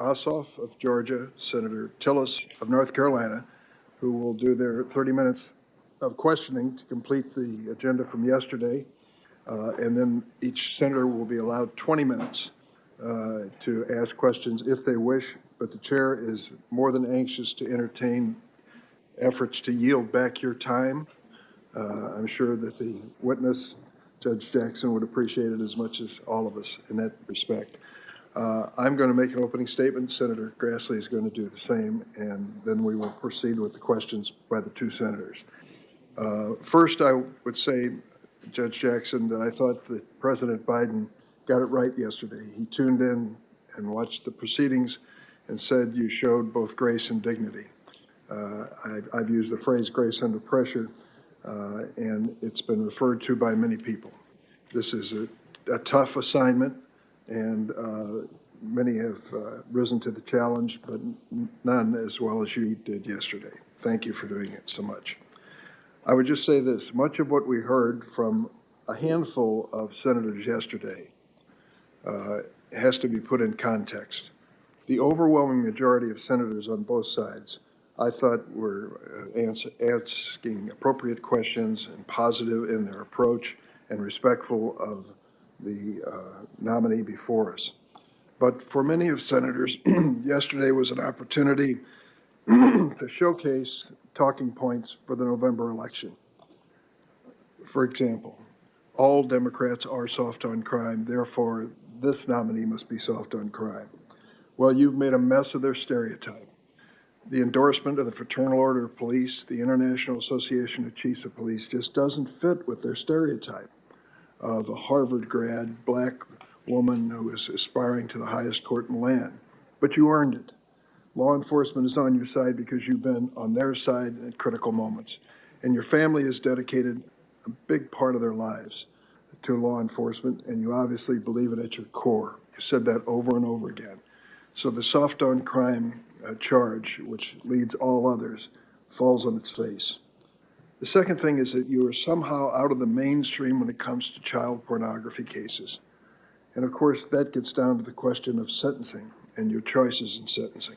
Ossoff of Georgia, Senator Tillis of North Carolina, who will do their 30 minutes of questioning to complete the agenda from yesterday. And then each senator will be allowed 20 minutes to ask questions if they wish, but the chair is more than anxious to entertain efforts to yield back your time. I'm sure that the witness, Judge Jackson, would appreciate it as much as all of us in that respect. I'm going to make an opening statement. Senator Grassley is going to do the same, and then we will proceed with the questions by the two senators. First, I would say, Judge Jackson, that I thought that President Biden got it right yesterday. He tuned in and watched the proceedings and said you showed both grace and dignity. I've used the phrase grace under pressure, and it's been referred to by many people. This is a tough assignment, and many have risen to the challenge, but none as well as you did yesterday. Thank you for doing it so much. I would just say this, much of what we heard from a handful of senators yesterday has to be put in context. The overwhelming majority of senators on both sides, I thought, were asking appropriate questions and positive in their approach and respectful of the nominee before us. But for many of senators, yesterday was an opportunity to showcase talking points for the November election. For example, all Democrats are soft on crime, therefore this nominee must be soft on crime. Well, you've made a mess of their stereotype. The endorsement of the Fraternal Order of Police, the International Association of Chiefs of Police, just doesn't fit with their stereotype of a Harvard grad, black woman who is aspiring to the highest court in the land. But you earned it. Law enforcement is on your side because you've been on their side at critical moments. And your family has dedicated a big part of their lives to law enforcement, and you obviously believe it at your core. You said that over and over again. So the soft on crime charge, which leads all others, falls on its face. The second thing is that you are somehow out of the mainstream when it comes to child pornography cases. And of course, that gets down to the question of sentencing and your choices in sentencing.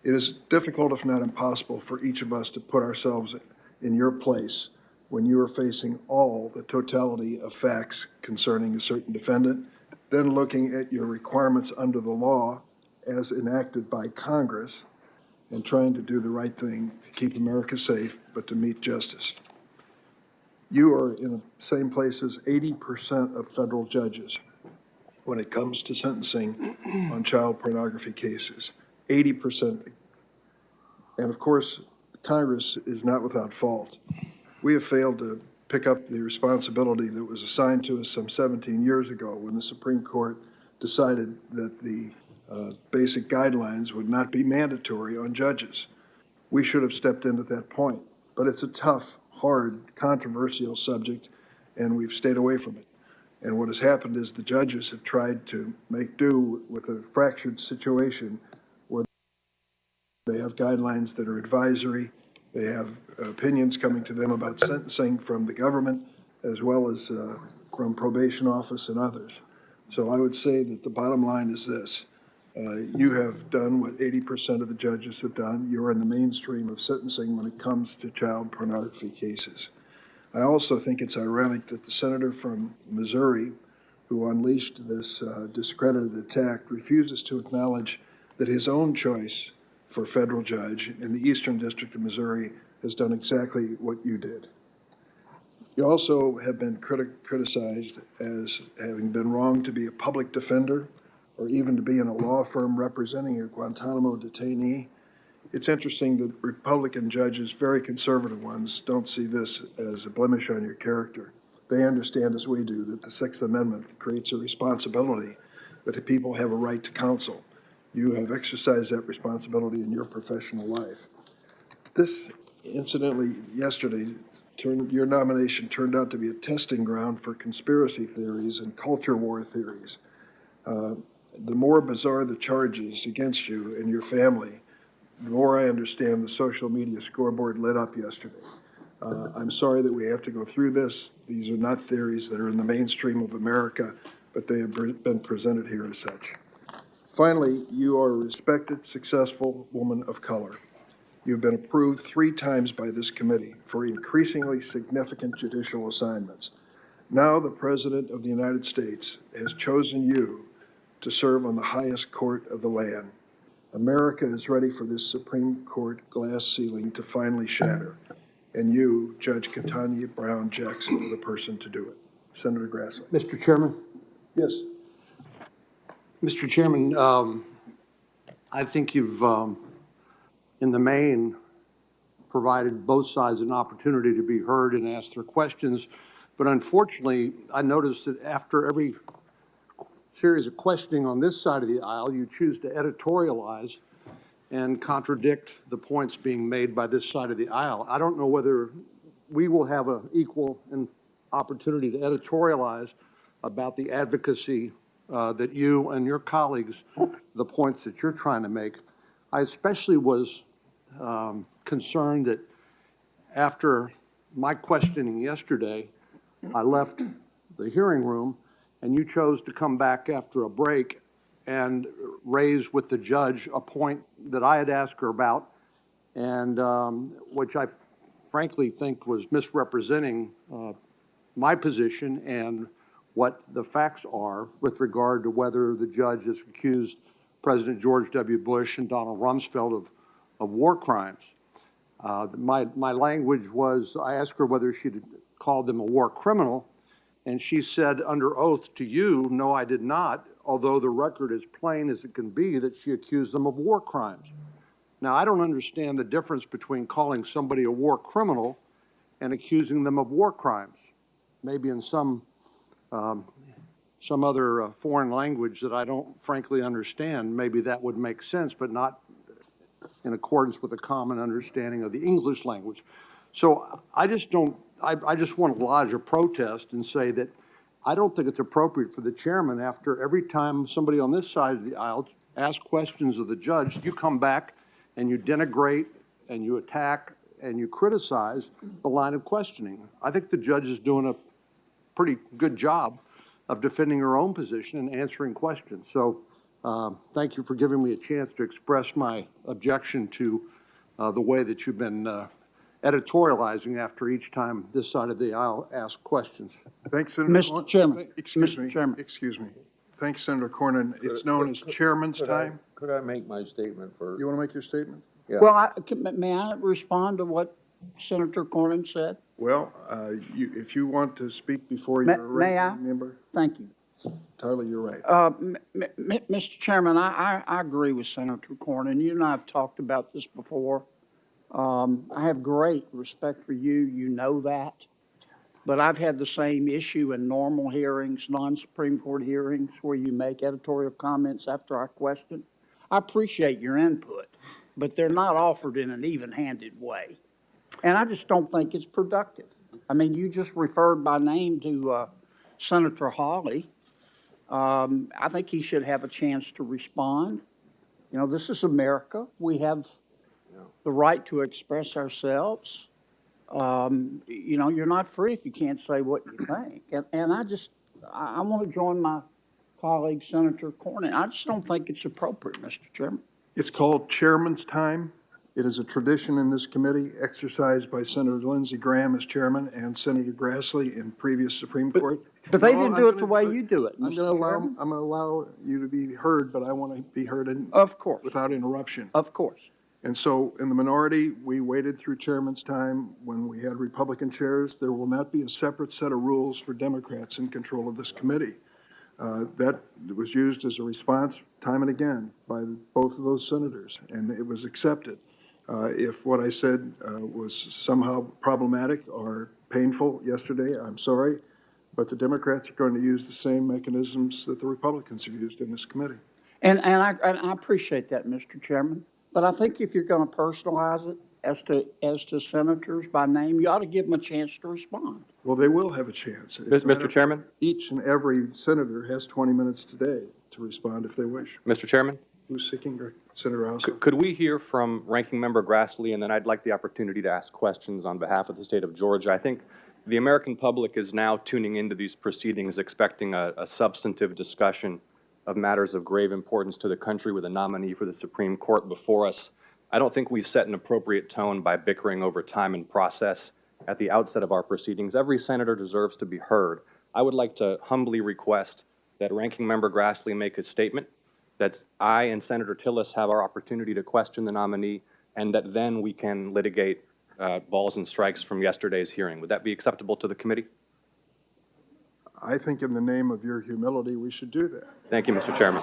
It is difficult, if not impossible, for each of us to put ourselves in your place when you are facing all the totality of facts concerning a certain defendant, then looking at your requirements under the law as enacted by Congress and trying to do the right thing to keep America safe, but to meet justice. You are in the same place as 80% of federal judges when it comes to sentencing on child pornography cases. 80%. And of course, Congress is not without fault. We have failed to pick up the responsibility that was assigned to us some 17 years ago when the Supreme Court decided that the basic guidelines would not be mandatory on judges. We should have stepped in at that point. But it's a tough, hard, controversial subject, and we've stayed away from it. And what has happened is the judges have tried to make do with a fractured situation where they have guidelines that are advisory, they have opinions coming to them about sentencing from the government, as well as from probation office and others. So I would say that the bottom line is this. You have done what 80% of the judges have done. You're in the mainstream of sentencing when it comes to child pornography cases. I also think it's ironic that the senator from Missouri who unleashed this discredited attack refuses to acknowledge that his own choice for federal judge in the Eastern District of Missouri has done exactly what you did. You also have been criticized as having been wrong to be a public defender or even to be in a law firm representing a Guantanamo detainee. It's interesting that Republican judges, very conservative ones, don't see this as a blemish on your character. They understand, as we do, that the Sixth Amendment creates a responsibility that people have a right to counsel. You have exercised that responsibility in your professional life. This, incidentally, yesterday, your nomination turned out to be a testing ground for conspiracy theories and culture war theories. The more bizarre the charges against you and your family, the more I understand the social media scoreboard lit up yesterday. I'm sorry that we have to go through this. These are not theories that are in the mainstream of America, but they have been presented here as such. Finally, you are a respected, successful woman of color. You've been approved 3 times by this committee for increasingly significant judicial assignments. Now the President of the United States has chosen you to serve on the highest court of the land. America is ready for this Supreme Court glass ceiling to finally shatter. And you, Judge Ketanji Brown Jackson, are the person to do it. Senator Grassley. Mr. Chairman? Yes. Mr. Chairman, I think you've, in the main, provided both sides an opportunity to be heard and ask their questions. But unfortunately, I noticed that after every series of questioning on this side of the aisle, you choose to editorialize and contradict the points being made by this side of the aisle. I don't know whether we will have an equal opportunity to editorialize about the advocacy that you and your colleagues, the points that you're trying to make. I especially was concerned that after my questioning yesterday, I left the hearing room and you chose to come back after a break and raise with the judge a point that I had asked her about, and which I frankly think was misrepresenting my position and what the facts are with regard to whether the judge has accused President George W. Bush and Donald Rumsfeld of war crimes. My language was, I asked her whether she'd called them a war criminal, and she said under oath to you, no, I did not, although the record is plain as it can be that she accused them of war crimes. Now, I don't understand the difference between calling somebody a war criminal and accusing them of war crimes. Maybe in some other foreign language that I don't frankly understand, maybe that would make sense, but not in accordance with a common understanding of the English language. So I just want to lodge a protest and say that I don't think it's appropriate for the chairman, after every time somebody on this side of the aisle asks questions of the judge, you come back and you denigrate and you attack and you criticize the line of questioning. I think the judge is doing a pretty good job of defending her own position and answering questions. So thank you for giving me a chance to express my objection to the way that you've been editorializing after each time this side of the aisle asks questions. Thanks, Senator Mr. Chairman. Excuse Mr. me. Chairman. Excuse me. Thanks, Senator Cornyn. It's known as chairman's time. Could I make my statement first? You want to make your statement? Yeah. Well, may I respond to what Senator Cornyn said? Well, if you want to speak before you're a ranking member. Thank you. Entirely, you're right. Mr. Chairman, I agree with Senator Cornyn. You and I have talked about this before. I have great respect for you. You know that. But I've had the same issue in normal hearings, non-Supreme Court hearings, where you make editorial comments after I question. I appreciate your input, but they're not offered in an even-handed way. And I just don't think it's productive. I mean, you just referred by name to Senator Hawley. I think he should have a chance to respond. You know, this is America. We have the right to express ourselves. You know, you're not free if you can't say what you think. And I want to join my colleague, Senator Cornyn. I just don't think it's appropriate, Mr. Chairman. It's called chairman's time. It is a tradition in this committee exercised by Senator Lindsey Graham as chairman and Senator Grassley in previous Supreme Court. But they didn't do it the way you do it, I'm going to allow you to be heard, but I want to be heard of course, without interruption. Of course. And so in the minority, we waited through chairman's time when we had Republican chairs. There will not be a separate set of rules for Democrats in control of this committee. That was used as a response time and again by both of those senators, and it was accepted. If what I said was somehow problematic or painful yesterday, I'm sorry, but the Democrats are going to use the same mechanisms that the Republicans have used in this committee. And I appreciate that, Mr. Chairman. But I think if you're going to personalize it as to senators by name, you ought to give them a chance to respond. Well, they will have a chance. Mr. Chairman? Each and every senator has 20 minutes today to respond if they wish. Mr. Chairman? Who's seeking? Senator House? Could we hear from Ranking Member Grassley, and then I'd like the opportunity to ask questions on behalf of the state of Georgia. I think the American public is now tuning into these proceedings expecting a substantive discussion of matters of grave importance to the country with a nominee for the Supreme Court before us, I don't think we've set an appropriate tone by bickering over time and process at the outset of our proceedings. Every senator deserves to be heard. I would like to humbly request that Ranking Member Grassley make a statement, that I and Senator Tillis have our opportunity to question the nominee, and that then we can litigate balls and strikes from yesterday's hearing. Would that be acceptable to the committee? I think in the name of your humility, we should do that. Thank you, Mr. Chairman.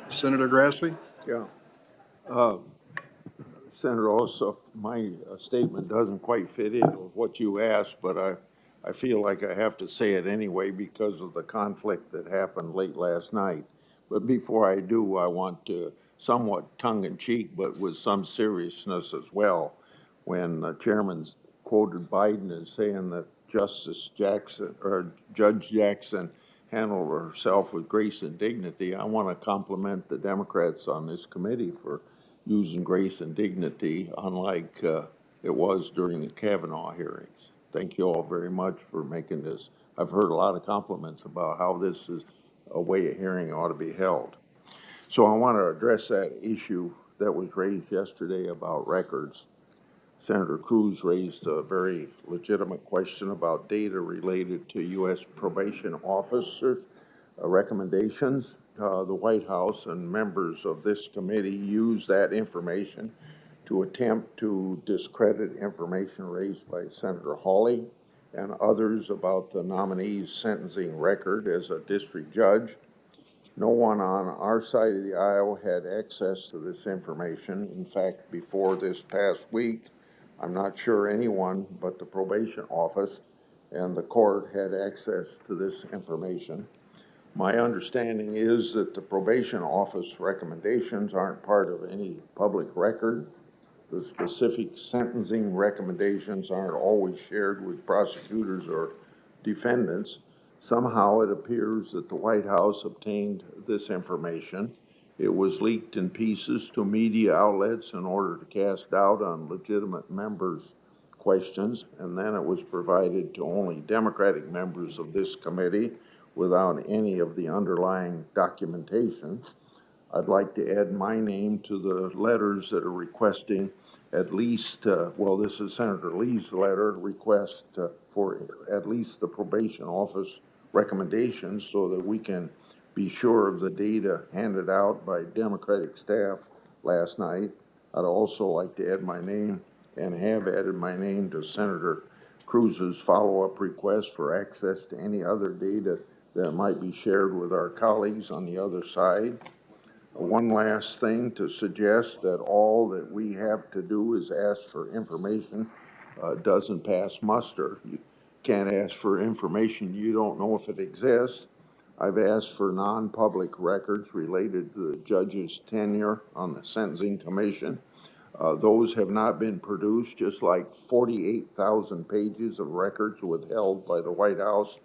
Senator Grassley? Yeah. Senator Ossoff, my statement doesn't quite fit in with what you asked, but I feel like I have to say it anyway because of the conflict that happened late last night. But before I do, I want to, somewhat tongue-in-cheek, but with some seriousness as well, when the chairman quoted Biden as saying that Justice Jackson, or Judge Jackson, handled herself with grace and dignity, I want to compliment the Democrats on this committee for using grace and dignity, unlike it was during the Kavanaugh hearings. Thank you all very much for making this. I've heard a lot of compliments about how this is a way a hearing ought to be held. So I want to address that issue that was raised yesterday about records. Senator Cruz raised a very legitimate question about data related to U.S. probation officer recommendations. The White House and members of this committee use that information to attempt to discredit information raised by Senator Hawley and others about the nominee's sentencing record as a district judge. No one on our side of the aisle had access to this information. In fact, before this past week, I'm not sure anyone but the probation office and the court had access to this information. My understanding is that the probation office recommendations aren't part of any public record. The specific sentencing recommendations aren't always shared with prosecutors or defendants. Somehow it appears that the White House obtained this information. It was leaked in pieces to media outlets in order to cast doubt on legitimate members' questions, and then it was provided to only Democratic members of this committee without any of the underlying documentation. I'd like to add my name to the letters that are requesting at least, well, this is Senator Lee's letter, request for at least the probation office recommendations so that we can be sure of the data handed out by Democratic staff last night. I'd also like to add my name and have added my name to Senator Cruz's follow-up request for access to any other data that might be shared with our colleagues on the other side. One last thing to suggest that all that we have to do is ask for information doesn't pass muster. You can't ask for information you don't know if it exists. I've asked for non-public records related to the judge's tenure on the Sentencing Commission. Those have not been produced, just like 48,000 pages of records withheld by the White House.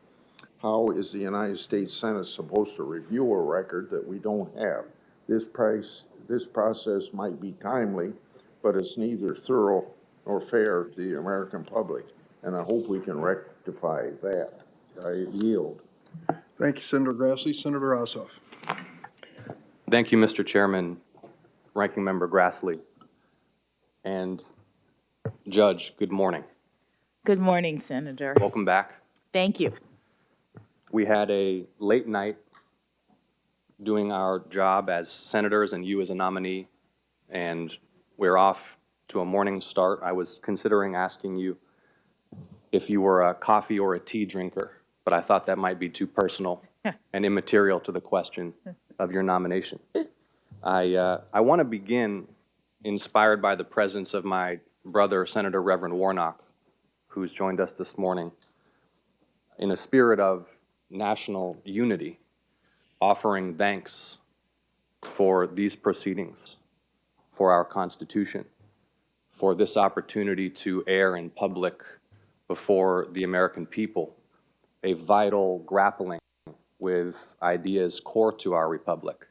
How is the United States Senate supposed to review a record that we don't have? This process might be timely, but it's neither thorough nor fair to the American public, and I hope we can rectify that. I yield. Thank you, Senator Grassley. Senator Ossoff. Thank you, Mr. Chairman, Ranking Member Grassley, and Judge, good morning. Good morning, Senator. Welcome back. Thank you. We had a late night doing our job as senators and you as a nominee, and we're off to a morning start. I was considering asking you if you were a coffee or a tea drinker, but I thought that might be too personal and immaterial to the question of your nomination. I want to begin inspired by the presence of my brother, Senator Reverend Warnock, who's joined us this morning, in a spirit of national unity, offering thanks for these proceedings, for our Constitution, for this opportunity to air in public before the American people a vital grappling with ideas core to our republic,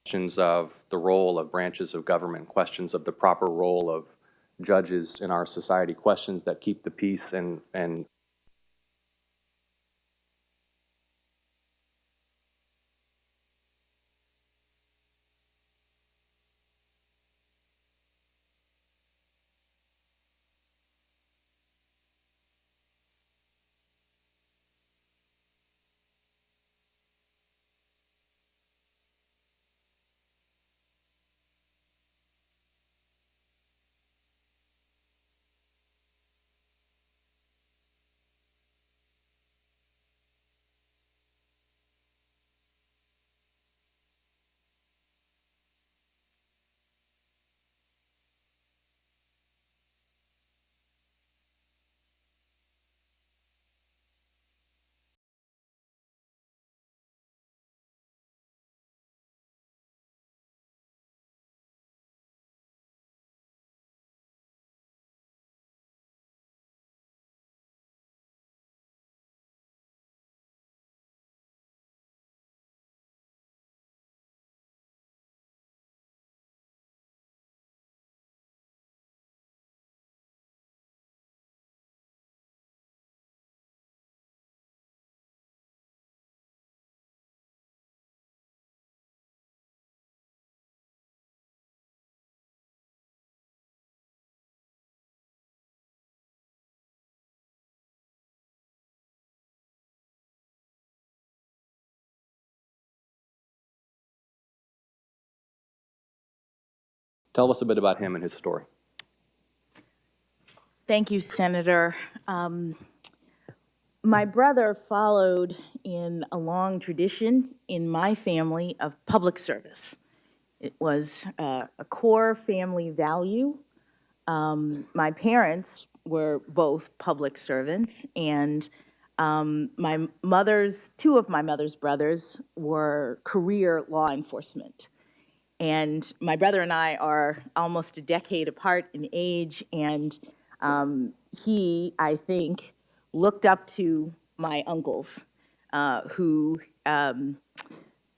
questions of the role of branches of government, questions of the proper role of judges in our society, questions that keep the peace and Tell us a bit about him and his story. Thank you, Senator. My brother followed in a long tradition in my family of public service. It was a core family value. My parents were both public servants, and two of my mother's brothers were career law enforcement. And my brother and I are almost a decade apart in age, and he, I think, looked up to my uncles, who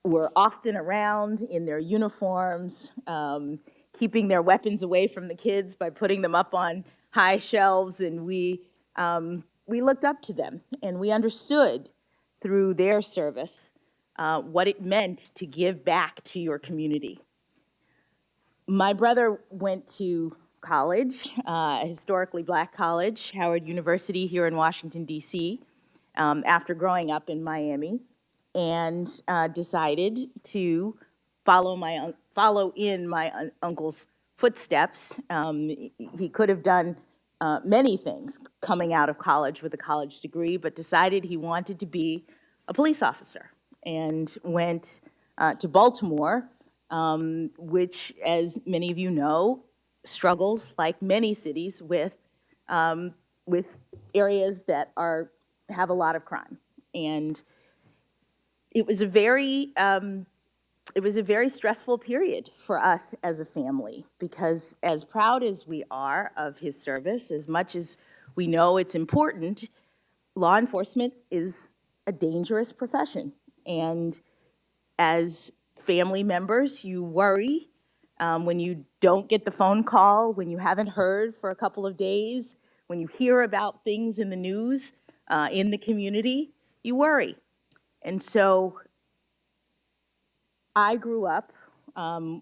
were often around in their uniforms, keeping their weapons away from the kids by putting them up on high shelves, and we looked up to them, and we understood through their service what it meant to give back to your community. My brother went to college, a historically black college, Howard University here in Washington, D.C., after growing up in Miami, and decided to follow in my uncle's footsteps. He could have done many things coming out of college with a college degree, but decided he wanted to be a police officer and went to Baltimore, which, as many of you know, struggles, like many cities, with areas that have a lot of crime. And it was a very stressful period for us as a family, because as proud as we are of his service, as much as we know it's important, law enforcement is a dangerous profession. And as family members, you worry when you don't get the phone call, when you haven't heard for a couple of days, when you hear about things in the news, in the community, you worry. And so I grew up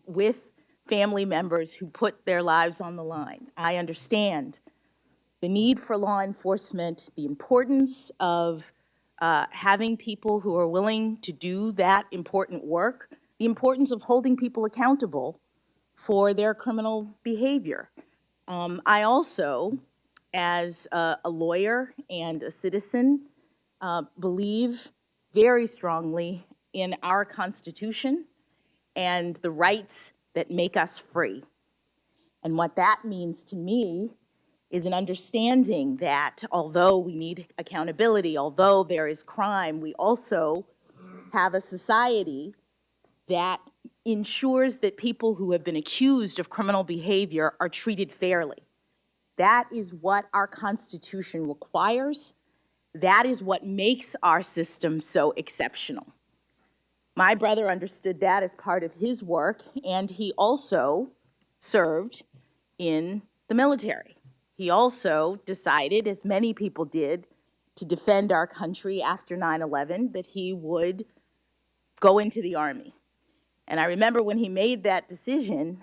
with family members who put their lives on the line. I understand the need for law enforcement, the importance of having people who are willing to do that important work, the importance of holding people accountable for their criminal behavior. I also, as a lawyer and a citizen, believe very strongly in our Constitution and the rights that make us free. And what that means to me is an understanding that although we need accountability, although there is crime, we also have a society that ensures that people who have been accused of criminal behavior are treated fairly. That is what our Constitution requires. That is what makes our system so exceptional. My brother understood that as part of his work, and he also served in the military. He also decided, as many people did, to defend our country after 9/11, that he would go into the Army. And I remember when he made that decision,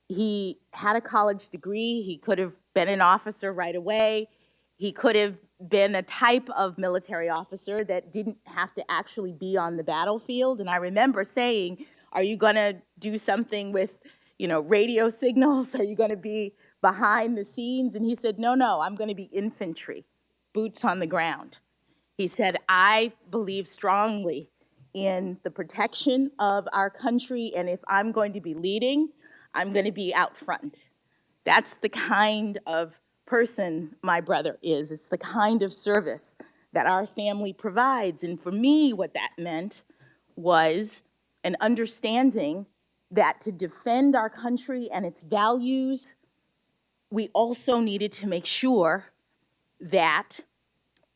he had a college degree. He could have been an officer right away. He could have been a type of military officer that didn't have to actually be on the battlefield. And I remember saying, are you going to do something with, radio signals? Are you going to be behind the scenes? And he said, no, I'm going to be infantry, boots on the ground. He said, I believe strongly in the protection of our country, and if I'm going to be leading, I'm going to be out front. That's the kind of person my brother is. It's the kind of service that our family provides. And for me, what that meant was an understanding that to defend our country and its values, we also needed to make sure that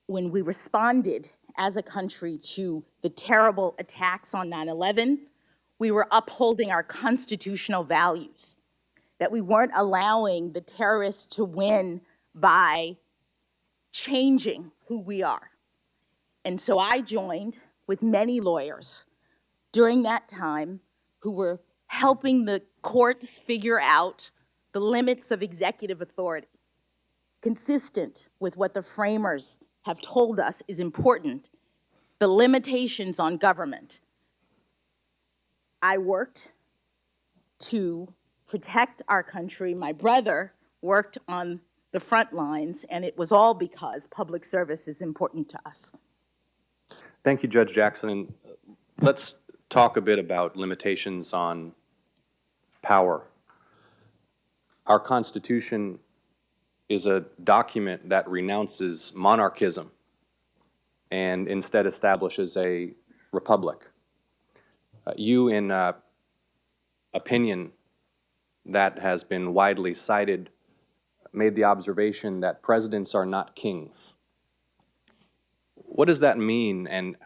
when we responded as a country to the terrible attacks on 9/11, we were upholding our constitutional values, that we weren't allowing the terrorists to win by changing who we are. And so I joined with many lawyers during that time who were helping the courts figure out the limits of executive authority, consistent with what the framers have told us is important, the limitations on government. I worked to protect our country. My brother worked on the front lines, and it was all because public service is important to us. Thank you, Judge Jackson. And let's talk a bit about limitations on power. Our Constitution is a document that renounces monarchism and instead establishes a republic. You, in opinion that has been widely cited, made the observation that presidents are not kings. What does that mean, and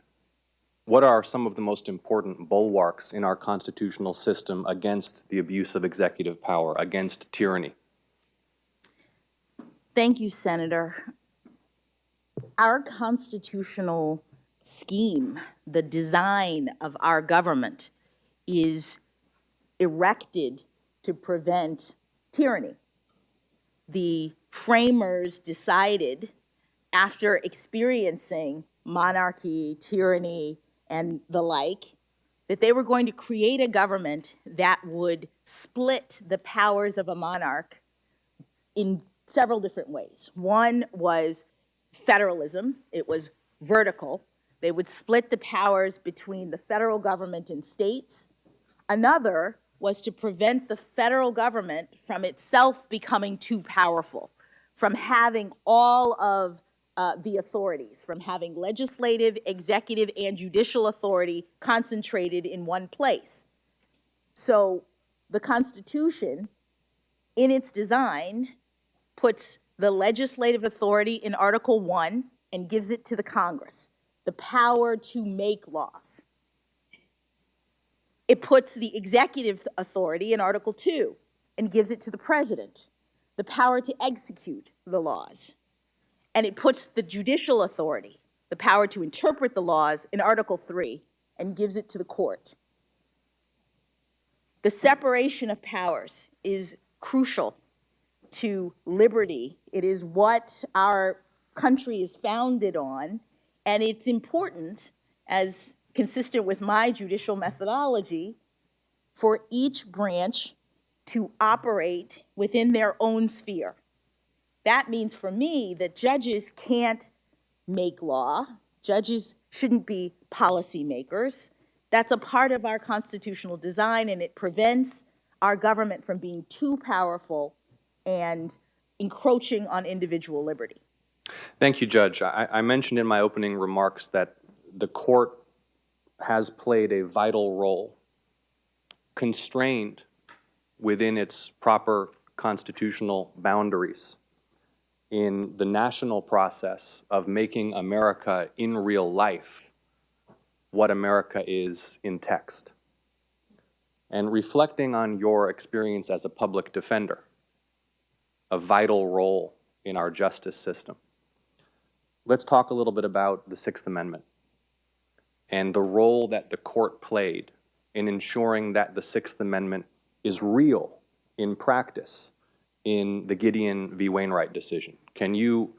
what are some of the most important bulwarks in our constitutional system against the abuse of executive power, against tyranny? Thank you, Senator. Our constitutional scheme, the design of our government, is erected to prevent tyranny. The framers decided, after experiencing monarchy, tyranny, and the like, that they were going to create a government that would split the powers of a monarch in several different ways. One was federalism. It was vertical. They would split the powers between the federal government and states. Another was to prevent the federal government from itself becoming too powerful, from having all of the authorities, from having legislative, executive, and judicial authority concentrated in one place. So the Constitution, in its design, puts the legislative authority in Article 1 and gives it to the Congress, the power to make laws. It puts the executive authority in Article 2 and gives it to the president, the power to execute the laws. And it puts the judicial authority, the power to interpret the laws, in Article 3 and gives it to the court. The separation of powers is crucial to liberty. It is what our country is founded on, and it's important, as consistent with my judicial methodology, for each branch to operate within their own sphere. That means for me that judges can't make law. Judges shouldn't be policymakers. That's a part of our constitutional design, and it prevents our government from being too powerful and encroaching on individual liberty. Thank you, Judge. I mentioned in my opening remarks that the court has played a vital role, constrained within its proper constitutional boundaries, in the national process of making America in real life what America is in text. And reflecting on your experience as a public defender, a vital role in our justice system, let's talk a little bit about the Sixth Amendment and the role that the court played in ensuring that the Sixth Amendment is real in practice in the Gideon v. Wainwright decision. Can you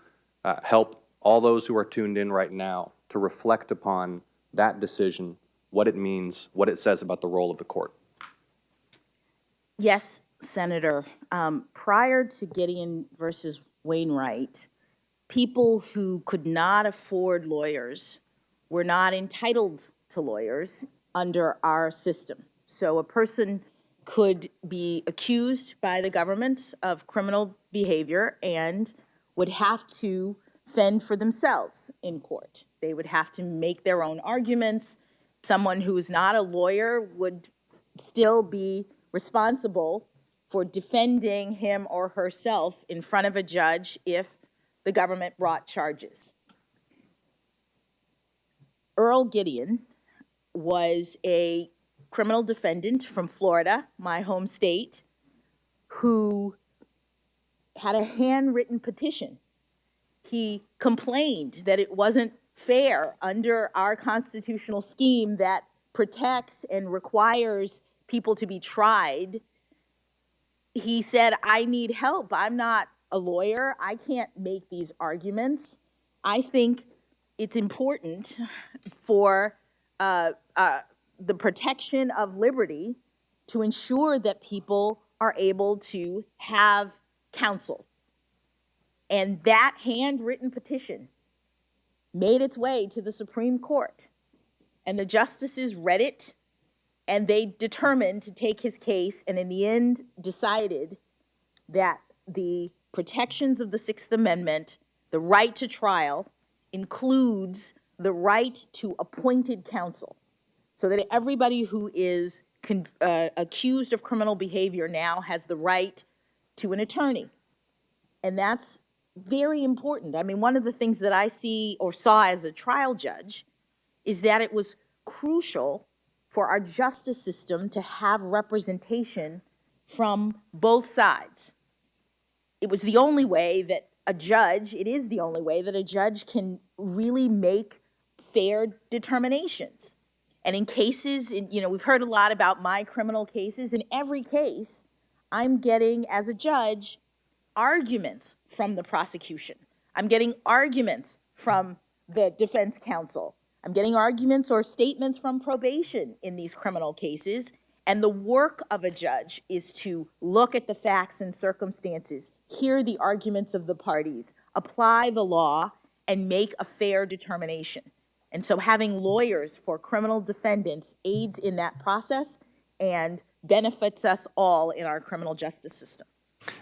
help all those who are tuned in right now to reflect upon that decision, what it means, what it says about the role of the court? Yes, Senator. Prior to Gideon versus Wainwright, people who could not afford lawyers were not entitled to lawyers under our system. So a person could be accused by the government of criminal behavior and would have to fend for themselves in court. They would have to make their own arguments. Someone who is not a lawyer would still be responsible for defending him or herself in front of a judge if the government brought charges. Earl Gideon was a criminal defendant from Florida, my home state, who had a handwritten petition. He complained that it wasn't fair under our constitutional scheme that protects and requires people to be tried. He said, I need help. I'm not a lawyer. I can't make these arguments. I think it's important for the protection of liberty to ensure that people are able to have counsel. And that handwritten petition made its way to the Supreme Court. And the justices read it, and they determined to take his case, and in the end decided that the protections of the Sixth Amendment, the right to trial, includes the right to appointed counsel, so that everybody who is accused of criminal behavior now has the right to an attorney. And that's very important. I mean, one of the things that I see or saw as a trial judge is that it was crucial for our justice system to have representation from both sides. It was the only way that it is the only way that a judge can really make fair determinations. And in cases, we've heard a lot about my criminal cases. In every case, I'm getting, as a judge, arguments from the prosecution. I'm getting arguments from the defense counsel. I'm getting arguments or statements from probation in these criminal cases. And the work of a judge is to look at the facts and circumstances, hear the arguments of the parties, apply the law, and make a fair determination. And so having lawyers for criminal defendants aids in that process and benefits us all in our criminal justice system.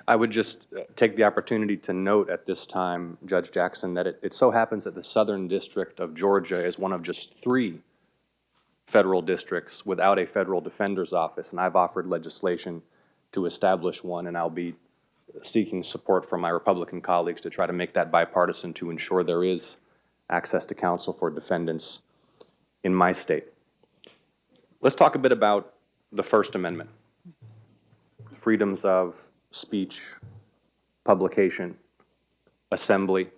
I would just take the opportunity to note at this time, Judge Jackson, that it so happens that the Southern District of Georgia is one of just 3 federal districts without a federal defender's office, and I've offered legislation to establish one, and I'll be seeking support from my Republican colleagues to try to make that bipartisan to ensure there is access to counsel for defendants in my state. Let's talk a bit about the First Amendment. Freedoms of speech, publication, assembly.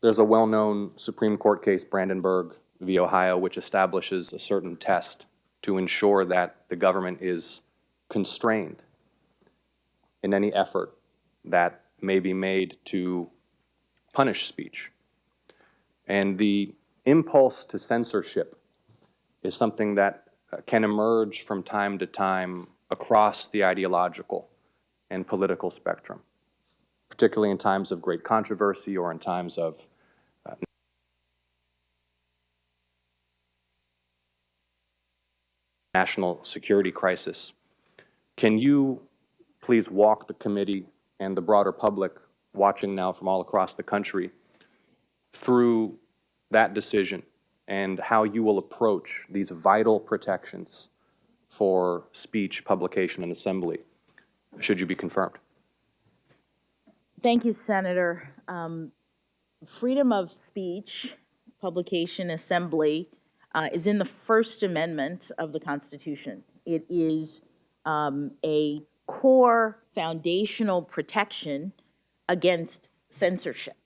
There's a well-known Supreme Court case, Brandenburg v. Ohio, which establishes a certain test to ensure that the government is constrained in any effort that may be made to punish speech. And the impulse to censorship is something that can emerge from time to time across the ideological and political spectrum, particularly in times of great controversy or in times of national security crisis. Can you please walk the committee and the broader public watching now from all across the country through that decision and how you will approach these vital protections for speech, publication, and assembly, should you be confirmed? Thank you, Senator. Freedom of speech, publication, assembly is in the First Amendment of the Constitution. It is a core foundational protection against censorship.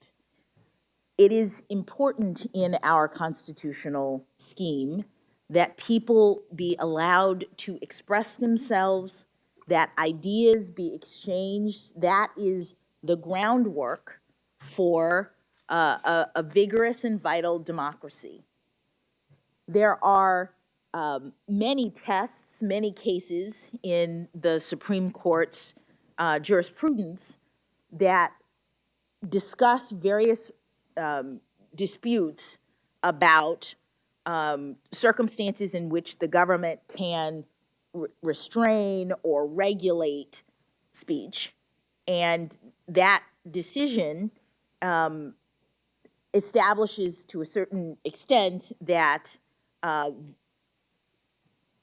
It is important in our constitutional scheme that people be allowed to express themselves, that ideas be exchanged. That is the groundwork for a vigorous and vital democracy. There are many tests, many cases in the Supreme Court's jurisprudence that discuss various disputes about circumstances in which the government can restrain or regulate speech. And that decision establishes to a certain extent that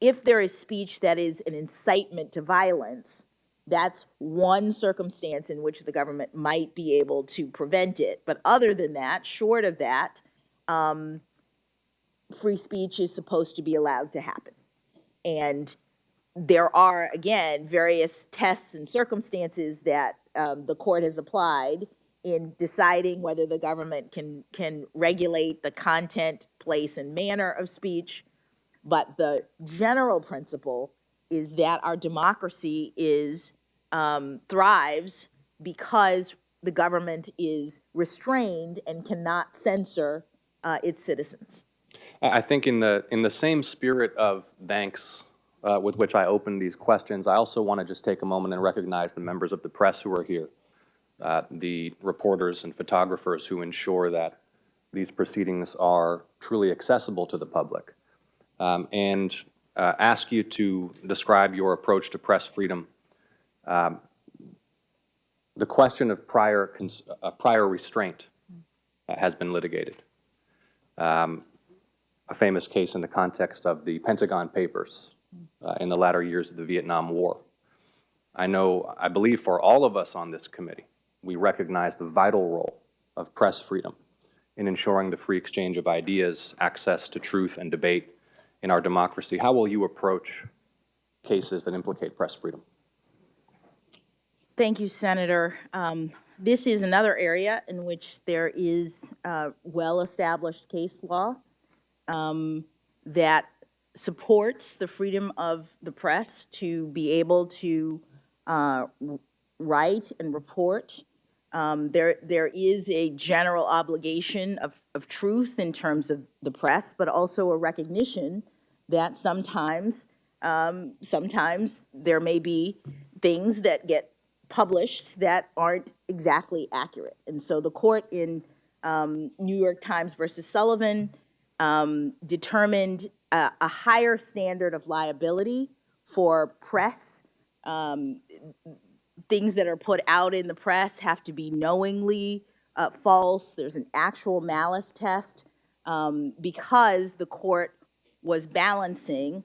if there is speech that is an incitement to violence, that's one circumstance in which the government might be able to prevent it. But other than that, short of that, free speech is supposed to be allowed to happen. And there are, again, various tests and circumstances that the court has applied in deciding whether the government can regulate the content, place, and manner of speech. But the general principle is that our democracy thrives because the government is restrained and cannot censor its citizens. I think in the same spirit of thanks with which I opened these questions, I also want to just take a moment and recognize the members of the press who are here, the reporters and photographers who ensure that these proceedings are truly accessible to the public, and ask you to describe your approach to press freedom. The question of prior restraint has been litigated. A famous case in the context of the Pentagon Papers in the latter years of the Vietnam War. I believe for all of us on this committee, we recognize the vital role of press freedom in ensuring the free exchange of ideas, access to truth and debate in our democracy. How will you approach cases that implicate press freedom? Thank you, Senator. This is another area in which there is well-established case law that supports the freedom of the press to be able to write and report. There is a general obligation of truth in terms of the press, but also a recognition that sometimes there may be things that get published that aren't exactly accurate. And so the court in New York Times versus Sullivan determined a higher standard of liability for press. Things that are put out in the press have to be knowingly false. There's an actual malice test because the court was balancing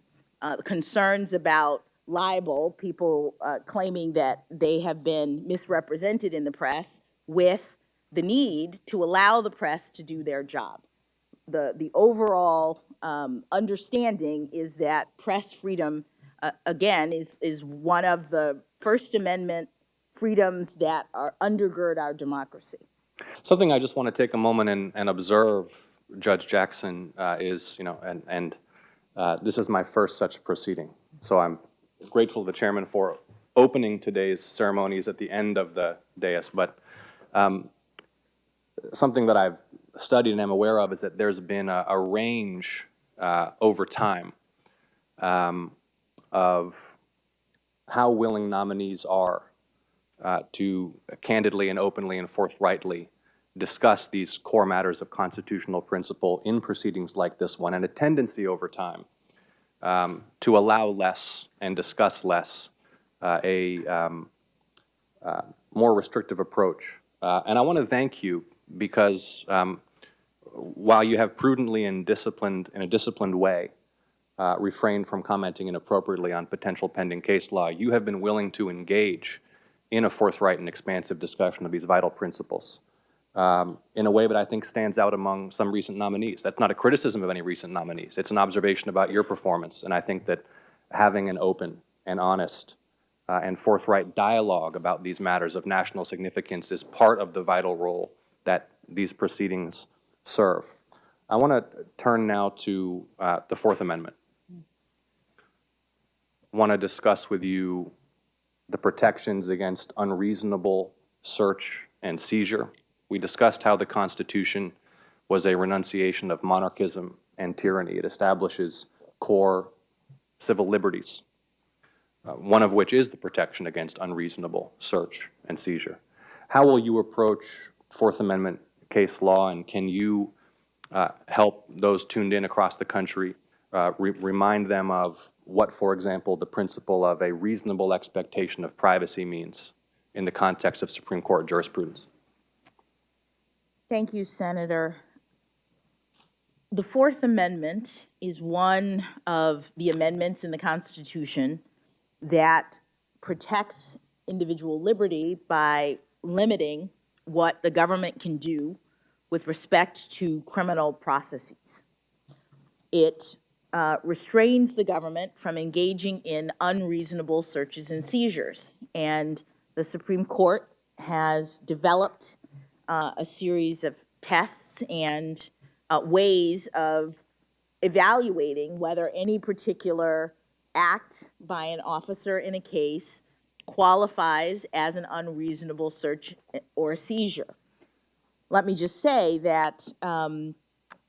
concerns about libel, people claiming that they have been misrepresented in the press, with the need to allow the press to do their job. The overall understanding is that press freedom, again, is one of the First Amendment freedoms that undergird our democracy. Something I just want to take a moment and observe, Judge Jackson, is, this is my first such proceeding. So I'm grateful to the chairman for opening today's ceremonies at the end of the dais. But something that I've studied and am aware of is that there's been a range over time of how willing nominees are to candidly and openly and forthrightly discuss these core matters of constitutional principle in proceedings like this one, and a tendency over time to allow less and discuss less, a more restrictive approach. And I want to thank you because while you have prudently and in a disciplined way refrained from commenting inappropriately on potential pending case law, you have been willing to engage in a forthright and expansive discussion of these vital principles in a way that I think stands out among some recent nominees. That's not a criticism of any recent nominees. It's an observation about your performance, and I think that having an open and honest and forthright dialogue about these matters of national significance is part of the vital role that these proceedings serve. I want to turn now to the Fourth Amendment. I want to discuss with you the protections against unreasonable search and seizure. We discussed how the Constitution was a renunciation of monarchism and tyranny. It establishes core civil liberties, one of which is the protection against unreasonable search and seizure. How will you approach Fourth Amendment case law, and can you help those tuned in across the country remind them of what, for example, the principle of a reasonable expectation of privacy means in the context of Supreme Court jurisprudence? Thank you, Senator. The Fourth Amendment is one of the amendments in the Constitution that protects individual liberty by limiting what the government can do with respect to criminal processes. It restrains the government from engaging in unreasonable searches and seizures. And the Supreme Court has developed a series of tests and ways of evaluating whether any particular act by an officer in a case qualifies as an unreasonable search or seizure. Let me just say that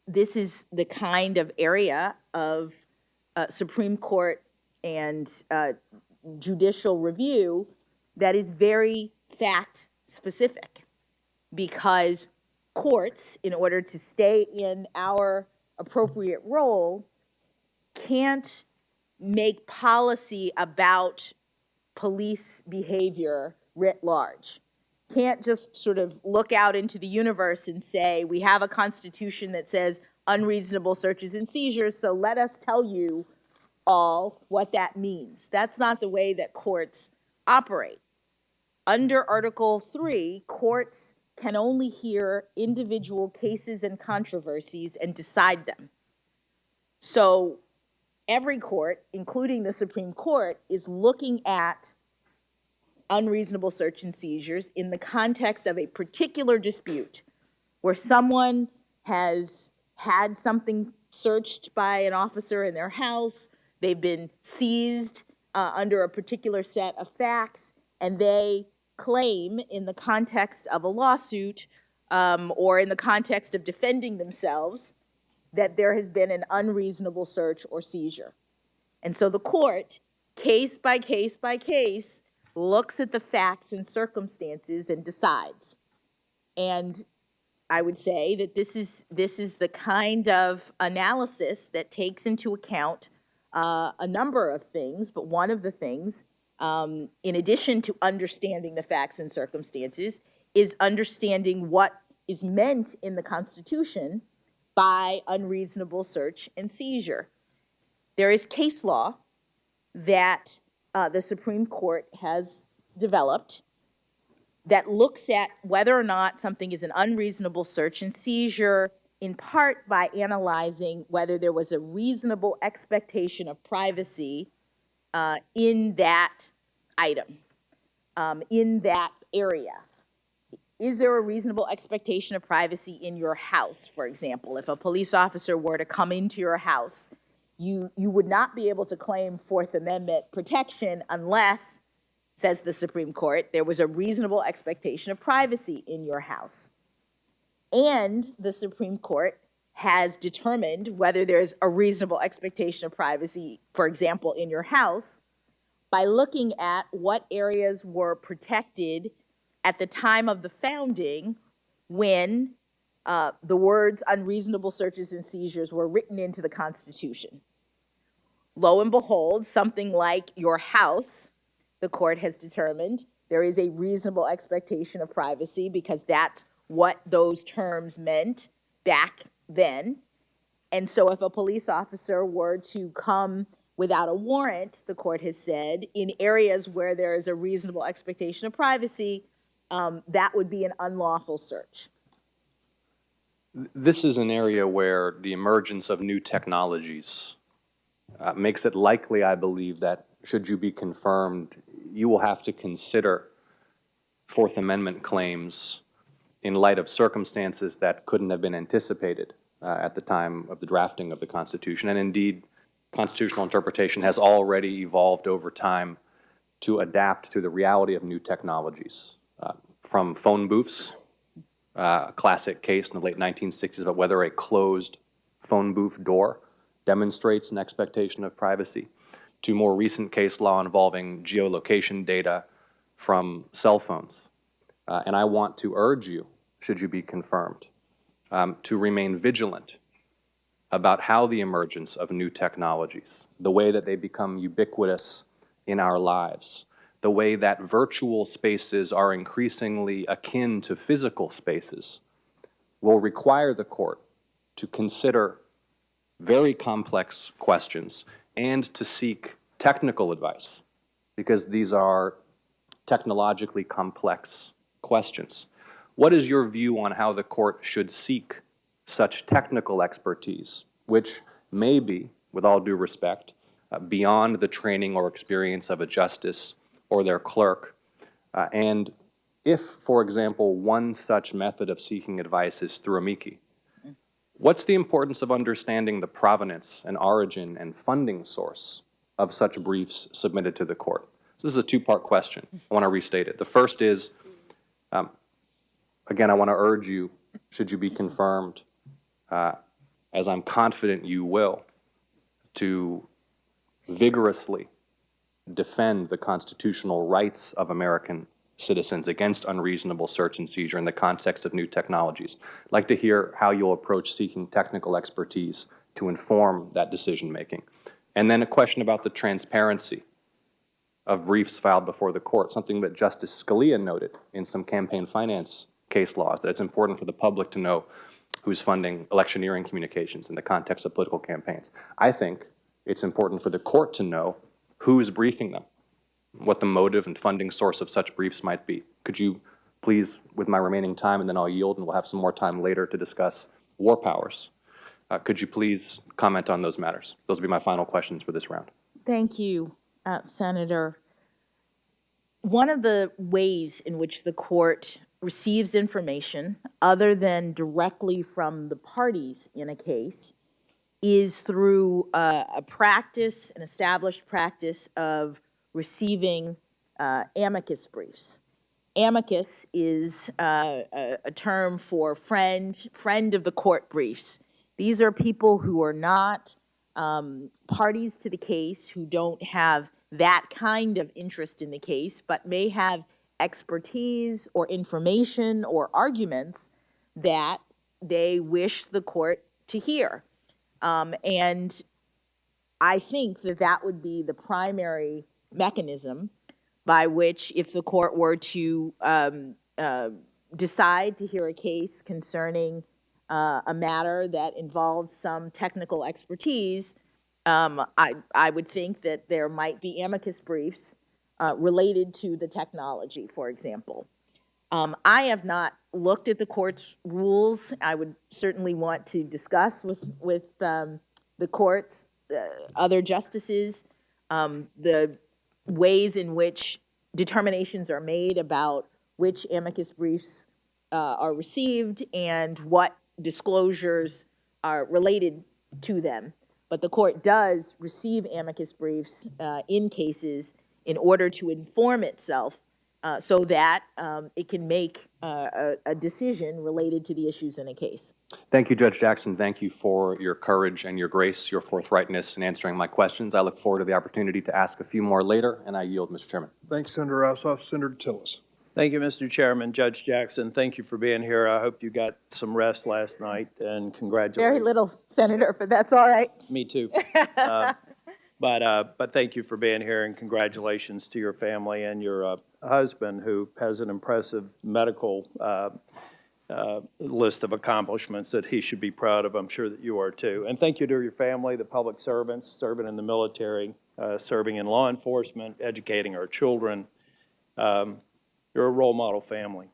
this is the kind of area of Supreme Court and judicial review that is very fact-specific, because courts, in order to stay in our appropriate role, can't make policy about police behavior writ large. Can't just sort of look out into the universe and say, we have a constitution that says unreasonable searches and seizures, so let us tell you all what that means. That's not the way that courts operate. Under Article 3, courts can only hear individual cases and controversies and decide them. So every court, including the Supreme Court, is looking at unreasonable search and seizures in the context of a particular dispute where someone has had something searched by an officer in their house, they've been seized under a particular set of facts, and they claim in the context of a lawsuit or in the context of defending themselves that there has been an unreasonable search or seizure. And so the court, case by case by case, looks at the facts and circumstances and decides. And I would say that this is the kind of analysis that takes into account a number of things, but one of the things, in addition to understanding the facts and circumstances, is understanding what is meant in the Constitution by unreasonable search and seizure. There is case law that the Supreme Court has developed that looks at whether or not something is an unreasonable search and seizure, in part by analyzing whether there was a reasonable expectation of privacy in that item, in that area. Is there a reasonable expectation of privacy in your house, for example? If a police officer were to come into your house, you would not be able to claim Fourth Amendment protection unless, says the Supreme Court, there was a reasonable expectation of privacy in your house. And the Supreme Court has determined whether there's a reasonable expectation of privacy, for example, in your house, by looking at what areas were protected at the time of the founding when the words unreasonable searches and seizures were written into the Constitution. Lo and behold, something like your house, the court has determined there is a reasonable expectation of privacy because that's what those terms meant back then. And so if a police officer were to come without a warrant, the court has said, in areas where there is a reasonable expectation of privacy, that would be an unlawful search. This is an area where the emergence of new technologies makes it likely, I believe, that should you be confirmed, you will have to consider Fourth Amendment claims in light of circumstances that couldn't have been anticipated at the time of the drafting of the Constitution. And indeed, constitutional interpretation has already evolved over time to adapt to the reality of new technologies. From phone booths, a classic case in the late 1960s about whether a closed phone booth door demonstrates an expectation of privacy, to more recent case law involving geolocation data from cell phones. And I want to urge you, should you be confirmed, to remain vigilant about how the emergence of new technologies, the way that they become ubiquitous in our lives, the way that virtual spaces are increasingly akin to physical spaces, will require the court to consider very complex questions and to seek technical advice, because these are technologically complex questions. What is your view on how the court should seek such technical expertise, which may be, with all due respect, beyond the training or experience of a justice or their clerk? And if, for example, one such method of seeking advice is through amici, what's the importance of understanding the provenance and origin and funding source of such briefs submitted to the court? So this is a two-part question. I want to restate it. The first is, again, I want to urge you, should you be confirmed, as I'm confident you will, to vigorously defend the constitutional rights of American citizens against unreasonable search and seizure in the context of new technologies. I'd like to hear how you'll approach seeking technical expertise to inform that decision-making. And then a question about the transparency of briefs filed before the court, something that Justice Scalia noted in some campaign finance case laws, that it's important for the public to know who's funding electioneering communications in the context of political campaigns. I think it's important for the court to know who's briefing them, what the motive and funding source of such briefs might be. Could you please, with my remaining time, and then I'll yield and we'll have some more time later to discuss war powers, could you please comment on those matters? Those will be my final questions for this round. Thank you, Senator. One of the ways in which the court receives information other than directly from the parties in a case is through an established practice of receiving amicus briefs. Amicus is a term for friend of the court briefs. These are people who are not parties to the case, who don't have that kind of interest in the case, but may have expertise or information or arguments that they wish the court to hear. And I think that that would be the primary mechanism by which, if the court were to decide to hear a case concerning a matter that involved some technical expertise, I would think that there might be amicus briefs related to the technology, for example. I have not looked at the court's rules. I would certainly want to discuss with the court's other justices the ways in which determinations are made about which amicus briefs are received and what disclosures are related to them. But the court does receive amicus briefs in cases in order to inform itself so that it can make a decision related to the issues in a case. Thank you, Judge Jackson. Thank you for your courage and your grace, your forthrightness in answering my questions. I look forward to the opportunity to ask a few more later, and I yield, Mr. Chairman. Thanks, Senator Ossoff. Senator Tillis. Thank you, Mr. Chairman. Judge Jackson, thank you for being here. I hope you got some rest last night, and congratulations. Very little, Senator, but that's all right. Me too. But thank you for being here, and congratulations to your family and your husband, who has an impressive medical list of accomplishments that he should be proud of. I'm sure that you are too. And thank you to your family, the public servants, serving in the military, serving in law enforcement, educating our children. You're a role model family.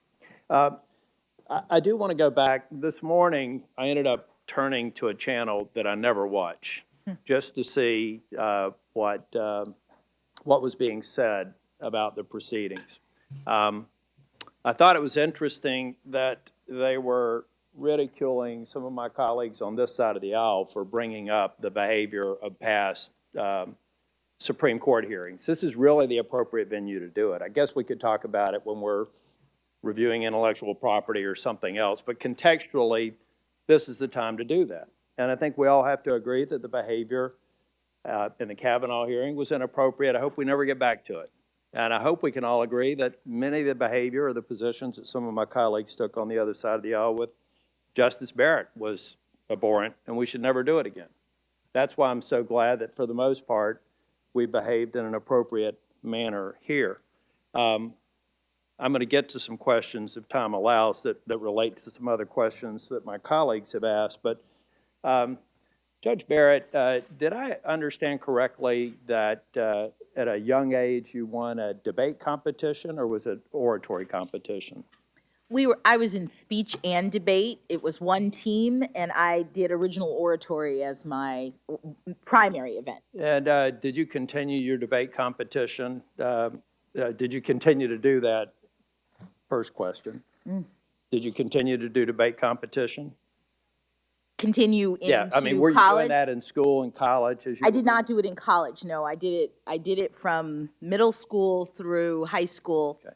I do want to go back. This morning, I ended up turning to a channel that I never watch, just to see what was being said about the proceedings. I thought it was interesting that they were ridiculing some of my colleagues on this side of the aisle for bringing up the behavior of past Supreme Court hearings. This is really the appropriate venue to do it. I guess we could talk about it when we're reviewing intellectual property or something else, but contextually, this is the time to do that. And I think we all have to agree that the behavior in the Kavanaugh hearing was inappropriate. I hope we never get back to it. And I hope we can all agree that many of the behavior or the positions that some of my colleagues took on the other side of the aisle with Justice Barrett was abhorrent, and we should never do it again. That's why I'm so glad that for the most part, we behaved in an appropriate manner here. I'm going to get to some questions, if time allows, that relate to some other questions that my colleagues have asked. But Judge Barrett, did I understand correctly that at a young age you won a debate competition, or was it oratory competition? I was in speech and debate. It was one team, and I did original oratory as my primary event. And did you continue your debate competition? Did you continue to do that? First question. Did you continue to do debate competition? Continue into college? Yeah, I mean, were you doing that in school and college? I did not do it in college, no. I did it from middle school through high school. Okay.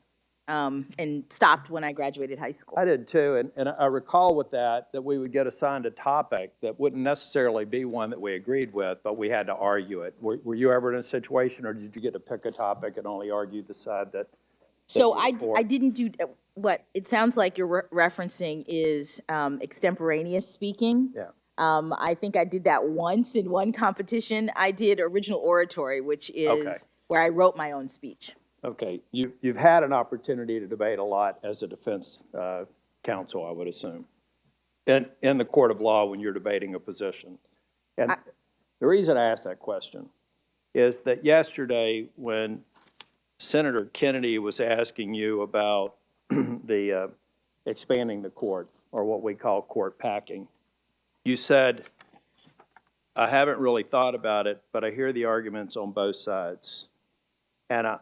and stopped when I graduated high school. I did too, and I recall with that we would get assigned a topic that wouldn't necessarily be one that we agreed with, but we had to argue it. Were you ever in a situation, or did you get to pick a topic and only argue the side that? So I didn't do, what it sounds like you're referencing is extemporaneous speaking. Yeah. I think I did that once in one competition. I did original oratory, which is where I wrote my own speech. Okay, you've had an opportunity to debate a lot as a defense counsel, I would assume, in the court of law when you're debating a position. And the reason I asked that question is that yesterday when Senator Kennedy was asking you about the expanding the court, or what we call court packing, you said, I haven't really thought about it, but I hear the arguments on both sides. And I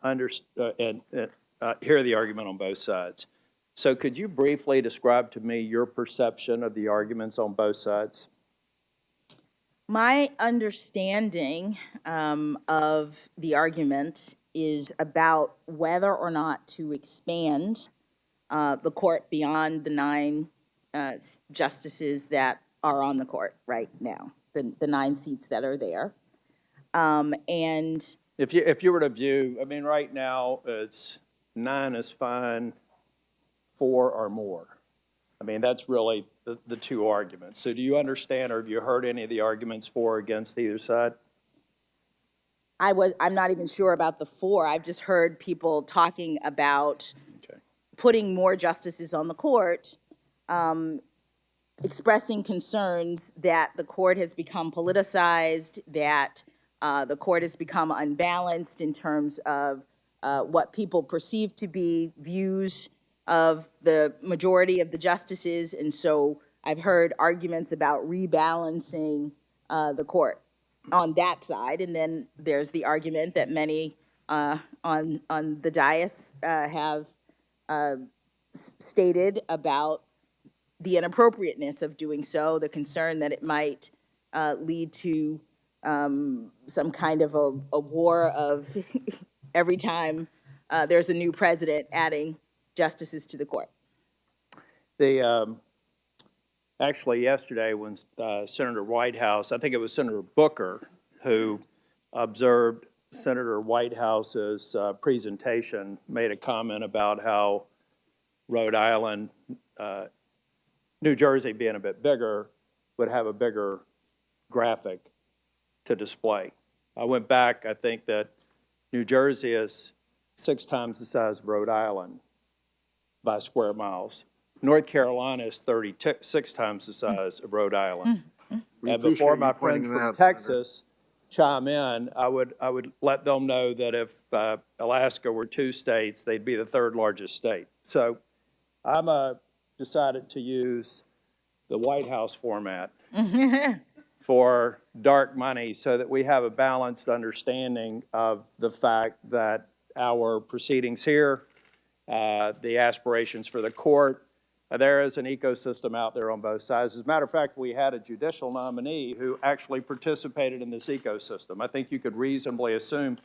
hear the argument on both sides. So could you briefly describe to me your perception of the arguments on both sides? My understanding of the argument is about whether or not to expand the court beyond the 9 justices that are on the court right now, the 9 seats that are there. And If you were to view, I mean, right now, it's 9 is fine, 4 or more. I mean, that's really the 2 arguments. So do you understand, or have you heard any of the arguments for or against either side? I'm not even sure about the 4. I've just heard people talking about putting more justices on the court, expressing concerns that the court has become politicized, that the court has become unbalanced in terms of what people perceive to be views of the majority of the justices. And so I've heard arguments about rebalancing the court on that side. And then there's the argument that many on the dais have stated about the inappropriateness of doing so, the concern that it might lead to some kind of a war of every time there's a new president adding justices to the court. Actually, yesterday when Senator Whitehouse, I think it was Senator Booker, who observed Senator Whitehouse's presentation, made a comment about how Rhode Island, New Jersey being a bit bigger, would have a bigger graphic to display. I went back, I think that New Jersey is 6 times the size of Rhode Island by square miles. North Carolina is 36 times the size of Rhode Island. And before my friends from Texas chime in, I would let them know that if Alaska were 2 states, they'd be the 3rd largest state. So I'm decided to use the White House format for dark money so that we have a balanced understanding of the fact that our proceedings here, the aspirations for the court, there is an ecosystem out there on both sides. As a matter of fact, we had a judicial nominee who actually participated in this ecosystem. I think you could reasonably assume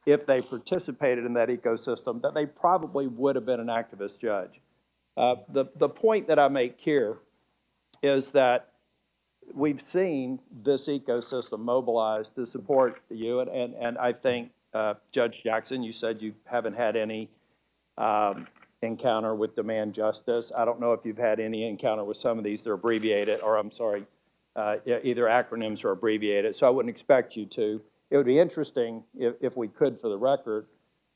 if they participated in that ecosystem that they probably would have been an activist judge. The point that I make here is that we've seen this ecosystem mobilized to support you, and I think, Judge Jackson, you said you haven't had any encounter with demand justice. I don't know if you've had any encounter with some of these that are abbreviated, or I'm sorry, either acronyms or abbreviated, so I wouldn't expect you to. It would be interesting if we could, for the record,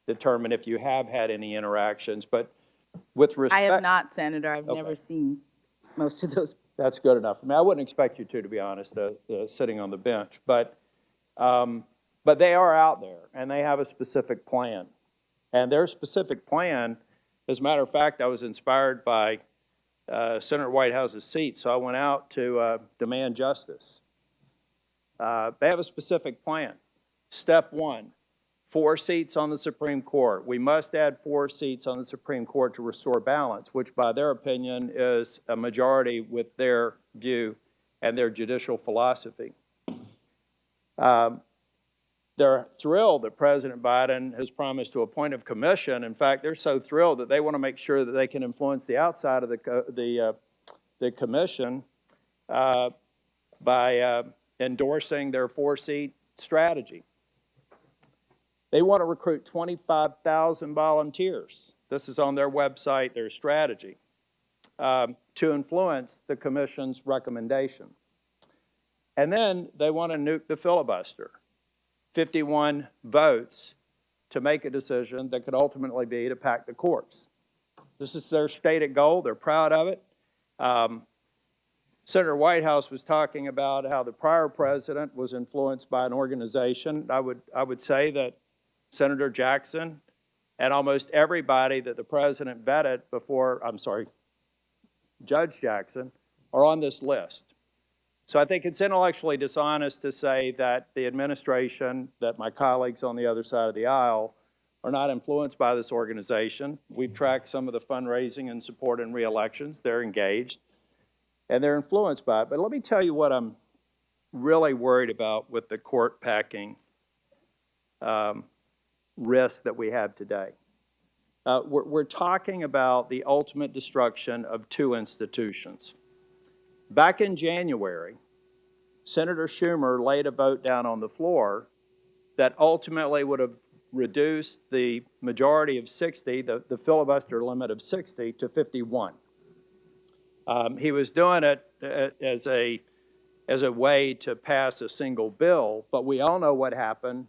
determine if you have had any interactions, but with respect— I have not, Senator. I've never seen most of those. That's good enough. I mean, I wouldn't expect you to be honest, sitting on the bench, but they are out there, and they have a specific plan. And their specific plan, as a matter of fact, I was inspired by Senator Whitehouse's seat, so I went out to demand justice. They have a specific plan. Step 1, 4 seats on the Supreme Court. We must add 4 seats on the Supreme Court to restore balance, which by their opinion is a majority with their view and their judicial philosophy. There They're thrilled that President Biden has promised to appoint a commission. In fact, they're so thrilled that they want to make sure that they can influence the outside of the commission by endorsing their 4-seat strategy. They want to recruit 25,000 volunteers. This is on their website, their strategy, to influence the commission's recommendation. And then they want to nuke the filibuster. 51 votes to make a decision that could ultimately be to pack the courts. This is their stated goal. They're proud of it. Senator Whitehouse was talking about how the prior president was influenced by an organization. I would say that Senator Jackson and almost everybody that the president vetted before, Judge Jackson, are on this list. So I think it's intellectually dishonest to say that the administration, that my colleagues on the other side of the aisle, are not influenced by this organization. We've tracked some of the fundraising and support in re-elections. They're engaged, and they're influenced by it. But let me tell you what I'm really worried about with the court packing risk that we have today. We're talking about the ultimate destruction of two institutions. Back in January, Senator Schumer laid a vote down on the floor that ultimately would have reduced the majority of 60, the filibuster limit of 60, to 51. He was doing it as a way to pass a single bill, but we all know what happened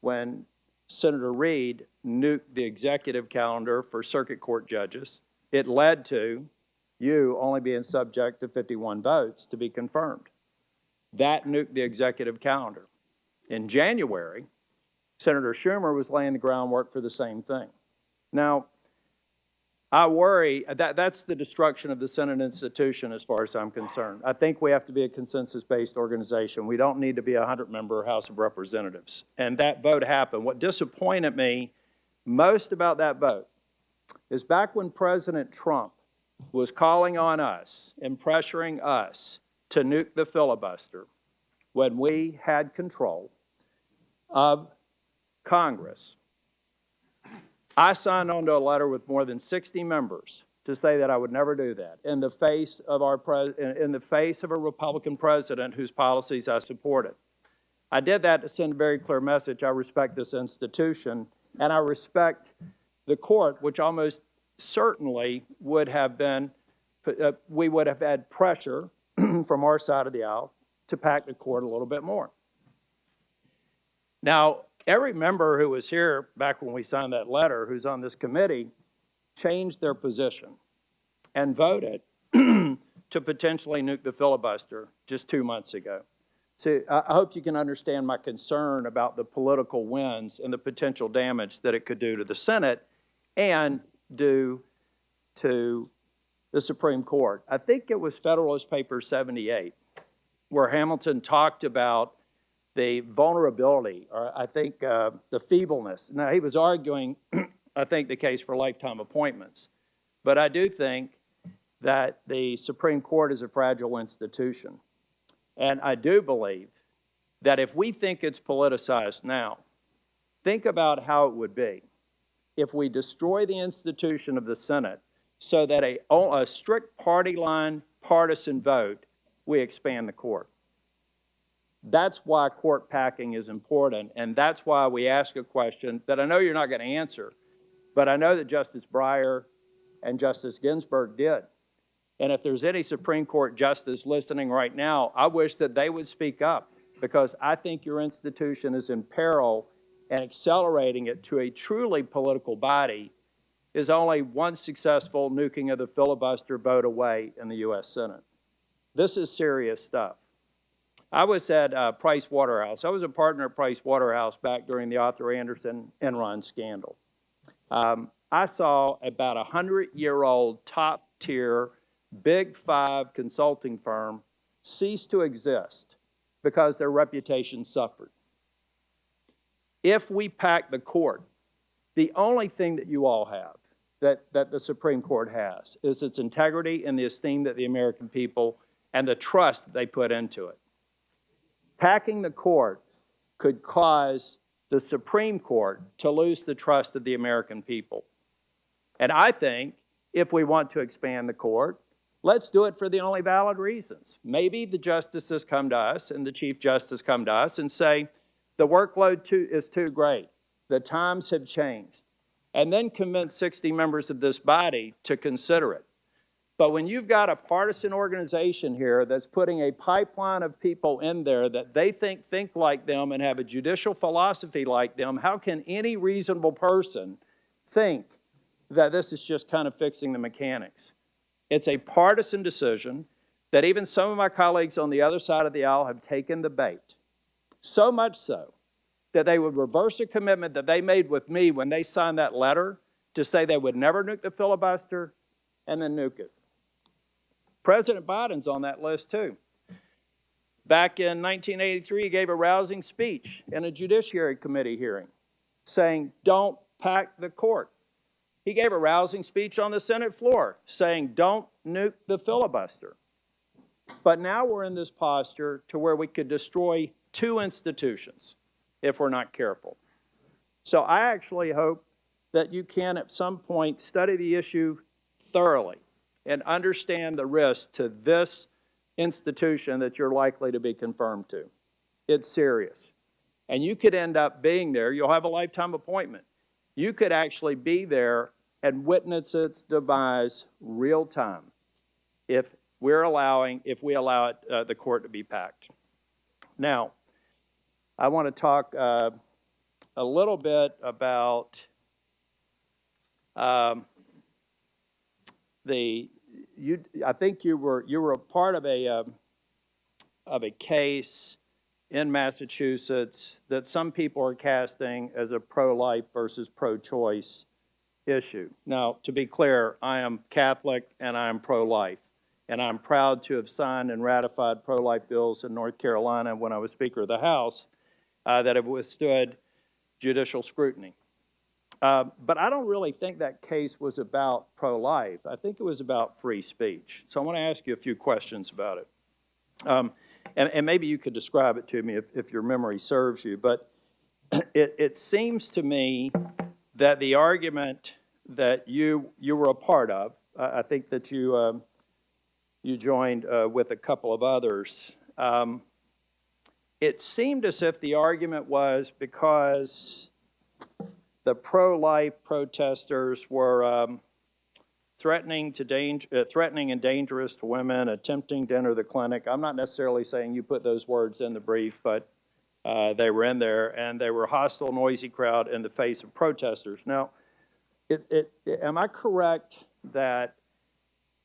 when Senator Reid nuked the executive calendar for circuit court judges. It led to you only being subject to 51 votes to be confirmed. That nuked the executive calendar. In January, Senator Schumer was laying the groundwork for the same thing. Now, I worry that's the destruction of the Senate institution as far as I'm concerned. I think we have to be a consensus-based organization. We don't need to be a 100-member House of Representatives. And that vote happened. What disappointed me most about that vote is back when President Trump was calling on us and pressuring us to nuke the filibuster when we had control of Congress. I signed on to a letter with more than 60 members to say that I would never do that in the face of a Republican president whose policies I supported. I did that to send a very clear message. I respect this institution, and I respect the court, which almost certainly would have been, we would have had pressure from our side of the aisle to pack the court a little bit more. Now, every member who was here back when we signed that letter, who's on this committee, changed their position and voted to potentially nuke the filibuster just 2 months ago. So I hope you can understand my concern about the political winds and the potential damage that it could do to the Senate and do to the Supreme Court. I think it was Federalist Paper 78, where Hamilton talked about the vulnerability, or I think the feebleness. Now, he was arguing, I think, the case for lifetime appointments. But I do think that the Supreme Court is a fragile institution. And I do believe that if we think it's politicized now, think about how it would be if we destroy the institution of the Senate so that a strict party line partisan vote, we expand the court. That's why court packing is important, and that's why we ask a question that I know you're not going to answer, but I know that Justice Breyer and Justice Ginsburg did. And if there's any Supreme Court justice listening right now, I wish that they would speak up, because I think your institution is in peril, and accelerating it to a truly political body is only one successful nuking of the filibuster vote away in the U.S. Senate. This is serious stuff. I was at Price Waterhouse. I was a partner at Price Waterhouse back during the Arthur Anderson Enron scandal. I saw about a 100-year-old top-tier Big Five consulting firm cease to exist because their reputation suffered. If we pack the court, the only thing that you all have, that the Supreme Court has, is its integrity and the esteem that the American people and the trust that they put into it. Packing the court could cause the Supreme Court to lose the trust of the American people. And I think if we want to expand the court, let's do it for the only valid reasons. Maybe the justices come to us and the Chief Justice come to us and say, the workload is too great. The times have changed. And then convince 60 members of this body to consider it. But when you've got a partisan organization here that's putting a pipeline of people in there that they think like them and have a judicial philosophy like them, how can any reasonable person think that this is just kind of fixing the mechanics? It's a partisan decision that even some of my colleagues on the other side of the aisle have taken the bait. So much so that they would reverse a commitment that they made with me when they signed that letter to say they would never nuke the filibuster and then nuke it. President Biden's on that list too. Back in 1983, he gave a rousing speech in a Judiciary Committee hearing saying, don't pack the court. He gave a rousing speech on the Senate floor saying, don't nuke the filibuster. But now we're in this posture to where we could destroy two institutions if we're not careful. So I actually hope that you can at some point study the issue thoroughly and understand the risk to this institution that you're likely to be confirmed to. It's serious. And you could end up being there. You'll have a lifetime appointment. You could actually be there and witness its demise real time if we allow the court to be packed. Now, I want to talk a little bit about I think you were a part of a case in Massachusetts that some people are casting as a pro-life versus pro-choice issue. Now, to be clear, I am Catholic and I am pro-life, and I'm proud to have signed and ratified pro-life bills in North Carolina when I was Speaker of the House that have withstood judicial scrutiny. But I don't really think that case was about pro-life. I think it was about free speech. So I want to ask you a few questions about it. And maybe you could describe it to me if your memory serves you. But it seems to me that the argument that you were a part of, I think that you joined with a couple of others, it seemed as if the argument was because the pro-life protesters were threatening and dangerous to women, attempting to enter the clinic. I'm not necessarily saying you put those words in the brief, but they were in there, and they were a hostile, noisy crowd in the face of protesters. Now, am I correct that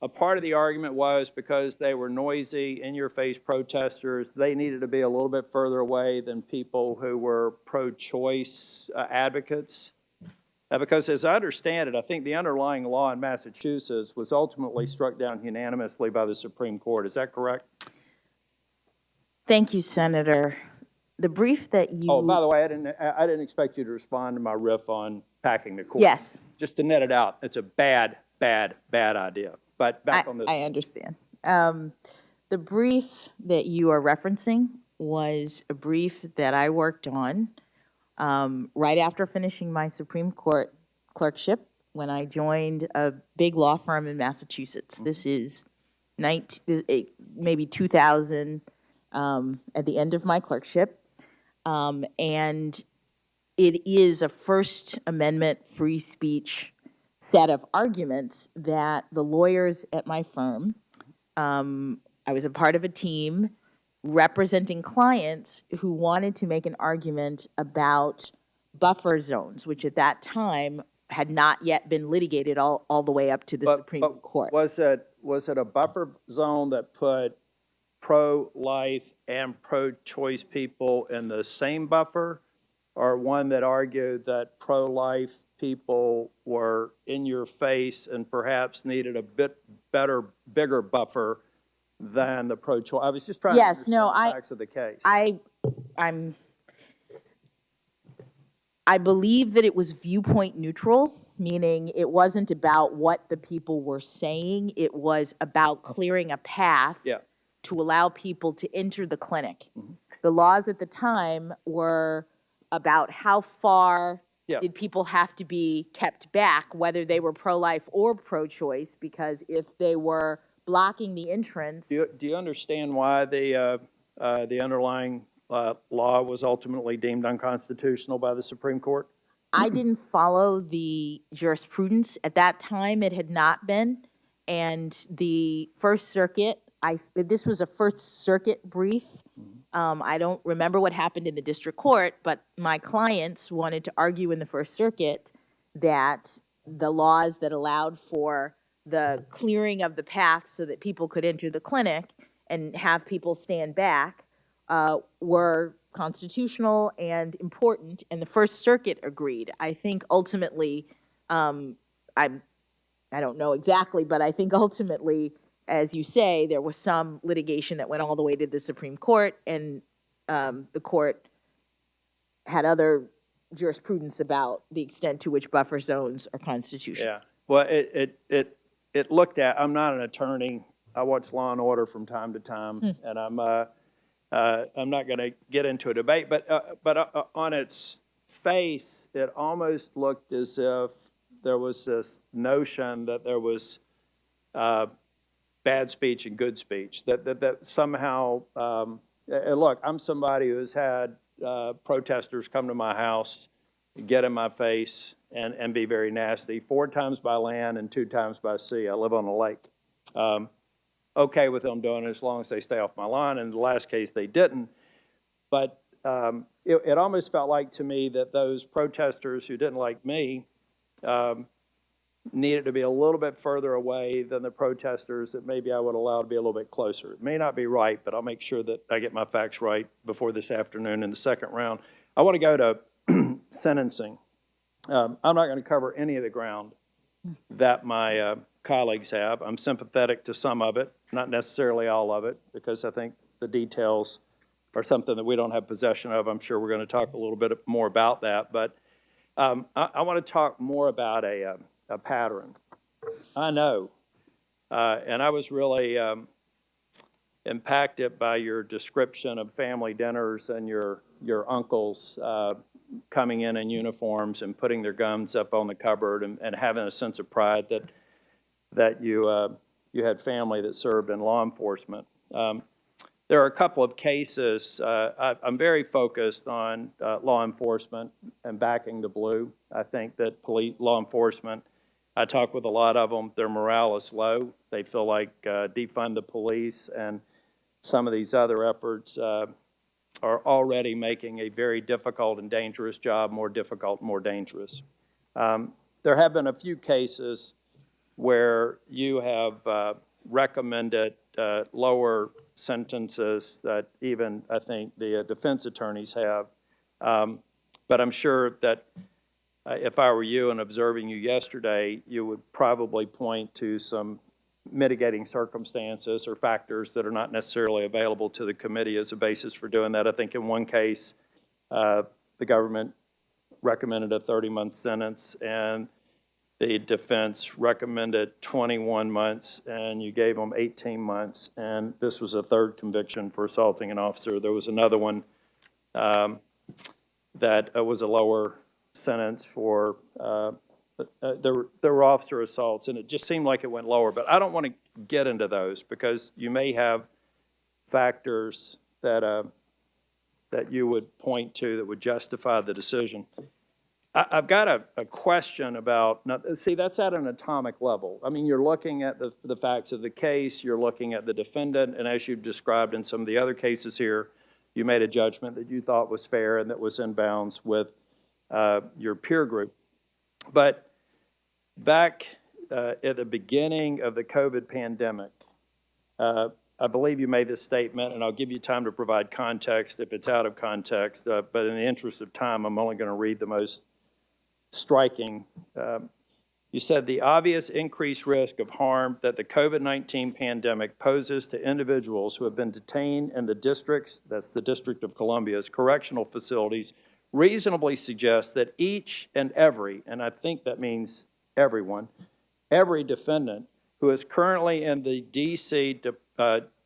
a part of the argument was because they were noisy, in-your-face protesters, they needed to be a little bit further away than people who were pro-choice advocates? Because as I understand it, I think the underlying law in Massachusetts was ultimately struck down unanimously by the Supreme Court. Is that correct? Thank you, Senator. The brief that you... Oh, by the way, I didn't expect you to respond to my riff on packing the court. Yes. Just to net it out, it's a bad idea. But back on this. I understand. The brief that you are referencing was a brief that I worked on right after finishing my Supreme Court clerkship when I joined a big law firm in Massachusetts. This is maybe 2000 at the end of my clerkship. And it is a First Amendment free speech set of arguments that the lawyers at my firm, I was a part of a team representing clients who wanted to make an argument about buffer zones, which at that time had not yet been litigated all the way up to the Supreme Court. Was it a buffer zone that put pro-life and pro-choice people in the same buffer, or one that argued that pro-life people were in your face and perhaps needed a bit bigger buffer than the pro-choice? I was just trying to understand the facts of the case. I believe that it was viewpoint neutral, meaning it wasn't about what the people were saying. It was about clearing a path to allow people to enter the clinic. Mm-hmm. The laws at the time were about how far Yeah. did people have to be kept back, whether they were pro-life or pro-choice, because if they were blocking the entrance. Do you understand why the underlying law was ultimately deemed unconstitutional by the Supreme Court? I didn't follow the jurisprudence. At that time, it had not been. And the First Circuit, this was a First Circuit brief. I don't remember what happened in the district court, but my clients wanted to argue in the First Circuit that the laws that allowed for the clearing of the path so that people could enter the clinic and have people stand back were constitutional and important, and the First Circuit agreed. I think ultimately, I don't know exactly, but I think ultimately, as you say, there was some litigation that went all the way to the Supreme Court, and the court had other jurisprudence about the extent to which buffer zones are constitutional. Yeah. Well, it looked at. I'm not an attorney. I watch Law and Order from time to time, and I'm not going to get into a debate, but on its face, it almost looked as if there was this notion that there was bad speech and good speech, that somehow, and look, I'm somebody who's had protesters come to my house, get in my face, and be very nasty, 4 times by land and 2 times by sea. I live on a lake. Okay with them doing it as long as they stay off my lawn. In the last case, they didn't. But it almost felt like to me that those protesters who didn't like me needed to be a little bit further away than the protesters that maybe I would allow to be a little bit closer. It may not be right, but I'll make sure that I get my facts right before this afternoon in the second round. I want to go to sentencing. I'm not going to cover any of the ground that my colleagues have. I'm sympathetic to some of it, not necessarily all of it, because I think the details are something that we don't have possession of. I'm sure we're going to talk a little bit more about that, but I want to talk more about a pattern. I know, and I was really impacted by your description of family dinners and your uncles coming in uniforms and putting their guns up on the cupboard and having a sense of pride that you had family that served in law enforcement. There are a couple of cases. I'm very focused on law enforcement and backing the blue. I think that law enforcement, I talk with a lot of them, their morale is low. They feel like defund the police and some of these other efforts are already making a very difficult and dangerous job more difficult and more dangerous. There have been a few cases where you have recommended lower sentences that even, I think, the defense attorneys have. But I'm sure that if I were you and observing you yesterday, you would probably point to some mitigating circumstances or factors that are not necessarily available to the committee as a basis for doing that. I think in one case, the government recommended a 30-month sentence, and the defense recommended 21 months, and you gave them 18 months, and this was a third conviction for assaulting an officer. There was another one that was a lower sentence for, there were officer assaults, and it just seemed like it went lower. But I don't want to get into those because you may have factors that you would point to that would justify the decision. I've got a question about, see, that's at an atomic level. I mean, you're looking at the facts of the case, you're looking at the defendant, and as you've described in some of the other cases here, you made a judgment that you thought was fair and that was in bounds with your peer group. But back at the beginning of the COVID pandemic, I believe you made this statement, and I'll give you time to provide context if it's out of context, but in the interest of time, I'm only going to read the most striking. You said the obvious increased risk of harm that the COVID-19 pandemic poses to individuals who have been detained in the districts, that's the District of Columbia's correctional facilities, reasonably suggests that each and every, and I think that means everyone, every defendant who is currently in the D.C.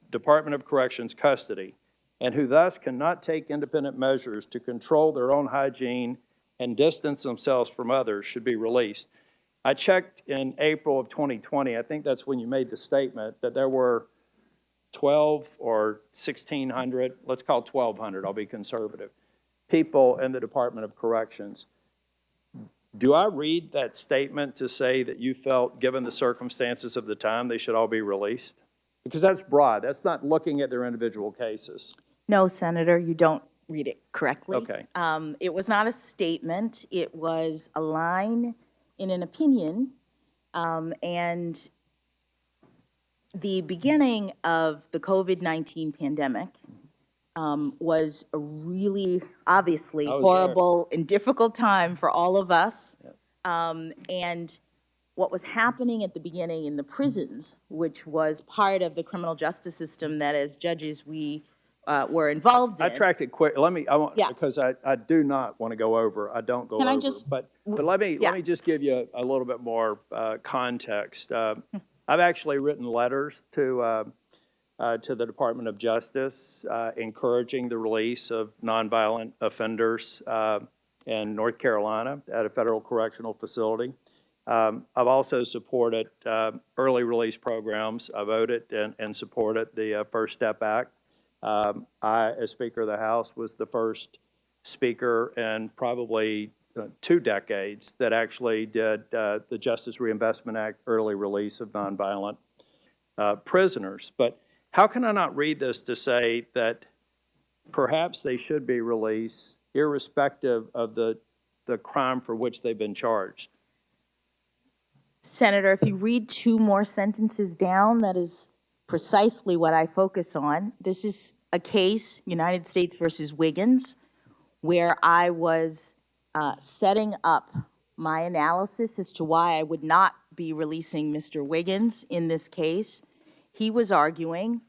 Department of Corrections custody and who thus cannot take independent measures to control their own hygiene and distance themselves from others should be released. I checked in April of 2020, I think that's when you made the statement, that there were 12 or 1,600, let's call it 1,200, I'll be conservative, people in the Department of Corrections. Do I read that statement to say that you felt, given the circumstances of the time, they should all be released? Because that's broad. That's not looking at their individual cases. No, Senator, you don't read it correctly. Okay. It was not a statement. It was a line in an opinion, and the beginning of the COVID-19 pandemic was a really, obviously, horrible and difficult time for all of us. And what was happening at the beginning in the prisons, which was part of the criminal justice system that as judges we were involved in. I tracked it quick. Yeah. Because I do not want to go over. I don't go Can over. I just- but let me just give you a little bit more context. I've actually written letters to the Department of Justice encouraging the release of nonviolent offenders in North Carolina at a federal correctional facility. I've also supported early release programs. I voted and supported the First Step Act. I, as Speaker of the House, was the first speaker in probably 2 decades that actually did the Justice Reinvestment Act early release of nonviolent prisoners. But how can I not read this to say that perhaps they should be released irrespective of the crime for which they've been charged? Senator, if you read 2 more sentences down, that is precisely what I focus on. This is a case, United States versus Wiggins, where I was setting up my analysis as to why I would not be releasing Mr. Wiggins in this case. He was arguing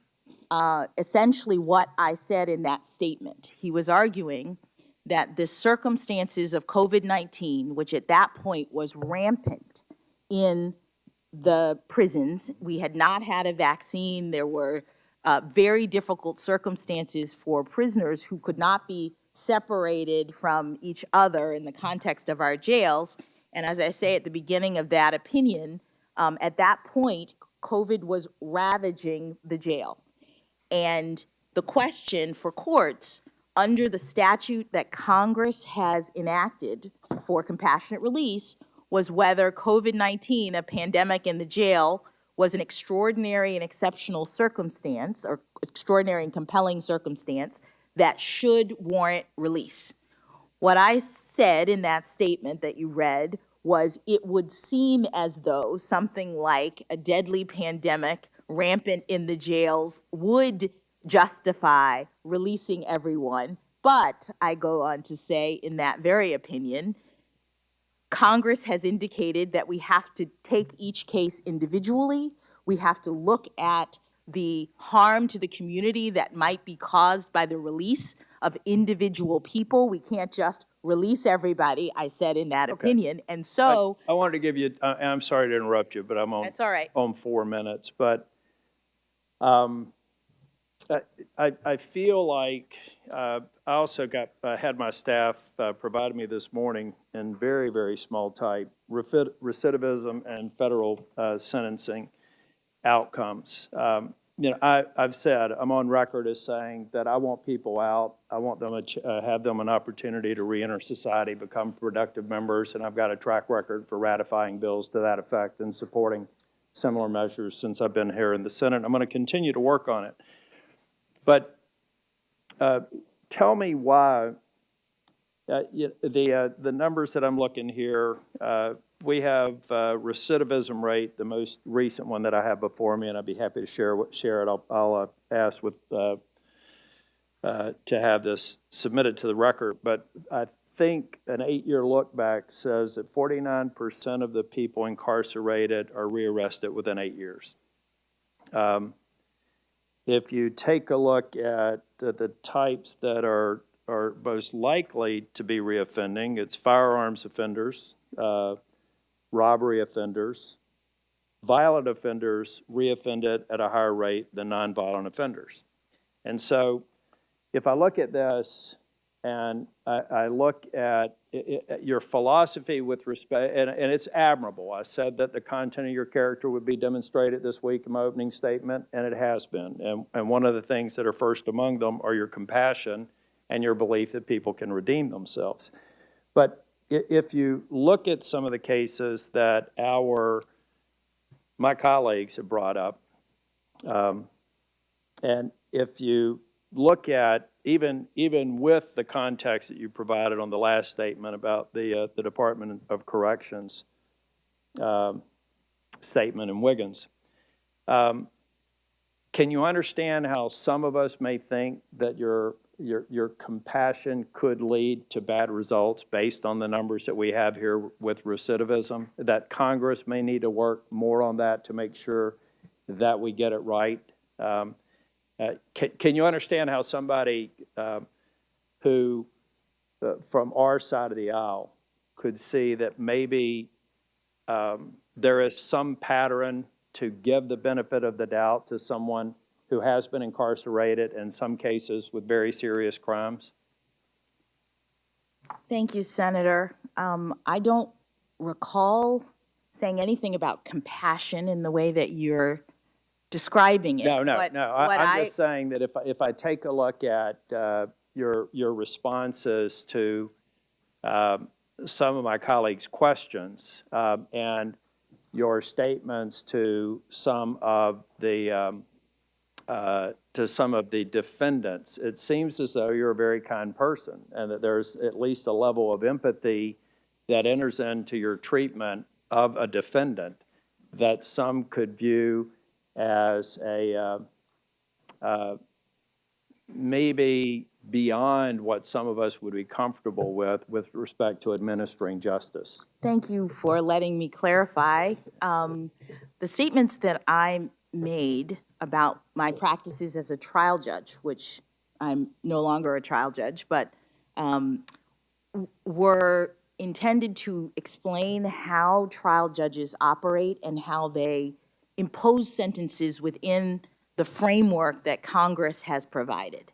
essentially what I said in that statement. He was arguing that the circumstances of COVID-19, which at that point was rampant in the prisons, we had not had a vaccine, there were very difficult circumstances for prisoners who could not be separated from each other in the context of our jails. And as I say at the beginning of that opinion, at that point, COVID was ravaging the jail. And the question for courts under the statute that Congress has enacted for compassionate release was whether COVID-19, a pandemic in the jail, was an extraordinary and exceptional circumstance or extraordinary and compelling circumstance that should warrant release. What I said in that statement that you read was it would seem as though something like a deadly pandemic rampant in the jails would justify releasing everyone. But I go on to say in that very opinion, Congress has indicated that we have to take each case individually. We have to look at the harm to the community that might be caused by the release of individual people. We can't just release everybody, I said in that opinion. And so I wanted to give you, I'm sorry to interrupt you, but I'm on, that's all right. on 4 minutes. But I feel like I also had my staff provide me this morning in very, very small type, recidivism and federal sentencing outcomes. I've said, I'm on record as saying that I want people out. I want them to have them an opportunity to reenter society, become productive members, and I've got a track record for ratifying bills to that effect and supporting similar measures since I've been here in the Senate. I'm going to continue to work on it. But tell me why the numbers that I'm looking here, we have recidivism rate, the most recent one that I have before me, and I'd be happy to share it. I'll ask to have this submitted to the record. But I think an 8-year look back says that 49% of the people incarcerated are rearrested within 8 years. If you take a look at the types that are most likely to be reoffending, it's firearms offenders, robbery offenders, violent offenders reoffended at a higher rate than nonviolent offenders. And so if I look at this and I look at your philosophy with respect, and it's admirable. I said that the content of your character would be demonstrated this week in my opening statement, and it has been. And one of the things that are first among them are your compassion and your belief that people can redeem themselves. But if you look at some of the cases that my colleagues have brought up, and if you look at, even with the context that you provided on the last statement about the Department of Corrections statement in Wiggins, can you understand how some of us may think that your compassion could lead to bad results based on the numbers that we have here with recidivism, that Congress may need to work more on that to make sure that we get it right? Can you understand how somebody who, from our side of the aisle, could see that maybe there is some pattern to give the benefit of the doubt to someone who has been incarcerated, in some cases with very serious crimes? Thank you, Senator. I don't recall saying anything about compassion in the way that you're describing it. No. I'm I'm just saying that if I take a look at your responses to some of my colleagues' questions and your statements to some of the defendants, it seems as though you're a very kind person, and that there's at least a level of empathy that enters into your treatment of a defendant that some could view as maybe beyond what some of us would be comfortable with respect to administering justice. Thank you for letting me clarify. The statements that I made about my practices as a trial judge, which I'm no longer a trial judge, but were intended to explain how trial judges operate and how they impose sentences within the framework that Congress has provided.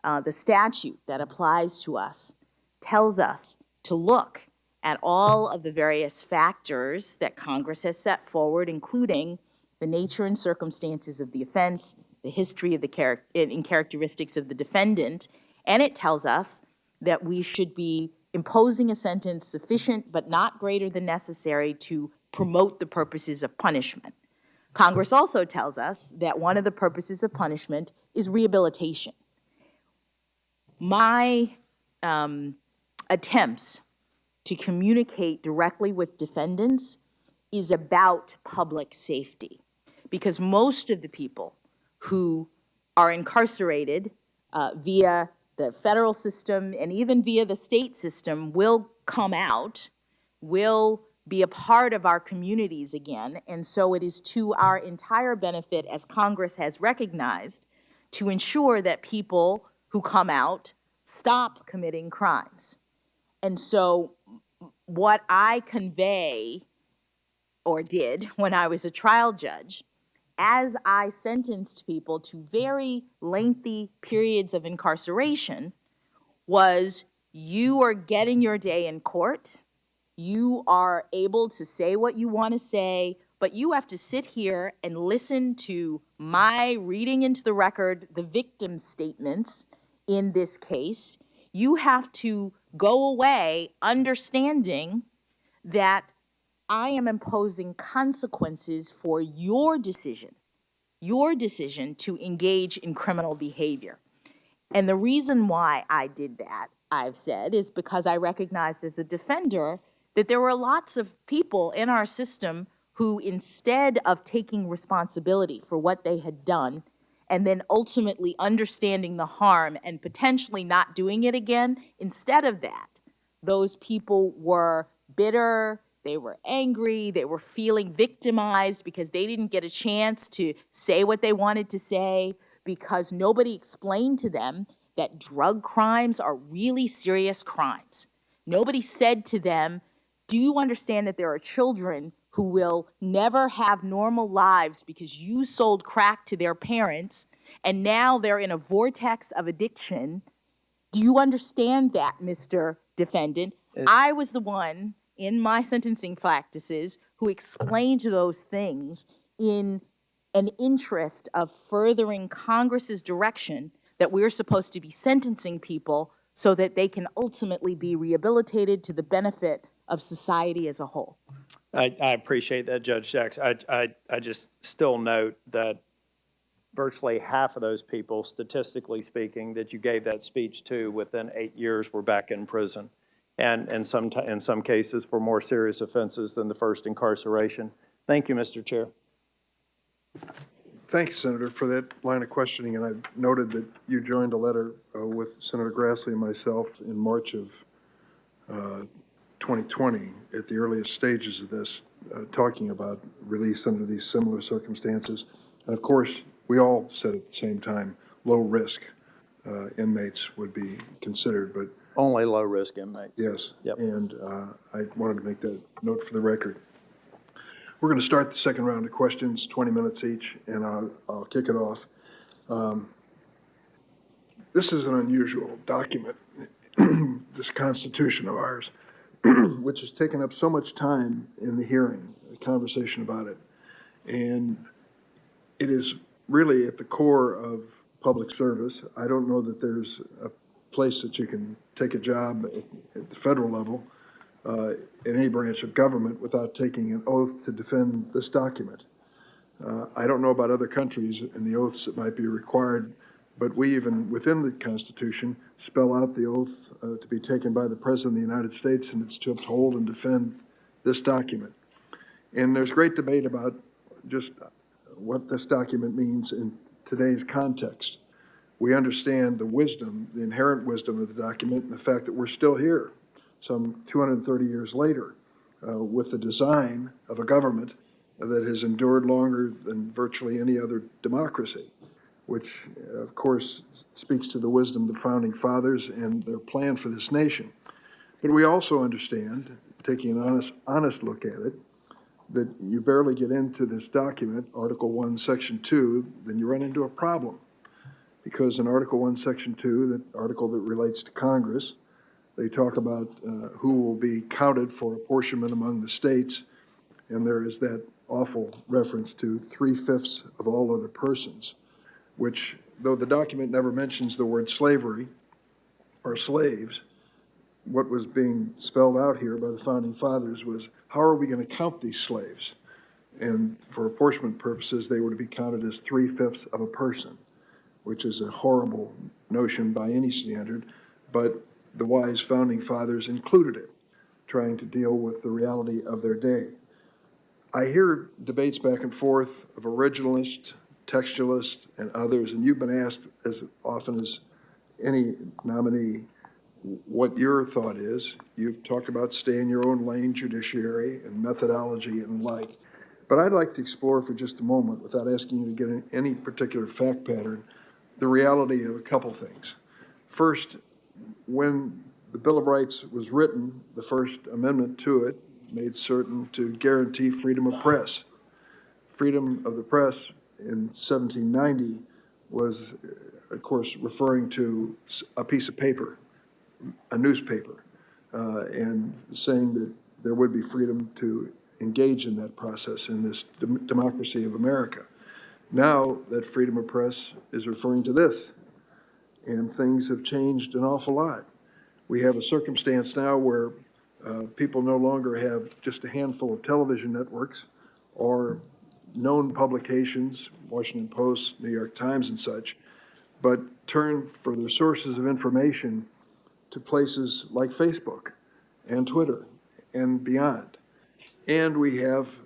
The statute that applies to us tells us to look at all of the various factors that Congress has set forward, including the nature and circumstances of the offense, the history of the characteristics of the defendant, and it tells us that we should be imposing a sentence sufficient but not greater than necessary to promote the purposes of punishment. Congress also tells us that one of the purposes of punishment is rehabilitation. My attempts to communicate directly with defendants is about public safety, because most of the people who are incarcerated via the federal system and even via the state system will come out, will be a part of our communities again, and so it is to our entire benefit, as Congress has recognized, to ensure that people who come out stop committing crimes. And so what I convey, or did when I was a trial judge, as I sentenced people to very lengthy periods of incarceration, was you are getting your day in court, you are able to say what you want to say, but you have to sit here and listen to my reading into the record the victim's statements in this case. You have to go away understanding that I am imposing consequences for your decision to engage in criminal behavior. And the reason why I did that, I've said, is because I recognized as a defender that there were lots of people in our system who, instead of taking responsibility for what they had done and then ultimately understanding the harm and potentially not doing it again, instead of that, those people were bitter, they were angry, they were feeling victimized because they didn't get a chance to say what they wanted to say, because nobody explained to them that drug crimes are really serious crimes. Nobody said to them, do you understand that there are children who will never have normal lives because you sold crack to their parents and now they're in a vortex of addiction. Do you understand that, Mr. Defendant? I was the one in my sentencing practices who explained those things in an interest of furthering Congress's direction that we're supposed to be sentencing people so that they can ultimately be rehabilitated to the benefit of society as a whole. I appreciate that, Judge Jackson. I just still note that virtually half of those people, statistically speaking, that you gave that speech to within 8 years were back in prison. And in some cases for more serious offenses than the first incarceration. Thank you, Mr. Chair. Thanks, Senator, for that line of questioning. And I've noted that you joined a letter with Senator Grassley and myself in March of 2020 at the earliest stages of this, talking about release under these similar circumstances. And of course, we all said at the same time, low risk inmates would be considered, but Only low-risk inmates. yes. Yep. And I wanted to make that note for the record. We're going to start the second round of questions, 20 minutes each, and I'll kick it off. This is an unusual document, this Constitution of ours, which has taken up so much time in the hearing, the conversation about it. And it is really at the core of public service. I don't know that there's a place that you can take a job at the federal level in any branch of government without taking an oath to defend this document. I don't know about other countries and the oaths that might be required, but we even within the Constitution spell out the oath to be taken by the President of the United States, and it's to uphold and defend this document. And there's great debate about just what this document means in today's context. We understand the wisdom, the inherent wisdom of the document, and the fact that we're still here some 230 years later with the design of a government that has endured longer than virtually any other democracy, which of course speaks to the wisdom of the founding fathers and their plan for this nation. But we also understand, taking an honest look at it, that you barely get into this document, Article 1, Section 2, then you run into a problem. Because in Article 1, Section 2, the article that relates to Congress, they talk about who will be counted for apportionment among the states, and there is that awful reference to 3/5 of all other persons, which, though the document never mentions the word slavery or slaves, what was being spelled out here by the founding fathers was, how are we going to count these slaves? And for apportionment purposes, they were to be counted as 3/5 of a person, which is a horrible notion by any standard, but the wise founding fathers included it, trying to deal with the reality of their day. I hear debates back and forth of originalists, textualists, and others, and you've been asked as often as any nominee what your thought is. You've talked about stay in your own lane, judiciary, and methodology and the like. But I'd like to explore for just a moment, without asking you to get in any particular fact pattern, the reality of a couple things. First, when the Bill of Rights was written, the First Amendment to it made certain to guarantee freedom of press. Freedom of the press in 1790 was, of course, referring to a piece of paper, a newspaper, and saying that there would be freedom to engage in that process in this democracy of America. Now that freedom of press is referring to this, and things have changed an awful lot. We have a circumstance now where people no longer have just a handful of television networks or known publications, Washington Post, New York Times and such, but turn for their sources of information to places like Facebook and Twitter and beyond. And we have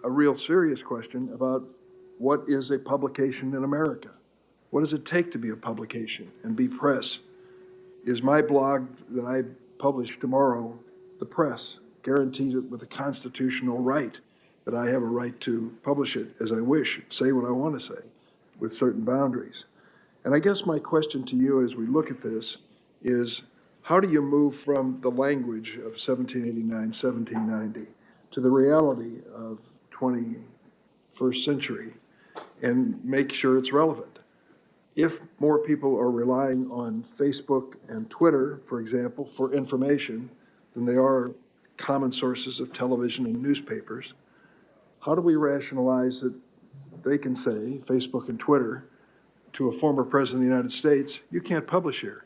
a real serious question about what is a publication in America? What does it take to be a publication and be press? Is my blog that I publish tomorrow the press, guaranteed with a constitutional right that I have a right to publish it as I wish, say what I want to say, with certain boundaries? And I guess my question to you as we look at this is, how do you move from the language of 1789, 1790 to the reality of 21st century and make sure it's relevant. If more people are relying on Facebook and Twitter, for example, for information than they are common sources of television and newspapers, how do we rationalize that they can say, Facebook and Twitter, to a former president of the United States, you can't publish here.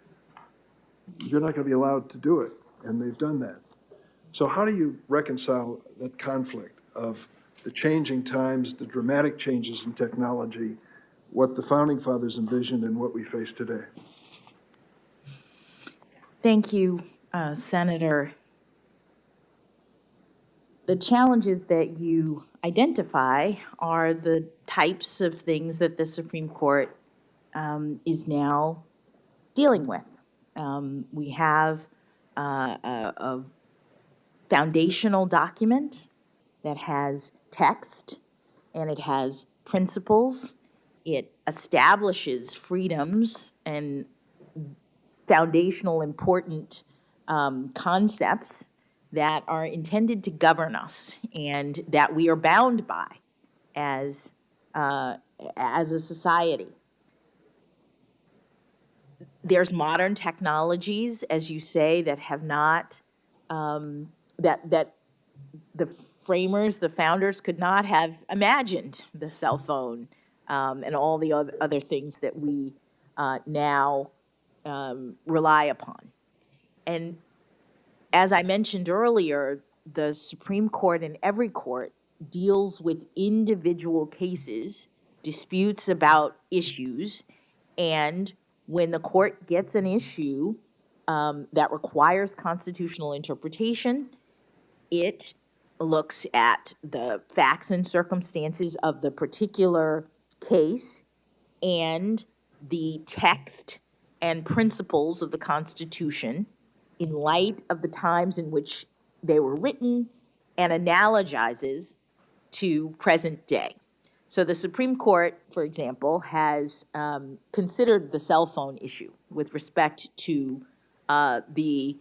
You're not going to be allowed to do it, and they've done that. So how do you reconcile that conflict of the changing times, the dramatic changes in technology, what the Founding Fathers envisioned and what we face today? Thank you, Senator. The challenges that you identify are the types of things that the Supreme Court is now dealing with. We have a foundational document that has text and it has principles. It establishes freedoms and foundational important concepts that are intended to govern us and that we are bound by as a society. There's modern technologies, as you say, that have not, that the framers, the founders could not have imagined, the cell phone and all the other things that we now rely upon. And as I mentioned earlier, the Supreme Court and every court deals with individual cases, disputes about issues, and when the court gets an issue that requires constitutional interpretation, it looks at the facts and circumstances of the particular case and the text and principles of the Constitution in light of the times in which they were written and analogizes to present day. So the Supreme Court, for example, has considered the cell phone issue with respect to the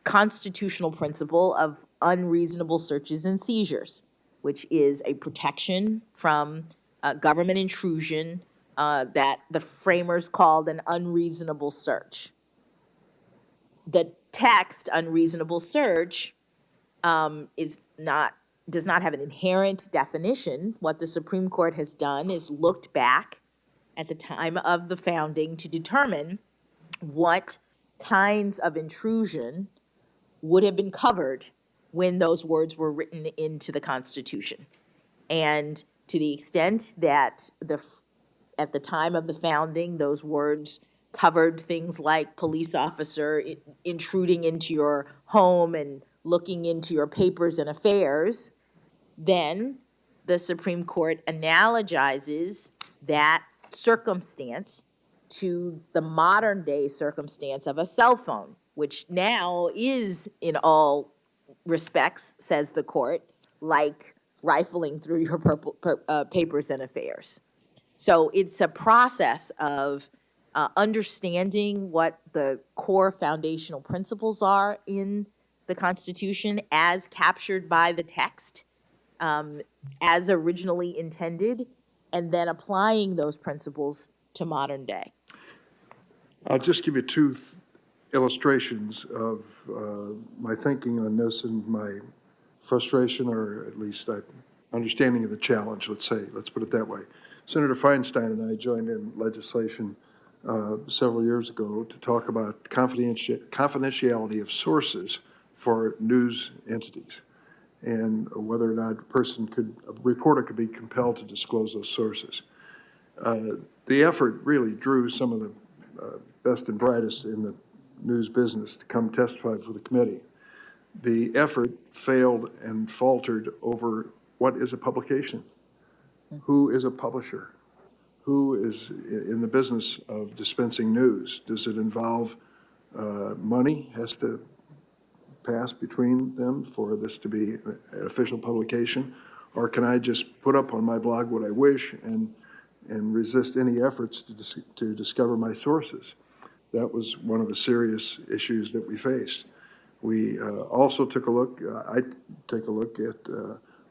constitutional principle of unreasonable searches and seizures, which is a protection from government intrusion that the framers called an unreasonable search. The text unreasonable search does not have an inherent definition. What the Supreme Court has done is looked back at the time of the founding to determine what kinds of intrusion would have been covered when those words were written into the Constitution. And to the extent that at the time of the founding, those words covered things like police officer intruding into your home and looking into your papers and affairs, then the Supreme Court analogizes that circumstance to the modern day circumstance of a cell phone, which now is in all respects, says the court, like rifling through your papers and affairs. So it's a process of understanding what the core foundational principles are in the Constitution as captured by the text, as originally intended, and then applying those principles to modern day. I'll just give you two illustrations of my thinking on this and my frustration, or at least understanding of the challenge, let's put it that way. Senator Feinstein and I joined in legislation several years ago to talk about confidentiality of sources for news entities and whether or not a reporter could be compelled to disclose those sources. The effort really drew some of the best and brightest in the news business to come testify for the committee. The effort failed and faltered over what is a publication, who is a publisher, who is in the business of dispensing news. Does it involve money has to pass between them for this to be an official publication? Or can I just put up on my blog what I wish and resist any efforts to discover my sources? That was one of the serious issues that we faced. We also took a look, I take a look at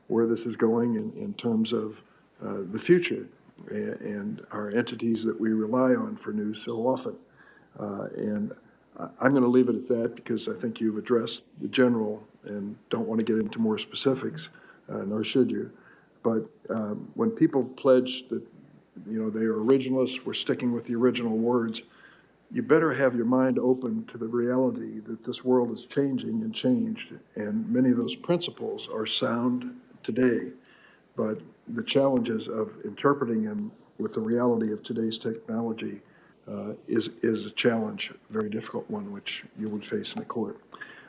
where this is going in terms of the future and our entities that we rely on for news so often. And I'm going to leave it at that because I think you've addressed the general and don't want to get into more specifics, nor should you. But when people pledge that, they are originalists, we're sticking with the original words, you better have your mind open to the reality that this world is changing and changed, and many of those principles are sound today, but the challenges of interpreting them with the reality of today's technology is a challenge, a very difficult one, which you would face in the court.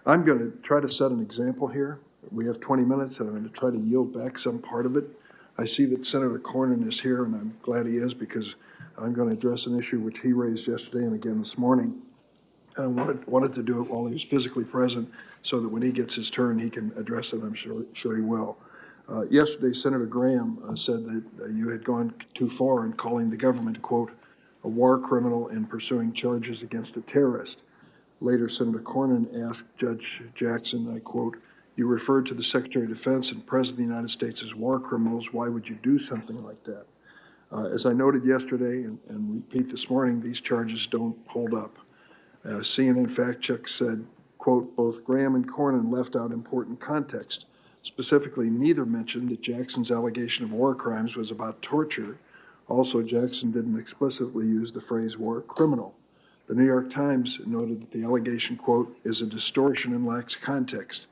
I'm going to try to set an example here. We have 20 minutes, and I'm going to try to yield back some part of it. I see that Senator Cornyn is here, and I'm glad he is because I'm going to address an issue which he raised yesterday and again this morning. And I wanted to do it while he was physically present so that when he gets his turn, he can address it. I'm sure he will. Yesterday, Senator Graham said that you had gone too far in calling the government, quote, a war criminal and pursuing charges against a terrorist. Later, Senator Cornyn asked Judge Jackson, I quote, you referred to the Secretary of Defense and President of the United States as war criminals. Why would you do something like that? As I noted yesterday and repeat this morning, these charges don't hold up. CNN fact check said, quote, both Graham and Cornyn left out important context. Specifically, neither mentioned that Jackson's allegation of war crimes was about torture. Also, Jackson didn't explicitly use the phrase war criminal. The New York Times noted that the allegation, quote, is a distortion and lacks context.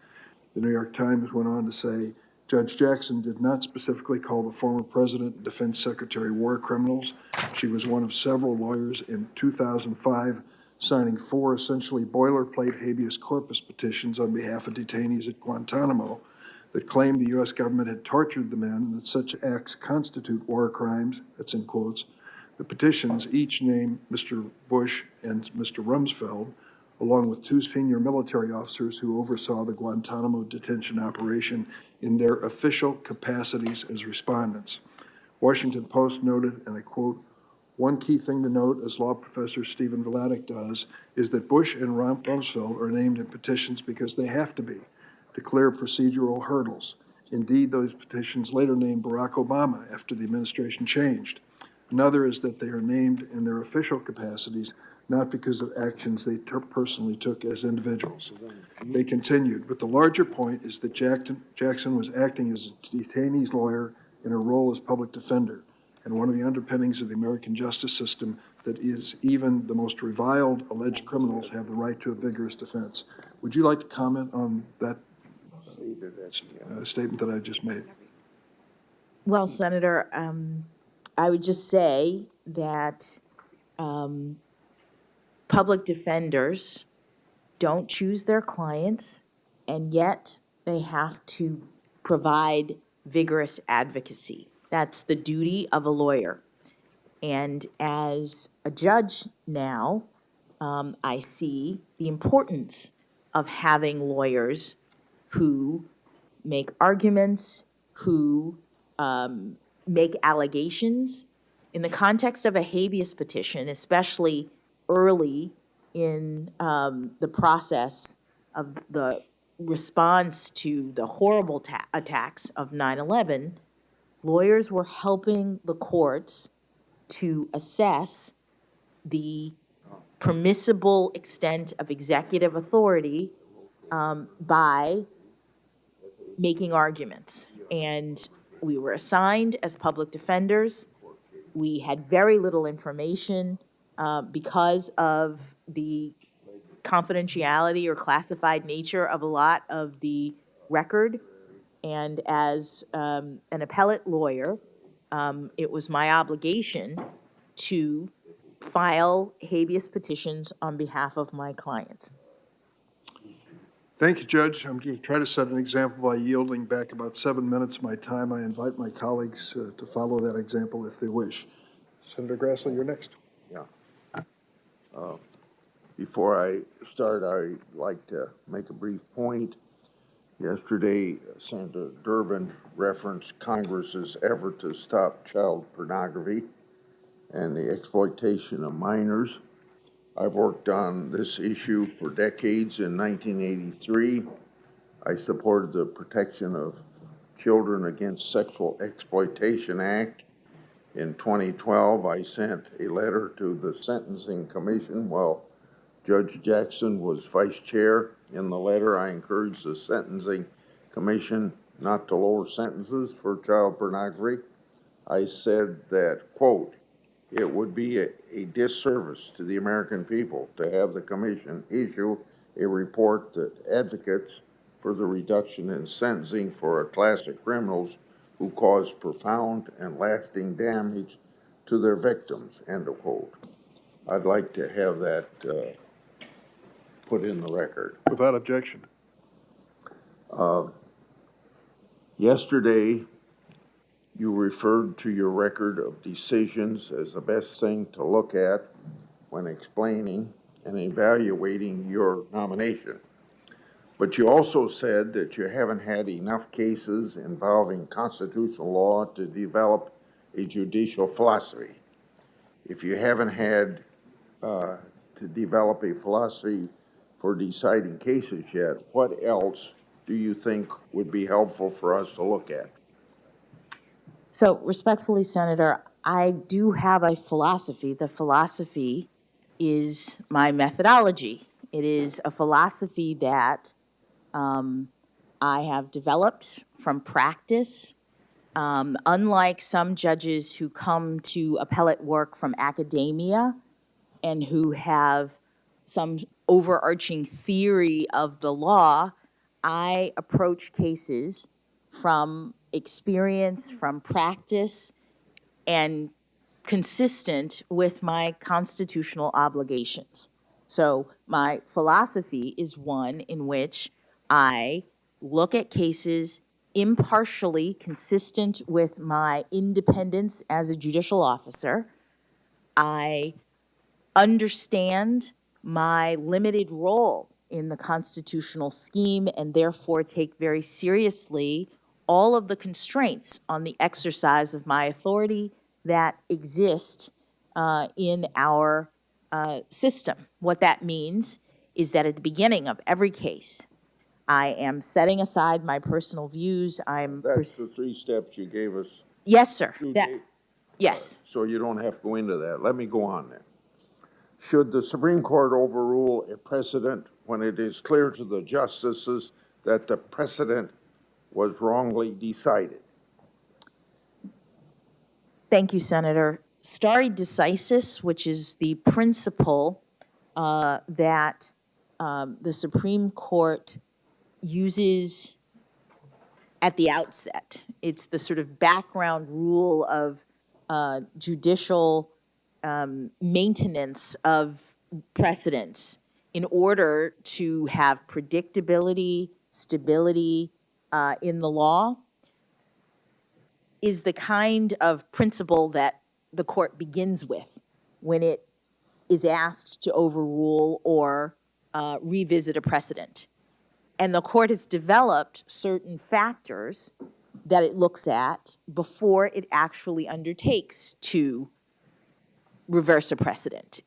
The New York Times went on to say, Judge Jackson did not specifically call the former president and defense secretary war criminals. She was one of several lawyers in 2005 signing 4 essentially boilerplate habeas corpus petitions on behalf of detainees at Guantanamo that claimed the U.S. government had tortured the men and that such acts constitute war crimes, that's in quotes. The petitions each name Mr. Bush and Mr. Rumsfeld, along with 2 senior military officers who oversaw the Guantanamo detention operation in their official capacities as respondents. Washington Post noted, and I quote, one key thing to note, as law professor Stephen Vladeck does, is that Bush and Rumsfeld are named in petitions because they have to be, to clear procedural hurdles. Indeed, those petitions later named Barack Obama after the administration changed. Another is that they are named in their official capacities, not because of actions they personally took as individuals. They continued, but the larger point is that Jackson was acting as a detainee's lawyer in her role as public defender, and one of the underpinnings of the American justice system that is even the most reviled alleged criminals have the right to a vigorous defense. Would you like to comment on that statement that I just made? Well, Senator, I would just say that public defenders don't choose their clients, and yet they have to provide vigorous advocacy. That's the duty of a lawyer. And as a judge now, I see the importance of having lawyers who make arguments, who make allegations. In the context of a habeas petition, especially early in the process of the response to the horrible attacks of 9/11, lawyers were helping the courts to assess the permissible extent of executive authority by making arguments. And we were assigned as public defenders. We had very little information because of the confidentiality or classified nature of a lot of the record. And as an appellate lawyer, it was my obligation to file habeas petitions on behalf of my clients. Thank you, Judge. I'm going to try to set an example by yielding back about 7 minutes of my time. I invite my colleagues to follow that example if they wish. Senator Grassley, you're next. Yeah. Before I start, I'd like to make a brief point. Yesterday, Senator Durbin referenced Congress's effort to stop child pornography and the exploitation of minors. I've worked on this issue for decades. In 1983, I supported the Protection of Children Against Sexual Exploitation Act. In 2012, I sent a letter to the Sentencing Commission while Judge Jackson was vice chair. In the letter, I encouraged the Sentencing Commission not to lower sentences for child pornography. I said that, quote, it would be a disservice to the American people to have the commission issue a report that advocates for the reduction in sentencing for a class of criminals who cause profound and lasting damage to their victims, end of quote. I'd like to have that put in the record. Without objection. Yesterday, you referred to your record of decisions as the best thing to look at when explaining and evaluating your nomination. But you also said that you haven't had enough cases involving constitutional law to develop a judicial philosophy. If you haven't had to develop a philosophy for deciding cases yet, what else do you think would be helpful for us to look at? So respectfully, Senator, I do have a philosophy. The philosophy is my methodology. It is a philosophy that I have developed from practice. Unlike some judges who come to appellate work from academia and who have some overarching theory of the law, I approach cases from experience, from practice, and consistent with my constitutional obligations. So my philosophy is one in which I look at cases impartially, consistent with my independence as a judicial officer. I understand my limited role in the constitutional scheme and therefore take very seriously all of the constraints on the exercise of my authority that exist in our system. What that means is that at the beginning of every case, I am setting aside my personal views. That's the three steps you gave us. Yes, sir. That, yes. So you don't have to go into that. Let me go on then. Should the Supreme Court overrule a precedent when it is clear to the justices that the precedent was wrongly decided? Thank you, Senator. Stare decisis, which is the principle that the Supreme Court uses at the outset. It's the sort of background rule of judicial maintenance of precedents in order to have predictability, stability in the law, is the kind of principle that the court begins with when it is asked to overrule or revisit a precedent. And the court has developed certain factors that it looks at before it actually undertakes to reverse a precedent.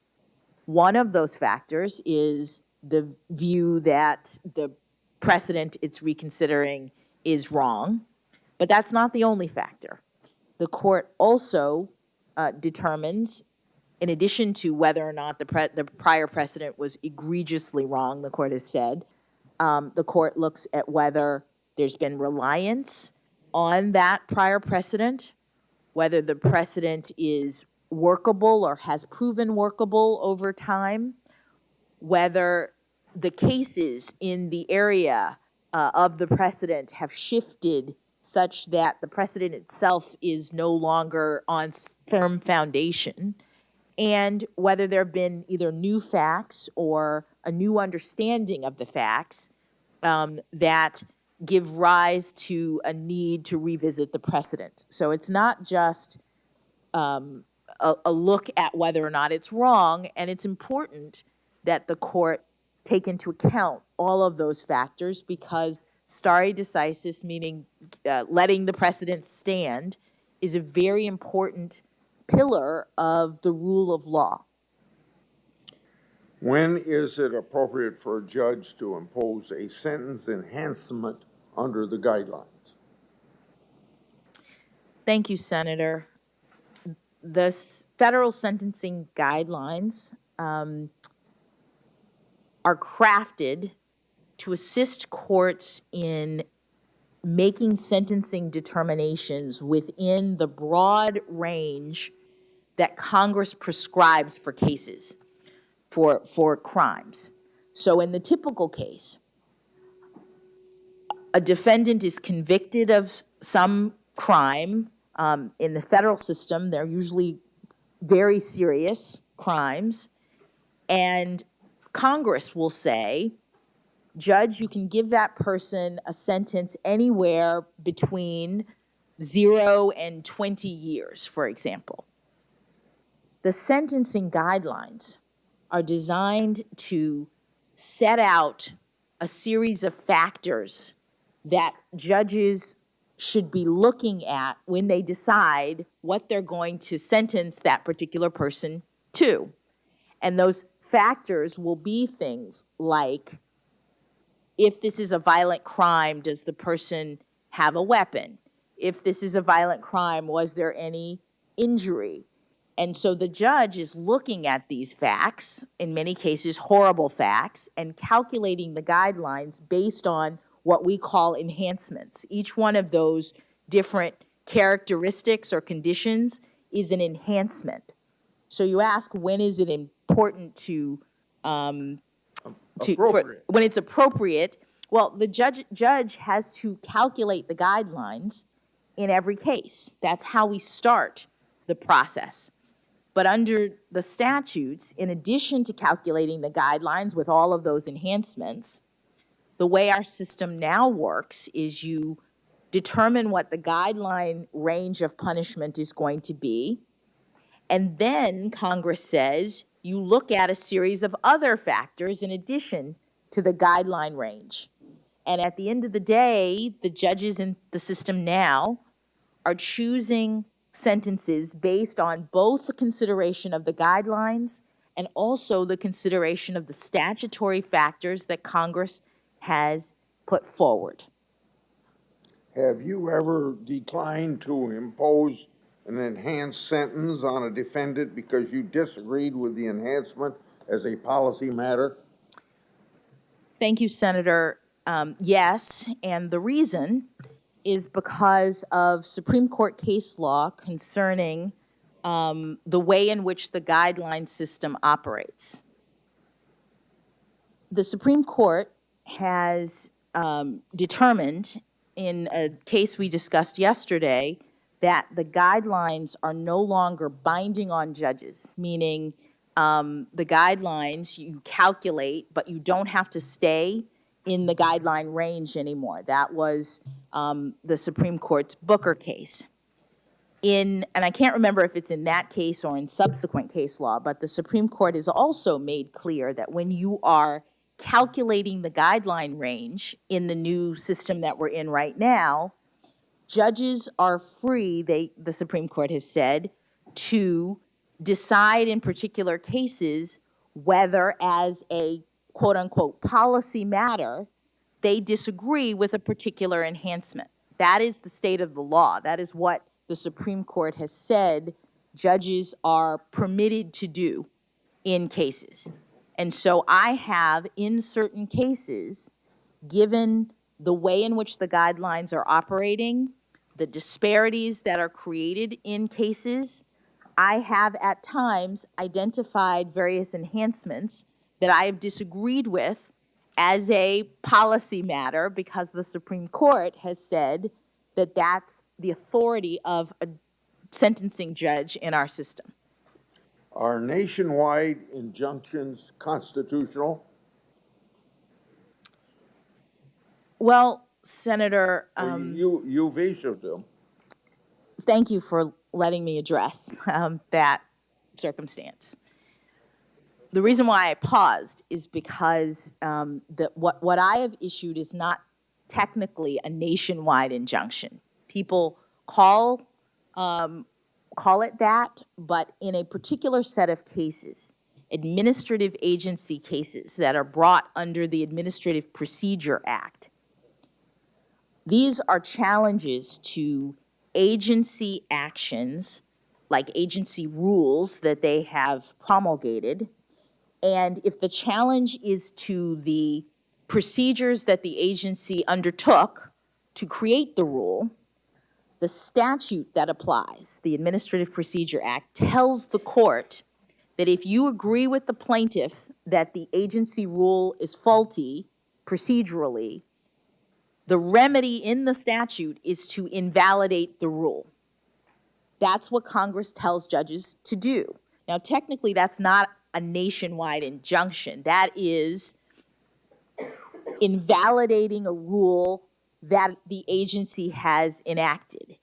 One of those factors is the view that the precedent it's reconsidering is wrong, but that's not the only factor. The court also determines, in addition to whether or not the prior precedent was egregiously wrong, the court has said, the court looks at whether there's been reliance on that prior precedent, whether the precedent is workable or has proven workable over time, whether the cases in the area of the precedent have shifted such that the precedent itself is no longer on firm foundation, and whether there have been either new facts or a new understanding of the facts that give rise to a need to revisit the precedent. So it's not just a look at whether or not it's wrong, and it's important that the court take into account all of those factors because stare decisis, meaning letting the precedent stand, is a very important pillar of the rule of law. When is it appropriate for a judge to impose a sentence enhancement under the guidelines? Thank you, Senator. The federal sentencing guidelines are crafted to assist courts in making sentencing determinations within the broad range that Congress prescribes for cases, for crimes. So in the typical case, a defendant is convicted of some crime. In the federal system, they're usually very serious crimes. And Congress will say, Judge, you can give that person a sentence anywhere between 0 and 20 years, for example. The sentencing guidelines are designed to set out a series of factors that judges should be looking at when they decide what they're going to sentence that particular person to. And those factors will be things like, if this is a violent crime, does the person have a weapon? If this is a violent crime, was there any injury? And so the judge is looking at these facts, in many cases horrible facts, and calculating the guidelines based on what we call enhancements. Each one of those different characteristics or conditions is an enhancement. So you ask, when is it important when it's appropriate? Well, the judge has to calculate the guidelines in every case. That's how we start the process. But under the statutes, in addition to calculating the guidelines with all of those enhancements, the way our system now works is you determine what the guideline range of punishment is going to be, and then Congress says you look at a series of other factors in addition to the guideline range. And at the end of the day, the judges in the system now are choosing sentences based on both the consideration of the guidelines and also the consideration of the statutory factors that Congress has put forward. Have you ever declined to impose an enhanced sentence on a defendant because you disagreed with the enhancement as a policy matter? Thank you, Senator. Yes, and the reason is because of Supreme Court case law concerning the way in which the guideline system operates. The Supreme Court has determined in a case we discussed yesterday that the guidelines are no longer binding on judges, meaning the guidelines you calculate, but you don't have to stay in the guideline range anymore. That was the Supreme Court's Booker case. And I can't remember if it's in that case or in subsequent case law, but the Supreme Court has also made clear that when you are calculating the guideline range in the new system that we're in right now, judges are free, the Supreme Court has said, to decide in particular cases whether, as a quote-unquote policy matter, they disagree with a particular enhancement. That is the state of the law. That is what the Supreme Court has said judges are permitted to do in cases. And so I have, in certain cases, given the way in which the guidelines are operating, the disparities that are created in cases, I have at times identified various enhancements that I have disagreed with as a policy matter because the Supreme Court has said that that's the authority of a sentencing judge in our system. Are nationwide injunctions constitutional? Well, Senator, You've issued them. thank you for letting me address that circumstance. The reason why I paused is because what I have issued is not technically a nationwide injunction. People call it that, but in a particular set of cases, administrative agency cases that are brought under the Administrative Procedure Act. These are challenges to agency actions, like agency rules that they have promulgated. And if the challenge is to the procedures that the agency undertook to create the rule, the statute that applies, the Administrative Procedure Act, tells the court that if you agree with the plaintiff that the agency rule is faulty procedurally, the remedy in the statute is to invalidate the rule. That's what Congress tells judges to do. Now, technically, that's not a nationwide injunction. That is invalidating a rule that the agency has enacted.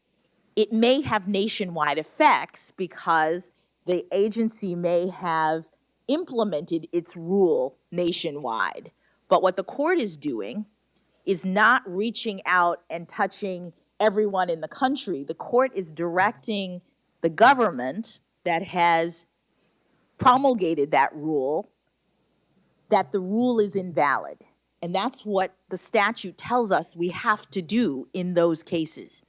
It may have nationwide effects because the agency may have implemented its rule nationwide. But what the court is doing is not reaching out and touching everyone in the country. The court is directing the government that has promulgated that rule that the rule is invalid. And that's what the statute tells us we have to do in those cases.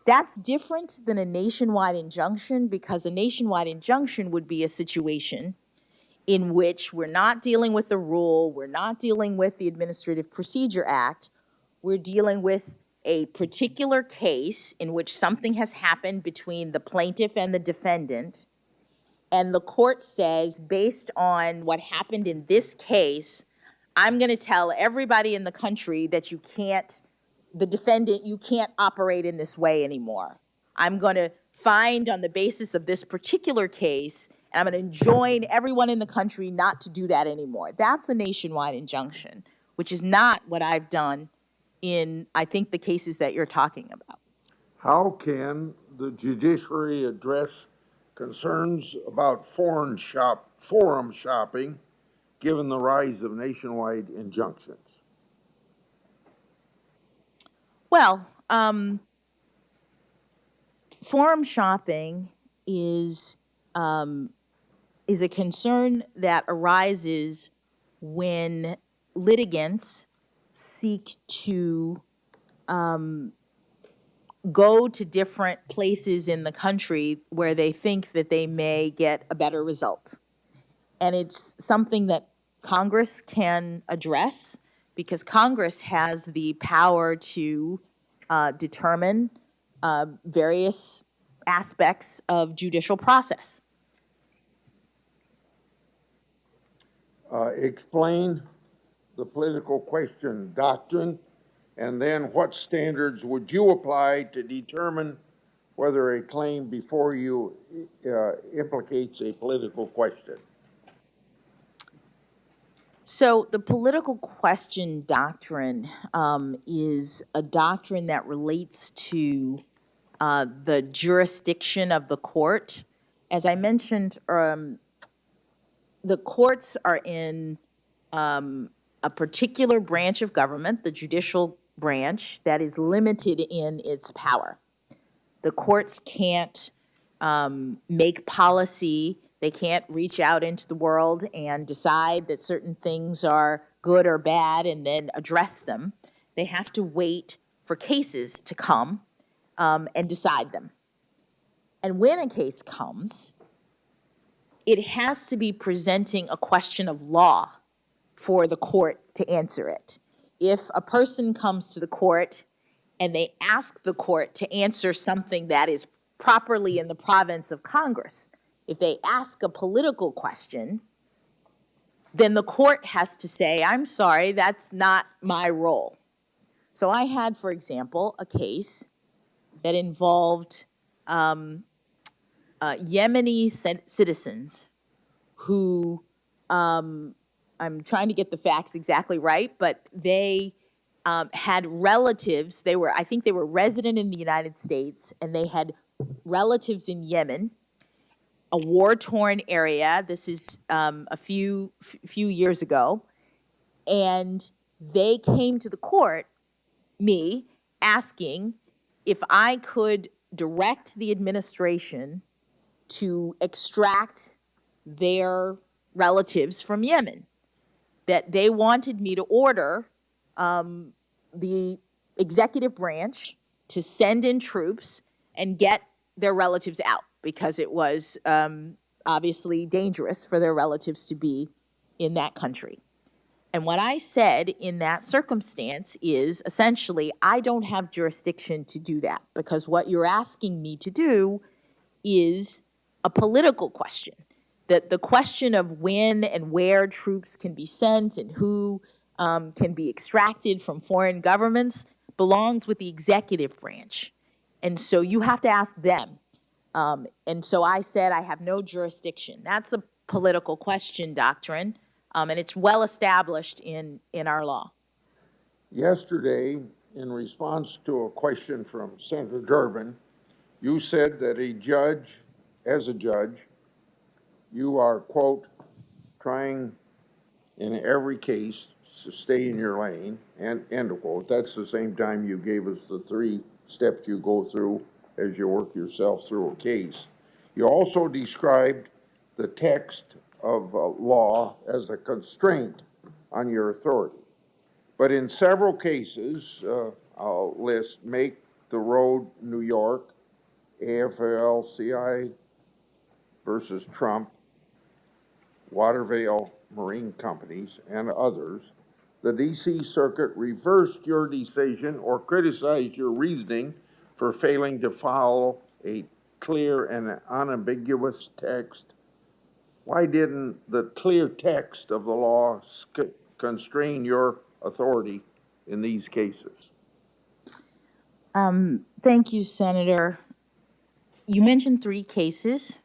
That's different than a nationwide injunction, because a nationwide injunction would be a situation in which we're not dealing with the rule, we're not dealing with the Administrative Procedure Act, we're dealing with a particular case in which something has happened between the plaintiff and the defendant, and the court says, based on what happened in this case, I'm going to tell everybody in the country that you can't, the defendant, you can't operate in this way anymore. I'm going to find on the basis of this particular case, and I'm going to enjoin everyone in the country not to do that anymore. That's a nationwide injunction, which is not what I've done in, I think, the cases that you're talking about. How can the judiciary address concerns about forum shopping, given the rise of nationwide injunctions? Well, forum shopping is a concern that arises when litigants seek to go to different places in the country where they think that they may get a better result. And it's something that Congress can address, because Congress has the power to determine various aspects of judicial process. Explain the political question doctrine, and then what standards would you apply to determine whether a claim before you implicates a political question? So the political question doctrine is a doctrine that relates to the jurisdiction of the court. As I mentioned, the courts are in a particular branch of government, the judicial branch, that is limited in its power. The courts can't make policy. They can't reach out into the world and decide that certain things are good or bad and then address them. They have to wait for cases to come and decide them. And when a case comes, it has to be presenting a question of law for the court to answer it. If a person comes to the court and they ask the court to answer something that is properly in the province of Congress, if they ask a political question, then the court has to say, I'm sorry, that's not my role. So I had, for example, a case that involved Yemeni citizens who, I'm trying to get the facts exactly right, but they had relatives. I think they were resident in the United States, and they had relatives in Yemen, a war-torn area. This is a few years ago, and they came to the court, me, asking if I could direct the administration to extract their relatives from Yemen, that they wanted me to order the executive branch to send in troops and get their relatives out because it was obviously dangerous for their relatives to be in that country. And what I said in that circumstance is essentially, I don't have jurisdiction to do that because what you're asking me to do is a political question. That the question of when and where troops can be sent and who can be extracted from foreign governments belongs with the executive branch. And so you have to ask them. And so I said I have no jurisdiction. That's a political question, Doctrine, and it's well established in our law. Yesterday, in response to a question from Senator Durbin, you said that as a judge, you are, quote, trying in every case to stay in your lane, and end of quote. That's the same time you gave us the 3 steps you go through as you work yourself through a case. You also described the text of law as a constraint on your authority. But in several cases, I'll list Make the Road New York, AFL-CI versus Trump, Watervale Marine Companies, and others, the D.C. Circuit reversed your decision or criticized your reasoning for failing to follow a clear and unambiguous text. Why didn't the clear text of the law constrain your authority in these cases? Thank you, Senator. You mentioned 3 cases.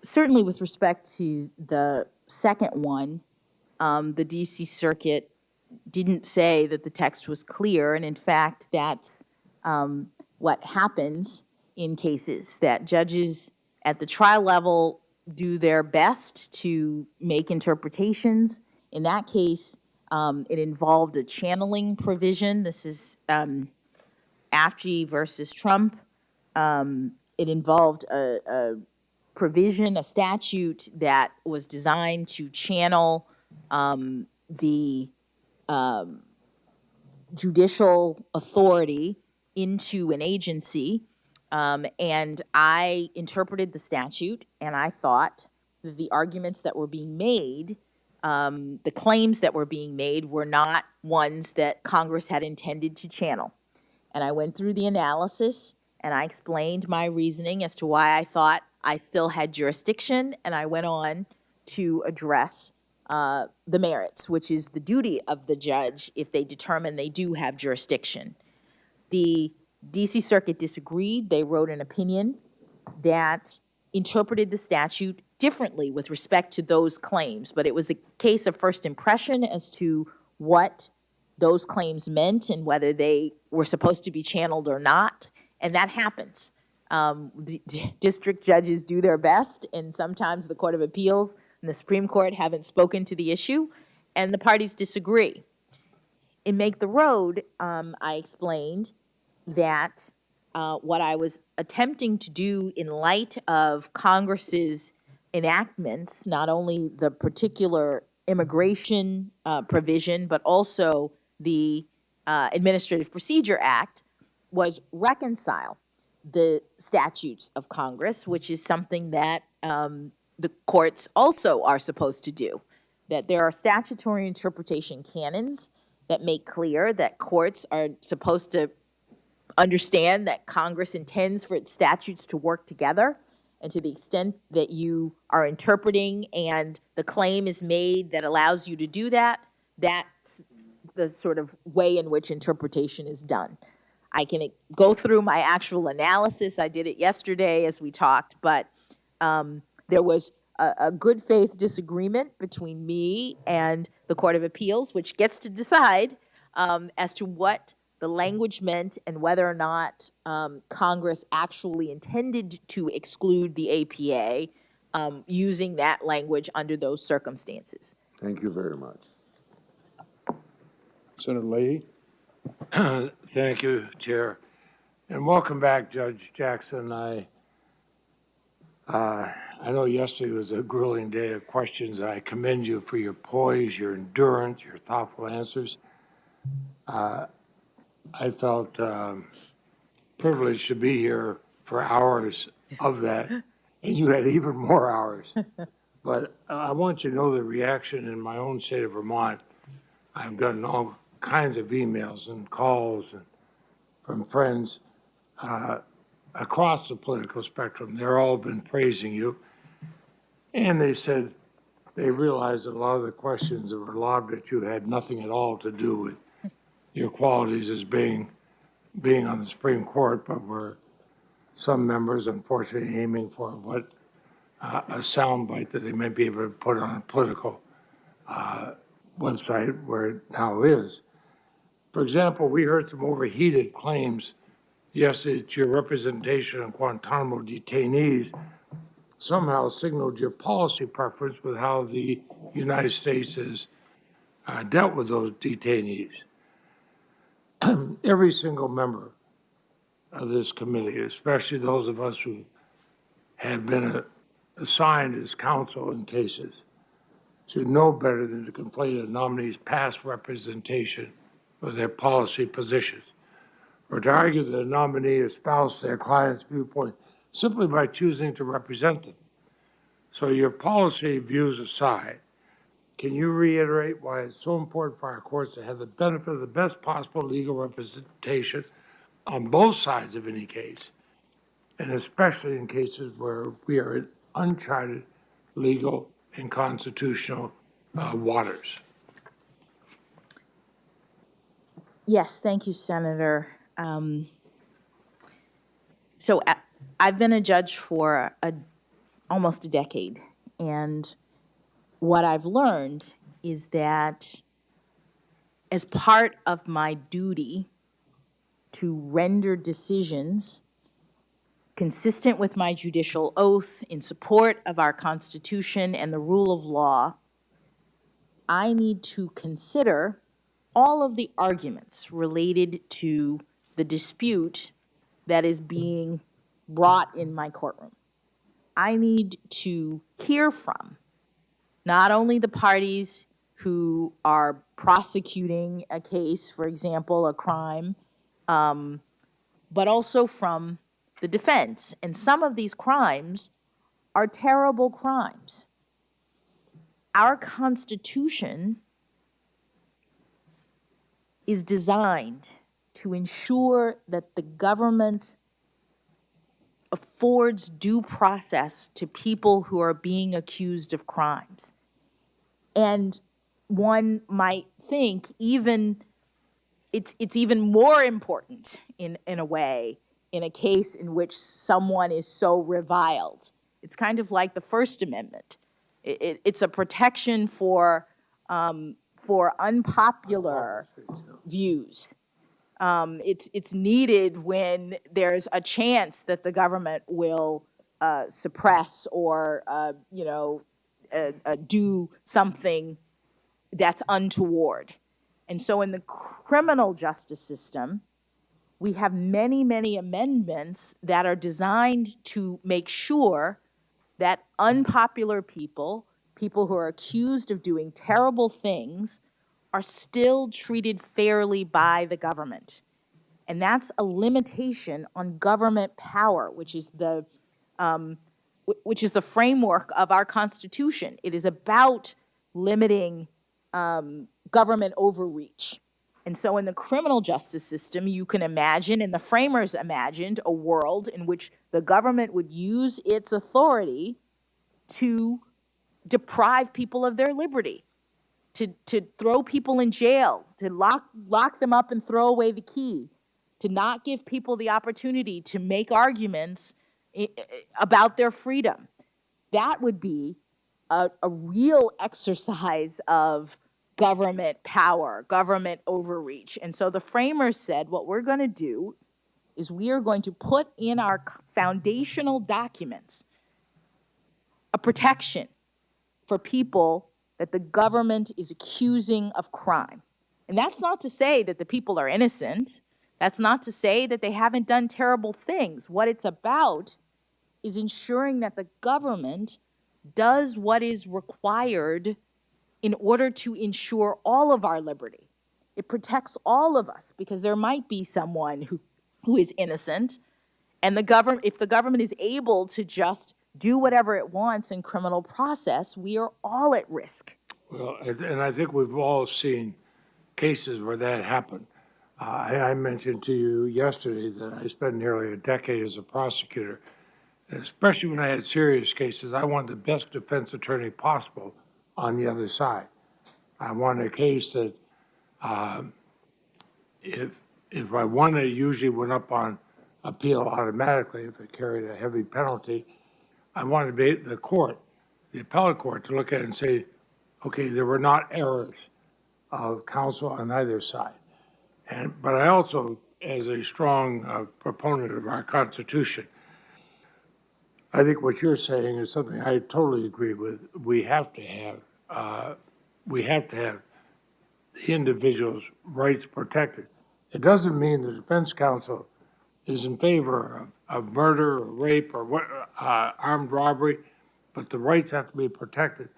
Certainly with respect to the second one, the D.C. Circuit didn't say that the text was clear, and in fact, that's what happens in cases, that judges at the trial level do their best to make interpretations. In that case, it involved a channeling provision. This is AFG versus Trump. It involved a provision, a statute that was designed to channel the judicial authority into an agency. And I interpreted the statute, and I thought that the arguments that were being made, the claims that were being made, were not ones that Congress had intended to channel. And I went through the analysis, and I explained my reasoning as to why I thought I still had jurisdiction, and I went on to address the merits, which is the duty of the judge if they determine they do have jurisdiction. The D.C. Circuit disagreed. They wrote an opinion that interpreted the statute differently with respect to those claims, but it was a case of first impression as to what those claims meant and whether they were supposed to be channeled or not, and that happens. The district judges do their best, and sometimes the Court of Appeals and the Supreme Court haven't spoken to the issue, and the parties disagree. In Make the Road, I explained that what I was attempting to do in light of Congress's enactments, not only the particular immigration provision, but also the Administrative Procedure Act, was reconcile the statutes of Congress, which is something that the courts also are supposed to do. That there are statutory interpretation canons that make clear that courts are supposed to understand that Congress intends for its statutes to work together, and to the extent that you are interpreting and the claim is made that allows you to do that, that's the sort of way in which interpretation is done. I can go through my actual analysis. I did it yesterday as we talked, but there was a good faith disagreement between me and the Court of Appeals, which gets to decide as to what the language meant and whether or not Congress actually intended to exclude the APA using that language under those circumstances. Thank you very much. Senator Leahy? Thank you, Chair. And welcome back, Judge Jackson. I I know yesterday was a grueling day of questions. I commend you for your poise, your endurance, your thoughtful answers. I felt privileged to be here for hours of that, and you had even more hours. But I want you to know the reaction in my own state of Vermont. I've gotten all kinds of emails and calls from friends across the political spectrum. They're all been praising you. And they said they realized that a lot of the questions that were lobbed at you had nothing at all to do with your qualities as being on the Supreme Court, but were some members unfortunately aiming for what a soundbite that they might be able to put on a political website where it now is. For example, we heard some overheated claims yesterday that your representation of Guantanamo detainees somehow signaled your policy preference with how the United States has dealt with those detainees. Every single member of this committee, especially those of us who have been assigned as counsel in cases, should know better than to conflate a nominee's past representation with their policy positions, or to argue that a nominee espoused their client's viewpoint simply by choosing to represent them. So your policy views aside, can you reiterate why it's so important for our courts to have the benefit of the best possible legal representation on both sides of any case, and especially in cases where we are in uncharted legal and constitutional waters? Yes, thank you, Senator. So I've been a judge for almost a decade, and what I've learned is that as part of my duty to render decisions consistent with my judicial oath in support of our Constitution and the rule of law, I need to consider all of the arguments related to the dispute that is being brought in my courtroom. I need to hear from not only the parties who are prosecuting a case, for example, a crime, but also from the defense. And some of these crimes are terrible crimes. Our Constitution is designed to ensure that the government affords due process to people who are being accused of crimes. And one might think it's even more important in a way in a case in which someone is so reviled. It's kind of like the First Amendment. It's a protection for unpopular views. It's needed when there's a chance that the government will suppress or do something that's untoward. And so in the criminal justice system, we have many, many amendments that are designed to make sure that unpopular people who are accused of doing terrible things, are still treated fairly by the government. And that's a limitation on government power, which is the framework of our Constitution. It is about limiting government overreach. And so in the criminal justice system, you can imagine, and the framers imagined, a world in which the government would use its authority to deprive people of their liberty, to throw people in jail, to lock them up and throw away the key, to not give people the opportunity to make arguments about their freedom. That would be a real exercise of government power, government overreach. And so the framers said, what we're going to do is we are going to put in our foundational documents a protection for people that the government is accusing of crime. And that's not to say that the people are innocent. That's not to say that they haven't done terrible things. What it's about is ensuring that the government does what is required in order to ensure all of our liberty. It protects all of us because there might be someone who is innocent, and if the government is able to just do whatever it wants in criminal process, we are all at risk. Well, and I think we've all seen cases where that happened. I mentioned to you yesterday that I spent nearly a decade as a prosecutor. Especially when I had serious cases, I wanted the best defense attorney possible on the other side. I wanted a case that if I won it, usually went up on appeal automatically if it carried a heavy penalty. I wanted the court, the appellate court, to look at it and say, okay, there were not errors of counsel on either side. But I also, as a strong proponent of our Constitution, I think what you're saying is something I totally agree with. We have to have the individual's rights protected. It doesn't mean the defense counsel is in favor of murder or rape or armed robbery, but the rights have to be protected.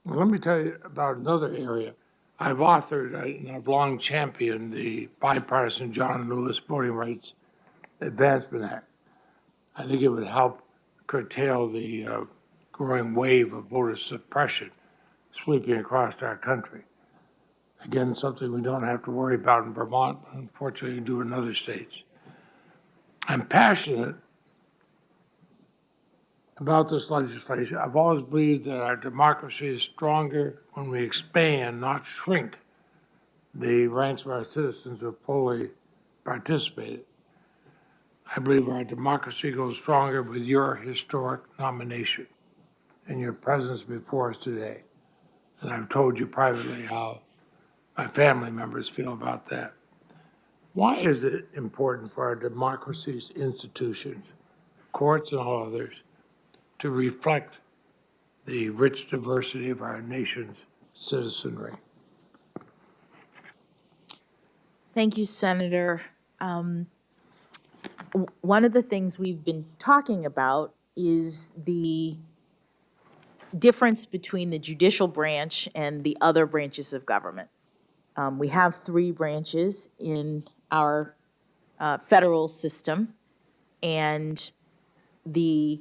Well, let me tell you about another area. I've authored and I've long championed the Bipartisan John Lewis Voting Rights Advancement Act. I think it would help curtail the growing wave of voter suppression sweeping across our country. Again, something we don't have to worry about in Vermont, but unfortunately do in other states. I'm passionate about this legislation. I've always believed that our democracy is stronger when we expand, not shrink, the ranks of our citizens who have fully participated. I believe our democracy goes stronger with your historic nomination and your presence before us today. And I've told you privately how my family members feel about that. Why is it important for our democracy's institutions, courts and all others, to reflect the rich diversity of our nation's citizenry? Thank you, Senator. One of the things we've been talking about is the difference between the judicial branch and the other branches of government. We have three branches in our federal system, and the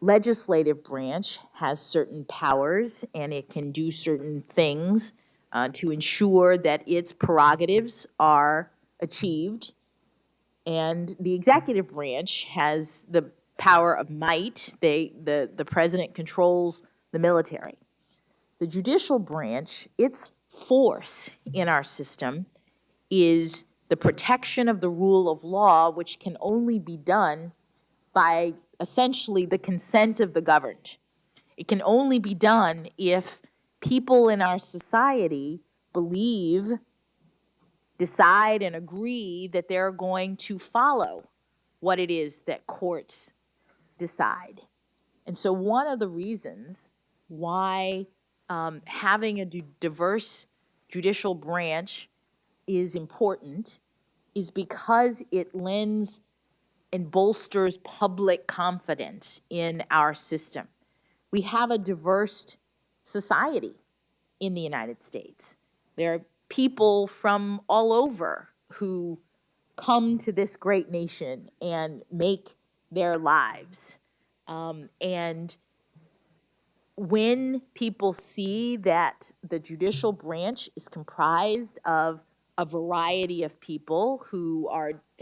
legislative branch has certain powers and it can do certain things to ensure that its prerogatives are achieved. And the executive branch has the power of might. The president controls the military. The judicial branch, its force in our system is the protection of the rule of law, which can only be done by essentially the consent of the governed. It can only be done if people in our society believe, decide, and agree that they're going to follow what it is that courts decide. And so one of the reasons why having a diverse judicial branch is important is because it lends and bolsters public confidence in our system. We have a diverse society in the United States. There are people from all over who come to this great nation and make their lives. And when people see that the judicial branch is comprised of a variety of people who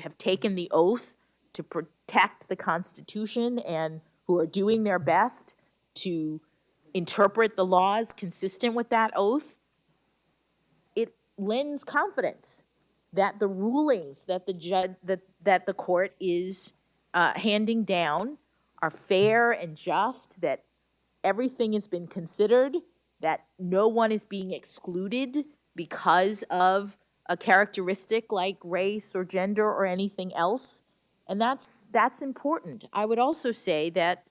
have taken the oath to protect the Constitution and who are doing their best to interpret the laws consistent with that oath, it lends confidence that the rulings that the court is handing down are fair and just, that everything has been considered, that no one is being excluded because of a characteristic like race or gender or anything else. And that's important. I would also say that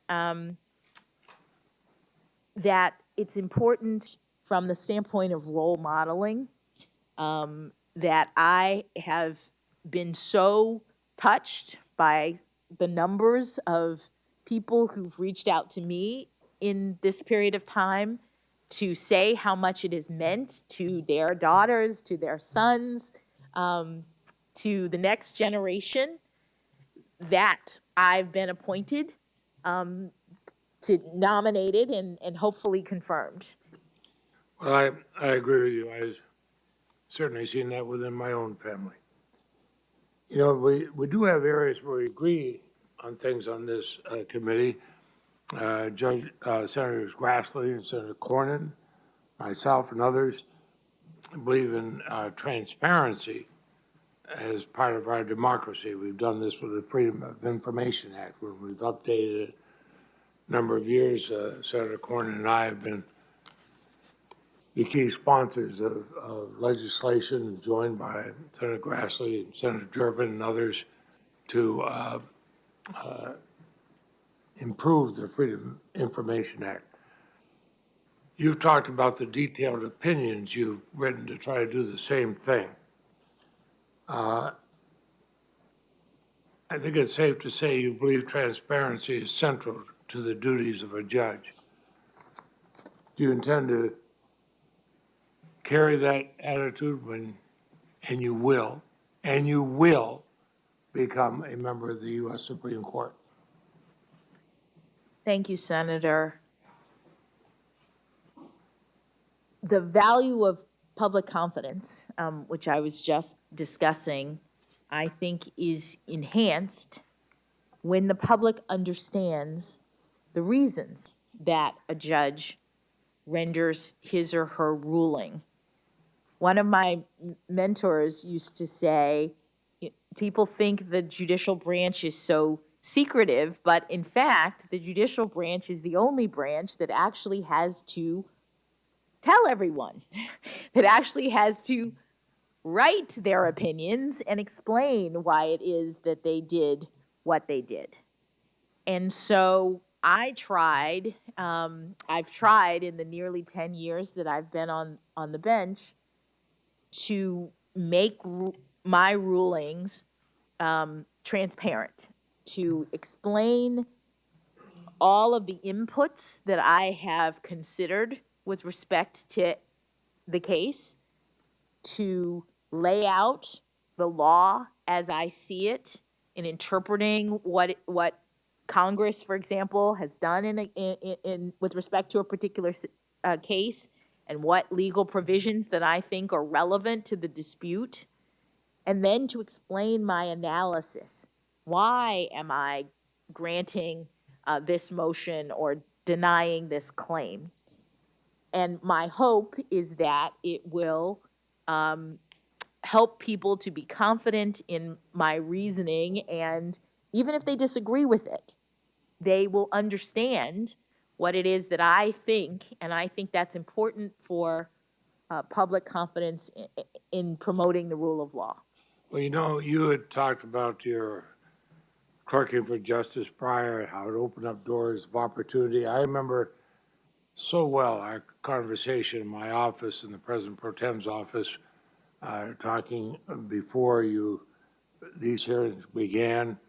that it's important from the standpoint of role modeling, that I have been so touched by the numbers of people who've reached out to me in this period of time to say how much it has meant to their daughters, to their sons, to the next generation, that I've been appointed, to nominated and hopefully confirmed. Well, I agree with you. I've certainly seen that within my own family. You know, we do have areas where we agree on things on this committee. Senators Grassley and Senator Cornyn, myself and others believe in transparency as part of our democracy. We've done this with the Freedom of Information Act, where we've updated it a number of years. Senator Cornyn and I have been the key sponsors of legislation, joined by Senator Grassley and Senator Durbin and others, to improve the Freedom of Information Act. You've talked about the detailed opinions you've written to try to do the same thing. I think it's safe to say you believe transparency is central to the duties of a judge. Do you intend to carry that attitude and you will become a member of the U.S. Supreme Court? Thank you, Senator. The value of public confidence, which I was just discussing, I think is enhanced when the public understands the reasons that a judge renders his or her ruling. One of my mentors used to say, people think the judicial branch is so secretive, but in fact, the judicial branch is the only branch that actually has to tell everyone, that actually has to write their opinions and explain why it is that they did what they did. And so I've tried in the nearly 10 years that I've been on the bench to make my rulings transparent, to explain all of the inputs that I have considered with respect to the case, to lay out the law as I see it in interpreting what Congress, for example, has done in with respect to a particular case, and what legal provisions that I think are relevant to the dispute, and then to explain my analysis. Why am I granting this motion or denying this claim? And my hope is that it will help people to be confident in my reasoning, and even if they disagree with it, they will understand what it is that I think, and I think that's important for public confidence in promoting the rule of law. Well, you know, you had talked about your clerking for justice prior, how it opened up doors of opportunity. I remember so well our conversation in my office, in the President Pro Tem's office, talking before these hearings began.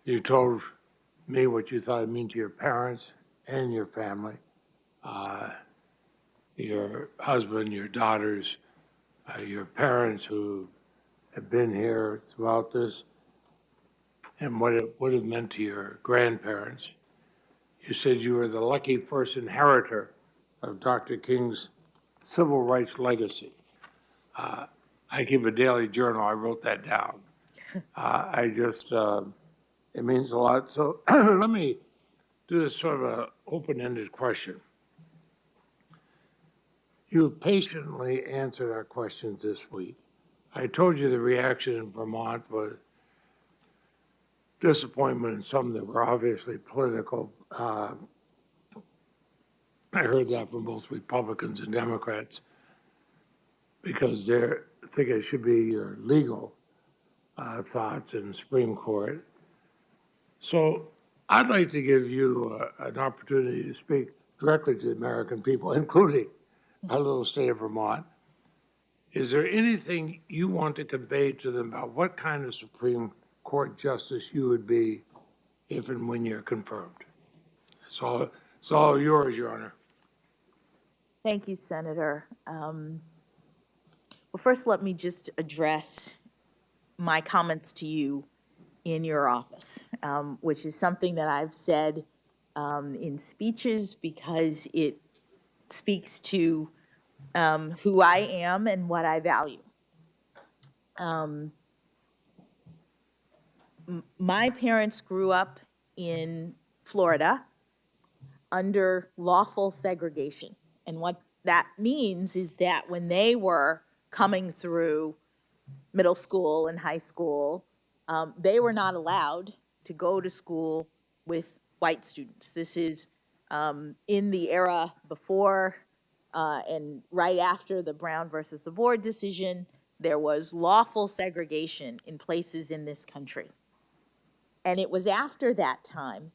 You told me what you thought it meant to your parents and your family, your husband, your daughters, your parents who have been here throughout this, and what it would have meant to your grandparents. You said you were the lucky first inheritor of Dr. King's civil rights legacy. I keep a daily journal. I wrote that down. It means a lot. So let me do this sort of an open-ended question. You patiently answered our questions this week. I told you the reaction in Vermont was disappointment in some that were obviously political. I heard that from both Republicans and Democrats, because they think it should be your legal thoughts in the Supreme Court. So I'd like to give you an opportunity to speak directly to the American people, including our little state of Vermont. Is there anything you want to convey to them about what kind of Supreme Court justice you would be if and when you're confirmed. It's all yours, Your Honor. Thank you, Senator. Well, first, let me just address my comments to you in your office, which is something that I've said in speeches because it speaks to who I am and what I value. My parents grew up in Florida under lawful segregation. And what that means is that when they were coming through middle school and high school, they were not allowed to go to school with white students. This is in the era before and right after the Brown versus the Board decision. There was lawful segregation in places in this country. And it was after that time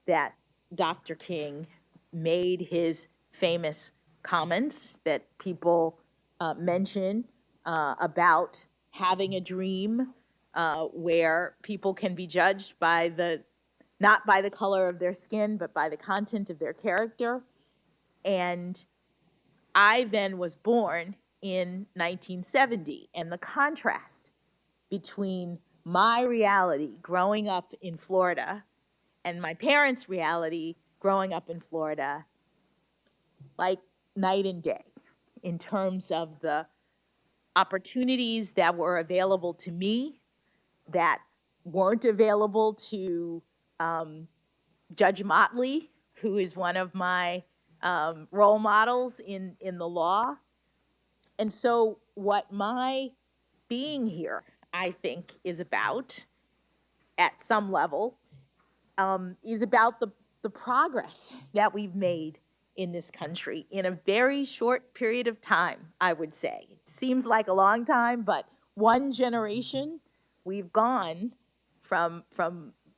that Dr. King made his famous comments that people mention about having a dream where people can be judged by not by the color of their skin, but by the content of their character. And I then was born in 1970, and the contrast between my reality growing up in Florida and my parents' reality growing up in Florida, like night and day, in terms of the opportunities that were available to me that weren't available to Judge Motley, who is one of my role models in the law. And so what my being here, I think, is about, at some level, is about the progress that we've made in this country in a very short period of time, I would say. It seems like a long time, but one generation, we've gone from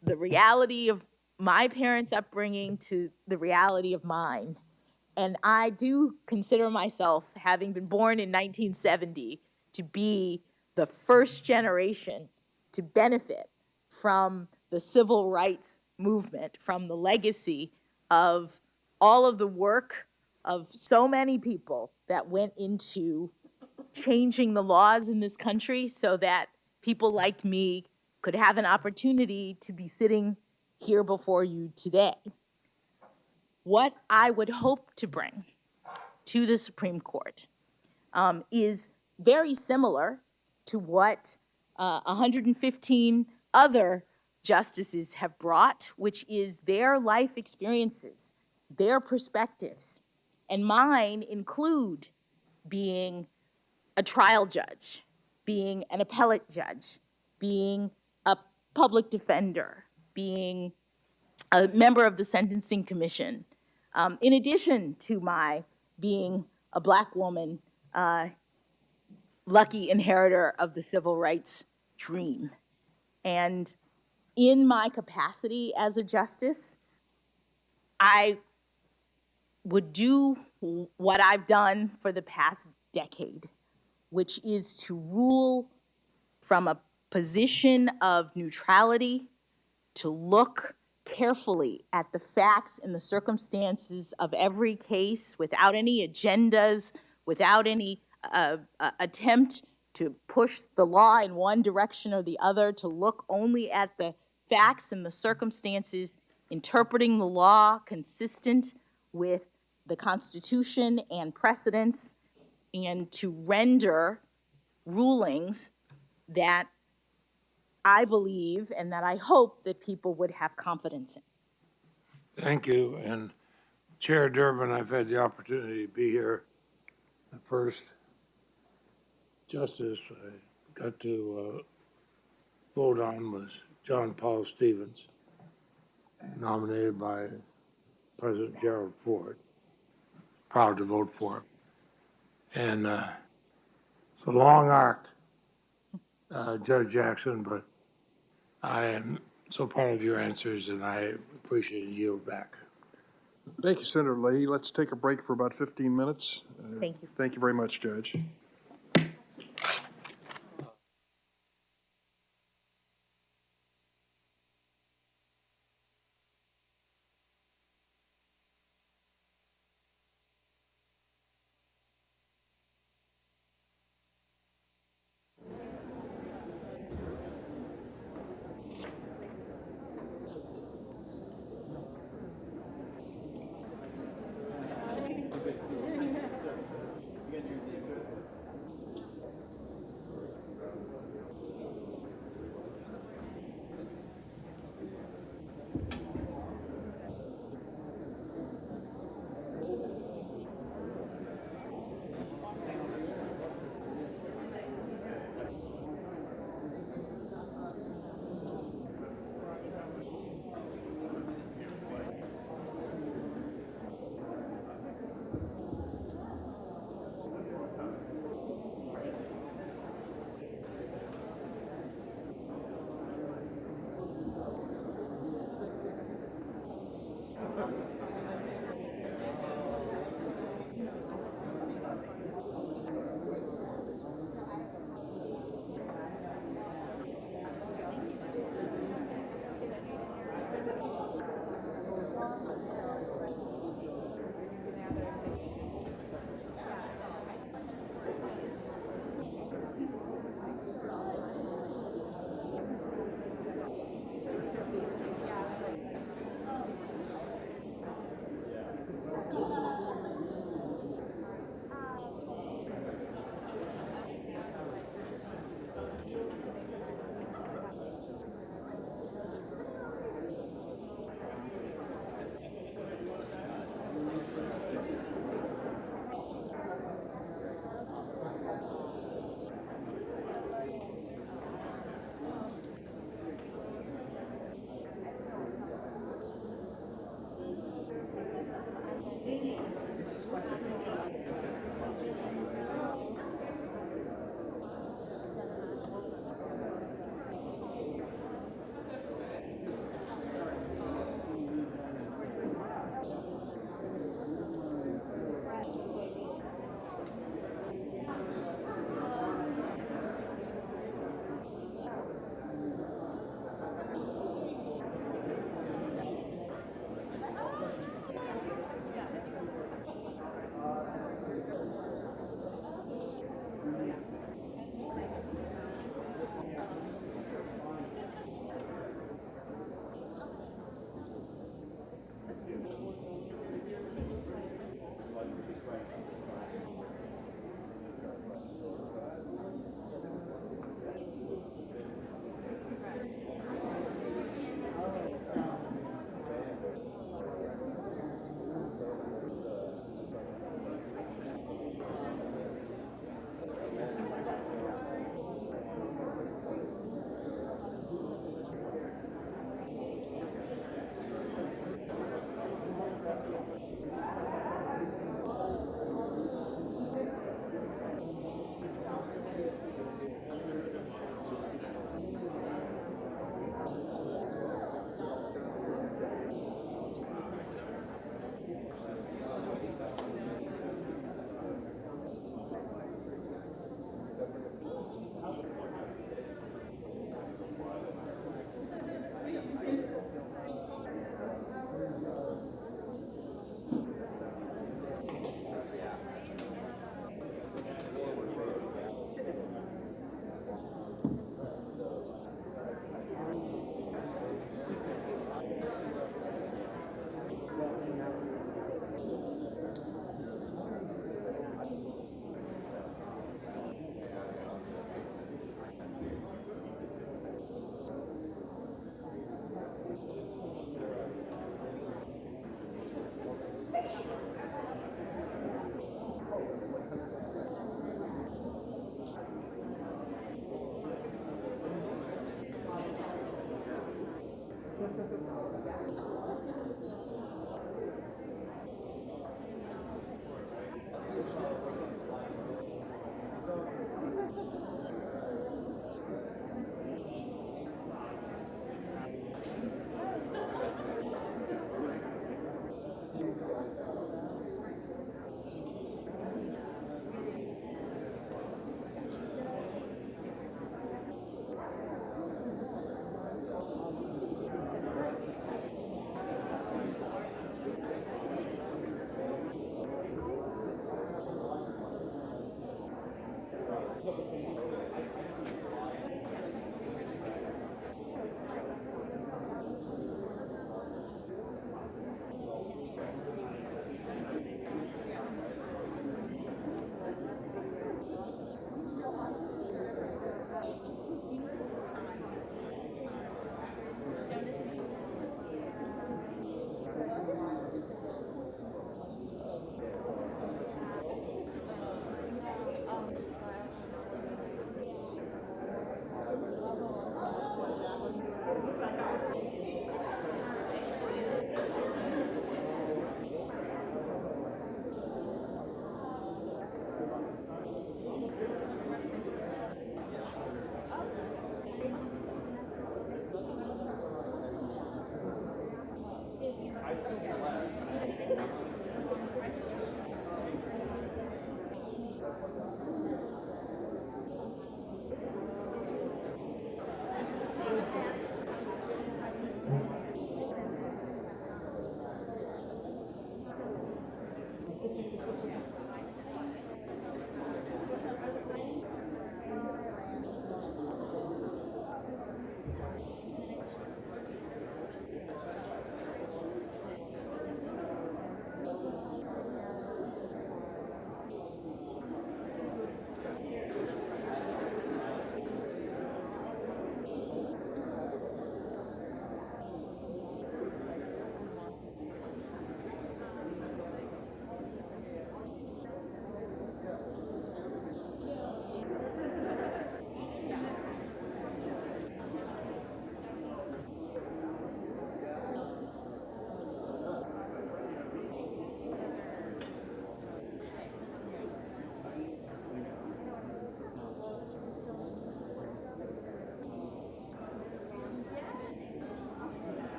the reality of my parents' upbringing to the reality of mine. And I do consider myself, having been born in 1970, to be the first generation to benefit from the civil rights movement, from the legacy of all of the work of so many people that went into changing the laws in this country so that people like me could have an opportunity to be sitting here before you today. What I would hope to bring to the Supreme Court is very similar to what 115 other justices have brought, which is their life experiences, their perspectives. And mine include being a trial judge, being an appellate judge, being a public defender, being a member of the Sentencing Commission, in addition to my being a Black woman, lucky inheritor of the civil rights dream. And in my capacity as a justice, I would do what I've done for the past decade, which is to rule from a position of neutrality, to look carefully at the facts and the circumstances of every case without any agendas, without any attempt to push the law in one direction or the other, to look only at the facts and the circumstances, interpreting the law consistent with the Constitution and precedents, and to render rulings that I believe and that I hope that people would have confidence in. Thank you. And Chair Durbin, I've had the opportunity to be here. The first justice I got to vote on was John Paul Stevens, nominated by President Gerald Ford. Proud to vote for him. And it's a long arc, Judge Jackson, but I am so proud of your answers, and I appreciate you yield back. Thank you, Senator Leahy. Let's take a break for about 15 minutes. Thank you. Thank you very much, Judge.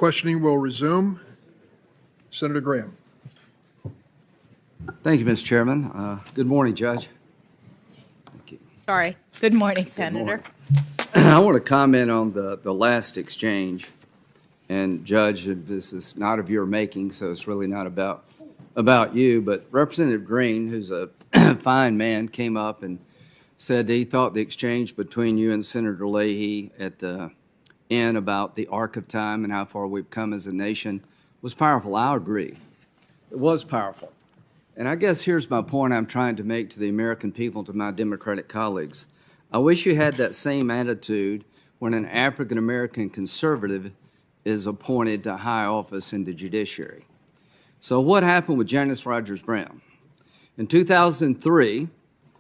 Questioning will resume. Senator Graham. Thank you, Mr. Chairman. Good morning, Judge. Thank you. Sorry. Good morning, Senator. I want to comment on the last exchange. And Judge, this is not of your making, so it's really not about you, but Representative Green, who's a fine man, came up and said he thought the exchange between you and Senator Leahy at the end about the arc of time and how far we've come as a nation was powerful. I agree. It was powerful. And I guess here's my point I'm trying to make to the American people, to my Democratic colleagues. I wish you had that same attitude when an African-American conservative is appointed to high office in the judiciary. So what happened with Janice Rogers Brown? In 2003,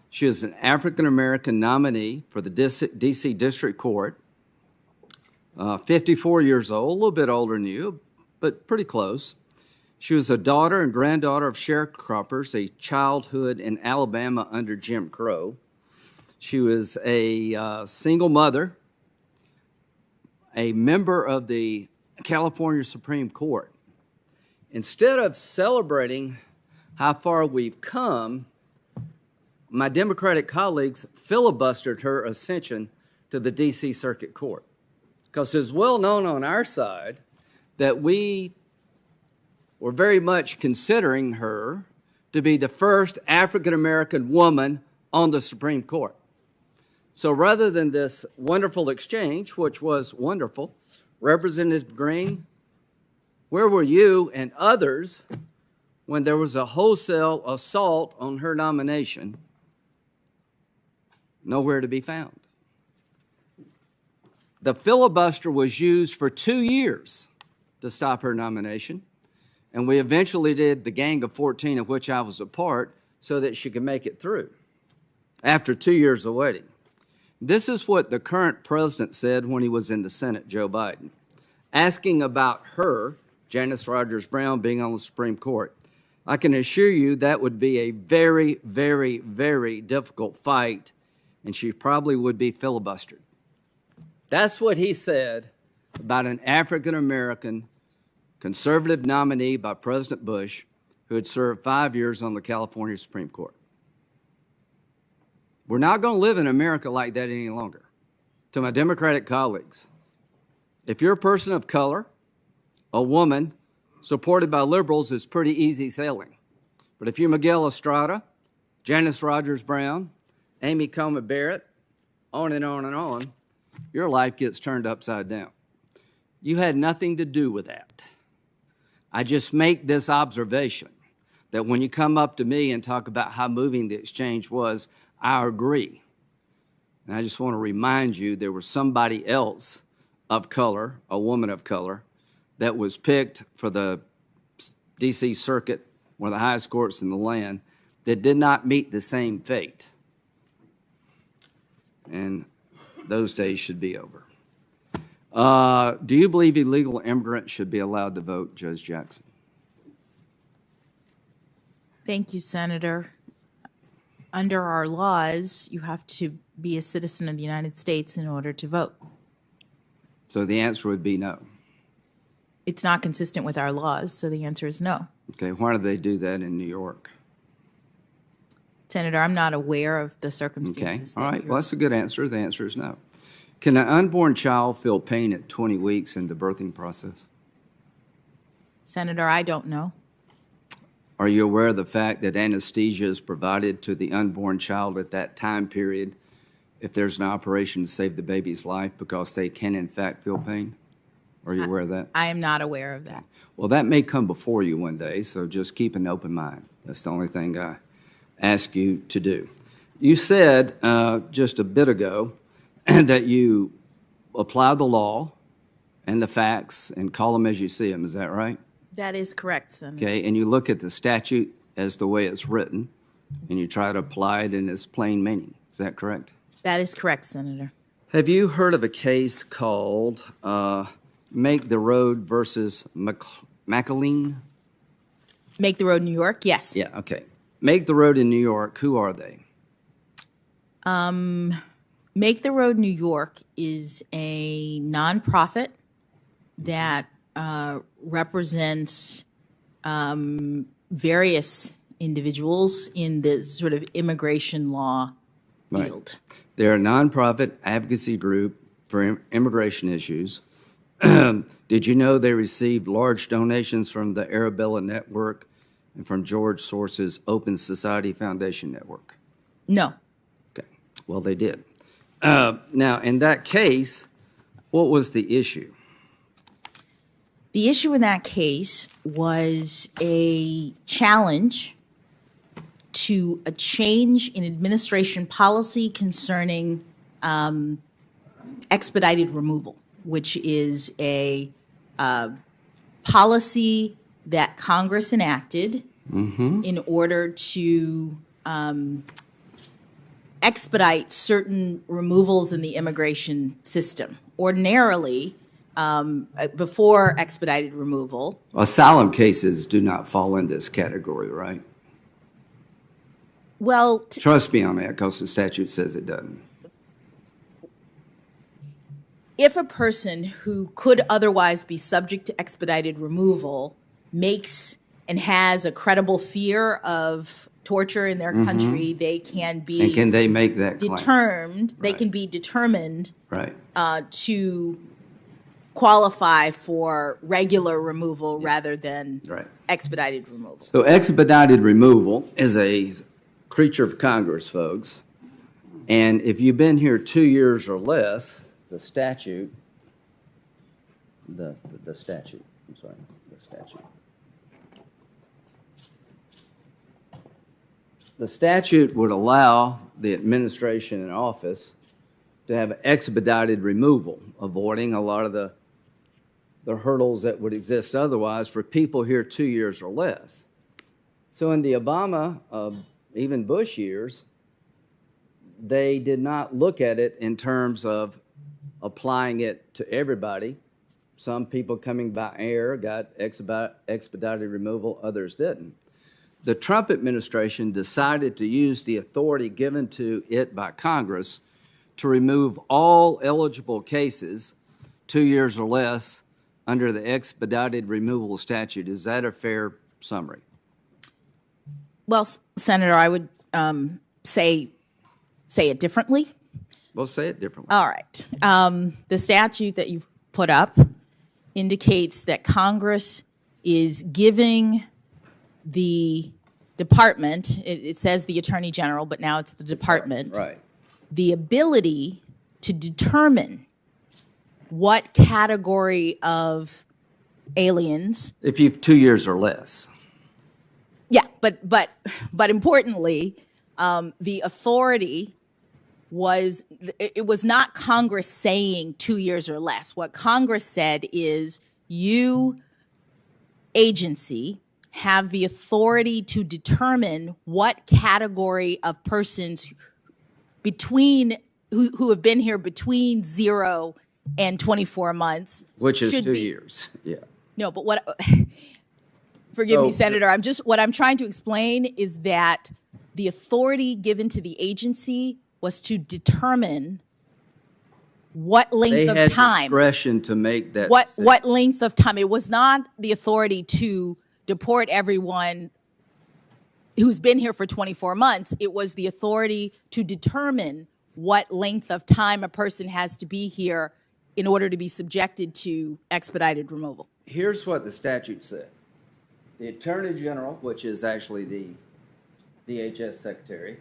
she was an African-American nominee for the D.C. District Court, 54 years old, a little bit older than you, but pretty close. She was the daughter and granddaughter of sharecroppers, a childhood in Alabama under Jim Crow. She was a single mother, a member of the California Supreme Court. Instead of celebrating how far we've come, my Democratic colleagues filibustered her ascension to the D.C. Circuit Court. Because it's well known on our side that we were very much considering her to be the first African-American woman on the Supreme Court. So rather than this wonderful exchange, which was wonderful, Representative Green, where were you and others when there was a wholesale assault on her nomination? Nowhere to be found. The filibuster was used for 2 years to stop her nomination, and we eventually did the Gang of 14, of which I was a part, so that she could make it through after 2 years of waiting. This is what the current president said when he was in the Senate, Joe Biden, asking about her, Janice Rogers Brown, being on the Supreme Court. I can assure you that would be a very, very, very difficult fight, and she probably would be filibustered. That's what he said about an African-American conservative nominee by President Bush who had served 5 years on the California Supreme Court. We're not going to live in America like that any longer. To my Democratic colleagues, if you're a person of color, a woman supported by liberals, it's pretty easy sailing. But if you're Miguel Estrada, Janice Rogers Brown, Amy Coney Barrett, on and on and on, your life gets turned upside down. You had nothing to do with that. I just make this observation that when you come up to me and talk about how moving the exchange was, I agree. And I just want to remind you there was somebody else of color, a woman of color, that was picked for the D.C. Circuit, one of the highest courts in the land, that did not meet the same fate. And those days should be over. Do you believe illegal immigrants should be allowed to vote, Judge Jackson? Thank you, Senator. Under our laws, you have to be a citizen of the United States in order to vote. So the answer would be no. It's not consistent with our laws, so the answer is no. Okay, why do they do that in New York? Senator, I'm not aware of the Okay, circumstances. all right, well, that's a good answer. The answer is no. Can an unborn child feel pain at 20 weeks in the birthing process? Senator, I don't know. Are you aware of the fact that anesthesia is provided to the unborn child at that time period if there's an operation to save the baby's life because they can, in fact, feel pain? Are you aware of that? I am not aware of that. Well, that may come before you one day, so just keep an open mind. That's the only thing I ask you to do. You said just a bit ago that you apply the law and the facts and call them as you see them. Is that right? That is correct, Senator. Okay, and you look at the statute as the way it's written, and you try to apply it in its plain meaning. Is that correct? That is correct, Senator. Have you heard of a case called Make the Road versus McAleen? Make the Road New York? Yes. Yeah, okay. Make the Road in New York, who are they? Make the Road New York is a nonprofit that represents various individuals in the sort of immigration law Right. field. They're a nonprofit advocacy group for immigration issues. Did you know they received large donations from the Arabella Network and from George Soros's Open Society Foundation Network? No. Okay, well, they did. Now, in that case, what was the issue? The issue in that case was a challenge to a change in administration policy concerning expedited removal, which is a policy that Congress enacted in order to expedite certain removals in the immigration system. Ordinarily, before expedited removal, Asylum cases do not fall in this category, right? well, Trust me on that, because the statute says it doesn't. if a person who could otherwise be subject to expedited removal makes and has a credible fear of torture in their country, they can be And can they make that claim? determined, they Right. can be determined Right. to qualify for regular removal rather than Right. expedited removal. So expedited removal is a creature of Congress, folks. And if you've been here 2 years or less, the statute, the statute, I'm sorry, the statute. The statute would allow the administration in office to have expedited removal, avoiding a lot of the hurdles that would exist otherwise for people here 2 years or less. So in the Obama, even Bush years, they did not look at it in terms of applying it to everybody. Some people coming by air got expedited removal, others didn't. The Trump administration decided to use the authority given to it by Congress to remove all eligible cases 2 years or less under the expedited removal statute. Is that a fair summary? Well, Senator, I would say it differently. Well, say it differently. All right. The statute that you've put up indicates that Congress is giving the department, it says the Attorney General, but now it's the department, Right. the ability to determine what category of aliens. If you've 2 years or less. Yeah, but importantly, the authority was, it was not Congress saying 2 years or less. What Congress said is, you, agency, have the authority to determine what category of persons between, who have been here between 0 and 24 months. Which is should 2 be. years, yeah. No, but forgive me, So- Senator, what I'm trying to explain is that the authority given to the agency was to determine what They length of had time. discretion to make that What decision. length of time? It was not the authority to deport everyone who's been here for 24 months. It was the authority to determine what length of time a person has to be here in order to be subjected to expedited removal. Here's what the statute said. The Attorney General, which is actually the DHS Secretary,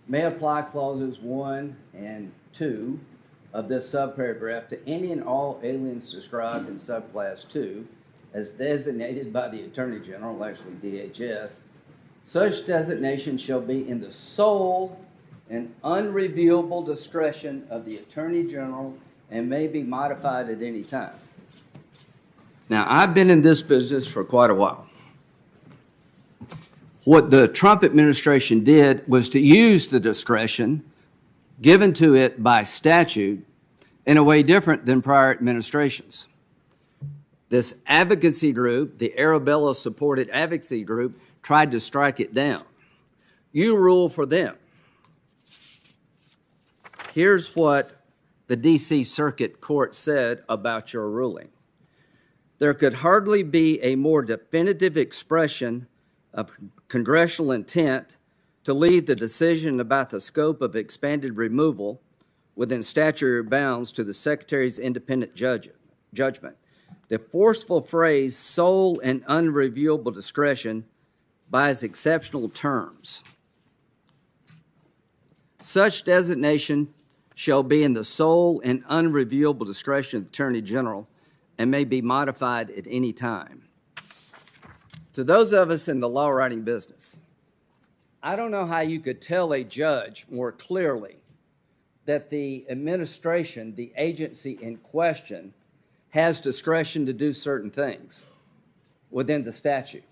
may apply clauses 1 and 2 of this subparagraph to any and all aliens described in subclass 2 as designated by the Attorney General, actually DHS. Such designation shall be in the sole and unreviewable discretion of the Attorney General and may be modified at any time. Now, I've been in this business for quite a while. What the Trump administration did was to use the discretion given to it by statute in a way different than prior administrations. This advocacy group, the Arabella-supported advocacy group, tried to strike it down. You rule for them. Here's what the D.C. Circuit Court said about your ruling. There could hardly be a more definitive expression of congressional intent to leave the decision about the scope of expanded removal within statutory bounds to the Secretary's independent judgment. The forceful phrase sole and unreviewable discretion by its exceptional terms. Such designation shall be in the sole and unreviewable discretion of the Attorney General and may be modified at any time. To those of us in the law writing business, I don't know how you could tell a judge more clearly that the administration, the agency in question, has discretion to do certain things within the statute.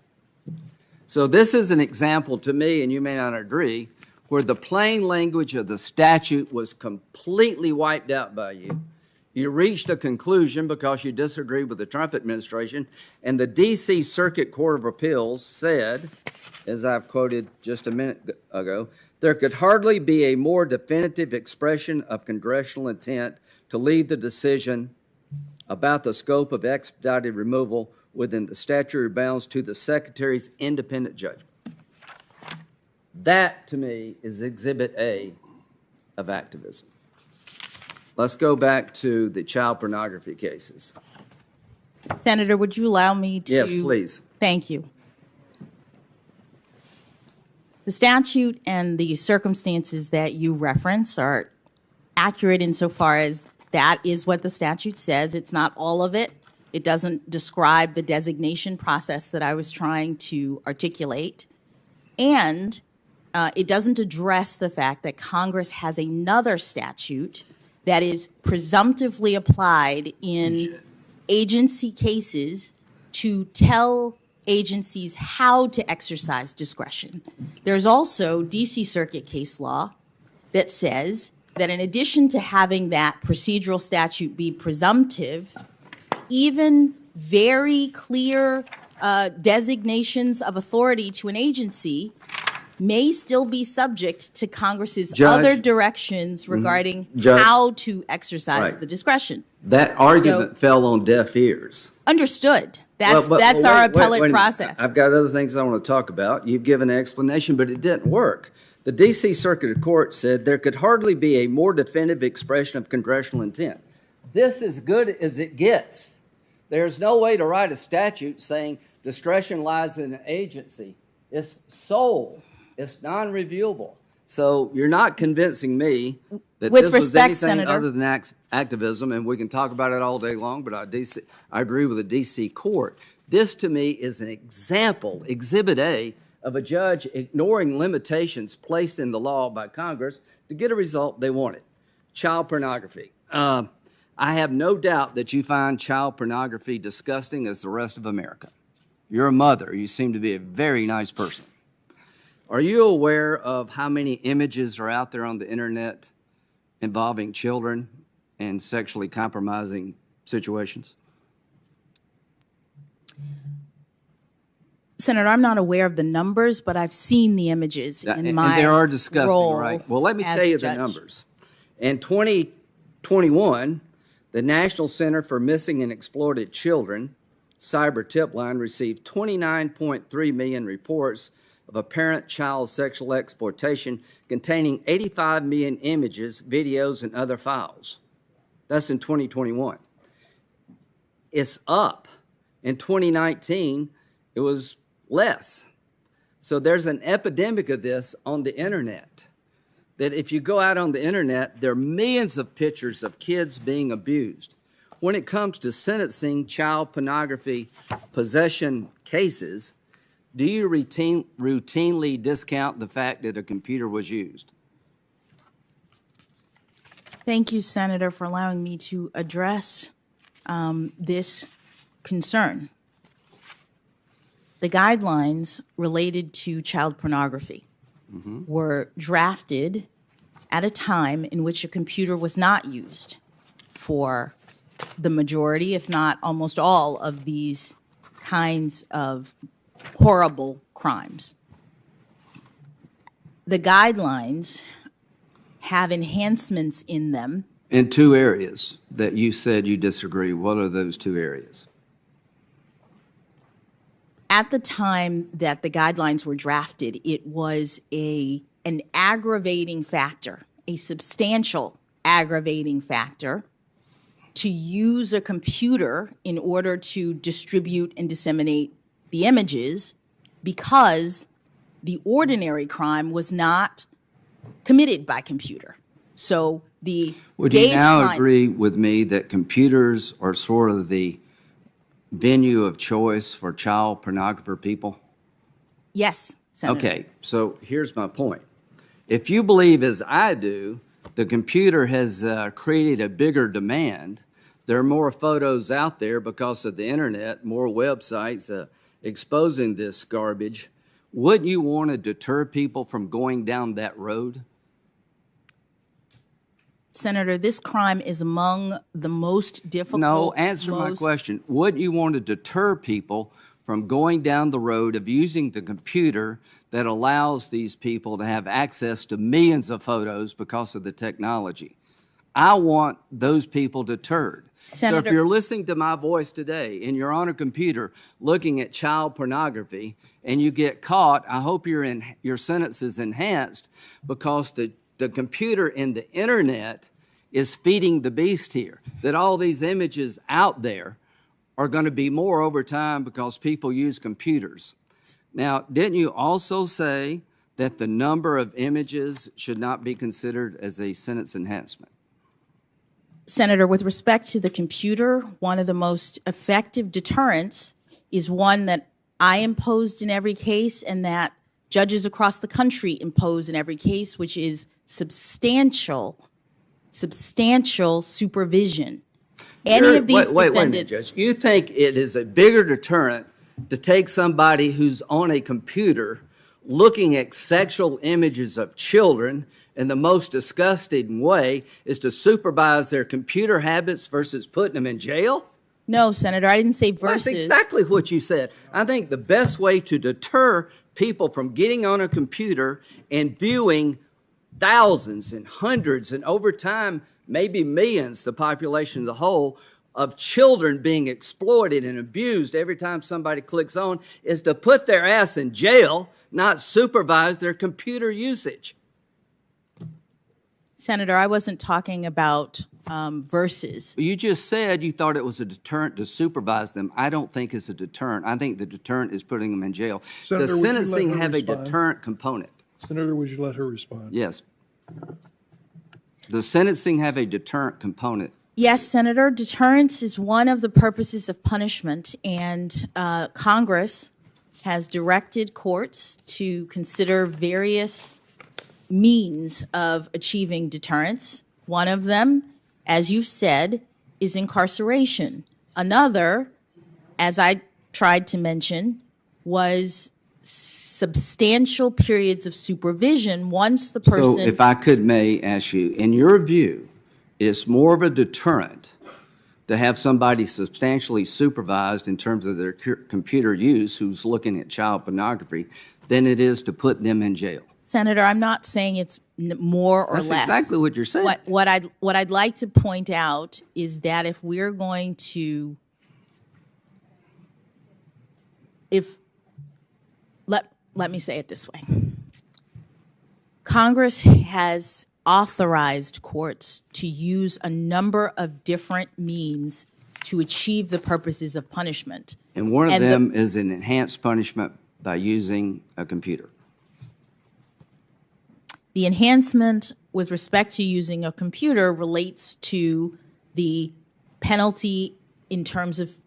So this is an example to me, and you may not agree, where the plain language of the statute was completely wiped out by you. You reached a conclusion because you disagreed with the Trump administration, and the D.C. Circuit Court of Appeals said, as I've quoted just a minute ago, there could hardly be a more definitive expression of congressional intent to leave the decision about the scope of expedited removal within the statutory bounds to the Secretary's independent judgment. That, to me, is Exhibit A of activism. Let's go back to the child pornography cases. Senator, would you allow me to? Yes, please. Thank you. The statute and the circumstances that you reference are accurate insofar as that is what the statute says. It's not all of it. It doesn't describe the designation process that I was trying to articulate. And it doesn't address the fact that Congress has another statute that is presumptively applied in agency cases to tell agencies how to exercise discretion. There's also D.C. Circuit case law that says that in addition to having that procedural statute be presumptive, even very clear designations of authority to an agency may still be subject to Congress's other directions regarding how to exercise the discretion. That argument fell on deaf ears. Understood. That's our appellate process. I've got other things I want to talk about. You've given an explanation, but it didn't work. The D.C. Circuit Court said there could hardly be a more definitive expression of congressional intent. This is good as it gets. There's no way to write a statute saying discretion lies in an agency. It's sole. It's non-reviewable. So you're not convincing me that With this was respect, anything Senator, other than activism, and we can talk about it all day long, but I agree with the D.C. Court. This, to me, is an example, Exhibit A, of a judge ignoring limitations placed in the law by Congress to get a result they wanted. Child pornography. I have no doubt that you find child pornography disgusting as the rest of America. You're a mother. You seem to be a very nice person. Are you aware of how many images are out there on the internet involving children and sexually compromising situations? Senator, I'm not aware of the numbers, but I've seen the images in my and they are disgusting, role right? Well, let me as tell a you judge. the numbers. In 2021, the National Center for Missing and Exploited Children Cyber Tip Line received 29.3 million reports of apparent child sexual exploitation containing 85 million images, videos, and other files. That's in 2021. It's up. In 2019, it was less. So there's an epidemic of this on the internet, that if you go out on the internet, there are millions of pictures of kids being abused. When it comes to sentencing child pornography possession cases, do you routinely discount the fact that a computer was used? Thank you, Senator, for allowing me to address this concern. The guidelines related to child pornography were drafted at a time in which a computer was not used for the majority, if not almost all, of these kinds of horrible crimes. The guidelines have enhancements in them. In two areas that you said you disagree. What are those two areas? at the time that the guidelines were drafted, it was an aggravating factor, a substantial aggravating factor, to use a computer in order to distribute and disseminate the images, because the ordinary crime was not committed by computer. So the Would you now baseline- agree with me that computers are sort of the venue of choice for child pornographer people? Yes, Senator. Okay, so here's my point. If you believe, as I do, the computer has created a bigger demand, there are more photos out there because of the internet, more websites exposing this garbage, wouldn't you want to deter people from going down that road? Senator, this crime is among the most difficult. No, answer my question. Wouldn't you want to deter people from going down the road of using the computer that allows these people to have access to millions of photos because of the technology? I want those people deterred. So if you're listening to my voice today and you're on a computer looking at child pornography and you get caught, I hope your sentence is enhanced, because the computer and the internet is feeding the beast here, that all these images out there are going to be more over time because people use computers. Now, didn't you also say that the number of images should not be considered as a sentence enhancement? Senator, with respect to the computer, one of the most effective deterrents is one that I imposed in every case and that judges across the country impose in every case, which is substantial supervision. Any of these wait a minute, defendants. Judge. You think it is a bigger deterrent to take somebody who's on a computer looking at sexual images of children in the most disgusting way is to supervise their computer habits versus putting them in jail? No, Senator, I didn't say versus. That's exactly what you said. I think the best way to deter people from getting on a computer and viewing thousands and hundreds and over time, maybe millions, the population as a whole, of children being exploited and abused every time somebody clicks on, is to put their ass in jail, not supervise their computer usage. Senator, I wasn't talking about versus. You just said you thought it was a deterrent to supervise them. I don't think it's a deterrent. I think the deterrent is putting them in jail. Senator, Does would you let sentencing her have a respond? deterrent component? Senator, would you let her respond? Yes. Does sentencing have a deterrent component? Yes, Senator, deterrence is one of the purposes of punishment, and Congress has directed courts to consider various means of achieving deterrence. One of them, as you've said, is incarceration. Another, as I tried to mention, was substantial periods of supervision once the person... So if I may ask you, in your view, it's more of a deterrent to have somebody substantially supervised in terms of their computer use who's looking at child pornography than it is to put them in jail? Senator, I'm not saying it's more or That's less. exactly what you're saying. What I'd like to point out is that if we're going to, let me say it this way. Congress has authorized courts to use a number of different means to achieve the purposes of punishment. And one of them is an enhanced punishment by using a computer. The enhancement with respect to using a computer relates to the penalty in terms of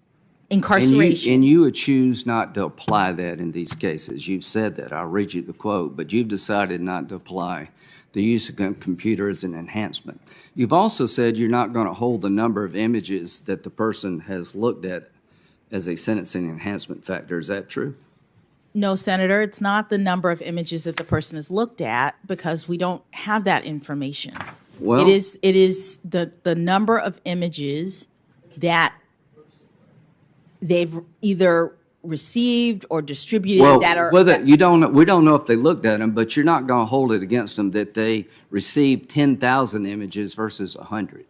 incarceration. And you would choose not to apply that in these cases. You've said that. I'll read you the quote, but you've decided not to apply the use of a computer as an enhancement. You've also said you're not going to hold the number of images that the person has looked at as a sentencing enhancement factor. Is that true? No, Senator, it's not the number of images that the person has looked at, because we don't have that information. Well, it is the number of images that they've either received or distributed that are. We don't know if they looked at them, but you're not going to hold it against them that they received 10,000 images versus 100.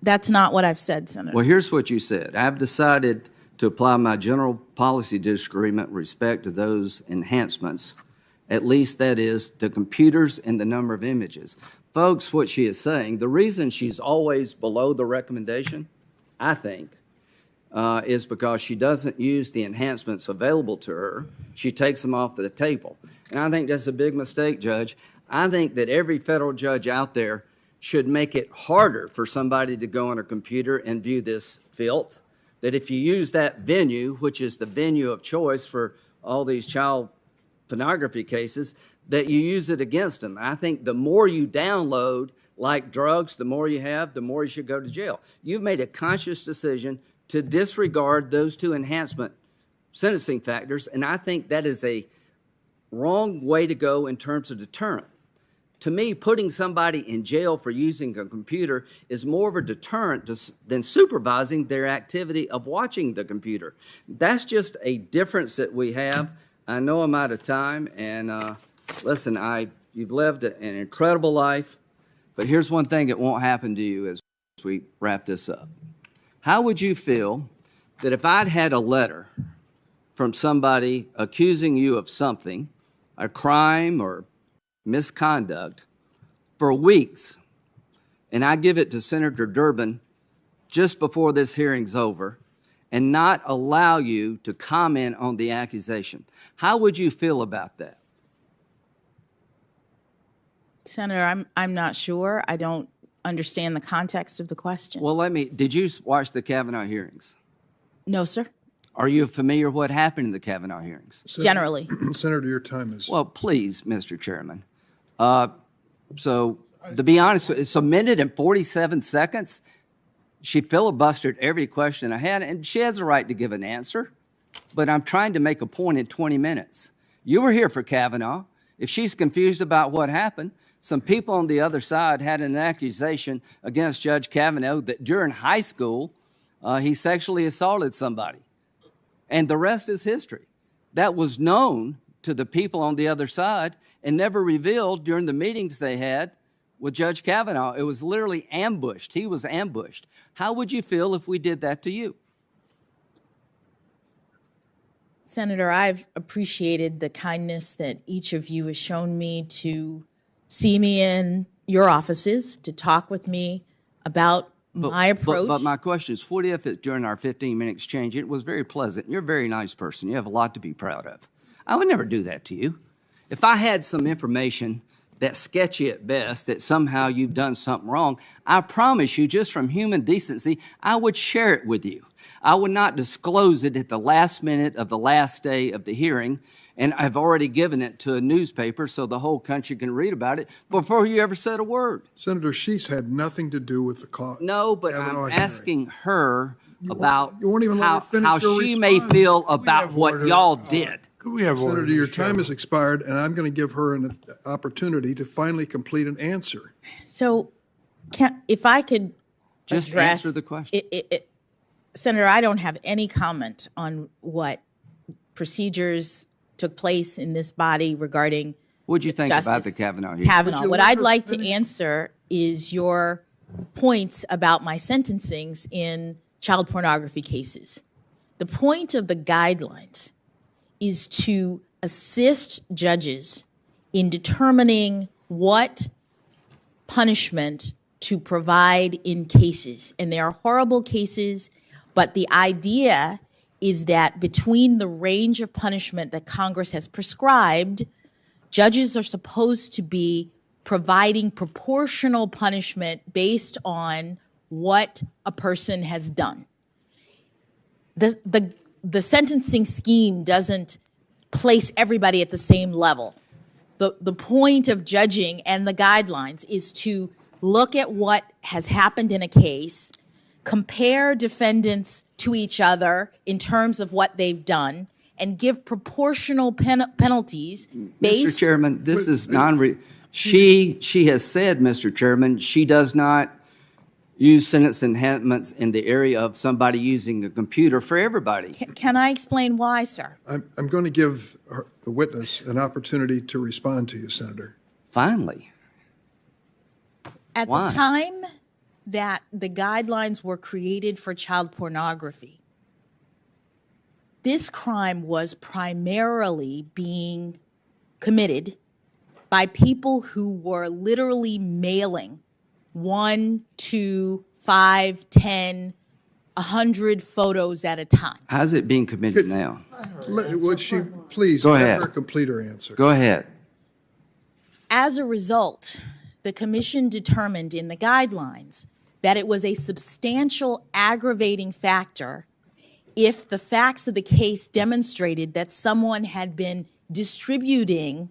That's not what I've said, Senator. Well, here's what you said. I've decided to apply my general policy disagreement with respect to those enhancements, at least that is, the computers and the number of images. Folks, what she is saying, the reason she's always below the recommendation, I think, is because she doesn't use the enhancements available to her. She takes them off the table. And I think that's a big mistake, Judge. I think that every federal judge out there should make it harder for somebody to go on a computer and view this filth. That if you use that venue, which is the venue of choice for all these child pornography cases, that you use it against them. I think the more you download, like drugs, the more you have, the more you should go to jail. You've made a conscious decision to disregard those two enhancement sentencing factors, and I think that is a wrong way to go in terms of deterrent. To me, putting somebody in jail for using a computer is more of a deterrent than supervising their activity of watching the computer. That's just a difference that we have. I know I'm out of time, and listen, you've lived an incredible life, but here's one thing that won't happen to you as we wrap this up. How would you feel that if I'd had a letter from somebody accusing you of something, a crime or misconduct, for weeks, and I give it to Senator Durbin just before this hearing's over, and not allow you to comment on the accusation? How would you feel about that? Senator, I'm not sure. I don't understand the context of the question. Well, did you watch the Kavanaugh hearings? No, sir. Are you familiar with what happened in the Kavanaugh hearings? Generally. Senator, your time is. Well, please, Mr. Chairman. So to be honest, it's a minute and 47 seconds. She filibustered every question I had, and she has a right to give an answer, but I'm trying to make a point in 20 minutes. You were here for Kavanaugh. If she's confused about what happened, some people on the other side had an accusation against Judge Kavanaugh that during high school, he sexually assaulted somebody. And the rest is history. That was known to the people on the other side and never revealed during the meetings they had with Judge Kavanaugh. It was literally ambushed. He was ambushed. How would you feel if we did that to you? Senator, I've appreciated the kindness that each of you has shown me to see me in your offices, to talk with me about my approach. But my question is, what if during our 15-minute exchange, it was very pleasant? You're a very nice person. You have a lot to be proud of. I would never do that to you. If I had some information that's sketchy at best, that somehow you've done something wrong, I promise you, just from human decency, I would share it with you. I would not disclose it at the last minute of the last day of the hearing, and I've already given it to a newspaper so the whole country can read about it before you ever said a word. Senator, she's had nothing to do with the cause. No, but I'm asking her about you won't even let her finish how your she may feel about what y'all did. We have order, Senator, your Mr. time has expired, and I'm going to give her an opportunity to finally complete an answer. So if I could Just address answer the question. Senator, I don't have any comment on what procedures took place in this body regarding What'd you think about Justice the Kavanaugh hearing? Kavanaugh. Would you What let I'd her like to finish? answer is your points about my sentencings in child pornography cases. The point of the guidelines is to assist judges in determining what punishment to provide in cases. And there are horrible cases, but the idea is that between the range of punishment that Congress has prescribed, judges are supposed to be providing proportional punishment based on what a person has done. The sentencing scheme doesn't place everybody at the same level. The point of judging and the guidelines is to look at what has happened in a case, compare defendants to each other in terms of what they've done, and give proportional penalties based. Mr. Chairman, this is she has said, Mr. Chairman, she does not use sentence enhancements in the area of somebody using a computer for everybody. Can I explain why, sir? I'm going to give the witness an opportunity to respond to you, Senator. Finally. At Why? the time that the guidelines were created for child pornography, this crime was primarily being committed by people who were literally mailing 1, 2, 5, 10, 100 photos at a time. How's it being committed now? Would she please Go let ahead. her complete her answer? Go ahead. As a result, the commission determined in the guidelines that it was a substantial aggravating factor if the facts of the case demonstrated that someone had been distributing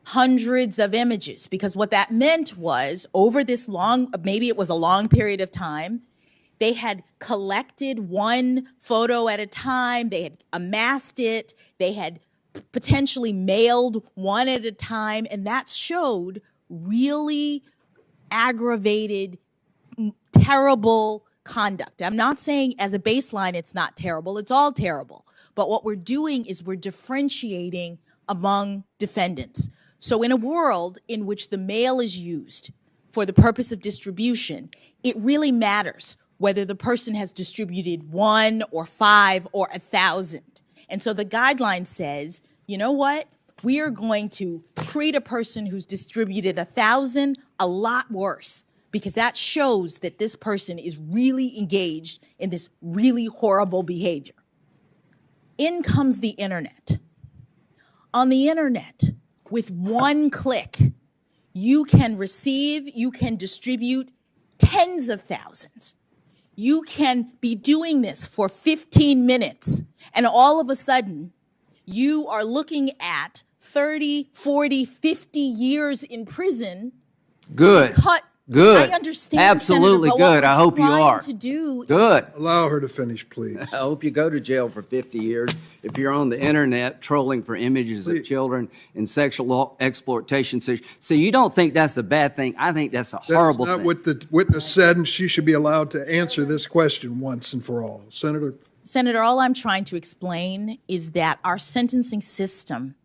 hundreds of images, because what that meant was over this long, maybe it was a long period of time, they had collected one photo at a time, they had amassed it, they had potentially mailed one at a time, and that showed really aggravated, terrible conduct. I'm not saying as a baseline it's not terrible, it's all terrible. But what we're doing is we're differentiating among defendants. So in a world in which the mail is used for the purpose of distribution, it really matters whether the person has distributed 1 or 5 or 1,000. And so the guideline says, you know what? We are going to treat a person who's distributed 1,000 a lot worse, because that shows that this person is really engaged in this really horrible behavior. In comes the internet. On the internet, with one click, you can receive, you can distribute tens of thousands. You can be doing this for 15 minutes, and all of a sudden, you are looking at 30, 40, 50 years in prison. Good. Good. I understand, Absolutely Senator, but good. I hope you are. To do Good. Allow her to finish, please. I hope you go to jail for 50 years if you're on the internet trolling for images of children and sexual exploitation. So you don't think that's a bad thing? I think that's a horrible That's thing. not what the witness said, and she should be allowed to answer this question once and for all. Senator, all I'm trying to explain is that our sentencing system,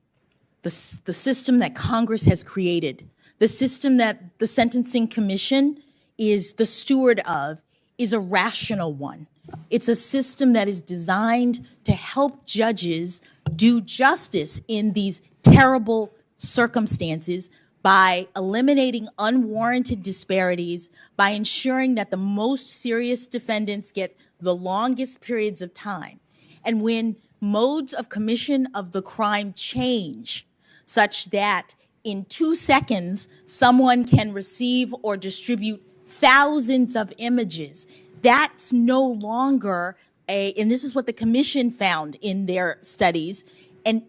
the system that Congress has created, the system that the Sentencing Commission is the steward of, is a rational one. It's a system that is designed to help judges do justice in these terrible circumstances by eliminating unwarranted disparities, by ensuring that the most serious defendants get the longest periods of time. And when modes of commission of the crime change such that in 2 seconds, someone can receive or distribute thousands of images, that's no longer and this is what the commission found in their studies, an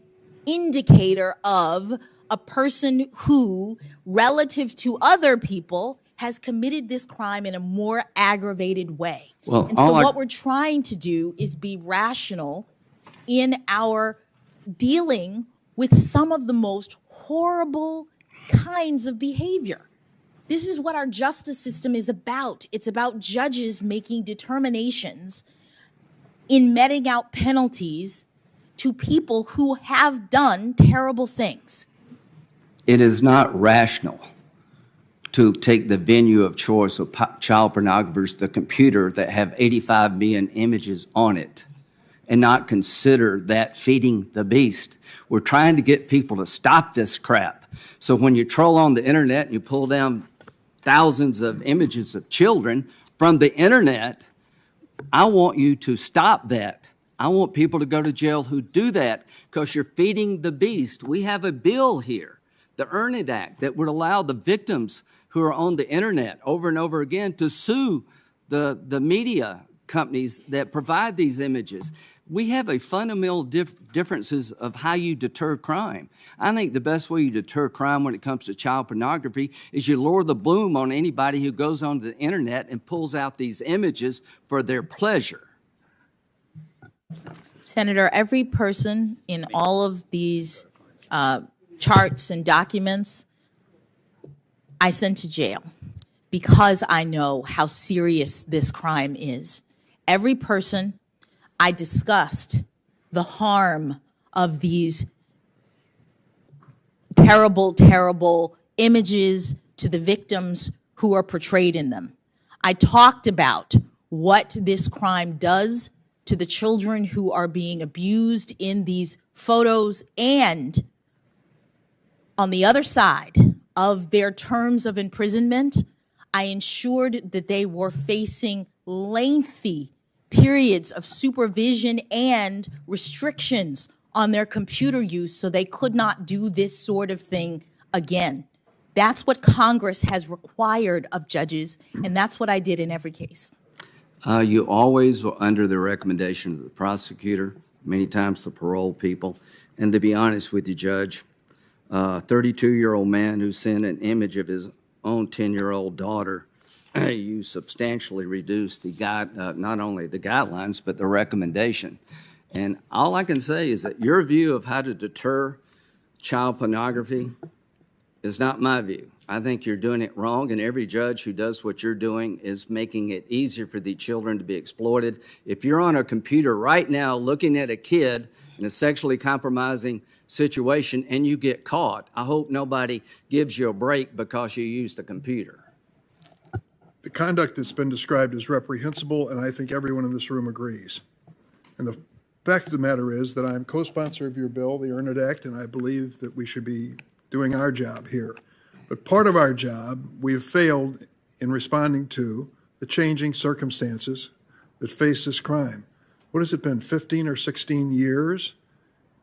indicator of a person who, relative to other people, has committed this crime in a more aggravated way. Well, and so what we're trying to do is be rational in our dealing with some of the most horrible kinds of behavior. This is what our justice system is about. It's about judges making determinations in meting out penalties to people who have done terrible things. It is not rational to take the venue of choice of child pornographers, the computer that have 85 million images on it, and not consider that feeding the beast. We're trying to get people to stop this crap. So when you troll on the internet and you pull down thousands of images of children from the internet, I want you to stop that. I want people to go to jail who do that, because you're feeding the beast. We have a bill here, the Earn It Act, that would allow the victims who are on the internet over and over again to sue the media companies that provide these images. We have a fundamental differences of how you deter crime. I think the best way you deter crime when it comes to child pornography is you lower the bloom on anybody who goes onto the internet and pulls out these images for their pleasure. Senator, every person in all of these charts and documents I sent to jail because I know how serious this crime is. Every person I discussed the harm of these terrible, terrible images to the victims who are portrayed in them. I talked about what this crime does to the children who are being abused in these photos, and on the other side of their terms of imprisonment, I ensured that they were facing lengthy periods of supervision and restrictions on their computer use so they could not do this sort of thing again. That's what Congress has required of judges, and that's what I did in every case. You always were under the recommendation of the prosecutor, many times the parole people. And to be honest with you, Judge, a 32-year-old man who sent an image of his own 10-year-old daughter, you substantially reduced the not only the guidelines, but the recommendation. And all I can say is that your view of how to deter child pornography is not my view. I think you're doing it wrong, and every judge who does what you're doing is making it easier for the children to be exploited. If you're on a computer right now looking at a kid in a sexually compromising situation and you get caught, I hope nobody gives you a break because you used the computer. The conduct that's been described is reprehensible, and I think everyone in this room agrees. And the fact of the matter is that I'm co-sponsor of your bill, the Earn It Act, and I believe that we should be doing our job here. But part of our job, we have failed in responding to the changing circumstances that face this crime. What has it been, 15 or 16 years?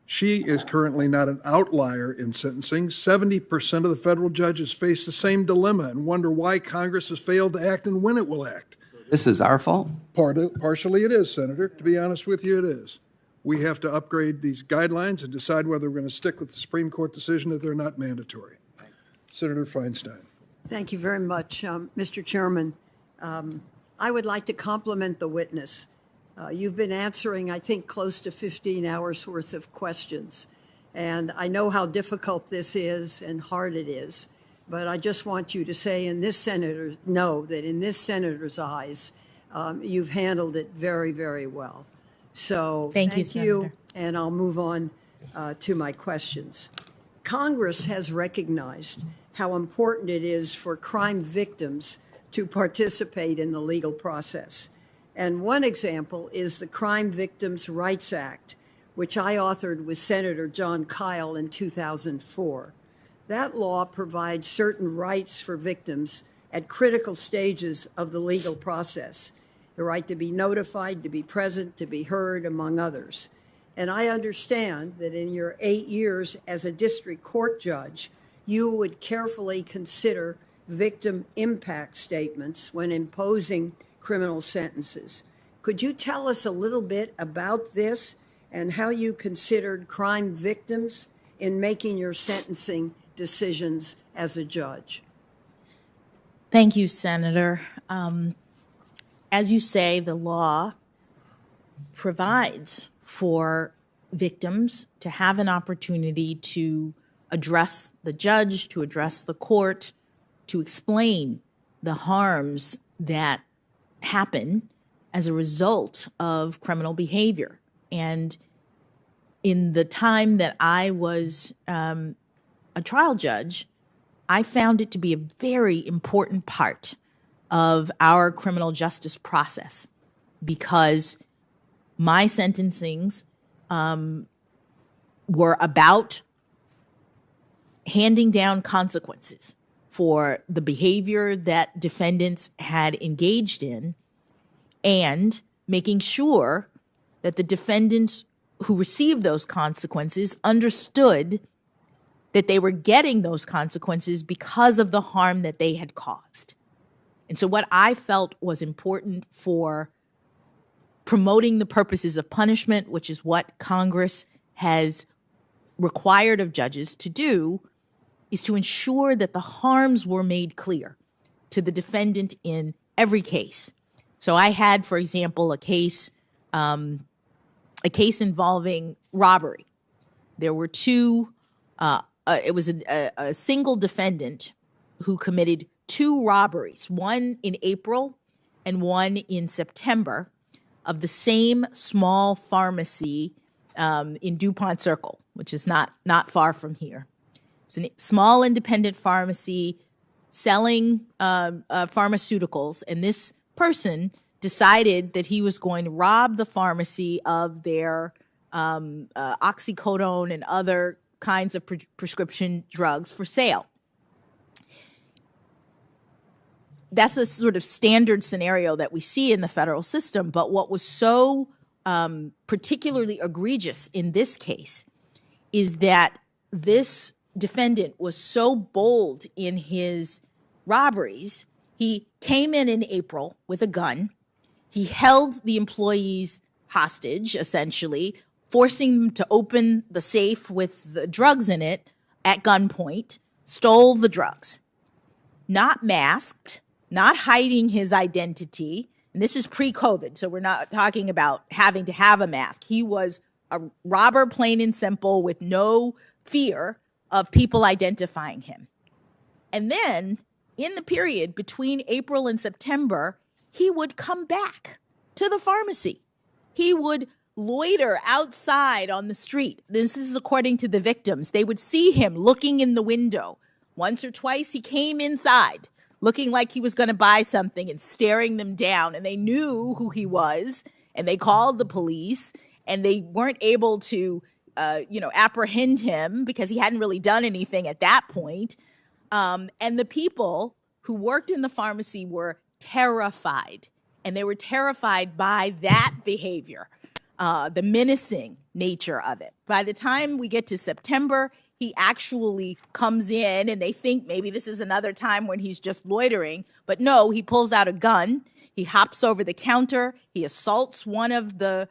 She is currently not an outlier in sentencing. 70% of the federal judges face the same dilemma and wonder why Congress has failed to act and when it will act. This is our fault? Partially it is, Senator. To be honest with you, it is. We have to upgrade these guidelines and decide whether we're going to stick with the Supreme Court decision that they're not mandatory. Senator Feinstein. Thank you very much, Mr. Chairman. I would like to compliment the witness. You've been answering, I think, close to 15 hours worth of questions. And I know how difficult this is and hard it is. But I just want you to say in this senator's senator's eyes, you've handled it very, very well. So Thank you, Senator. And I'll move on to my questions. Congress has recognized how important it is for crime victims to participate in the legal process. And one example is the Crime Victims' Rights Act, which I authored with Senator John Kyle in 2004. That law provides certain rights for victims at critical stages of the legal process. The right to be notified, to be present, to be heard, among others. And I understand that in your 8 years as a district court judge, you would carefully consider victim impact statements when imposing criminal sentences. Could you tell us a little bit about this and how you considered crime victims in making your sentencing decisions as a judge? Thank you, Senator. As you say, the law provides for victims to have an opportunity to address the judge, to address the court, to explain the harms that happen as a result of criminal behavior. And in the time that I was a trial judge, I found it to be a very important part of our criminal justice process because my sentencings were about handing down consequences for the behavior that defendants had engaged in and making sure that the defendants who received those consequences understood that they were getting those consequences because of the harm that they had caused. And so what I felt was important for promoting the purposes of punishment, which is what Congress has required of judges to do, is to ensure that the harms were made clear to the defendant in every case. So I had, for example, a case involving robbery. There were two, it was a single defendant who committed two robberies, one in April and one in September, of the same small pharmacy in DuPont Circle, which is not far from here. It's a small independent pharmacy selling pharmaceuticals, and this person decided that he was going to rob the pharmacy of their oxycodone and other kinds of prescription drugs for sale. That's a sort of standard scenario that we see in the federal system. But what was so particularly egregious in this case is that this defendant was so bold in his robberies. He came in April with a gun. He held the employees hostage, essentially, forcing them to open the safe with the drugs in it at gunpoint, stole the drugs. Not masked, not hiding his identity. And this is pre-COVID, so we're not talking about having to have a mask. He was a robber, plain and simple, with no fear of people identifying him. And then, in the period between April and September, he would come back to the pharmacy. He would loiter outside on the street. This is according to the victims. They would see him looking in the window. Once or twice, he came inside, looking like he was going to buy something and staring them down. And they knew who he was, and they called the police, and they weren't able to, apprehend him because he hadn't really done anything at that point. And the people who worked in the pharmacy were terrified, and they were terrified by that behavior, the menacing nature of it. By the time we get to September, he actually comes in, and they think maybe this is another time when he's just loitering. But no, he pulls out a gun. He hops over the counter. He assaults one of the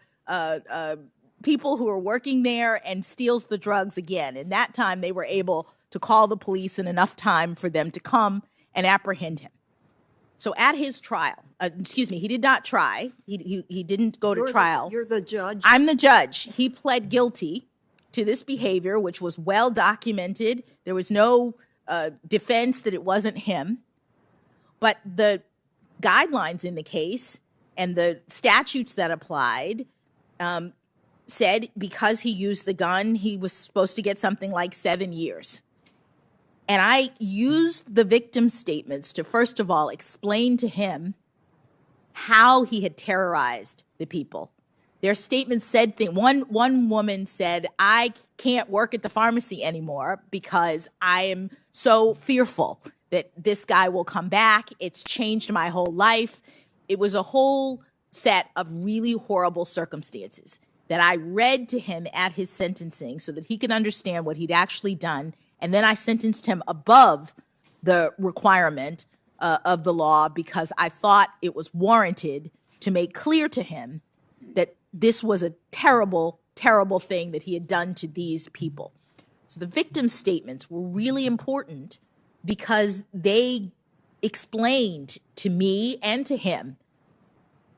people who are working there and steals the drugs again. And that time they were able to call the police in enough time for them to come and apprehend him. So at his trial, he did not try. He didn't go to trial. You're the judge? I'm the judge. He pled guilty to this behavior, which was well documented. There was no defense that it wasn't him. But the guidelines in the case and the statutes that applied said because he used the gun, he was supposed to get something like 7 years. And I used the victim's statements to, first of all, explain to him how he had terrorized the people. Their statements said things. One woman said, "I can't work at the pharmacy anymore because I am so fearful that this guy will come back. It's changed my whole life." It was a whole set of really horrible circumstances that I read to him at his sentencing so that he could understand what he'd actually done. And then I sentenced him above the requirement of the law because I thought it was warranted to make clear to him that this was a terrible, terrible thing that he had done to these people. So the victim's statements were really important because they explained to me and to him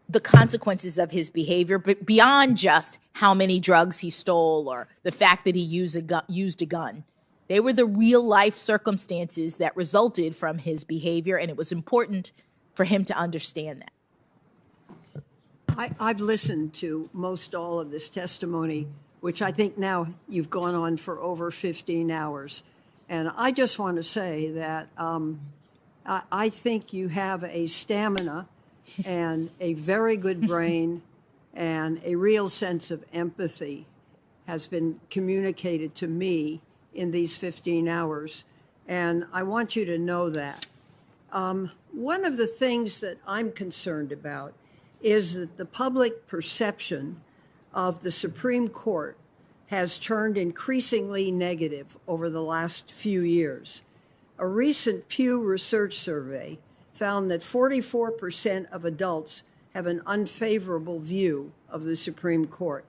the consequences of his behavior, but beyond just how many drugs he stole or the fact that he used a gun. They were the real life circumstances that resulted from his behavior, and it was important for him to understand that. I've listened to most all of this testimony, which I think now you've gone on for over 15 hours. And I just want to say that I think you have a stamina and a very good brain and a real sense of empathy has been communicated to me in these 15 hours. And I want you to know that. One of the things that I'm concerned about is that the public perception of the Supreme Court has turned increasingly negative over the last few years. A recent Pew Research survey found that 44% of adults have an unfavorable view of the Supreme Court.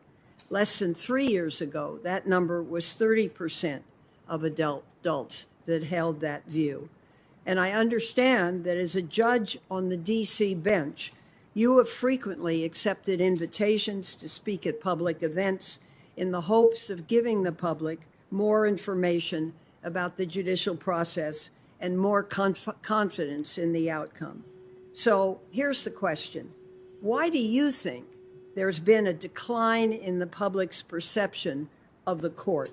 Less than 3 years ago, that number was 30% of adults that held that view. And I understand that as a judge on the D.C. bench, you have frequently accepted invitations to speak at public events in the hopes of giving the public more information about the judicial process and more confidence in the outcome. So here's the question. Why do you think there's been a decline in the public's perception of the court?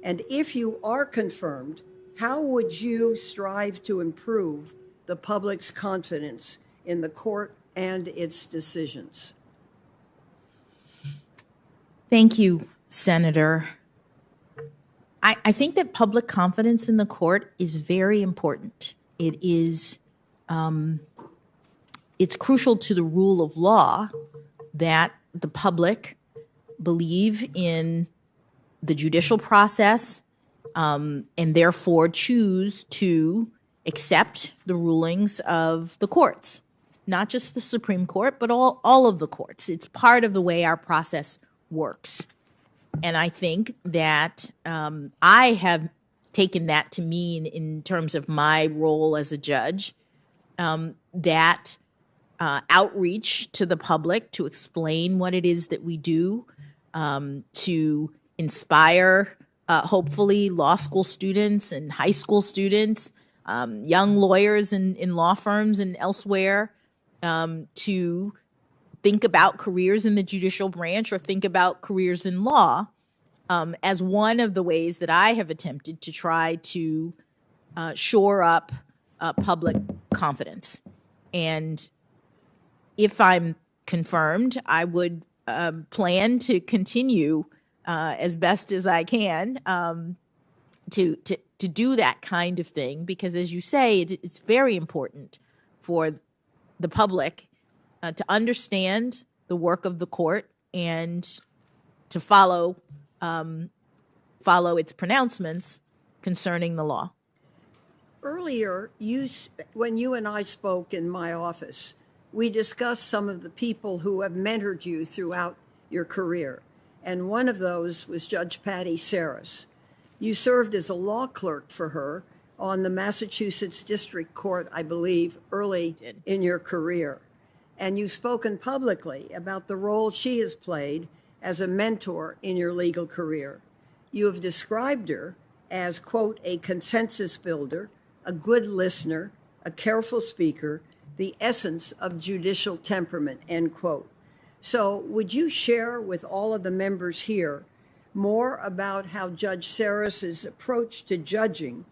And if you are confirmed, how would you strive to improve the public's confidence in the court and its decisions? Thank you, Senator. I think that public confidence in the court is very important. It is, it's crucial to the rule of law that the public believe in the judicial process, and therefore choose to accept the rulings of the courts, not just the Supreme Court, but all of the courts. It's part of the way our process works. And I think that I have taken that to mean, in terms of my role as a judge, that outreach to the public to explain what it is that we do, to inspire, hopefully, law school students and high school students, young lawyers in law firms and elsewhere, to think about careers in the judicial branch or think about careers in law, as one of the ways that I have attempted to try to shore up public confidence. And if I'm confirmed, I would plan to continue as best as I can to do that kind of thing, because, as you say, it's very important for the public to understand the work of the court and to follow its pronouncements concerning the law. Earlier, when you and I spoke in my office, we discussed some of the people who have mentored you throughout your career, and one of those was Judge Patty Saris. You served as a law clerk for her on the Massachusetts District Court, I believe, early in your career. And you've spoken publicly about the role she has played as a mentor in your legal career. You have described her as, quote, a consensus builder, a good listener, a careful speaker, the essence of judicial temperament, end quote. So would you share with all of the members here more about how Judge Saris's approach to judging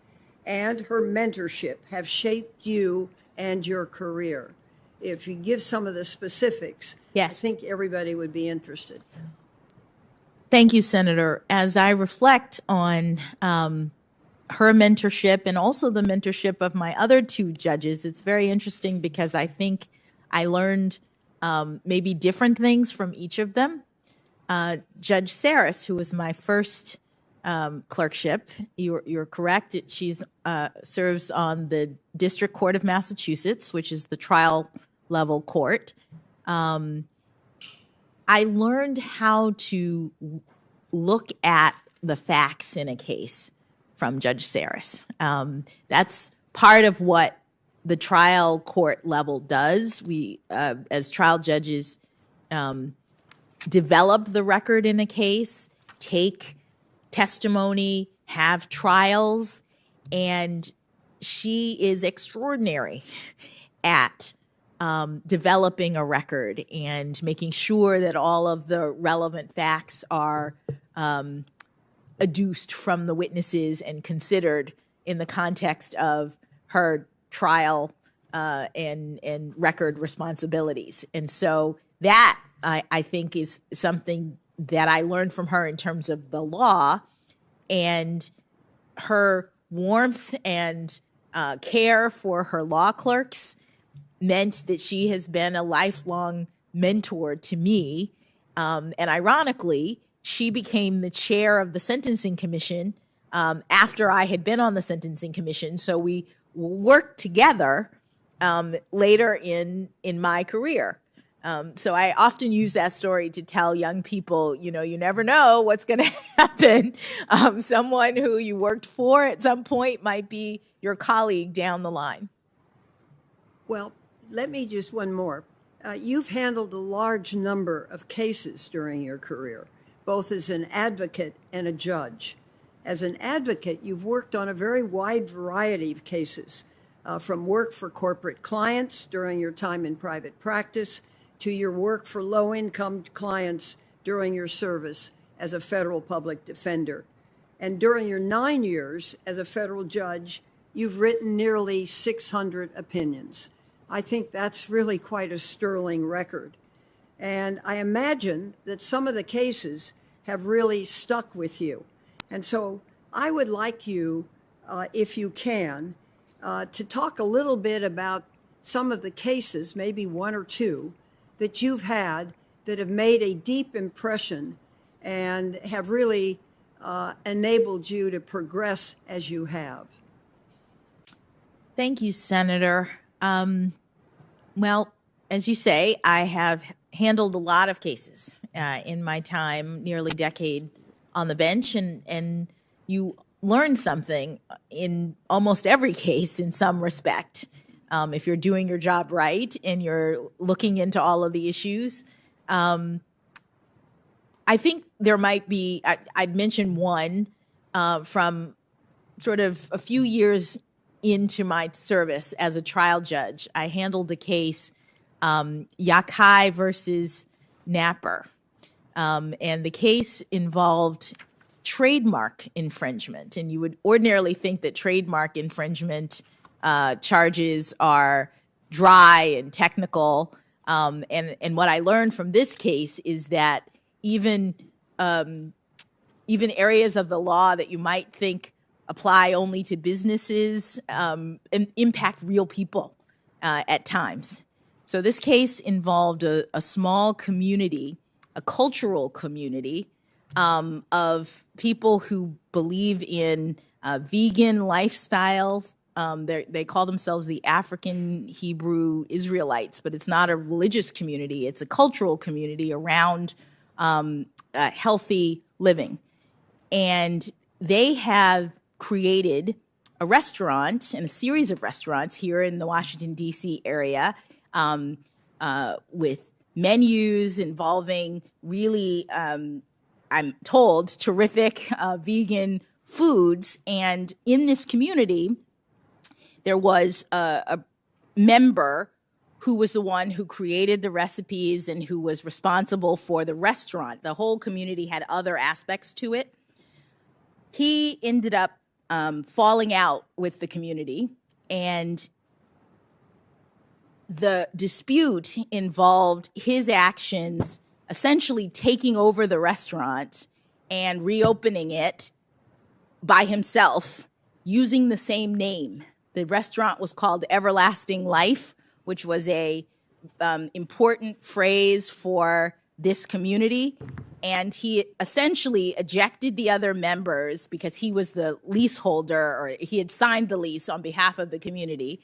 and her mentorship have shaped you and your career? If you give some of the specifics, yes, I think everybody would be interested. Thank you, Senator. As I reflect on her mentorship and also the mentorship of my other two judges, it's very interesting because I think I learned maybe different things from each of them. Judge Saris, who was my first clerkship, you're correct. She's serves on the District Court of Massachusetts, which is the trial level court. I learned how to look at the facts in a case from Judge Saris. That's part of what the trial court level does. We, as trial judges, develop the record in a case, take testimony, have trials, and she is extraordinary at developing a record and making sure that all of the relevant facts are adduced from the witnesses and considered in the context of her trial and record responsibilities. And so that, I think, is something that I learned from her in terms of the law, and her warmth and care for her law clerks meant that she has been a lifelong mentor to me. And ironically, she became the chair of the Sentencing Commission after I had been on the Sentencing Commission. So we worked together later in my career. So I often use that story to tell young people, you know, you never know what's going to happen. Someone who you worked for at some point might be your colleague down the line. Well, let me just one more. You've handled a large number of cases during your career, both as an advocate and a judge. As an advocate, you've worked on a very wide variety of cases, from work for corporate clients during your time in private practice to your work for low-income clients during your service as a federal public defender. And during your 9 years as a federal judge, you've written nearly 600 opinions. I think that's really quite a sterling record. And I imagine that some of the cases have really stuck with you. And so I would like you, if you can, to talk a little bit about some of the cases, maybe one or two, that you've had that have made a deep impression and have really enabled you to progress as you have. Thank you, Senator. Well, as you say, I have handled a lot of cases in my time, nearly decade on the bench, and you learn something in almost every case in some respect. If you're doing your job right and you're looking into all of the issues. I think there might be, I'd mention one from sort of a few years into my service as a trial judge. I handled a case, Yakai versus Napper. And the case involved trademark infringement. And you would ordinarily think that trademark infringement charges are dry and technical. And what I learned from this case is that even areas of the law that you might think apply only to businesses impact real people at times. So this case involved a small community, a cultural community of people who believe in vegan lifestyles. They call themselves the African Hebrew Israelites, but it's not a religious community. It's a cultural community around healthy living. And they have created a restaurant and a series of restaurants here in the Washington, D.C. area with menus involving really, I'm told, terrific vegan foods. And in this community, there was a member who was the one who created the recipes and who was responsible for the restaurant. The whole community had other aspects to it. He ended up falling out with the community, and the dispute involved his actions essentially taking over the restaurant and reopening it by himself using the same name. The restaurant was called Everlasting Life, which was a important phrase for this community. And he essentially ejected the other members because he was the leaseholder, or he had signed the lease on behalf of the community.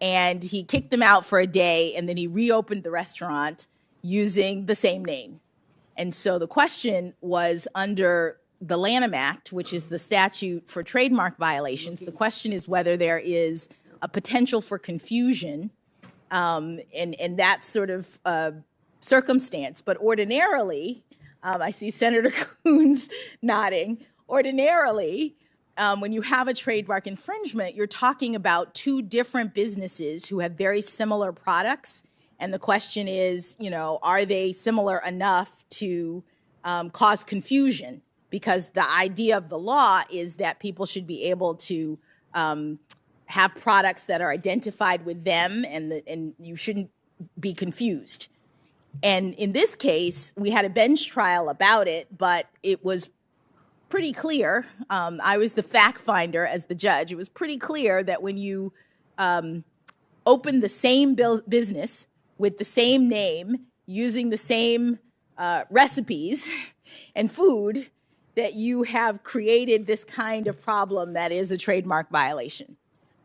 And he kicked them out for a day, and then he reopened the restaurant using the same name. And so the question was, under the Lanham Act, which is the statute for trademark violations, the question is whether there is a potential for confusion in that sort of circumstance. But ordinarily, I see Senator Coons nodding, ordinarily, when you have a trademark infringement, you're talking about two different businesses who have very similar products. And the question is, are they similar enough to cause confusion? Because the idea of the law is that people should be able to have products that are identified with them, and you shouldn't be confused. And in this case, we had a bench trial about it, but it was pretty clear. I was the fact finder as the judge. It was pretty clear that when you open the same business with the same name, using the same recipes and food, that you have created this kind of problem that is a trademark violation.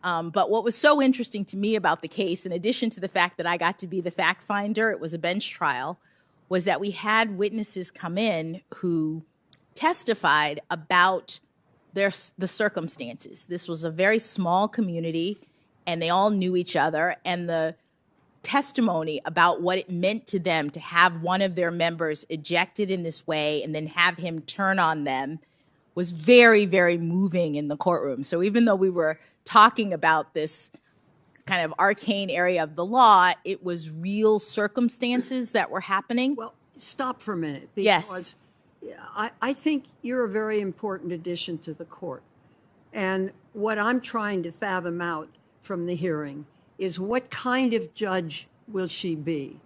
But what was so interesting to me about the case, in addition to the fact that I got to be the fact finder, it was a bench trial, was that we had witnesses come in who testified about the circumstances. This was a very small community, and they all knew each other, and the testimony about what it meant to them to have one of their members ejected in this way and then have him turn on them was very, very moving in the courtroom. So even though we were talking about this kind of arcane area of the law, it was real circumstances that were happening. Well, stop for a minute. Yes. I think you're a very important addition to the court. And what I'm trying to fathom out from the hearing is what kind of judge will she be?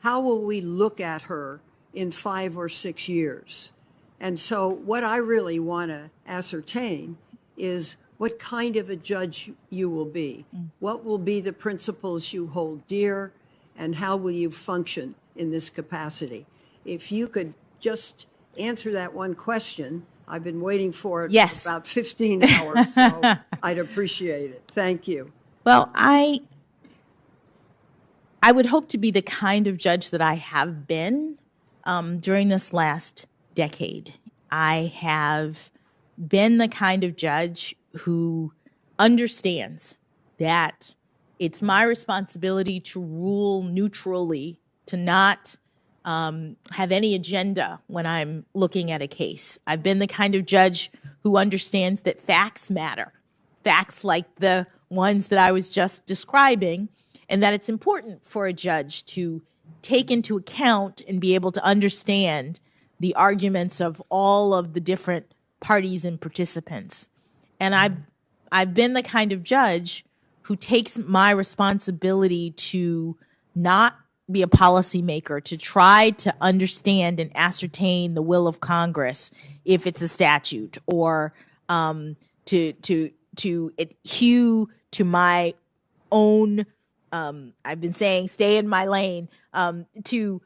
How will we look at her in 5 or 6 years? And so what I really want to ascertain is what kind of a judge you will be. What will be the principles you hold dear, and how will you function in this capacity? If you could just answer that one question, I've been waiting for it Yes. for about 15 hours, so I'd appreciate it. Thank you. Well, I would hope to be the kind of judge that I have been during this last decade. I have been the kind of judge who understands that it's my responsibility to rule neutrally, to not have any agenda when I'm looking at a case. I've been the kind of judge who understands that facts matter, facts like the ones that I was just describing, and that it's important for a judge to take into account and be able to understand the arguments of all of the different parties and participants. And I've been the kind of judge who takes my responsibility to not be a policymaker, to try to understand and ascertain the will of Congress if it's a statute, or to hew to my own, I've been saying, stay in my lane, to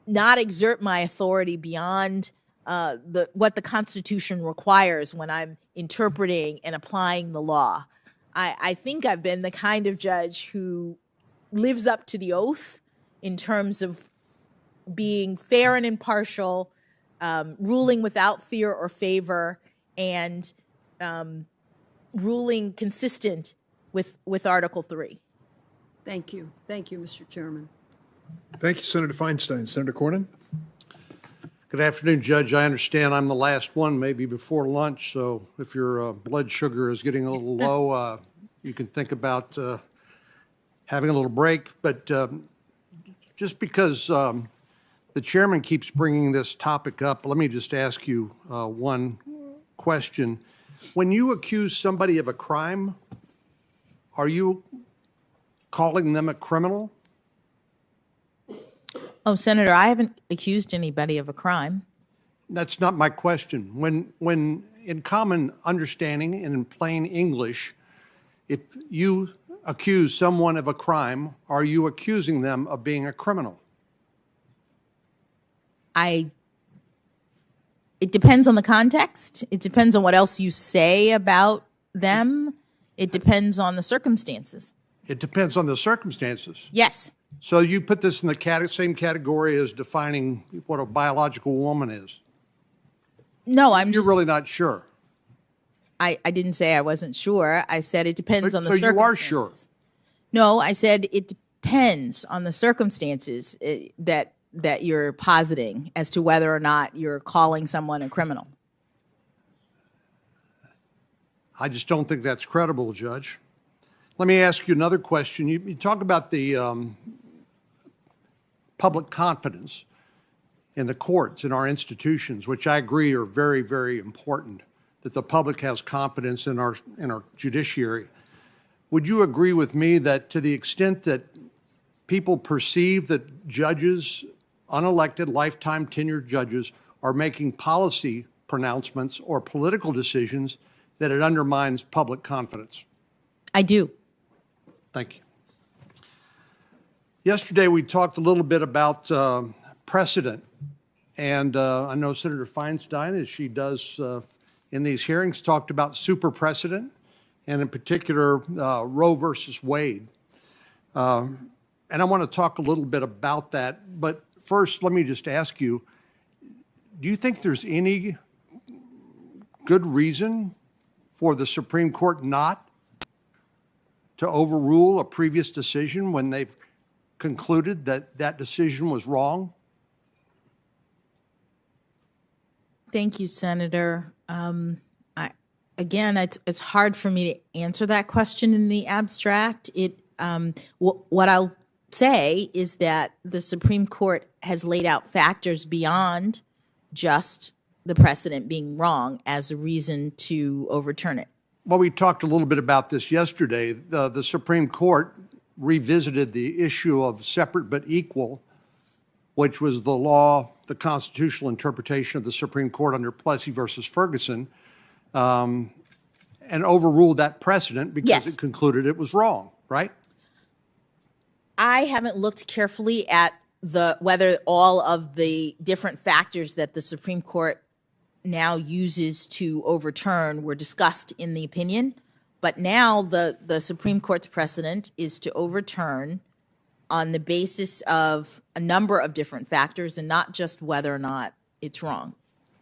not exert my authority beyond what the Constitution requires when I'm interpreting and applying the law. I think I've been the kind of judge who lives up to the oath in terms of being fair and impartial, ruling without fear or favor, and ruling consistent with Article 3. Thank you. Thank you, Mr. Chairman. Thank you, Senator Feinstein. Senator Cornyn? Good afternoon, Judge. I understand I'm the last one, maybe before lunch, so if your blood sugar is getting a little low, you can think about having a little break. But just because the chairman keeps bringing this topic up, let me just ask you one question. When you accuse somebody of a crime, are you calling them a criminal? Oh, Senator, I haven't accused anybody of a crime. That's not my question. When in common understanding and in plain English, if you accuse someone of a crime, are you accusing them of being a criminal? It depends on the context. It depends on what else you say about them. It depends on the circumstances. It depends on the circumstances. Yes. So you put this in the same category as defining what a biological woman is. No, You're really not sure. I didn't say I wasn't sure. I said it depends on the So circumstances. you are sure? No, I said it depends on the circumstances that you're positing as to whether or not you're calling someone a criminal. I just don't think that's credible, Judge. Let me ask you another question. You talk about the public confidence in the courts, in our institutions, which I agree are very, very important, that the public has confidence in our judiciary. Would you agree with me that to the extent that people perceive that judges, unelected, lifetime tenured judges, are making policy pronouncements or political decisions, that it undermines public confidence? I do. Thank you. Yesterday, we talked a little bit about precedent, and I know Senator Feinstein, as she does in these hearings, talked about super precedent, and in particular, Roe versus Wade. And I want to talk a little bit about that, but first, let me just ask you, do you think there's any good reason for the Supreme Court not to overrule a previous decision when they've concluded that that decision was wrong? Thank you, Senator. Again, it's hard for me to answer that question in the abstract. What I'll say is that the Supreme Court has laid out factors beyond just the precedent being wrong as a reason to overturn it. Well, we talked a little bit about this yesterday. The Supreme Court revisited the issue of separate but equal, which was the law, the constitutional interpretation of the Supreme Court under Plessy versus Ferguson, and overruled that precedent because Yes. it concluded it was wrong, right? I haven't looked carefully at whether all of the different factors that the Supreme Court now uses to overturn were discussed in the opinion. But now the Supreme Court's precedent is to overturn on the basis of a number of different factors and not just whether or not it's wrong.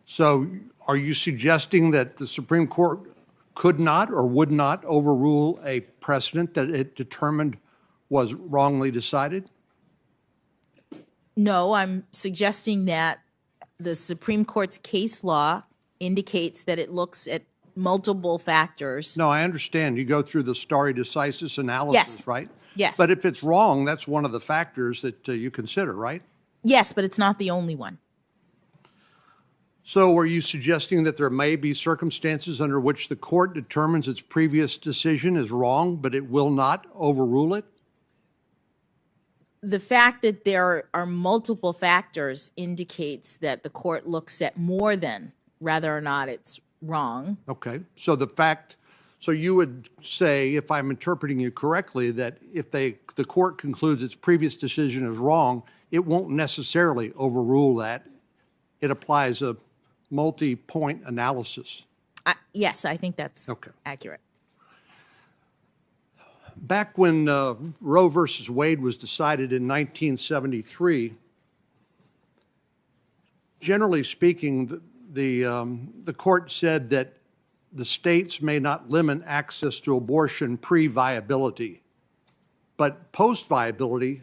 So are you suggesting that the Supreme Court could not or would not overrule a precedent that it determined was wrongly decided? No, I'm suggesting that the Supreme Court's case law indicates that it looks at multiple factors. No, I understand. You go through the stare decisis analysis, Yes. right? Yes. But if it's wrong, that's one of the factors that you consider, right? Yes, but it's not the only one. So are you suggesting that there may be circumstances under which the court determines its previous decision is wrong, but it will not overrule it? The fact that there are multiple factors indicates that the court looks at more than whether or not it's wrong. Okay, so so you would say, if I'm interpreting you correctly, that if the court concludes its previous decision is wrong, it won't necessarily overrule that. It applies a multi-point analysis. Yes, I think that's Okay. accurate. Back when Roe versus Wade was decided in 1973, generally speaking, the court said that the states may not limit access to abortion pre-viability, but post-viability,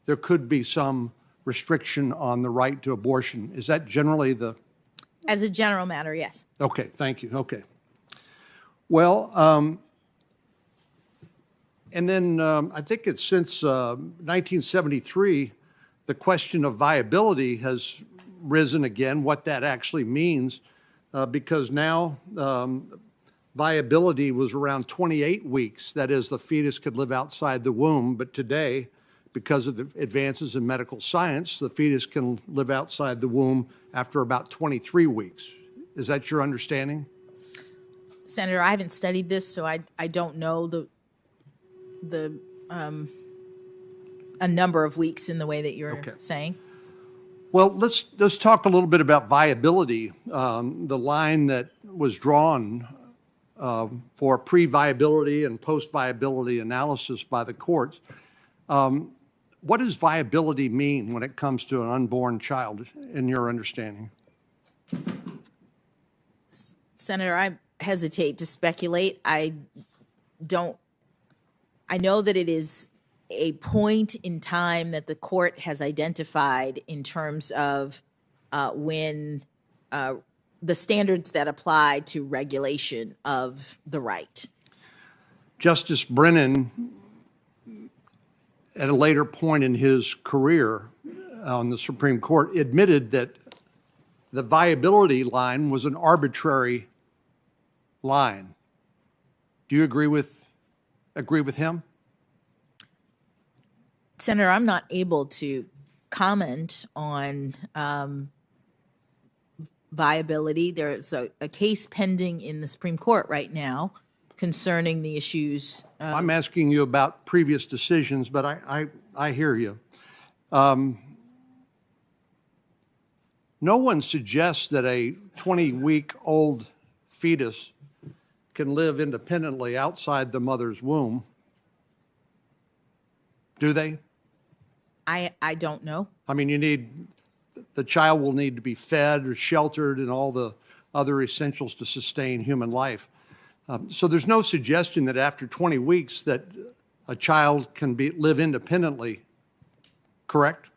there could be some restriction on the right to abortion. Is that generally the? As a general matter, yes. Okay, thank you. Okay. Well, and then I think it's since 1973, the question of viability has risen again, what that actually means, because now viability was around 28 weeks. That is, the fetus could live outside the womb. But today, because of the advances in medical science, the fetus can live outside the womb after about 23 weeks. Is that your understanding? Senator, I haven't studied this, so I don't know a number of weeks in the way that you're saying. Well, let's talk a little bit about viability. The line that was drawn for pre-viability and post-viability analysis by the courts. What does viability mean when it comes to an unborn child, in your understanding? Senator, I hesitate to speculate. I know that it is a point in time that the court has identified in terms of when the standards that apply to regulation of the right. Justice Brennan, at a later point in his career on the Supreme Court, admitted that the viability line was an arbitrary line. Do you agree with him? Senator, I'm not able to comment on viability. There's a case pending in the Supreme Court right now concerning the issues. I'm asking you about previous decisions, but I hear you. No one suggests that a 20-week-old fetus can live independently outside the mother's womb. Do they? I don't know. I mean, the child will need to be fed or sheltered and all the other essentials to sustain human life. So there's no suggestion that after 20 weeks that a child can live independently, correct?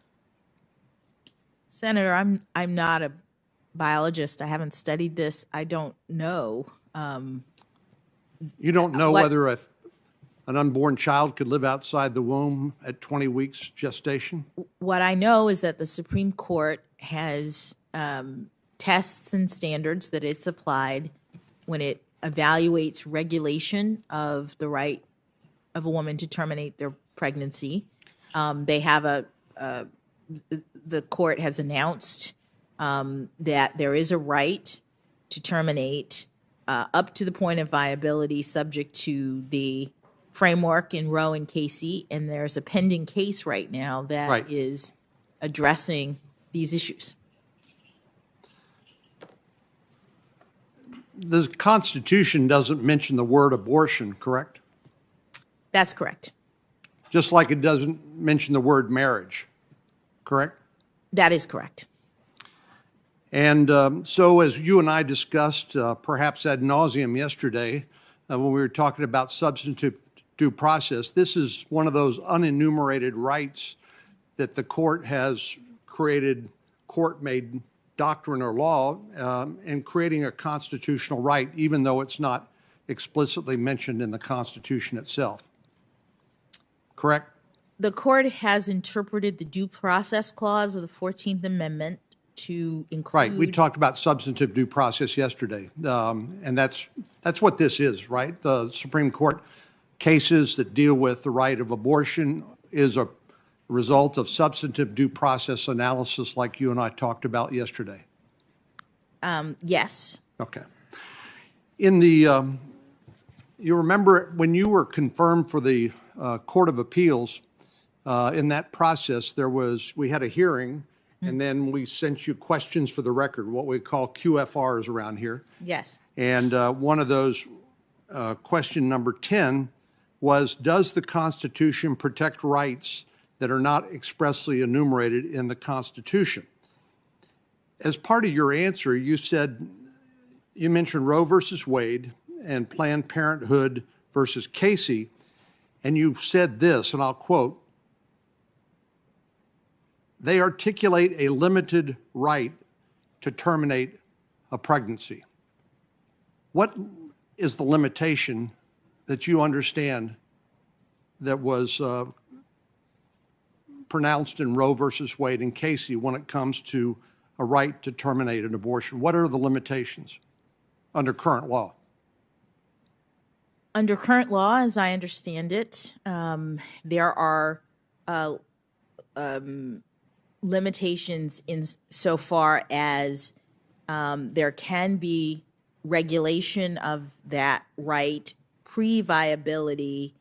Senator, I'm not a biologist. I haven't studied this. I don't know. You don't know whether an unborn child could live outside the womb at 20 weeks gestation? What I know is that the Supreme Court has tests and standards that it's applied when it evaluates regulation of the right of a woman to terminate their pregnancy. They have the court has announced that there is a right to terminate up to the point of viability, subject to the framework in Roe and Casey, and there's a pending case right now that Right. is addressing these issues. The Constitution doesn't mention the word abortion, correct? That's correct. Just like it doesn't mention the word marriage, correct? That is correct. And so as you and I discussed, perhaps ad nauseum yesterday, when we were talking about substantive due process, this is one of those unenumerated rights that the court has created, court-made doctrine or law, and creating a constitutional right, even though it's not explicitly mentioned in the Constitution itself. Correct? The court has interpreted the due process clause of the 14th Amendment to include. Right. We talked about substantive due process yesterday, and that's what this is, right? The Supreme Court cases that deal with the right of abortion is a result of substantive due process analysis like you and I talked about yesterday. Yes. Okay. In the, you remember when you were confirmed for the Court of Appeals, in that process, we had a hearing, and then we sent you questions for the record, what we call QFRs around here. Yes. And one of those, question number 10, was, does the Constitution protect rights that are not expressly enumerated in the Constitution? As part of your answer, you mentioned Roe versus Wade and Planned Parenthood versus Casey, and you said this, and I'll quote, "They articulate a limited right to terminate a pregnancy." What is the limitation that you understand that was pronounced in Roe versus Wade and Casey when it comes to a right to terminate an abortion? What are the limitations under current law? Under current law, as I understand it, there are limitations in so far as there can be regulation of that right pre-viability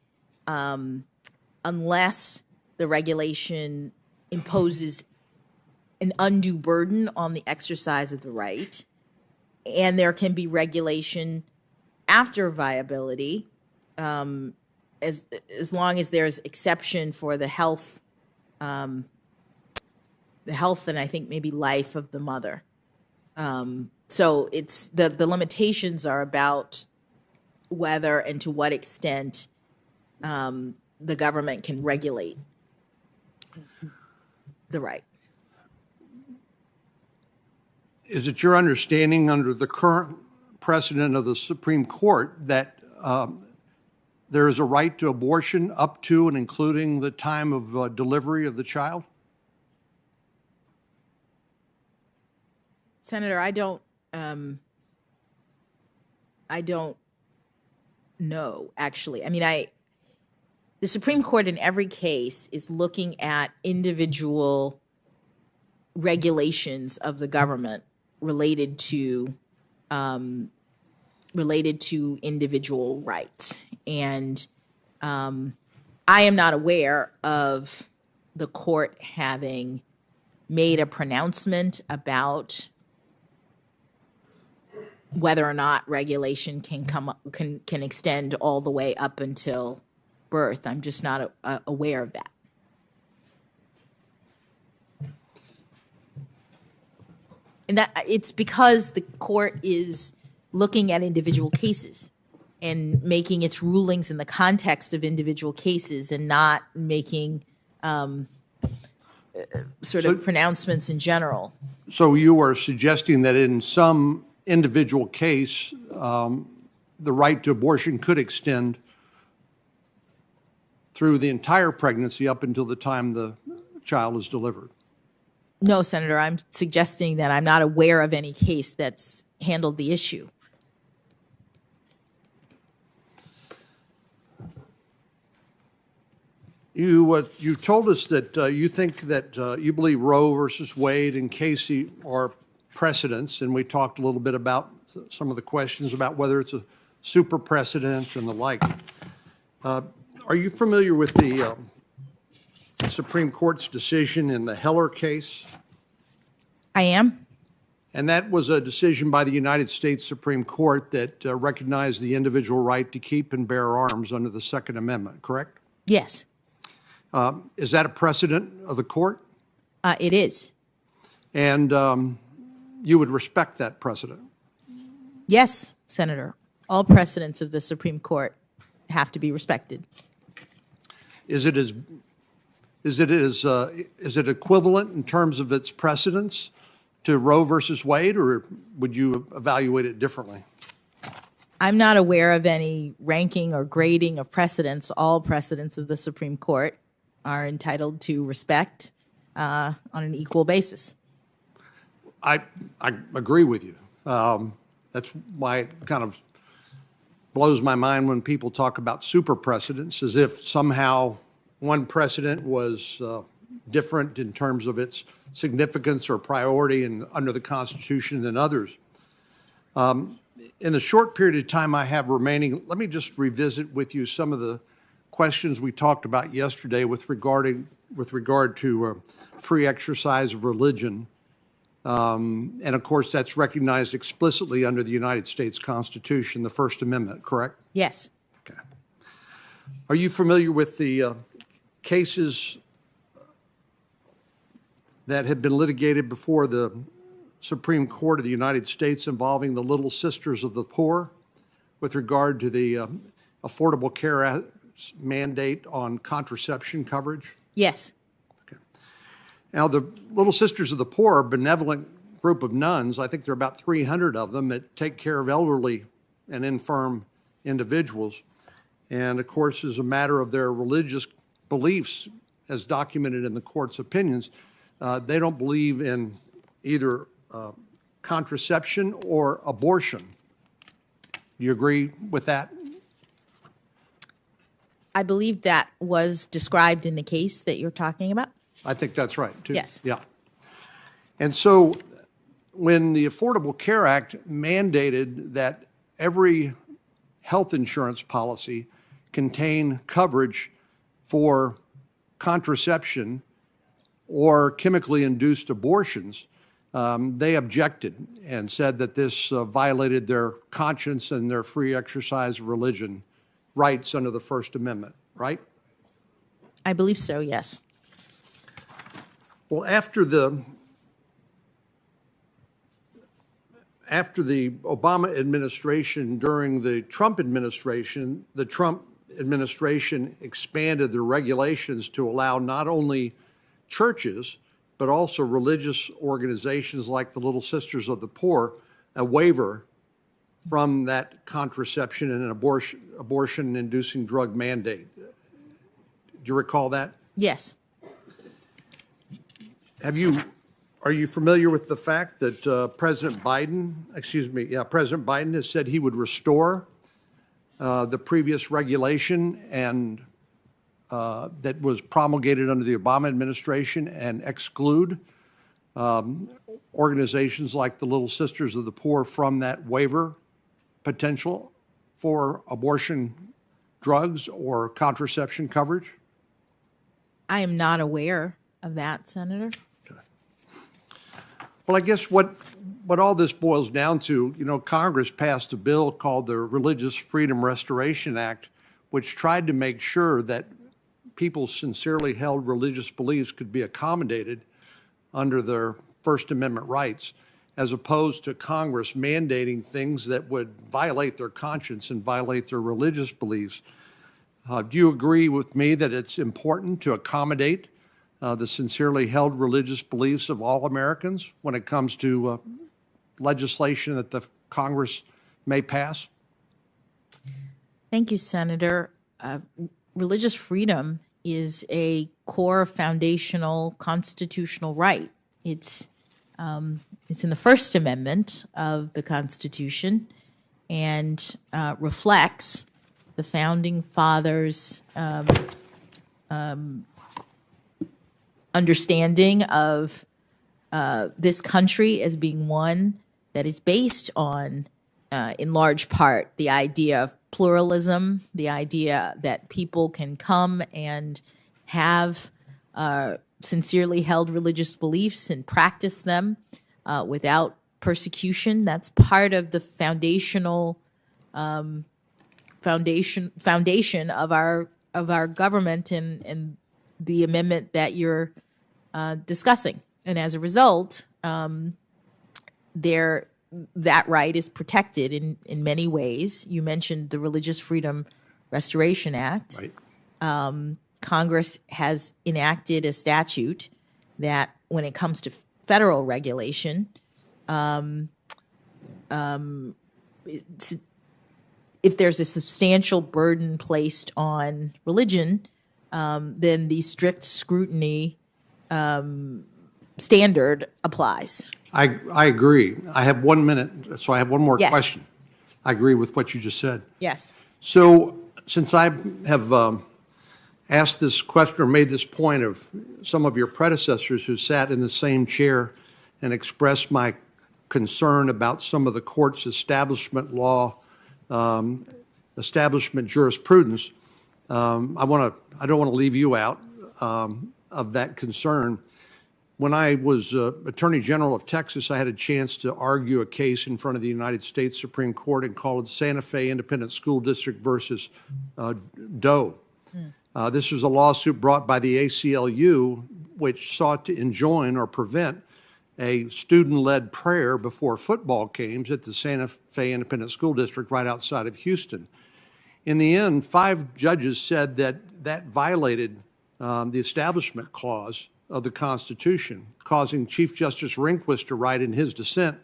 unless the regulation imposes an undue burden on the exercise of the right. And there can be regulation after viability, as long as there's exception for the health and I think maybe life of the mother. So it's the limitations are about whether and to what extent the government can regulate the right. Is it your understanding under the current precedent of the Supreme Court that there is a right to abortion up to and including the time of delivery of the child? Senator, I don't know, actually. I mean, the Supreme Court in every case is looking at individual regulations of the government related to individual rights. And I am not aware of the court having made a pronouncement about whether or not regulation can extend all the way up until birth. I'm just not aware of that. And that it's because the court is looking at individual cases and making its rulings in the context of individual cases and not making sort of pronouncements in general. So you are suggesting that in some individual case, the right to abortion could extend through the entire pregnancy up until the time the child is delivered? No, Senator, I'm suggesting that I'm not aware of any case that's handled the issue. You told us that you think that you believe Roe versus Wade and Casey are precedents, and we talked a little bit about some of the questions about whether it's a super precedent and the like. Are you familiar with the Supreme Court's decision in the Heller case? I am. And that was a decision by the United States Supreme Court that recognized the individual right to keep and bear arms under the Second Amendment, correct? Yes, Is that a precedent of the court? it is. And you would respect that precedent? Yes, Senator. All precedents of the Supreme Court have to be respected. Is it equivalent in terms of its precedence to Roe versus Wade, or would you evaluate it differently? I'm not aware of any ranking or grading of precedents. All precedents of the Supreme Court are entitled to respect on an equal basis. I agree with you. That's why it kind of blows my mind when people talk about super precedents, as if somehow one precedent was different in terms of its significance or priority under the Constitution than others. In the short period of time I have remaining, let me just revisit with you some of the questions we talked about yesterday with regard to free exercise of religion. And of course, that's recognized explicitly under the United States Constitution, the First Amendment, correct? Yes. Okay. Are you familiar with the cases that have been litigated before the Supreme Court of the United States involving the Little Sisters of the Poor with regard to the Affordable Care Act mandate on contraception coverage? Yes. Okay. Now, the Little Sisters of the Poor are a benevolent group of nuns. I think there are about 300 of them that take care of elderly and infirm individuals. And of course, as a matter of their religious beliefs, as documented in the court's opinions, they don't believe in either contraception or abortion. Do you agree with that? I believe that was described in the case that you're talking about. I think that's right, too. Yes. Yeah. And so when the Affordable Care Act mandated that every health insurance policy contain coverage for contraception or chemically induced abortions, they objected and said that this violated their conscience and their free exercise of religion rights under the First Amendment, right? I believe so, yes. Well, after the Obama administration, during the Trump administration expanded the regulations to allow not only churches, but also religious organizations like the Little Sisters of the Poor a waiver from that contraception and abortion-inducing drug mandate. Do you recall that? Yes. Are you familiar with the fact that President Biden has said he would restore the previous regulation and that was promulgated under the Obama administration and exclude organizations like the Little Sisters of the Poor from that waiver potential for abortion drugs or contraception coverage? I am not aware of that, Senator. Well, I guess what all this boils down to, Congress passed a bill called the Religious Freedom Restoration Act, which tried to make sure that people's sincerely held religious beliefs could be accommodated under their First Amendment rights, as opposed to Congress mandating things that would violate their conscience and violate their religious beliefs. Do you agree with me that it's important to accommodate the sincerely held religious beliefs of all Americans when it comes to legislation that the Congress may pass? Thank you, Senator. Religious freedom is a core foundational constitutional right. It's in the First Amendment of the Constitution and reflects the Founding Fathers' understanding of this country as being one that is based on, in large part, the idea of pluralism, the idea that people can come and have sincerely held religious beliefs and practice them without persecution. That's part of the foundation of our government and the amendment that you're discussing. And as a result, that right is protected in many ways. You mentioned the Religious Freedom Restoration Act. Right. Congress has enacted a statute that, when it comes to federal regulation, if there's a substantial burden placed on religion, then the strict scrutiny standard applies. I agree. I have 1 minute, so I have one more Yes. question. I agree with what you just said. Yes. So since I have asked this question or made this point of some of your predecessors who sat in the same chair and expressed my concern about some of the court's establishment law, establishment jurisprudence, I don't want to leave you out of that concern. When I was Attorney General of Texas, I had a chance to argue a case in front of the United States Supreme Court and called it Santa Fe Independent School District versus Doe. This was a lawsuit brought by the ACLU, which sought to enjoin or prevent a student-led prayer before football games at the Santa Fe Independent School District right outside of Houston. In the end, 5 judges said that that violated the Establishment Clause of the Constitution, causing Chief Justice Rehnquist to write in his dissent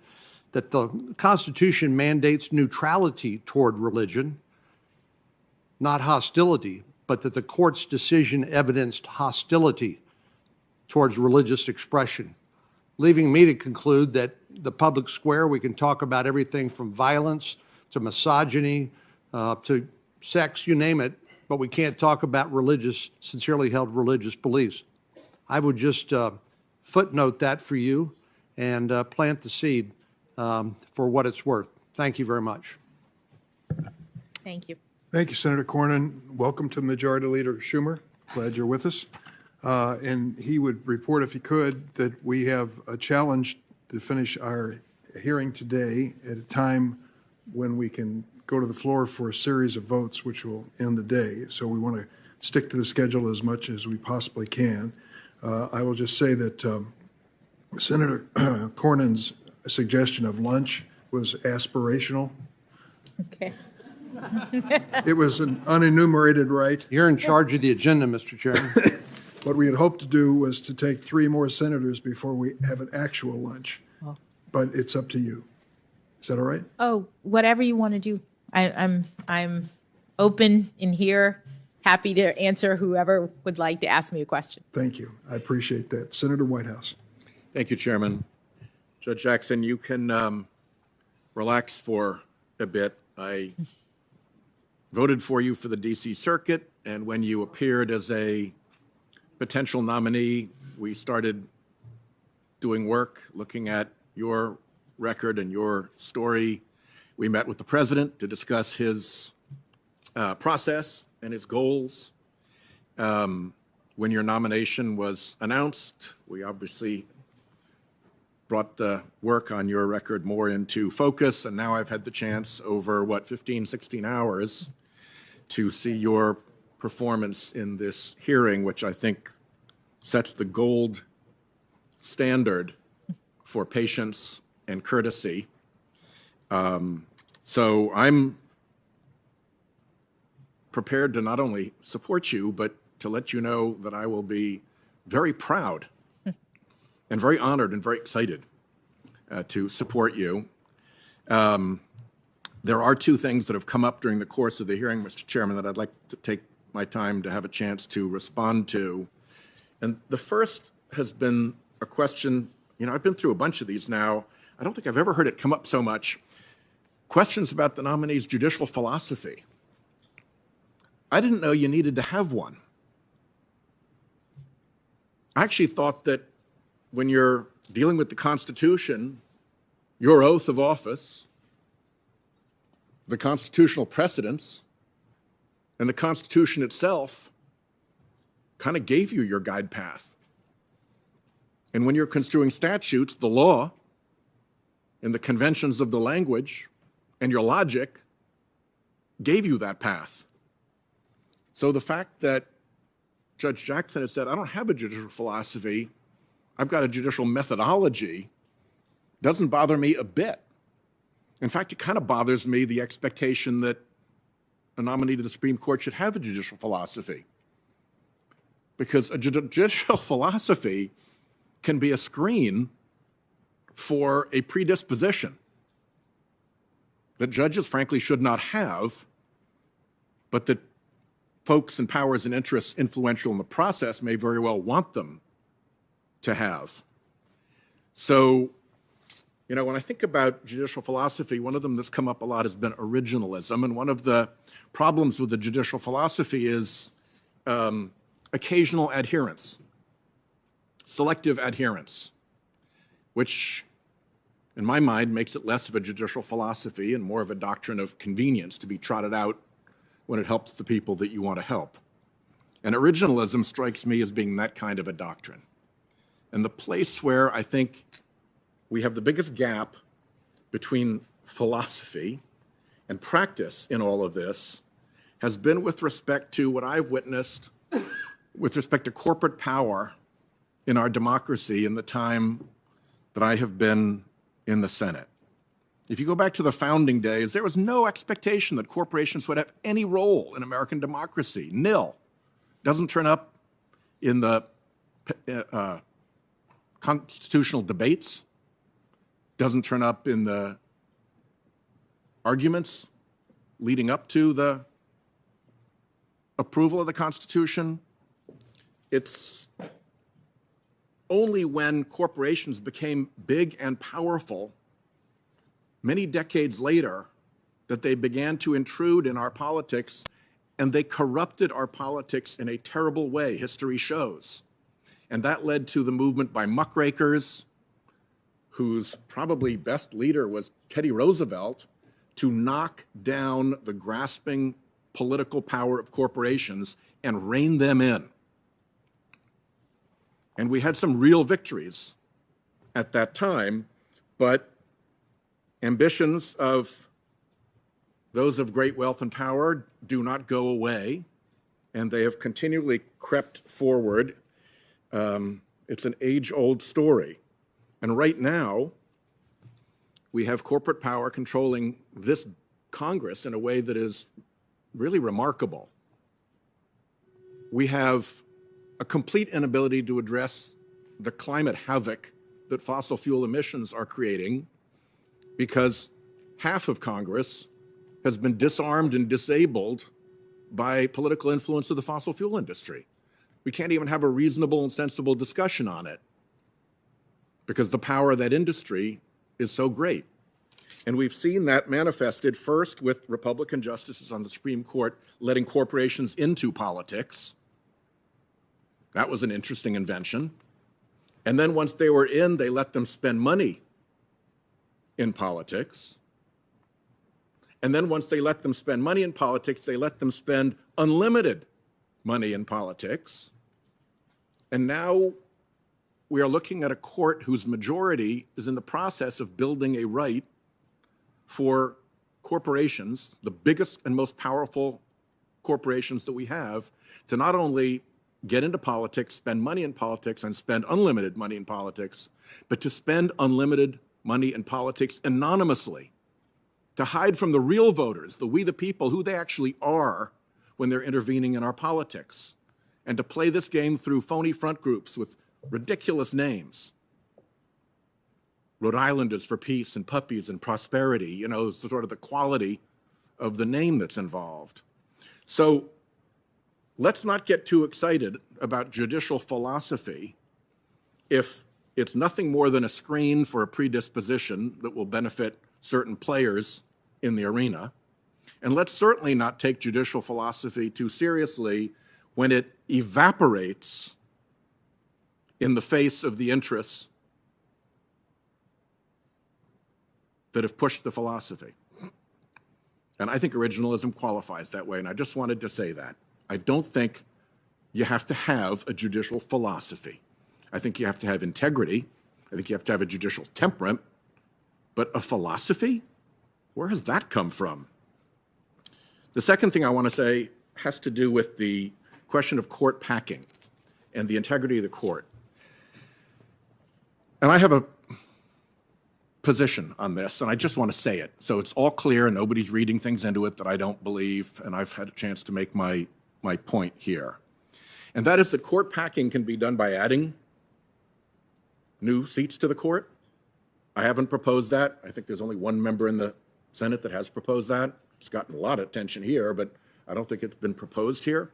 that the Constitution mandates neutrality toward religion, not hostility, but that the court's decision evidenced hostility towards religious expression, leaving me to conclude that the public square, we can talk about everything from violence to misogyny to sex, you name it, but we can't talk about sincerely held religious beliefs. I would just footnote that for you and plant the seed for what it's worth. Thank you very much. Thank you. Thank you, Senator Cornyn. Welcome to Majority Leader Schumer. Glad you're with us. And he would report, if he could, that we have a challenge to finish our hearing today at a time when we can go to the floor for a series of votes, which will end the day. So we want to stick to the schedule as much as we possibly can. I will just say that Senator Cornyn's suggestion of lunch was aspirational. Okay. It was an unenumerated right. You're in charge of the agenda, Mr. Chairman. What we had hoped to do was to take 3 more senators before we have an actual lunch. Oh. But it's up to you. Is that all right? Oh, whatever you want to do. I'm open in here, happy to answer whoever would like to ask me a question. Thank you. I appreciate that. Senator Whitehouse. Thank you, Chairman. Judge Jackson, you can relax for a bit. I voted for you for the D.C. Circuit, and when you appeared as a potential nominee, we started doing work looking at your record and your story. We met with the president to discuss his process and his goals. When your nomination was announced, we obviously brought the work on your record more into focus, and now I've had the chance over, 15, 16 hours to see your performance in this hearing, which I think sets the gold standard for patience and courtesy. So I'm prepared to not only support you, but to let you know that I will be very proud and very honored and very excited to support you. There are 2 things that have come up during the course of the hearing, Mr. Chairman, that I'd like to take my time to have a chance to respond to. And the first has been a question, I've been through a bunch of these now. I don't think I've ever heard it come up so much. Questions about the nominee's judicial philosophy. I didn't know you needed to have one. I actually thought that when you're dealing with the Constitution, your oath of office, the constitutional precedents, and the Constitution itself kind of gave you your guide path. And when you're construing statutes, the law and the conventions of the language and your logic gave you that path. So the fact that Judge Jackson has said, I don't have a judicial philosophy, I've got a judicial methodology, doesn't bother me a bit. In fact, it kind of bothers me the expectation that a nominee to the Supreme Court should have a judicial philosophy. Because a judicial philosophy can be a screen for a predisposition that judges, frankly, should not have, but that folks in powers and interests influential in the process may very well want them to have. So, you know, when I think about judicial philosophy, one of them that's come up a lot has been originalism, and one of the problems with the judicial philosophy is occasional adherence, selective adherence, which in my mind makes it less of a judicial philosophy and more of a doctrine of convenience to be trotted out when it helps the people that you want to help. And originalism strikes me as being that kind of a doctrine. And the place where I think we have the biggest gap between philosophy and practice in all of this has been with respect to what I've witnessed with respect to corporate power in our democracy in the time that I have been in the Senate. If you go back to the founding days, there was no expectation that corporations would have any role in American democracy. Nil. Doesn't turn up in the constitutional debates, doesn't turn up in the arguments leading up to the approval of the Constitution. It's only when corporations became big and powerful many decades later that they began to intrude in our politics, and they corrupted our politics in a terrible way, history shows. And that led to the movement by muckrakers, whose probably best leader was Teddy Roosevelt, to knock down the grasping political power of corporations and rein them in. And we had some real victories at that time, but ambitions of those of great wealth and power do not go away, and they have continually crept forward. It's an age-old story. And right now, we have corporate power controlling this Congress in a way that is really remarkable. We have a complete inability to address the climate havoc that fossil fuel emissions are creating because half of Congress has been disarmed and disabled by political influence of the fossil fuel industry. We can't even have a reasonable and sensible discussion on it because the power of that industry is so great. And we've seen that manifested first with Republican justices on the Supreme Court letting corporations into politics. That was an interesting invention. And then once they were in, they let them spend money in politics. And then once they let them spend money in politics, they let them spend unlimited money in politics. And now we are looking at a court whose majority is in the process of building a right for corporations, the biggest and most powerful corporations that we have, to not only get into politics, spend money in politics, and spend unlimited money in politics, but to spend unlimited money in politics anonymously, to hide from the real voters, the we the people, who they actually are when they're intervening in our politics, and to play this game through phony front groups with ridiculous names. Rhode Islanders for peace and puppies and prosperity, you know, sort of the quality of the name that's involved. So let's not get too excited about judicial philosophy if it's nothing more than a screen for a predisposition that will benefit certain players in the arena. And let's certainly not take judicial philosophy too seriously when it evaporates in the face of the interests that have pushed the philosophy. And I think originalism qualifies that way, and I just wanted to say that. I don't think you have to have a judicial philosophy. I think you have to have integrity. I think you have to have a judicial temperament. But a philosophy? Where has that come from? The second thing I want to say has to do with the question of court packing and the integrity of the court. And I have a position on this, and I just want to say it, so it's all clear and nobody's reading things into it that I don't believe, and I've had a chance to make my point here. And that is that court packing can be done by adding new seats to the court. I haven't proposed that. I think there's only one member in the Senate that has proposed that. It's gotten a lot of attention here, but I don't think it's been proposed here.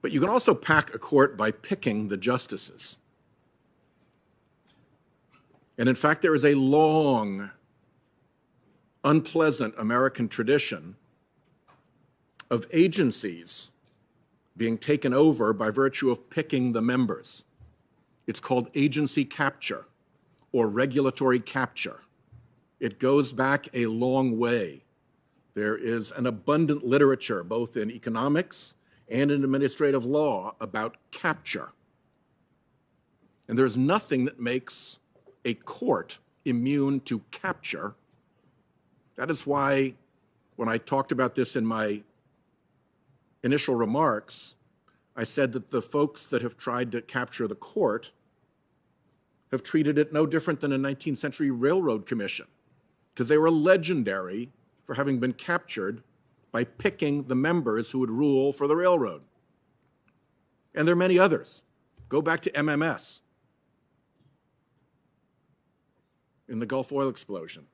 But you can also pack a court by picking the justices. And in fact, there is a long, unpleasant American tradition of agencies being taken over by virtue of picking the members. It's called agency capture or regulatory capture. It goes back a long way. There is an abundant literature, both in economics and in administrative law, about capture. And there's nothing that makes a court immune to capture. That is why when I talked about this in my initial remarks, I said that the folks that have tried to capture the court have treated it no different than a 19th century railroad commission, because they were legendary for having been captured by picking the members who would rule for the railroad. And there are many others. Go back to MMS in the Gulf oil explosion.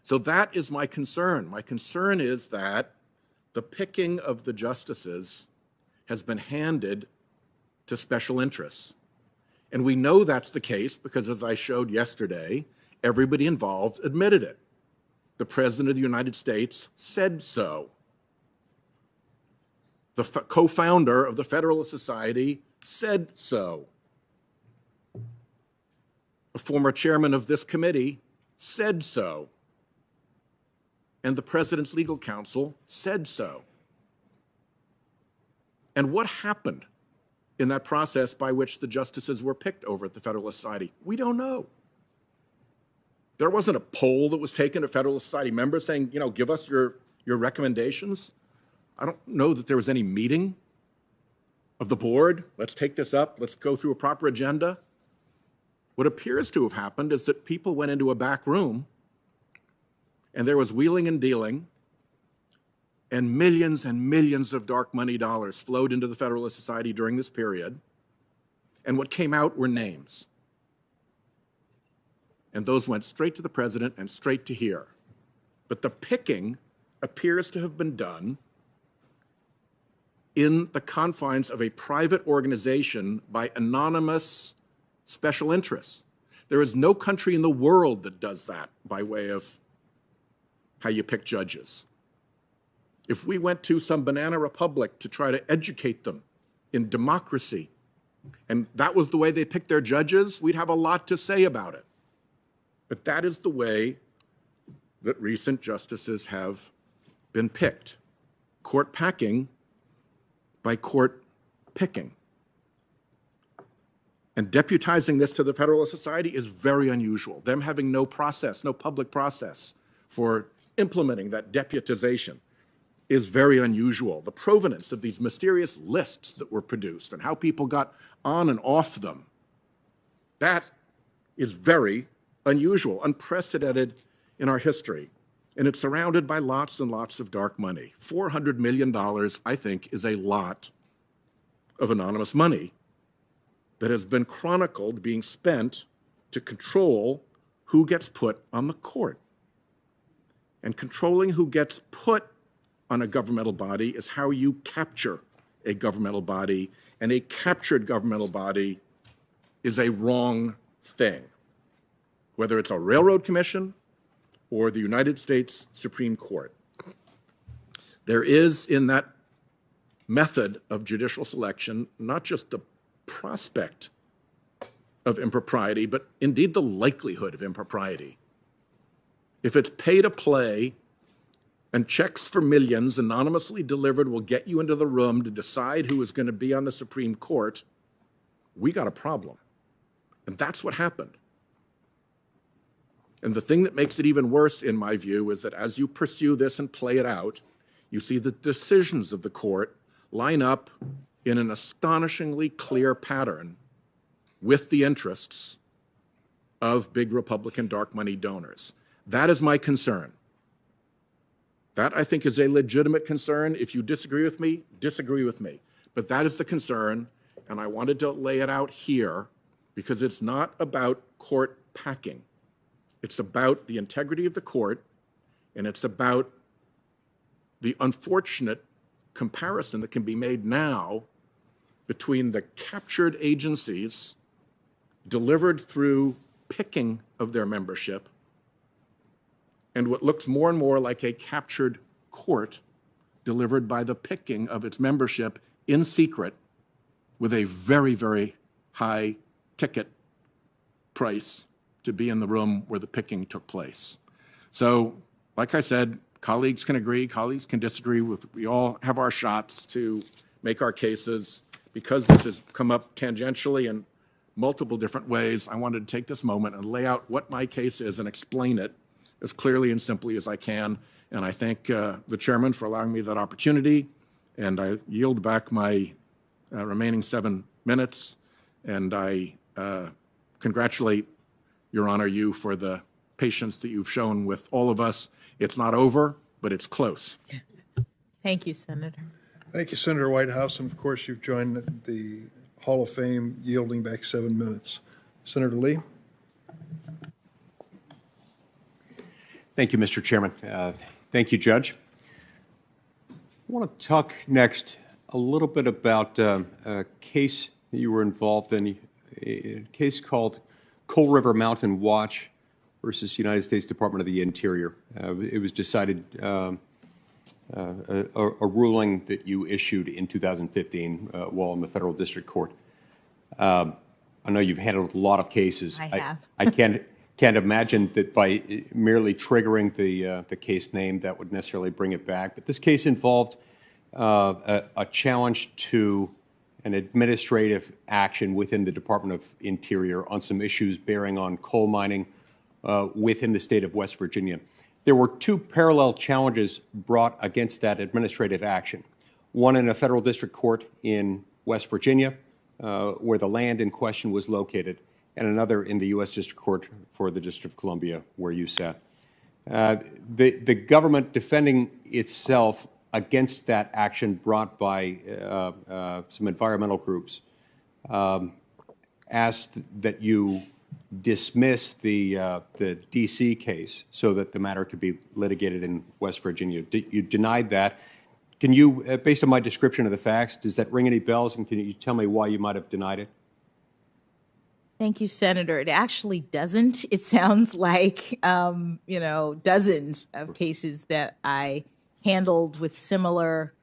So that is my concern. My concern is that the picking of the justices has been handed to special interests. And we know that's the case because, as I showed yesterday, everybody involved admitted it. The President of the United States said so. The co-founder of the Federalist Society said so. A former chairman of this committee said so. And the President's legal counsel said so. And what happened in that process by which the justices were picked over at the Federalist Society? We don't know. There wasn't a poll that was taken of Federalist Society members saying, you know, give us your recommendations. I don't know that there was any meeting of the board. Let's take this up. Let's go through a proper agenda. What appears to have happened is that people went into a back room and there was wheeling and dealing, and millions of dark money dollars flowed into the Federalist Society during this period. And what came out were names. And those went straight to the president and straight to here. But the picking appears to have been done in the confines of a private organization by anonymous special interests. There is no country in the world that does that by way of how you pick judges. If we went to some banana republic to try to educate them in democracy, and that was the way they picked their judges, we'd have a lot to say about it. But that is the way that recent justices have been picked. Court packing by court picking. And deputizing this to the Federalist Society is very unusual. Them having no process, no public process for implementing that deputization is very unusual. The provenance of these mysterious lists that were produced and how people got on and off them, that is very unusual, unprecedented in our history. And it's surrounded by lots and lots of dark money. $400 million, I think, is a lot of anonymous money that has been chronicled being spent to control who gets put on the court. And controlling who gets put on a governmental body is how you capture a governmental body, and a captured governmental body is a wrong thing, whether it's a railroad commission or the United States Supreme Court. There is in that method of judicial selection not just the prospect of impropriety, but indeed the likelihood of impropriety. If it's pay to play and checks for millions anonymously delivered will get you into the room to decide who is going to be on the Supreme Court, we got a problem. And that's what happened. And the thing that makes it even worse, in my view, is that as you pursue this and play it out, you see the decisions of the court line up in an astonishingly clear pattern with the interests of big Republican dark money donors. That is my concern. That, I think, is a legitimate concern. If you disagree with me, disagree with me. But that is the concern, and I wanted to lay it out here because it's not about court packing. It's about the integrity of the court, and it's about the unfortunate comparison that can be made now between the captured agencies delivered through picking of their membership and what looks more and more like a captured court delivered by the picking of its membership in secret with a very, very high ticket price to be in the room where the picking took place. So, like I said, colleagues can agree, colleagues can disagree. We all have our shots to make our cases. Because this has come up tangentially in multiple different ways, I wanted to take this moment and lay out what my case is and explain it as clearly and simply as I can. And I thank the chairman for allowing me that opportunity. And I yield back my remaining 7 minutes. And I congratulate, Your Honor, you for the patience that you've shown with all of us. It's not over, but it's close. Thank you, Senator. Thank you, Senator Whitehouse. And of course, you've joined the Hall of Fame, yielding back 7 minutes. Senator Lee. Thank you, Mr. Chairman. Thank you, Judge. I want to talk next a little bit about a case that you were involved in, a case called Coal River Mountain Watch versus United States Department of the Interior. It was decided a ruling that you issued in 2015 while in the federal district court. I know you've handled a lot of cases. I have. I can't imagine that by merely triggering the case name that would necessarily bring it back. But this case involved a challenge to an administrative action within the Department of Interior on some issues bearing on coal mining within the state of West Virginia. There were 2 parallel challenges brought against that administrative action. One in a federal district court in West Virginia, where the land in question was located, and another in the U.S. District Court for the District of Columbia, where you sat. The government defending itself against that action brought by some environmental groups asked that you dismiss the D.C. case so that the matter could be litigated in West Virginia. You denied that. Can you, based on my description of the facts, does that ring any bells, and can you tell me why you might have denied it? Thank you, Senator. It actually doesn't. It sounds like, dozens of cases that I handled with similar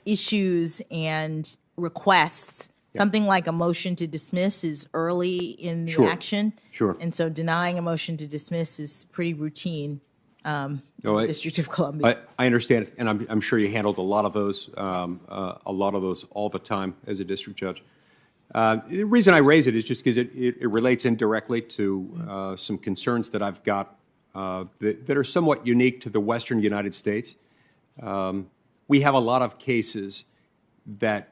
issues and requests. Something like a motion to dismiss is early in the action. Sure. And so denying a motion to dismiss is pretty routine in the District of Columbia. I understand, and I'm sure you handled a lot of those all the time as a district judge. The reason I raise it is just because it relates indirectly to some concerns that I've got that are somewhat unique to the Western United States. We have a lot of cases that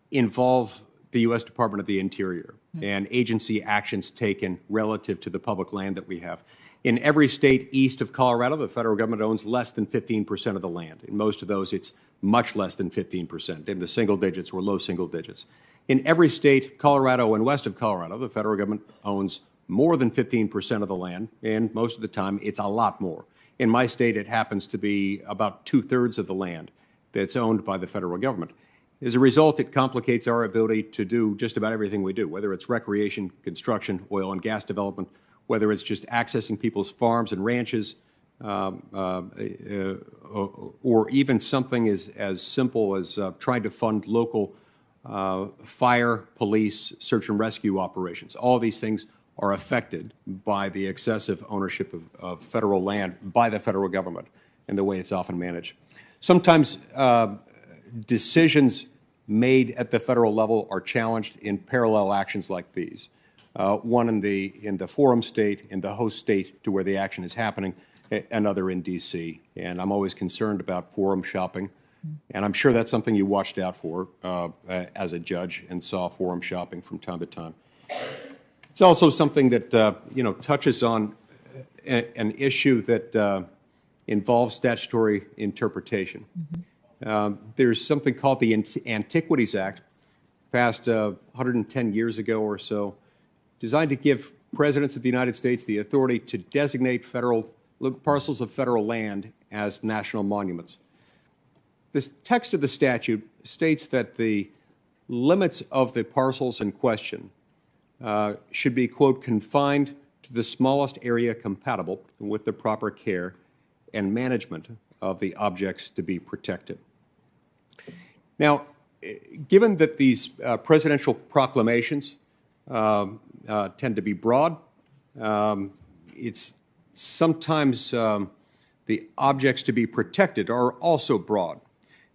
involve the U.S. Department of the Interior and agency actions taken relative to the public land that we have. In every state east of Colorado, the federal government owns less than 15% of the land. In most of those, it's much less than 15%, in the single digits or low single digits. In every state, Colorado and west of Colorado, the federal government owns more than 15% of the land, and most of the time, it's a lot more. In my state, it happens to be about 2/3 of the land that's owned by the federal government. As a result, it complicates our ability to do just about everything we do, whether it's recreation, construction, oil and gas development, whether it's just accessing people's farms and ranches, or even something as simple as trying to fund local fire, police, search and rescue operations. All of these things are affected by the excessive ownership of federal land by the federal government and the way it's often managed. Sometimes decisions made at the federal level are challenged in parallel actions like these. One in the forum state, in the host state to where the action is happening, another in D.C. And I'm always concerned about forum shopping. And I'm sure that's something you watched out for as a judge and saw forum shopping from time to time. It's also something that touches on an issue that involves statutory interpretation. There's something called the Antiquities Act, passed 110 years ago or so, designed to give presidents of the United States the authority to designate parcels of federal land as national monuments. The text of the statute states that the limits of the parcels in question should be, quote, confined to the smallest area compatible with the proper care and management of the objects to be protected. Now, given that these presidential proclamations tend to be broad, it's sometimes the objects to be protected are also broad.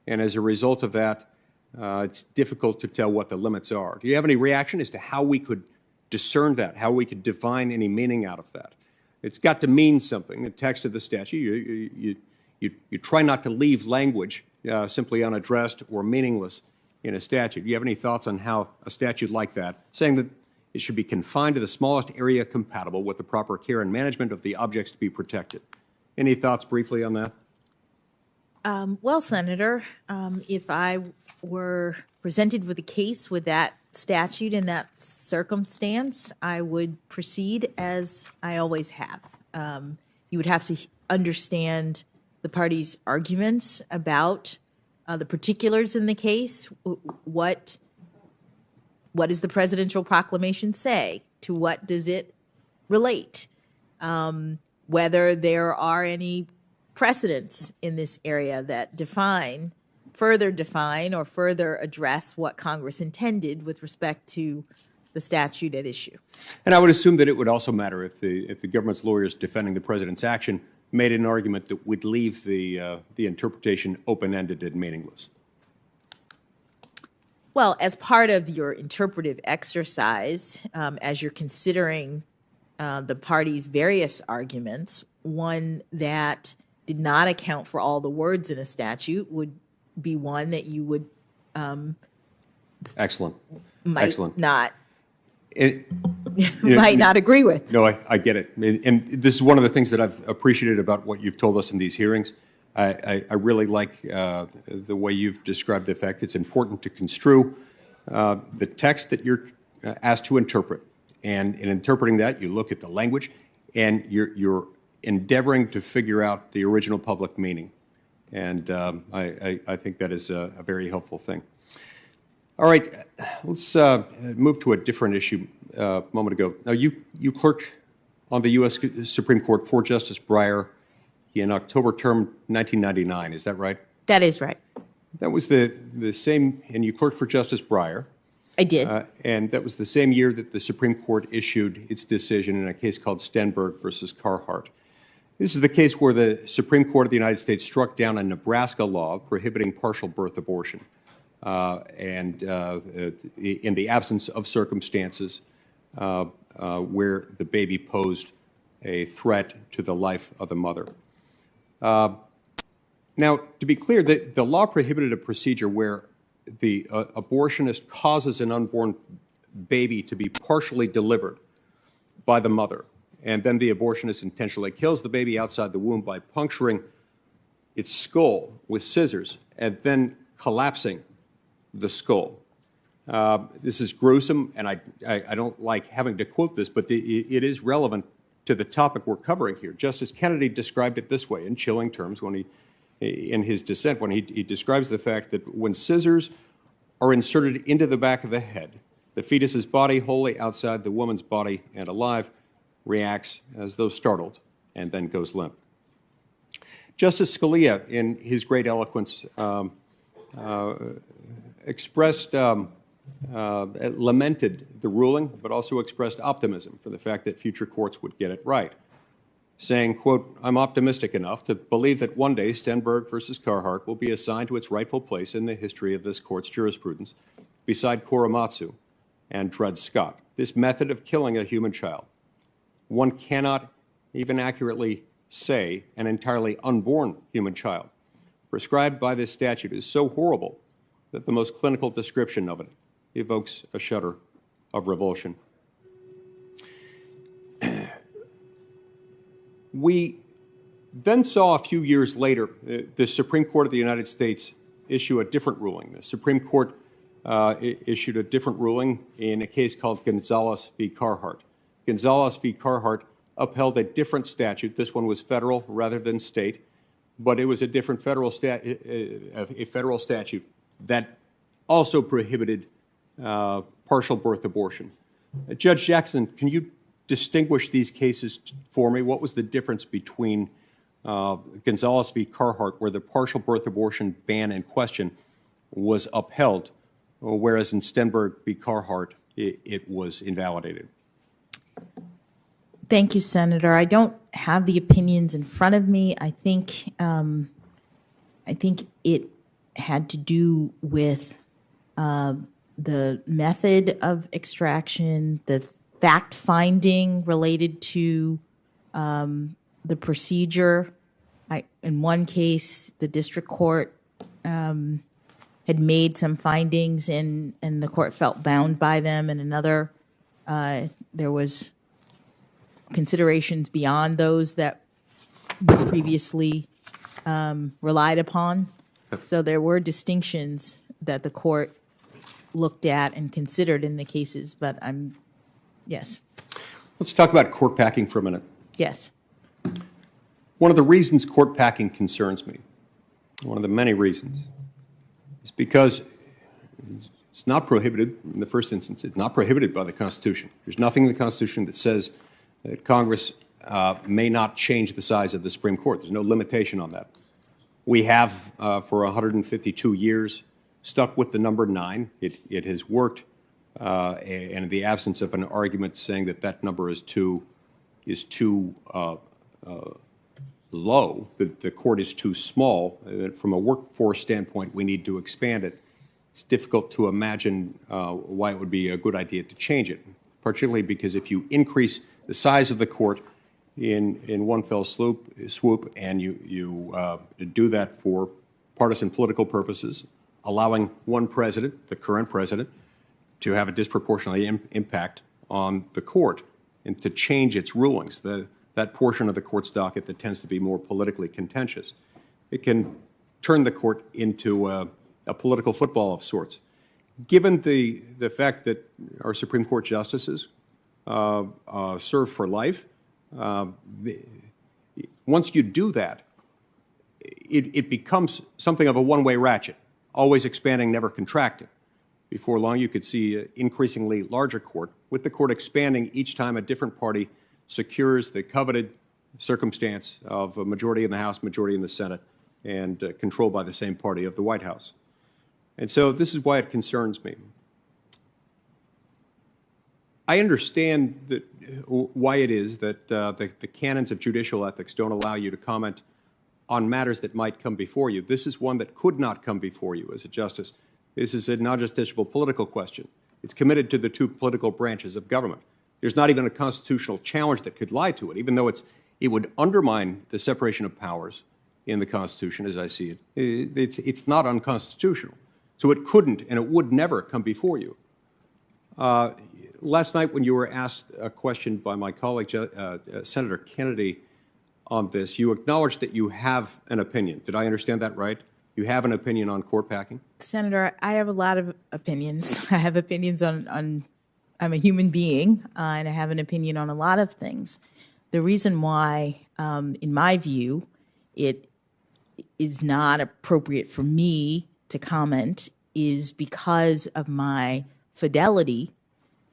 And as a result of that, it's difficult to tell what the limits are. Do you have any reaction as to how we could discern that, how we could define any meaning out of that? It's got to mean something. The text of the statute, you try not to leave language simply unaddressed or meaningless in a statute. Do you have any thoughts on how a statute like that, saying that it should be confined to the smallest area compatible with the proper care and management of the objects to be protected? Any thoughts briefly on that? Well, Senator, if I were presented with a case with that statute in that circumstance, I would proceed as I always have. You would have to understand the parties' arguments about the particulars in the case. What does the presidential proclamation say? To what does it relate? Whether there are any precedents in this area that further define or further address what Congress intended with respect to the statute at issue. And I would assume that it would also matter if the government's lawyers defending the president's action made an argument that would leave the interpretation open-ended and meaningless. Well, as part of your interpretive exercise, as you're considering the parties' various arguments, one that did not account for all the words in a statute would be one that you would Excellent. might Excellent. not Might not agree with. No, I get it. And this is one of the things that I've appreciated about what you've told us in these hearings. I really like the way you've described the fact it's important to construe the text that you're asked to interpret. And in interpreting that, you look at the language, and you're endeavoring to figure out the original public meaning. And I think that is a very helpful thing. All right, let's move to a different issue a moment ago. Now, you clerked on the U.S. Supreme Court for Justice Breyer in October term 1999, is that right? That is right. That was the same, and you clerked for Justice Breyer. I did. And that was the same year that the Supreme Court issued its decision in a case called Stenberg versus Carhart. This is the case where the Supreme Court of the United States struck down a Nebraska law prohibiting partial birth abortion, and in the absence of circumstances where the baby posed a threat to the life of the mother. Now, to be clear, the law prohibited a procedure where the abortionist causes an unborn baby to be partially delivered by the mother, and then the abortionist intentionally kills the baby outside the womb by puncturing its skull with scissors and then collapsing the skull. This is gruesome, and I don't like having to quote this, but it is relevant to the topic we're covering here. Justice Kennedy described it this way in chilling terms when in his dissent, when he describes the fact that when scissors are inserted into the back of the head, the fetus's body, wholly outside the woman's body and alive, reacts as though startled and then goes limp. Justice Scalia, in his great eloquence, expressed, lamented the ruling, but also expressed optimism for the fact that future courts would get it right, saying, quote, "I'm optimistic enough to believe that one day Stenberg versus Carhart will be assigned to its rightful place in the history of this court's jurisprudence beside Korematsu and Dred Scott. This method of killing a human child, one cannot even accurately say an entirely unborn human child, prescribed by this statute is so horrible that the most clinical description of it evokes a shudder of revulsion." We then saw a few years later the Supreme Court of the United States issue a different ruling. The Supreme Court issued a different ruling in a case called Gonzalez v. Carhart. Gonzalez v. Carhart upheld a different statute. This one was federal rather than state, but it was a different federal statute that also prohibited partial birth abortion. Judge Jackson, can you distinguish these cases for me? What was the difference between Gonzalez v. Carhart, where the partial birth abortion ban in question was upheld, whereas in Stenberg v. Carhart, it was invalidated? Thank you, Senator. I don't have the opinions in front of me. I think it had to do with the method of extraction, the fact finding related to the procedure. In one case, the district court had made some findings and the court felt bound by them. In another, there was considerations beyond those that were previously relied upon. So there were distinctions that the court looked at and considered in the cases, but yes. Let's talk about court packing for a minute. Yes. One of the reasons court packing concerns me, one of the many reasons, is because it's not prohibited in the first instance. It's not prohibited by the Constitution. There's nothing in the Constitution that says that Congress may not change the size of the Supreme Court. There's no limitation on that. We have, for 152 years, stuck with the number 9. It has worked, and in the absence of an argument saying that that number is too low, the court is too small. From a workforce standpoint, we need to expand it. It's difficult to imagine why it would be a good idea to change it, particularly because if you increase the size of the court in one fell swoop, and you do that for partisan political purposes, allowing one president, the current president, to have a disproportionately impact on the court and to change its rulings, that portion of the court's docket that tends to be more politically contentious. It can turn the court into a political football of sorts. Given the fact that our Supreme Court justices serve for life, once you do that, it becomes something of a one-way ratchet, always expanding, never contracting. Before long, you could see an increasingly larger court, with the court expanding each time a different party secures the coveted circumstance of a majority in the House, majority in the Senate, and controlled by the same party of the White House. And so this is why it concerns me. I understand that why it is that the canons of judicial ethics don't allow you to comment on matters that might come before you. This is one that could not come before you as a justice. This is a non-justiciable political question. It's committed to the two political branches of government. There's not even a constitutional challenge that could lie to it, even though it would undermine the separation of powers in the Constitution, as I see it. It's not unconstitutional. So it couldn't and it would never come before you. Last night when you were asked a question by my colleague, Senator Kennedy, on this, you acknowledged that you have an opinion. Did I understand that right? You have an opinion on court packing? Senator, I have a lot of opinions. I have opinions on I'm a human being, and I have an opinion on a lot of things. The reason why, in my view, it is not appropriate for me to comment is because of my fidelity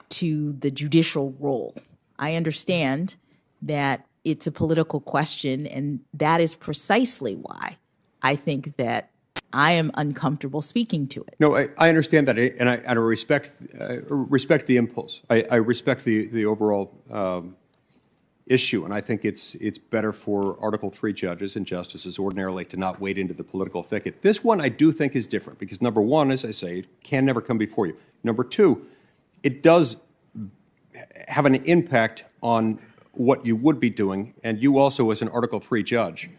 to the judicial role. I understand that it's a political question, and that is precisely why I think that I am uncomfortable speaking to it. No, I understand that, and I respect the impulse. I respect the overall issue, and I think it's better for Article III judges and justices ordinarily to not wade into the political thicket. This one I do think is different because, number one, as I say, it can never come before you. Number two, it does have an impact on what you would be doing, and you also, as an Article III judge,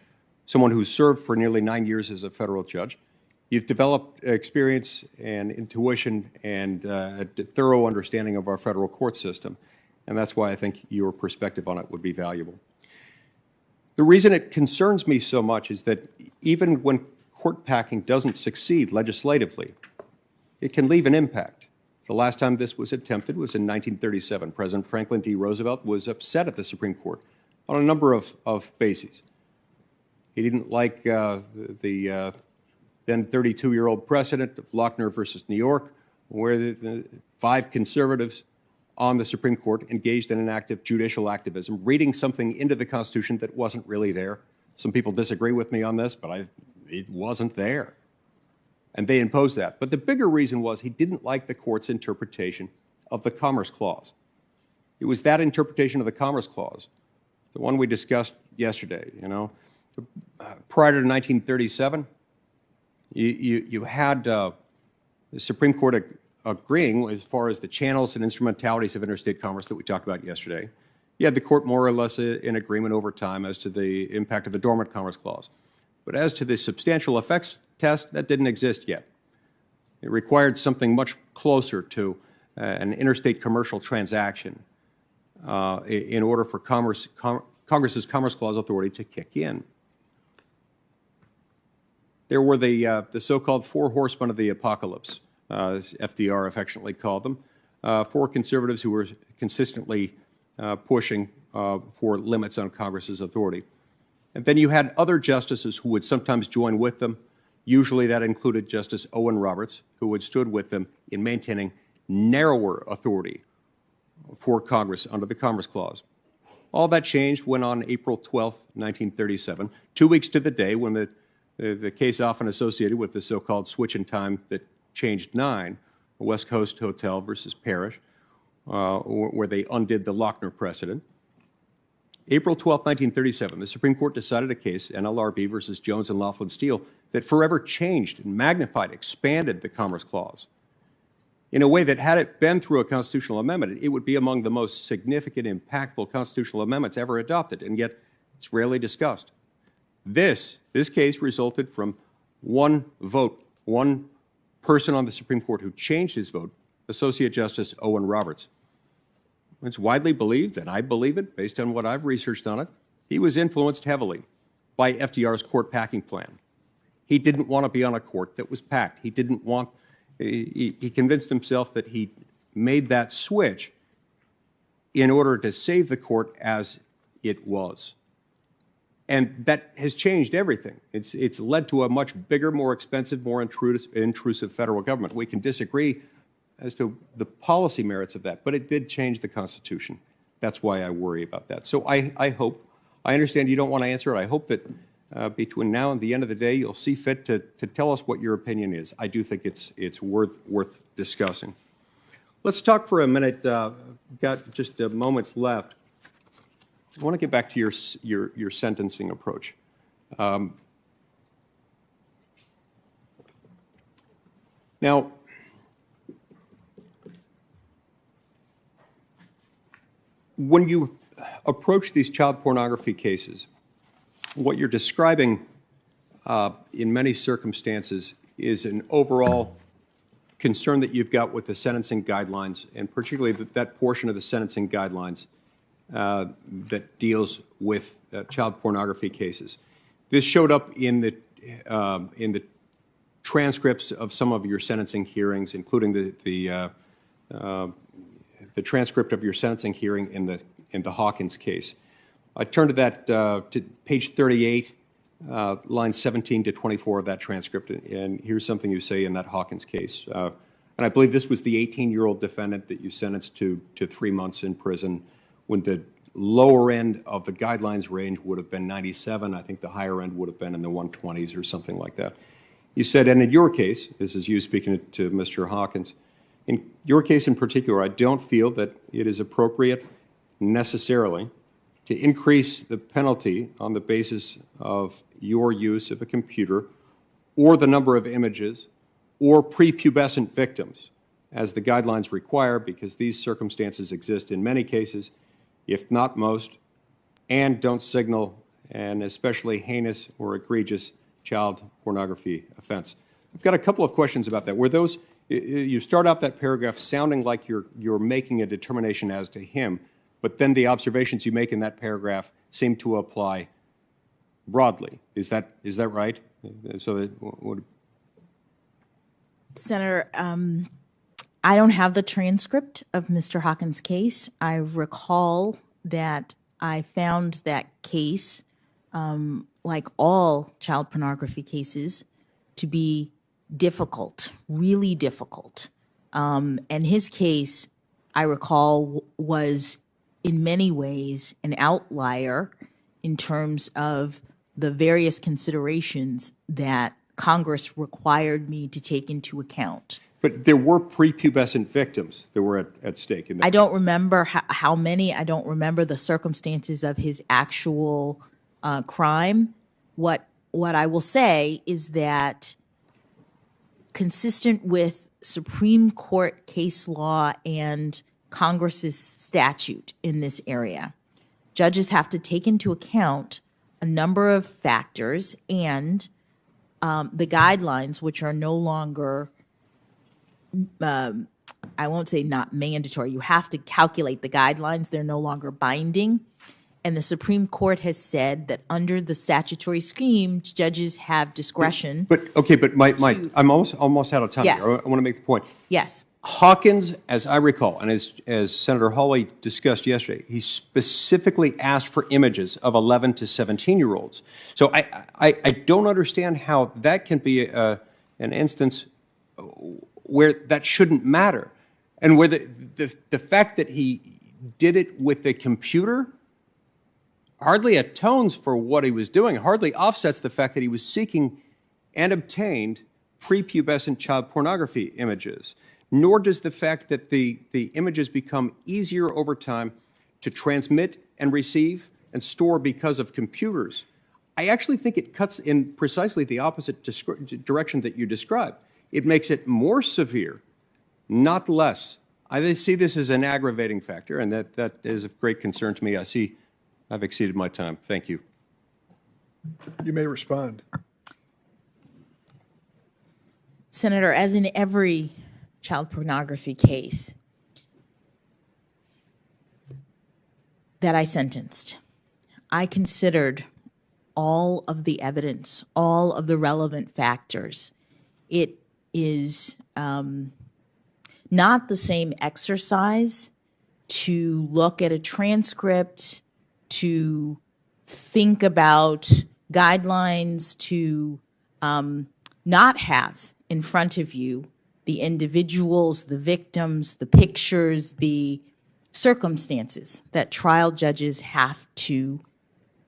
someone who's served for nearly 9 years as a federal judge, you've developed experience and intuition and a thorough understanding of our federal court system, and that's why I think your perspective on it would be valuable. The reason it concerns me so much is that even when court packing doesn't succeed legislatively, it can leave an impact. The last time this was attempted was in 1937. President Franklin D. Roosevelt was upset at the Supreme Court on a number of bases. He didn't like the then 32-year-old precedent of Lochner versus New York, where the 5 conservatives on the Supreme Court engaged in an act of judicial activism, reading something into the Constitution that wasn't really there. Some people disagree with me on this, but it wasn't there. And they imposed that. But the bigger reason was he didn't like the court's interpretation of the Commerce Clause. It was that interpretation of the Commerce Clause, the one we discussed yesterday, you know. Prior to 1937, you had the Supreme Court agreeing as far as the channels and instrumentalities of interstate commerce that we talked about yesterday. You had the court more or less in agreement over time as to the impact of the Dormant Commerce Clause. But as to the substantial effects test, that didn't exist yet. It required something much closer to an interstate commercial transaction in order for Congress's Commerce Clause authority to kick in. There were the so-called 4 horsemen of the apocalypse, as FDR affectionately called them, 4 conservatives who were consistently pushing for limits on Congress's authority. And then you had other justices who would sometimes join with them. Usually that included Justice Owen Roberts, who had stood with them in maintaining narrower authority for Congress under the Commerce Clause. All that changed when on April 12, 1937, 2 weeks to the day when the case often associated with the so-called switch in time that changed 9, West Coast Hotel versus Parrish, where they undid the Lochner precedent. April 12, 1937, the Supreme Court decided a case, NLRB versus Jones and Laughlin Steel, that forever changed and magnified, expanded the Commerce Clause in a way that, had it been through a constitutional amendment, it would be among the most significant, impactful constitutional amendments ever adopted, and yet it's rarely discussed. This case resulted from one vote, one person on the Supreme Court who changed his vote, Associate Justice Owen Roberts. It's widely believed, and I believe it based on what I've researched on it, he was influenced heavily by FDR's court packing plan. He didn't want to be on a court that was packed. He didn't want, he convinced himself that he made that switch in order to save the court as it was. And that has changed everything. It's led to a much bigger, more expensive, more intrusive federal government. We can disagree as to the policy merits of that, but it did change the Constitution. That's why I worry about that. So I hope, I understand you don't want to answer it. I hope that between now and the end of the day, you'll see fit to tell us what your opinion is. I do think it's worth discussing. Let's talk for a minute. Got just moments left. I want to get back to your sentencing approach. Now, when you approach these child pornography cases, what you're describing in many circumstances is an overall concern that you've got with the sentencing guidelines, and particularly that portion of the sentencing guidelines that deals with child pornography cases. This showed up in the transcripts of some of your sentencing hearings, including the transcript of your sentencing hearing in the Hawkins case. I turn to that to page 38, lines 17 to 24 of that transcript, and here's something you say in that Hawkins case. And I believe this was the 18-year-old defendant that you sentenced to 3 months in prison, when the lower end of the guidelines range would have been 97. I think the higher end would have been in the 120s or something like that. You said, and in your case, this is you speaking to Mr. Hawkins, in your case in particular, I don't feel that it is appropriate necessarily to increase the penalty on the basis of your use of a computer or the number of images or prepubescent victims, as the guidelines require, because these circumstances exist in many cases, if not most, and don't signal an especially heinous or egregious child pornography offense. I've got a couple of questions about that. Were those, you start out that paragraph sounding like you're making a determination as to him, but then the observations you make in that paragraph seem to apply broadly. Is that right? So that Senator, I don't have the transcript of Mr. Hawkins' case. I recall that I found that case, like all child pornography cases, to be difficult, really difficult. And his case, I recall, was in many ways an outlier in terms of the various considerations that Congress required me to take into account. But there were prepubescent victims that were at stake in that. I don't remember how many. I don't remember the circumstances of his actual crime. What I will say is that, consistent with Supreme Court case law and Congress's statute in this area, judges have to take into account a number of factors and the guidelines, which are no longer, I won't say not mandatory. You have to calculate the guidelines. They're no longer binding. And the Supreme Court has said that under the statutory scheme, judges have discretion. But I'm almost out of time. Yes. Here. I want to make the point. Yes. Hawkins, as I recall, and as Senator Hawley discussed yesterday, he specifically asked for images of 11 to 17-year-olds. So I don't understand how that can be an instance where that shouldn't matter, and where the fact that he did it with a computer hardly atones for what he was doing, hardly offsets the fact that he was seeking and obtained prepubescent child pornography images. Nor does the fact that the images become easier over time to transmit and receive and store because of computers. I actually think it cuts in precisely the opposite direction that you described. It makes it more severe, not less. I see this as an aggravating factor, and that is of great concern to me. I see I've exceeded my time. Thank you. You may respond. Senator, as in every child pornography case that I sentenced, I considered all of the evidence, all of the relevant factors. It is not the same exercise to look at a transcript, to think about guidelines, to not have in front of you the individuals, the victims, the pictures, the circumstances that trial judges have to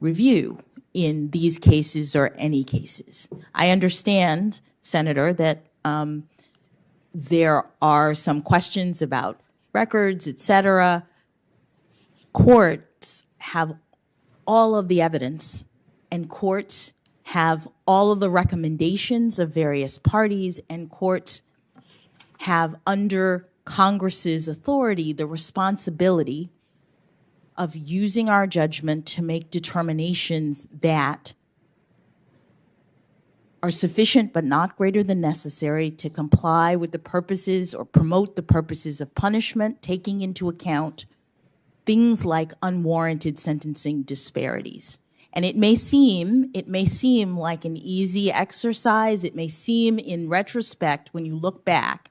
review in these cases or any cases. I understand, Senator, that there are some questions about records, et cetera. Courts have all of the evidence, and courts have all of the recommendations of various parties, and courts have, under Congress's authority, the responsibility of using our judgment to make determinations that are sufficient but not greater than necessary to comply with the purposes or promote the purposes of punishment, taking into account things like unwarranted sentencing disparities. And it may seem like an easy exercise. It may seem, in retrospect, when you look back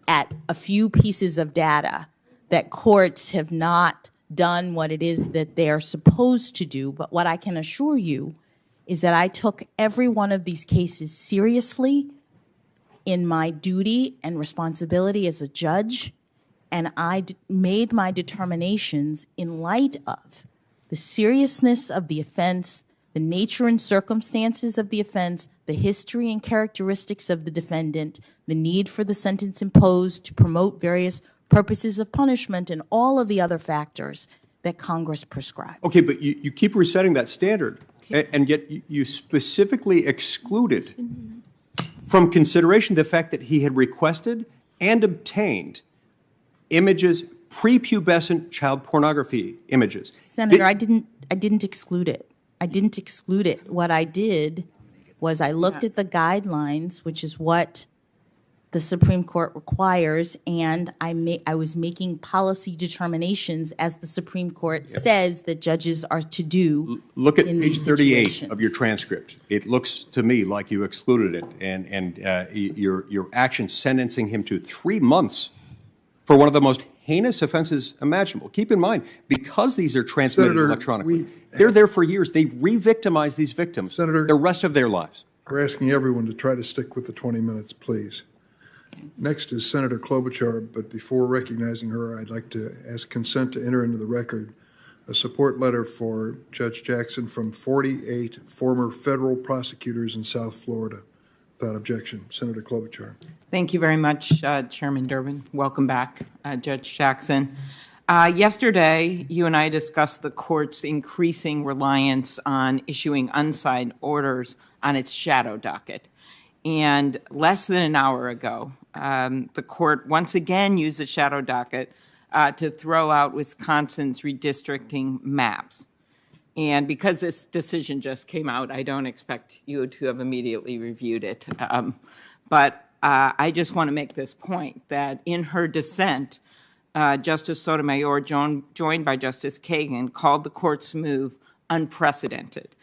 at a few pieces of data, that courts have not done what it is that they are supposed to do. But what I can assure you is that I took every one of these cases seriously in my duty and responsibility as a judge, and I made my determinations in light of the seriousness of the offense, the nature and circumstances of the offense, the history and characteristics of the defendant, the need for the sentence imposed to promote various purposes of punishment, and all of the other factors that Congress prescribed. Okay, but you keep resetting that standard, and yet you specifically excluded from consideration the fact that he had requested and obtained images, prepubescent child pornography images. Senator, I didn't exclude it. I didn't exclude it. What I did was I looked at the guidelines, which is what the Supreme Court requires, and I was making policy determinations as the Supreme Court says that judges are to do. Look at in page these 38 situations. of your transcript. It looks to me like you excluded it, and your action sentencing him to 3 months for one of the most heinous offenses imaginable. Keep in mind, because these are transmitted Senator, electronically, they're there for years. They re-victimize these victims Senator, the rest of their lives. We're asking everyone to try to stick with the 20 minutes, please. Next is Senator Klobuchar, but before recognizing her, I'd like to ask consent to enter into the record a support letter for Judge Jackson from 48 former federal prosecutors in South Florida. Without objection, Senator Klobuchar. Thank you very much, Chairman Durbin. Welcome back, Judge Jackson. Yesterday, you and I discussed the court's increasing reliance on issuing unsigned orders on its shadow docket. And less than an hour ago, the court once again used the shadow docket to throw out Wisconsin's redistricting maps. And because this decision just came out, I don't expect you to have immediately reviewed it. But I just want to make this point that in her dissent, Justice Sotomayor, joined by Justice Kagan, called the court's move unprecedented.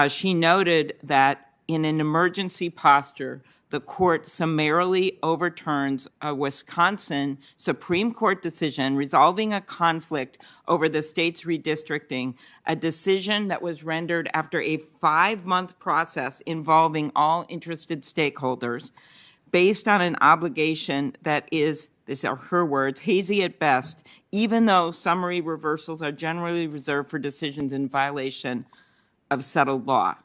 She noted that in an emergency posture, the court summarily overturns a Wisconsin Supreme Court decision resolving a conflict over the state's redistricting, a decision that was rendered after a 5-month process involving all interested stakeholders, based on an obligation that is, these are her words, hazy at best, even though summary reversals are generally reserved for decisions in violation of settled law.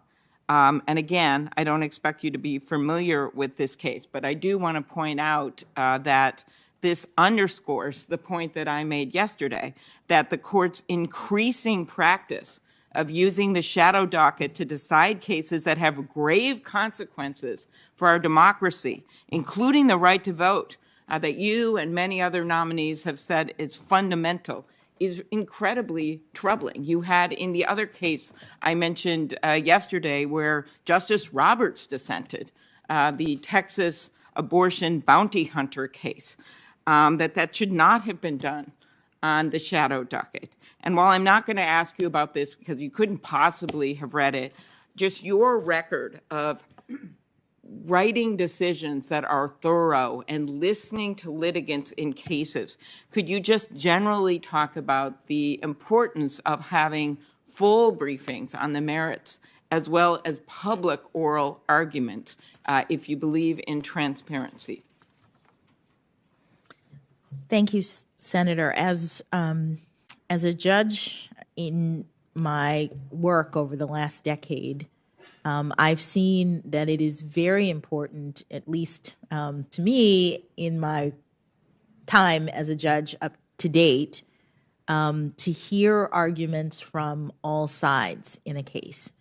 And again, I don't expect you to be familiar with this case, but I do want to point out that this underscores the point that I made yesterday, that the court's increasing practice of using the shadow docket to decide cases that have grave consequences for our democracy, including the right to vote, that you and many other nominees have said is fundamental, is incredibly troubling. You had in the other case I mentioned yesterday where Justice Roberts dissented, the Texas abortion bounty hunter case, that should not have been done on the shadow docket. And while I'm not going to ask you about this because you couldn't possibly have read it, just your record of writing decisions that are thorough and listening to litigants in cases, could you just generally talk about the importance of having full briefings on the merits as well as public oral arguments if you believe in transparency? Thank you, Senator. As a judge in my work over the last decade, I've seen that it is very important, at least to me in my time as a judge up to date, to hear arguments from all sides in a case.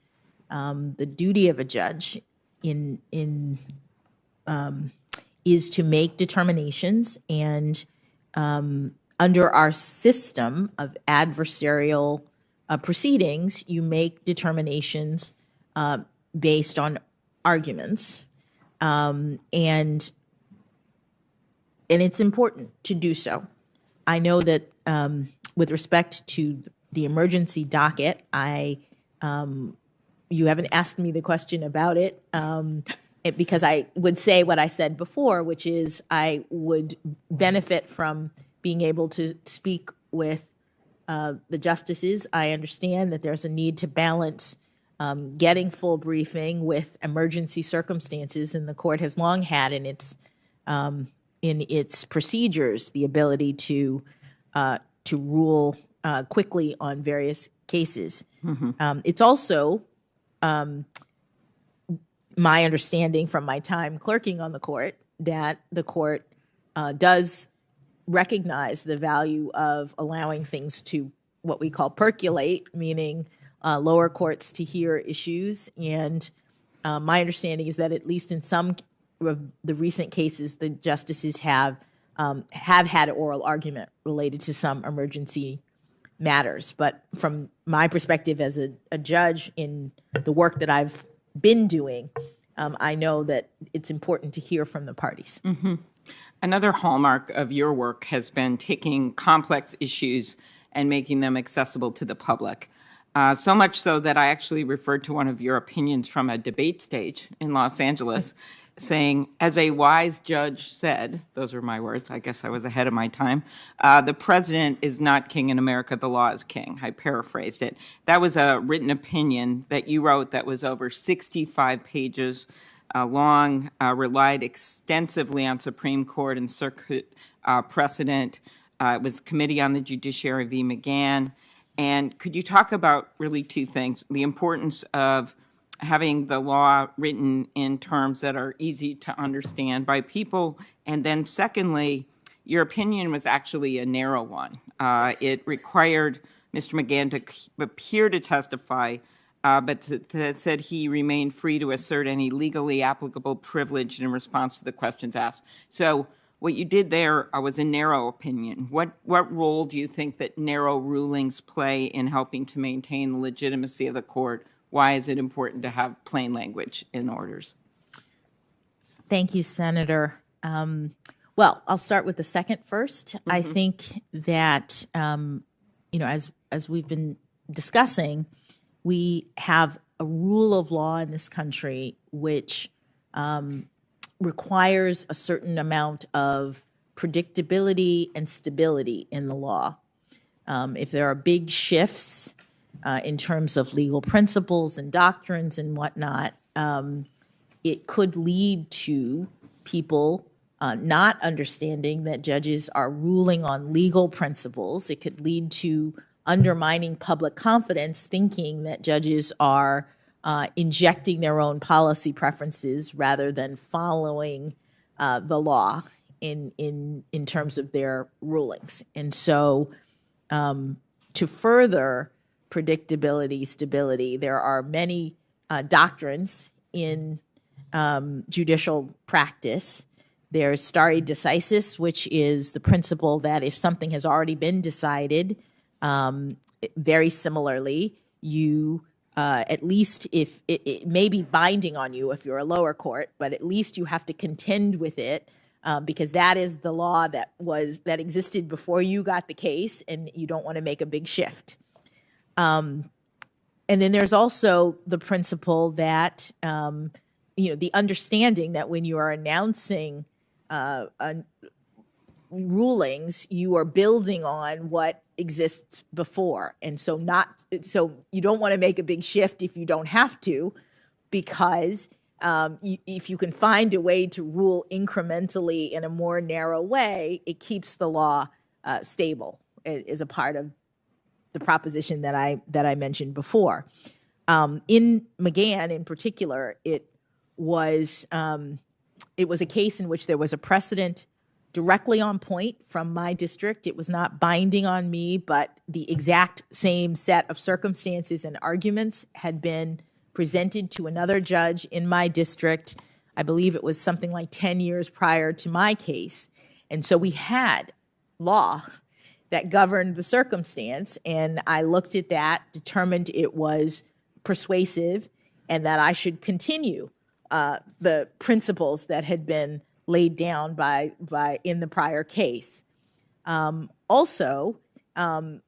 The duty of a judge is to make determinations, and under our system of adversarial proceedings, you make determinations based on arguments, and it's important to do so. I know that with respect to the emergency docket, you haven't asked me the question about it, because I would say what I said before, which is I would benefit from being able to speak with the justices. I understand that there's a need to balance getting full briefing with emergency circumstances, and the court has long had in its procedures the ability to rule quickly on various cases. Mm-hmm. It's also my understanding from my time clerking on the court that the court does recognize the value of allowing things to what we call percolate, meaning lower courts to hear issues. And my understanding is that at least in some of the recent cases, the justices have had an oral argument related to some emergency matters. But from my perspective as a judge in the work that I've been doing, I know that it's important to hear from the parties. Mm-hmm. Another hallmark of your work has been taking complex issues and making them accessible to the public. So much so that I actually referred to one of your opinions from a debate stage in Los Angeles, saying, as a wise judge said, those were my words, I guess I was ahead of my time, the president is not king in America, the law is king. I paraphrased it. That was a written opinion that you wrote that was over 65 pages long, relied extensively on Supreme Court and circuit precedent. It was Committee on the Judiciary v. McGahn. And could you talk about really two things, the importance of having the law written in terms that are easy to understand by people, and then secondly, your opinion was actually a narrow one. It required Mr. McGahn to appear to testify, but that said he remained free to assert any legally applicable privilege in response to the questions asked. So what you did there was a narrow opinion. What role do you think that narrow rulings play in helping to maintain the legitimacy of the court? Why is it important to have plain language in orders? Thank you, Senator. Well, I'll start with the second first. Mm-hmm. I think that, as we've been discussing, we have a rule of law in this country which requires a certain amount of predictability and stability in the law. If there are big shifts in terms of legal principles and doctrines and whatnot, it could lead to people not understanding that judges are ruling on legal principles. It could lead to undermining public confidence, thinking that judges are injecting their own policy preferences rather than following the law in terms of their rulings. And so to further predictability, stability, there are many doctrines in judicial practice. There's stare decisis, which is the principle that if something has already been decided, very similarly, you at least if it may be binding on you if you're a lower court, but at least you have to contend with it because that is the law that existed before you got the case, and you don't want to make a big shift. And then there's also the principle that the understanding that when you are announcing rulings, you are building on what exists before. And so you don't want to make a big shift if you don't have to, because if you can find a way to rule incrementally in a more narrow way, it keeps the law stable, is a part of the proposition that I mentioned before. In McGahn in particular, it was a case in which there was a precedent directly on point from my district. It was not binding on me, but the exact same set of circumstances and arguments had been presented to another judge in my district. I believe it was something like 10 years prior to my case. And so we had law that governed the circumstance, and I looked at that, determined it was persuasive, and that I should continue the principles that had been laid down by in the prior case. Also, in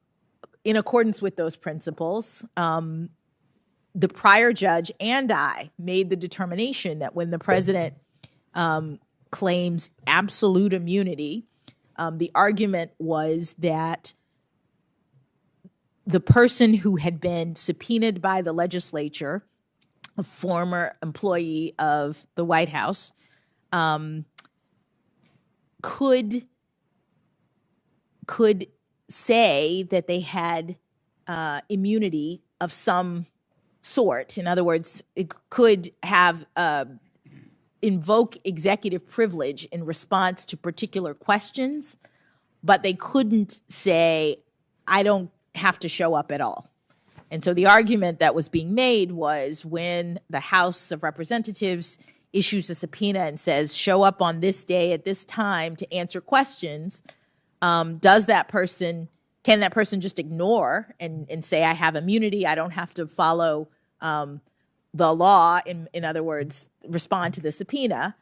accordance with those principles, the prior judge and I made the determination that when the president claims absolute immunity, the argument was that the person who had been subpoenaed by the legislature, a former employee of the White House, could say that they had immunity of some sort. In other words, it could have invoke executive privilege in response to particular questions, but they couldn't say, I don't have to show up at all. And so the argument that was being made was when the House of Representatives issues a subpoena and says, show up on this day at this time to answer questions, can that person just ignore and say, I have immunity, I don't have to follow the law, in other words, respond to the subpoena?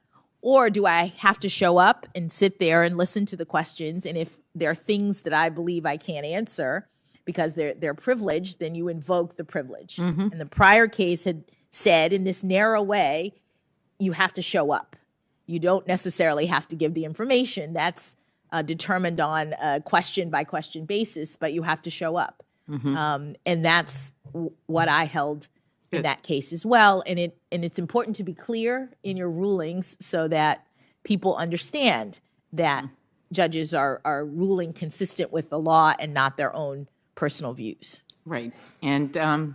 Or do I have to show up and sit there and listen to the questions? And if there are things that I believe I can't answer because they're privileged, then you invoke the privilege. And the prior case had said in this narrow way, you have to show up. You don't necessarily have to give the information. That's determined on a question by question basis, but you have to show up. And that's what I held in that case as well. And it's important to be clear in your rulings so that people understand that judges are ruling consistent with the law and not their own personal views. Right. And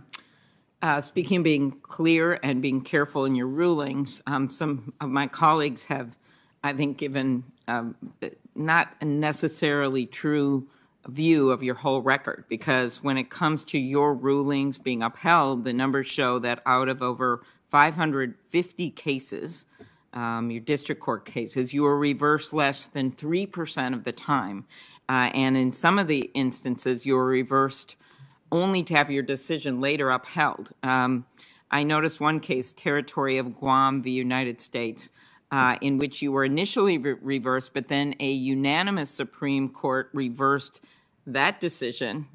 speaking of being clear and being careful in your rulings, some of my colleagues have, I think, given not a necessarily true view of your whole record, because when it comes to your rulings being upheld, the numbers show that out of over 550 cases, your district court cases, you were reversed less than 3% of the time. And in some of the instances, you were reversed only to have your decision later upheld. I noticed one case, Territory of Guam v. United States, in which you were initially reversed, but then a unanimous Supreme Court reversed that decision,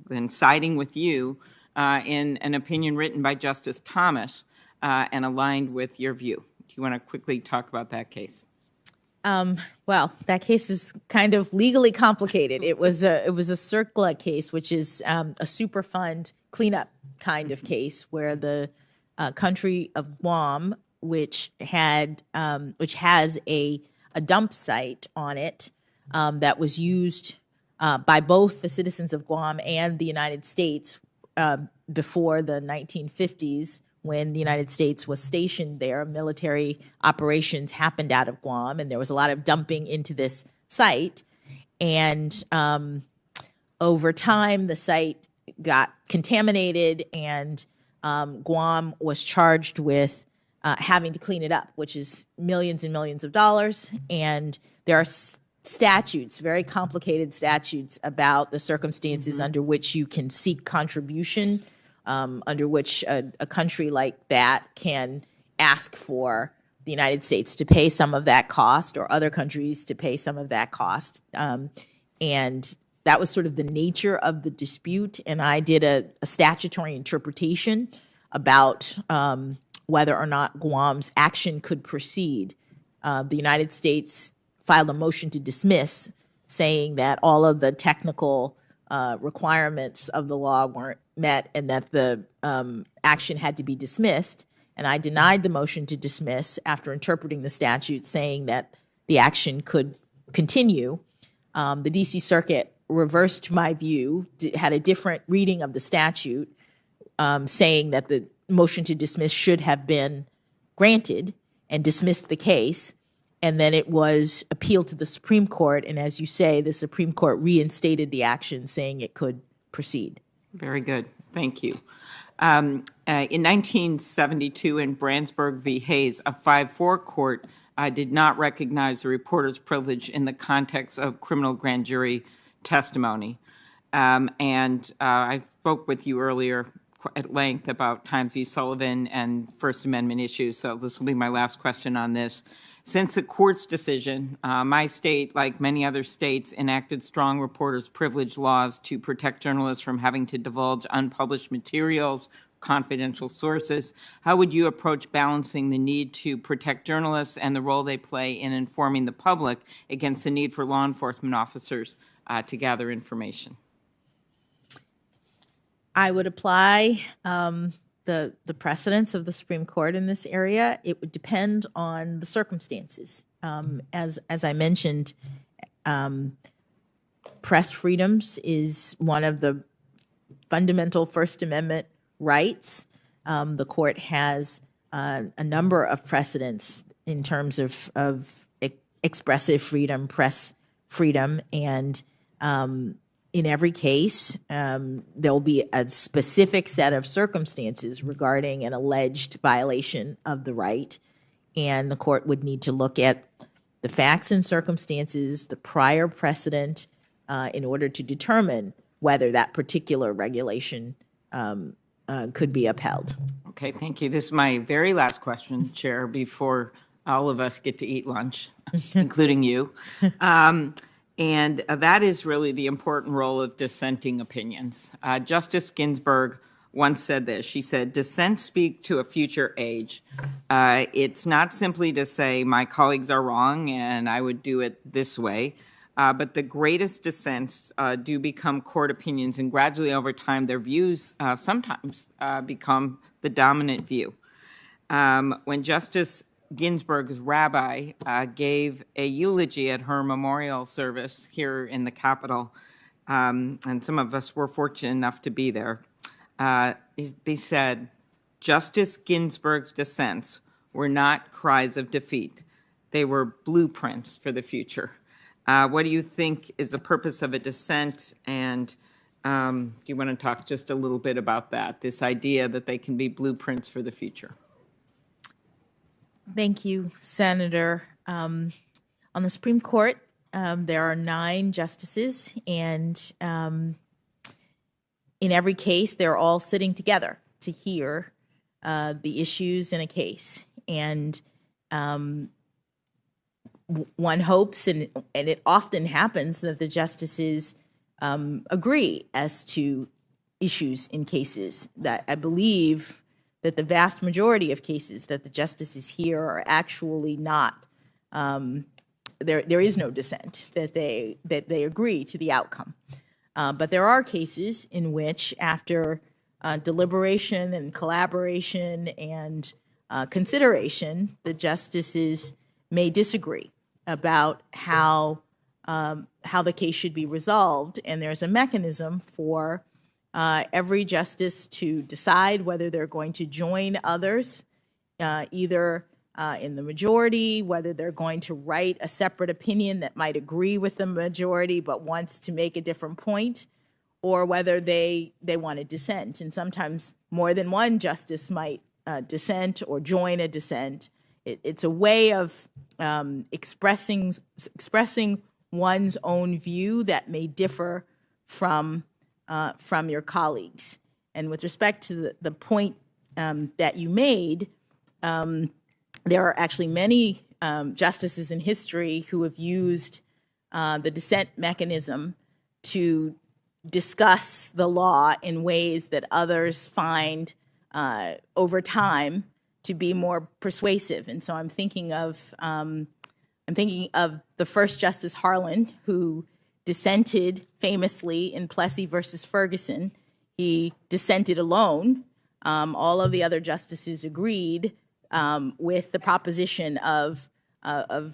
then siding with you in an opinion written by Justice Thomas and aligned with your view. Do you want to quickly talk about that case? Well, that case is kind of legally complicated. It was a CERCLA case, which is a Superfund cleanup kind of case where the country of Guam, which has a dump site on it that was used by both the citizens of Guam and the United States before the 1950s, when the United States was stationed there. Military operations happened out of Guam, and there was a lot of dumping into this site. And over time, the site got contaminated, and Guam was charged with having to clean it up, which is millions and millions of dollars. And there are statutes, very complicated statutes, about the circumstances under which you can seek contribution, under which a country like that can ask for the United States to pay some of that cost, or other countries to pay some of that cost. And that was sort of the nature of the dispute. And I did a statutory interpretation about whether or not Guam's action could proceed. The United States filed a motion to dismiss, saying that all of the technical requirements of the law weren't met and that the action had to be dismissed. And I denied the motion to dismiss after interpreting the statute, saying that the action could continue. The D.C. Circuit reversed my view, had a different reading of the statute, saying that the motion to dismiss should have been granted, and dismissed the case. And then it was appealed to the Supreme Court. And as you say, the Supreme Court reinstated the action, saying it could proceed. Very good. Thank you. In 1972, in Brandsburg v. Hayes, a 5-4 court did not recognize the reporter's privilege in the context of criminal grand jury testimony. And I spoke with you earlier at length about Times v. Sullivan and First Amendment issues, so this will be my last question on this. Since the court's decision, my state, like many other states, enacted strong reporters' privilege laws to protect journalists from having to divulge unpublished materials, confidential sources. How would you approach balancing the need to protect journalists and the role they play in informing the public against the need for law enforcement officers to gather information? I would apply the precedents of the Supreme Court in this area. It would depend on the circumstances. As I mentioned, press freedoms is one of the fundamental First Amendment rights. the court has a number of precedents in terms of expressive freedom, press freedom, and in every case, there'll be a specific set of circumstances regarding an alleged violation of the right, and the court would need to look at the facts and circumstances, the prior precedent, in order to determine whether that particular regulation could be upheld. Okay, thank you. This is my very last question, Chair, before all of us get to eat lunch, including you. And that is really the important role of dissenting opinions. Justice Ginsburg once said this. She said, "Dissents speak to a future age. It's not simply to say my colleagues are wrong and I would do it this way, but the greatest dissents do become court opinions, and gradually over time their views sometimes become the dominant view." When Justice Ginsburg's rabbi gave a eulogy at her memorial service here in the Capitol, and some of us were fortunate enough to be there. They said, "Justice Ginsburg's dissents were not cries of defeat. They were blueprints for the future." What do you think is the purpose of a dissent? And do you want to talk just a little bit about that, this idea that they can be blueprints for the future? Thank you, Senator. On the Supreme Court, there are 9 justices, and in every case, they're all sitting together to hear the issues in a case. And one hopes, and it often happens, that the justices agree as to issues in cases. That I believe that the vast majority of cases that the justices hear are actually not, there is no dissent, that they agree to the outcome. But there are cases in which, after deliberation and collaboration and consideration, the justices may disagree about how the case should be resolved, and there's a mechanism for every justice to decide whether they're going to join others, either in the majority, whether they're going to write a separate opinion that might agree with the majority but wants to make a different point, or whether they want to dissent. And sometimes more than one justice might dissent or join a dissent. It's a way of expressing one's own view that may differ from your colleagues. And with respect to the point that you made, there are actually many justices in history who have used the dissent mechanism to discuss the law in ways that others find over time to be more persuasive. And so I'm thinking of the first Justice Harlan, who dissented famously in Plessy versus Ferguson. He dissented alone. All of the other justices agreed with the proposition of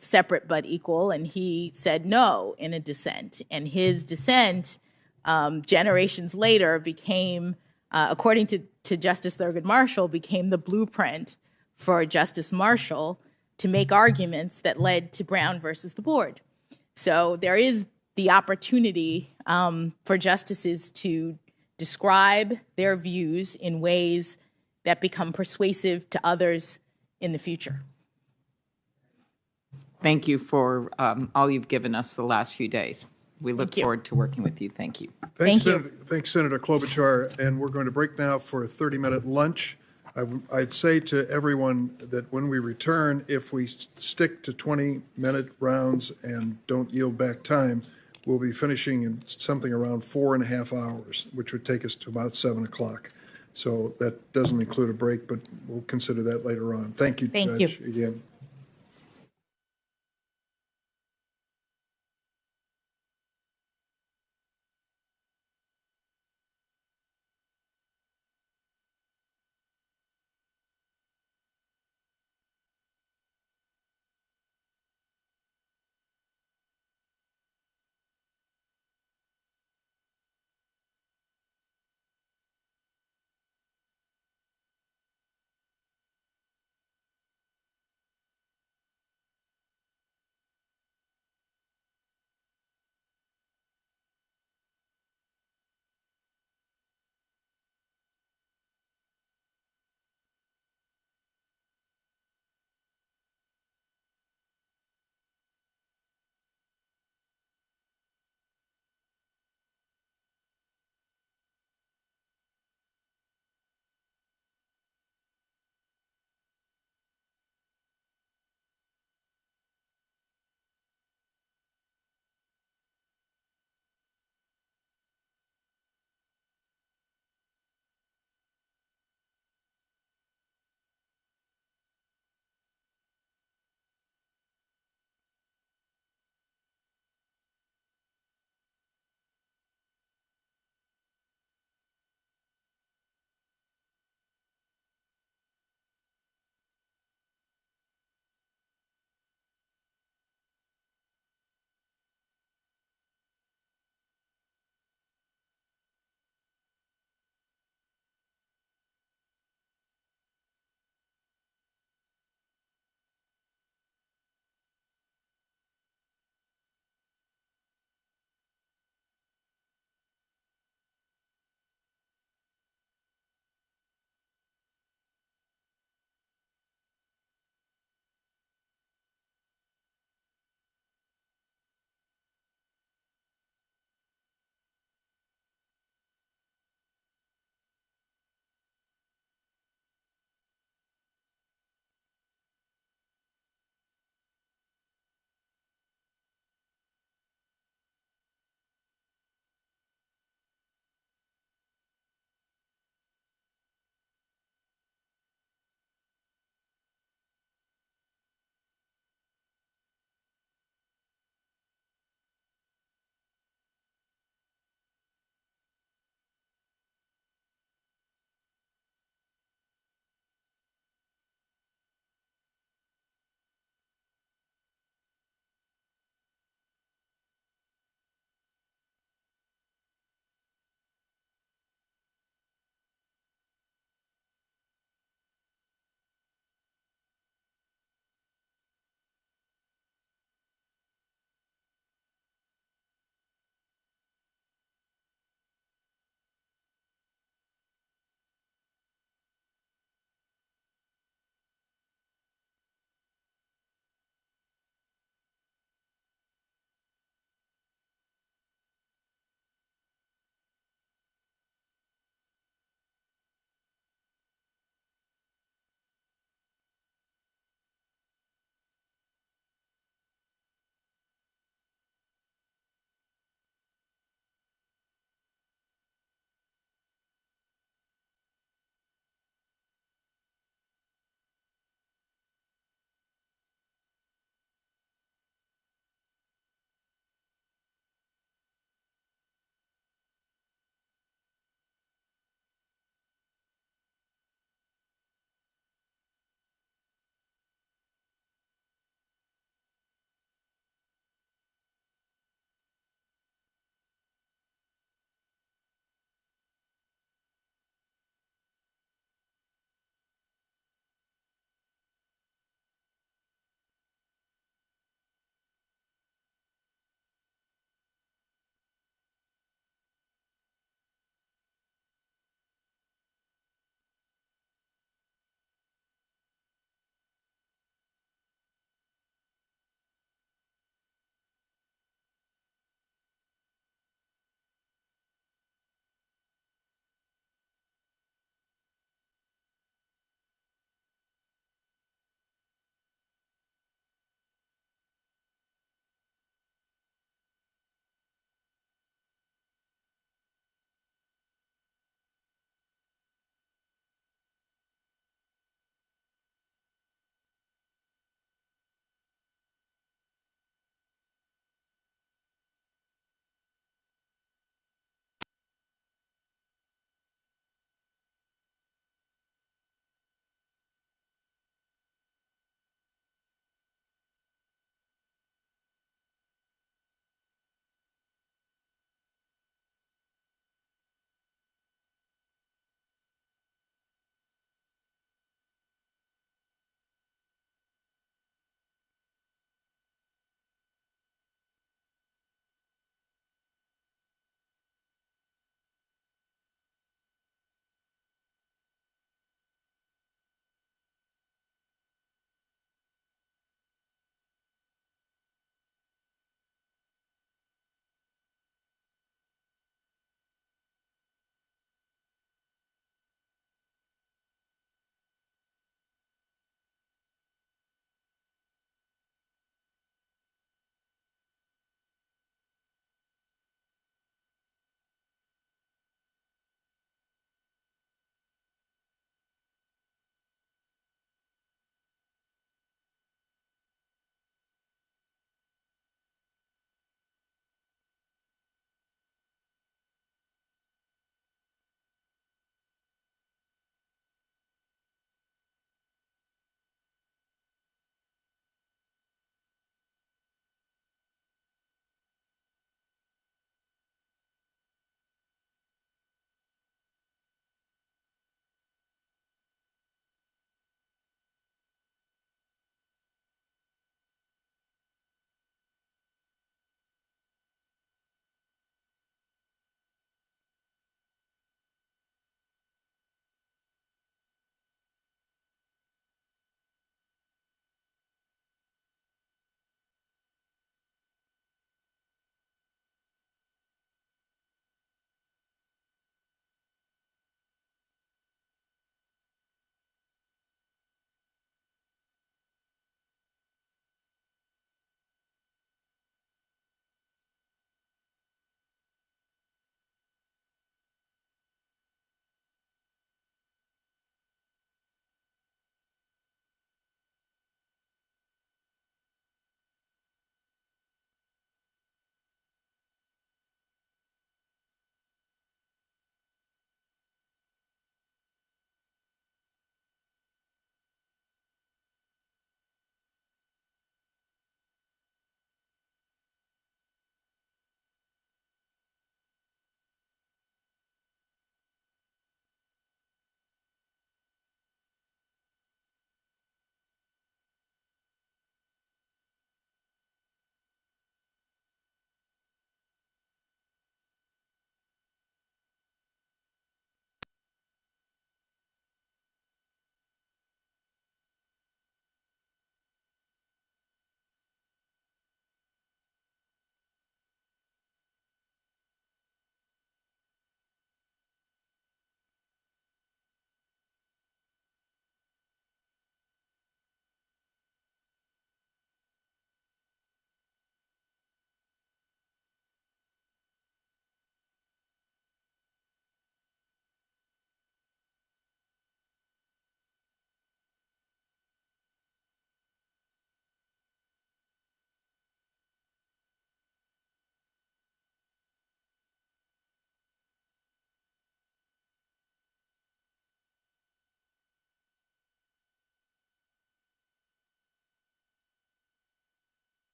separate but equal, and he said no in a dissent. And his dissent, generations later, became, according to Justice Thurgood Marshall, became the blueprint for Justice Marshall to make arguments that led to Brown versus the board. So there is the opportunity for justices to describe their views in ways that become persuasive to others in the future. Thank you for all you've given us the last few days. We look forward to working with you. Thank you. Thank you. Thanks, Senator Klobuchar. And we're going to break now for a 30-minute lunch. I'd say to everyone that when we return, if we stick to 20-minute rounds and don't yield back time, we'll be finishing in something around 4.5 hours, which would take us to about 7 o'clock. So that doesn't include a break, but we'll consider that later on. Thank you, Judge, again.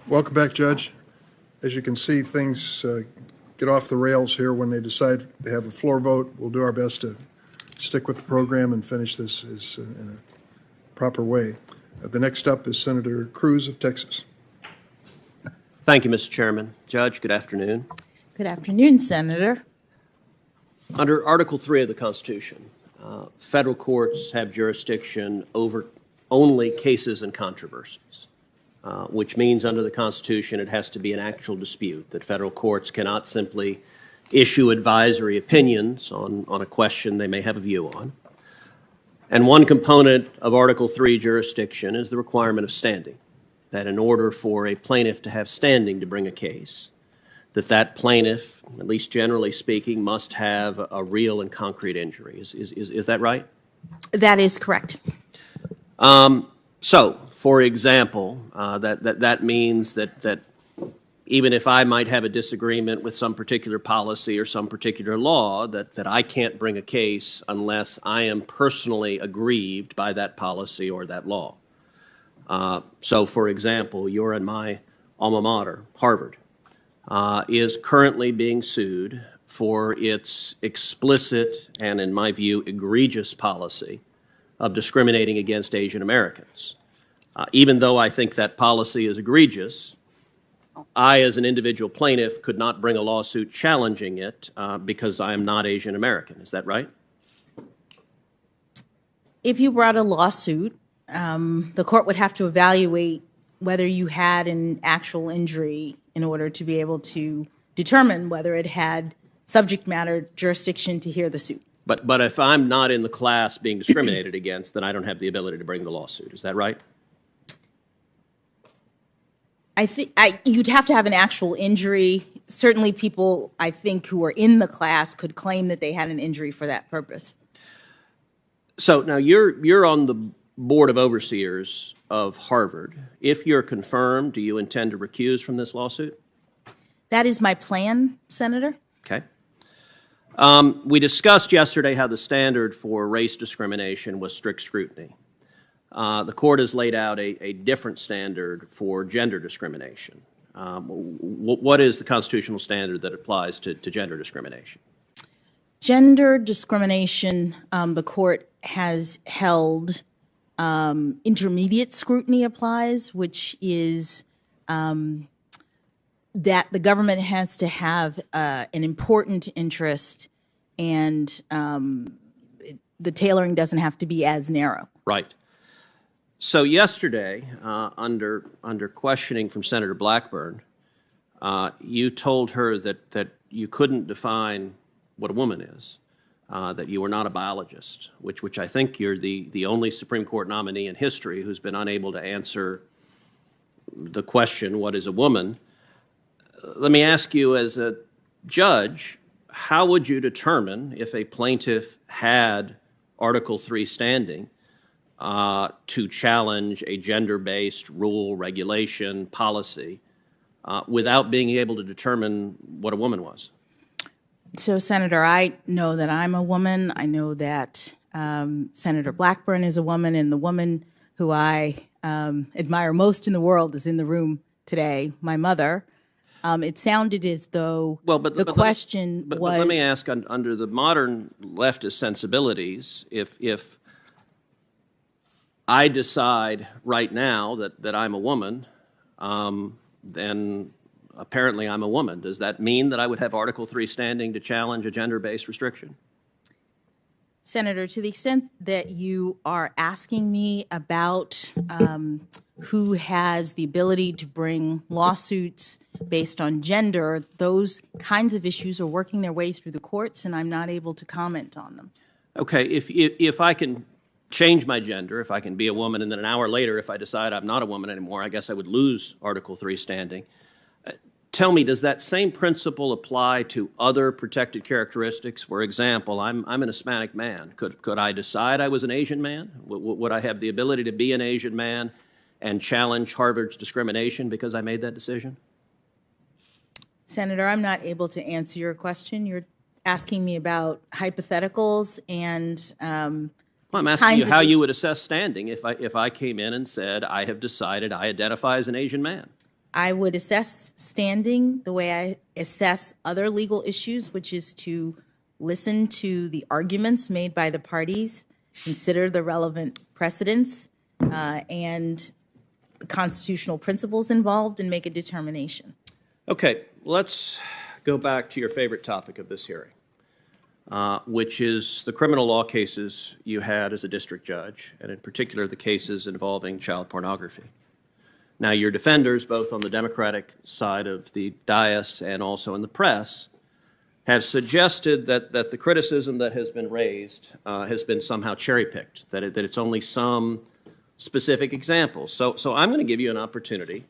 Welcome back, Judge. As you can see, things get off the rails here when they decide to have a floor vote. We'll do our best to stick with the program and finish this in a proper way. The next up is Senator Cruz of Texas. Thank you, Mr. Chairman. Judge, good afternoon. Good afternoon, Senator. Under Article 3 of the Constitution, federal courts have jurisdiction over only cases and controversies, which means under the Constitution it has to be an actual dispute, that federal courts cannot simply issue advisory opinions on a question they may have a view on. And one component of Article 3 jurisdiction is the requirement of standing, that in order for a plaintiff to have standing to bring a case, that plaintiff, at least generally speaking, must have a real and concrete injury. Is that right? That is correct. So, for example, that means that even if I might have a disagreement with some particular policy or some particular law, that I can't bring a case unless I am personally aggrieved by that policy or that law. So, for example, you're in my alma mater, Harvard, is currently being sued for its explicit and, in my view, egregious policy of discriminating against Asian Americans. Even though I think that policy is egregious, I, as an individual plaintiff, could not bring a lawsuit challenging it because I am not Asian American. Is that right? If you brought a lawsuit, the court would have to evaluate whether you had an actual injury in order to be able to determine whether it had subject matter jurisdiction to hear the suit. But if I'm not in the class being discriminated against, then I don't have the ability to bring the lawsuit. Is that right? I think you'd have to have an actual injury. Certainly people, I think, who are in the class could claim that they had an injury for that purpose. So now you're on the Board of Overseers of Harvard. If you're confirmed, do you intend to recuse from this lawsuit? That is my plan, Senator. Okay. We discussed yesterday how the standard for race discrimination was strict scrutiny. The court has laid out a different standard for gender discrimination. What is the constitutional standard that applies to gender discrimination? Gender discrimination, the court has held intermediate scrutiny applies, which is that the government has to have an important interest and the tailoring doesn't have to be as narrow. Right. So yesterday, under questioning from Senator Blackburn, you told her that you couldn't define what a woman is, that you were not a biologist, which I think you're the only Supreme Court nominee in history who's been unable to answer the question, what is a woman? Let me ask you, as a judge, how would you determine if a plaintiff had Article 3 standing to challenge a gender-based rule, regulation, policy, without being able to determine what a woman was? So, Senator, I know that I'm a woman. I know that Senator Blackburn is a woman, and the woman who I admire most in the world is in the room today, my mother. It sounded as though the question was... But let me ask, under the modern leftist sensibilities, if I decide right now that I'm a woman, then apparently I'm a woman. Does that mean that I would have Article 3 standing to challenge a gender-based restriction? Senator, to the extent that you are asking me about who has the ability to bring lawsuits based on gender, those kinds of issues are working their way through the courts, and I'm not able to comment on them. Okay, if I can change my gender, if I can be a woman, and then an hour later, if I decide I'm not a woman anymore, I guess I would lose Article 3 standing. Tell me, does that same principle apply to other protected characteristics? For example, I'm an Hispanic man. Could I decide I was an Asian man? Would I have the ability to be an Asian man and challenge Harvard's discrimination because I made that decision? Senator, I'm not able to answer your question. You're asking me about hypotheticals and well, I'm asking you how you would assess standing if I came in and said I have decided I identify as an Asian man. I would assess standing the way I assess other legal issues, which is to listen to the arguments made by the parties, consider the relevant precedents, and the constitutional principles involved, and make a determination. Okay, let's go back to your favorite topic of this hearing, which is the criminal law cases you had as a district judge, and in particular the cases involving child pornography. Now, your defenders, both on the Democratic side of the dais and also in the press, have suggested that the criticism that has been raised has been somehow cherry-picked, that it's only some specific examples. So I'm going to give you an opportunity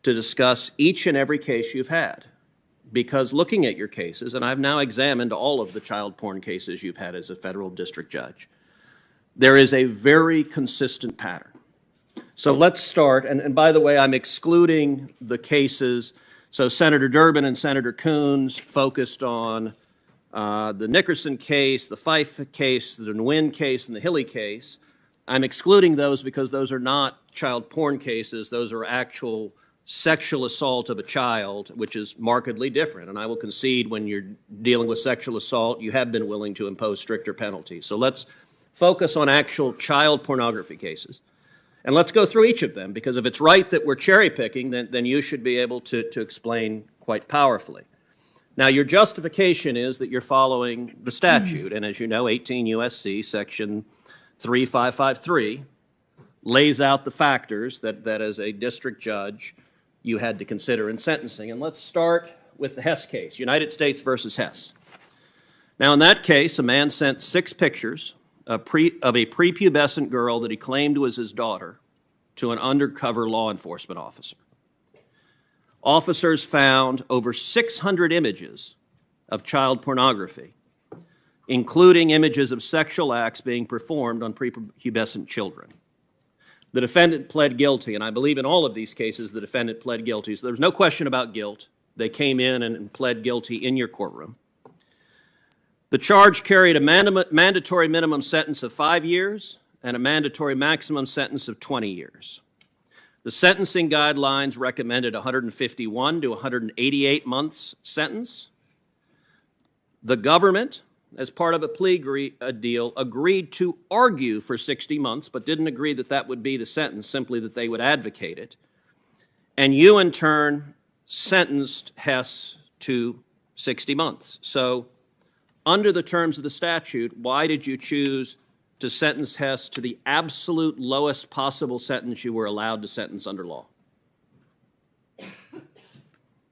to discuss each and every case you've had, because looking at your cases, and I've now examined all of the child porn cases you've had as a federal district judge, there is a very consistent pattern. So let's start, and by the way, I'm excluding the cases. So Senator Durbin and Senator Coons focused on the Nickerson case, the Fife case, the Nguyen case, and the Hilly case. I'm excluding those because those are not child porn cases. Those are actual sexual assault of a child, which is markedly different. And I will concede when you're dealing with sexual assault, you have been willing to impose stricter penalties. So let's focus on actual child pornography cases. And let's go through each of them, because if it's right that we're cherry picking, then you should be able to explain quite powerfully. Now, your justification is that you're following the statute. And as you know, 18 U.S.C. section 3553 lays out the factors that as a district judge you had to consider in sentencing. And let's start with the Hess case, United States versus Hess. Now, in that case, a man sent 6 pictures of a prepubescent girl that he claimed was his daughter to an undercover law enforcement officer. Officers found over 600 images of child pornography, including images of sexual acts being performed on prepubescent children. The defendant pled guilty, and I believe in all of these cases the defendant pled guilty. So there's no question about guilt. They came in and pled guilty in your courtroom. The charge carried a mandatory minimum sentence of 5 years and a mandatory maximum sentence of 20 years. The sentencing guidelines recommended 151 to 188 months sentence. The government, as part of a plea deal, agreed to argue for 60 months, but didn't agree that that would be the sentence, simply that they would advocate it. And you, in turn, sentenced Hess to 60 months. So, under the terms of the statute, why did you choose to sentence Hess to the absolute lowest possible sentence you were allowed to sentence under law?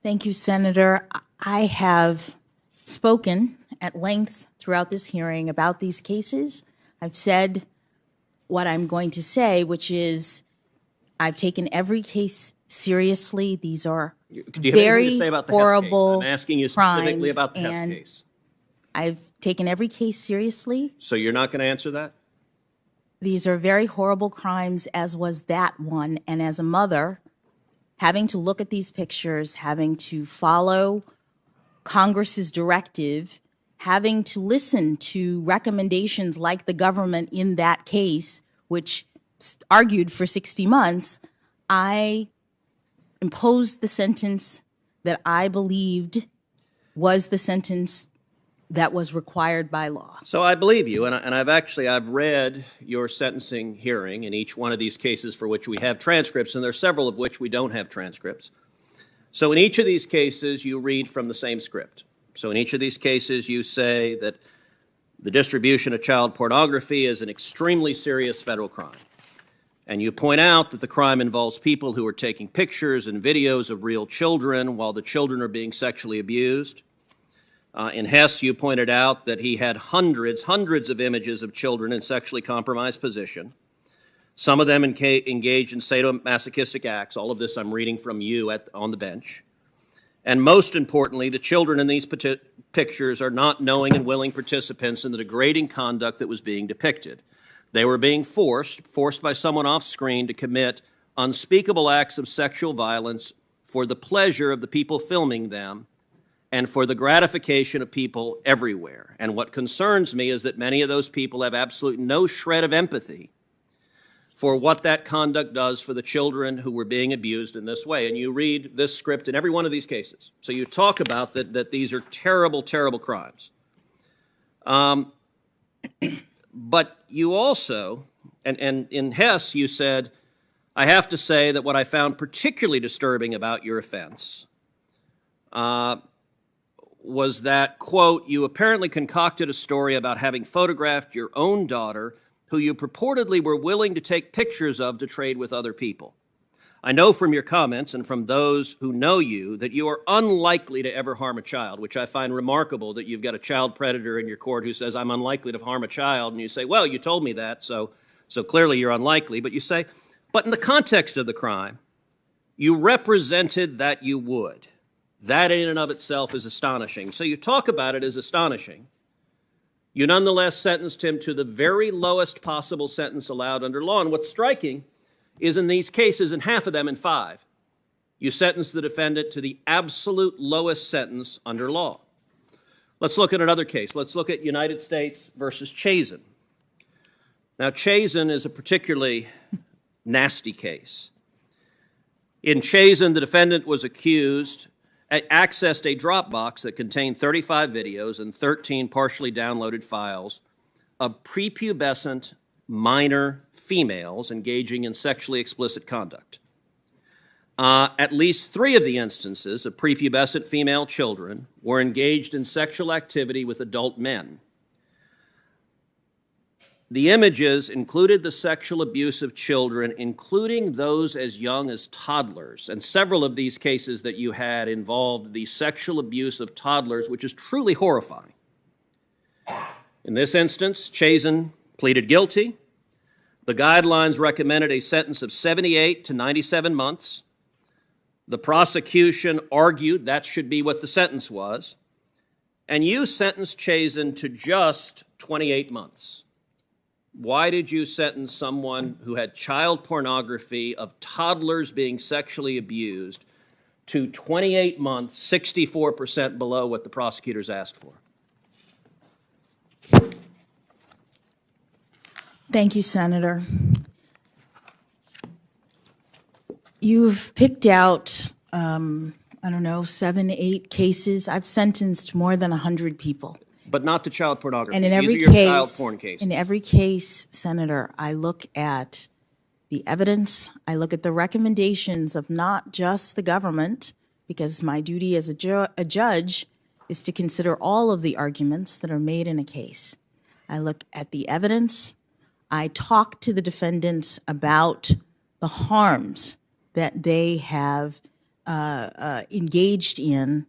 Thank you, Senator. I have spoken at length throughout this hearing about these cases. I've said what I'm going to say, which is I've taken every case seriously. These are very horrible I'm asking you specifically about the Hess case. I've taken every case seriously. So you're not going to answer that? These are very horrible crimes, as was that one. And as a mother, having to look at these pictures, having to follow Congress's directive, having to listen to recommendations like the government in that case, which argued for 60 months, I imposed the sentence that I believed was the sentence that was required by law. So I believe you, and I've read your sentencing hearing in each one of these cases for which we have transcripts, and there are several of which we don't have transcripts. So in each of these cases, you read from the same script. So in each of these cases, you say that the distribution of child pornography is an extremely serious federal crime. And you point out that the crime involves people who are taking pictures and videos of real children while the children are being sexually abused. In Hess, you pointed out that he had hundreds of images of children in sexually compromised position. Some of them engaged in sadomasochistic acts. All of this I'm reading from you on the bench. And most importantly, the children in these pictures are not knowing and willing participants in the degrading conduct that was being depicted. They were being forced by someone off screen to commit unspeakable acts of sexual violence for the pleasure of the people filming them and for the gratification of people everywhere. And what concerns me is that many of those people have absolutely no shred of empathy for what that conduct does for the children who were being abused in this way. And you read this script in every one of these cases. So you talk about that these are terrible, terrible crimes. But you also, and in Hess, you said, I have to say that what I found particularly disturbing about your offense was that, quote, you apparently concocted a story about having photographed your own daughter, who you purportedly were willing to take pictures of to trade with other people. I know from your comments and from those who know you that you are unlikely to ever harm a child, which I find remarkable that you've got a child predator in your court who says, I'm unlikely to harm a child, and you say, well, you told me that, so clearly you're unlikely. But you say, but in the context of the crime, you represented that you would. That in and of itself is astonishing. So you talk about it as astonishing. You nonetheless sentenced him to the very lowest possible sentence allowed under law. And what's striking is in these cases, in half of them, in 5, you sentenced the defendant to the absolute lowest sentence under law. Let's look at another case. Let's look at United States versus Chazen. Now, Chazen is a particularly nasty case. In Chazen, the defendant was accused, accessed a Dropbox that contained 35 videos and 13 partially downloaded files of prepubescent minor females engaging in sexually explicit conduct. At least 3 of the instances of prepubescent female children were engaged in sexual activity with adult men. The images included the sexual abuse of children, including those as young as toddlers. And several of these cases that you had involved the sexual abuse of toddlers, which is truly horrifying. In this instance, Chazen pleaded guilty. The guidelines recommended a sentence of 78 to 97 months. The prosecution argued that should be what the sentence was. And you sentenced Chazen to just 28 months. Why did you sentence someone who had child pornography of toddlers being sexually abused to 28 months, 64% below what the prosecutors asked for? Thank you, Senator. You've picked out, 7, 8 cases. I've sentenced more than 100 people. But not to child pornography. And in every These are your case, child porn cases. in every case, Senator, I look at the evidence. I look at the recommendations of not just the government, because my duty as a judge is to consider all of the arguments that are made in a case. I look at the evidence. I talk to the defendants about the harms that they have engaged in.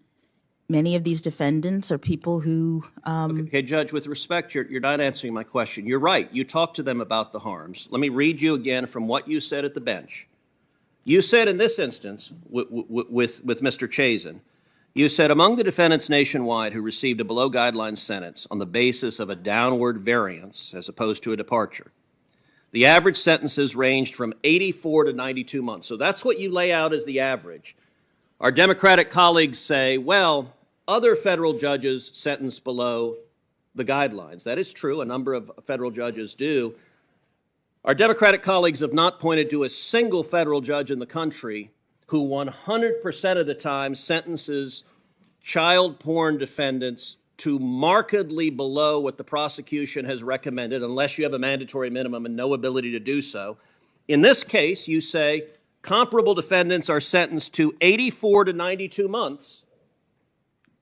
Many of these defendants are people who... Okay, Judge, with respect, you're not answering my question. You're right. You talked to them about the harms. Let me read you again from what you said at the bench. You said in this instance, with Mr. Chazen, you said, among the defendants nationwide who received a below-guideline sentence on the basis of a downward variance as opposed to a departure, the average sentences ranged from 84 to 92 months. So that's what you lay out as the average. Our Democratic colleagues say, well, other federal judges sentence below the guidelines. That is true. A number of federal judges do. Our Democratic colleagues have not pointed to a single federal judge in the country who 100% of the time sentences child porn defendants to markedly below what the prosecution has recommended, unless you have a mandatory minimum and no ability to do so. In this case, you say comparable defendants are sentenced to 84 to 92 months.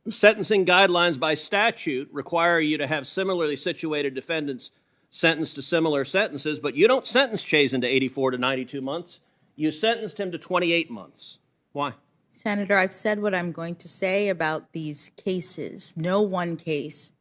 The sentencing guidelines by statute require you to have similarly situated defendants sentenced to similar sentences, but you don't sentence Chazen to 84 to 92 months. You sentenced him to 28 months. Why? Senator, I've said what I'm going to say about these cases. No one case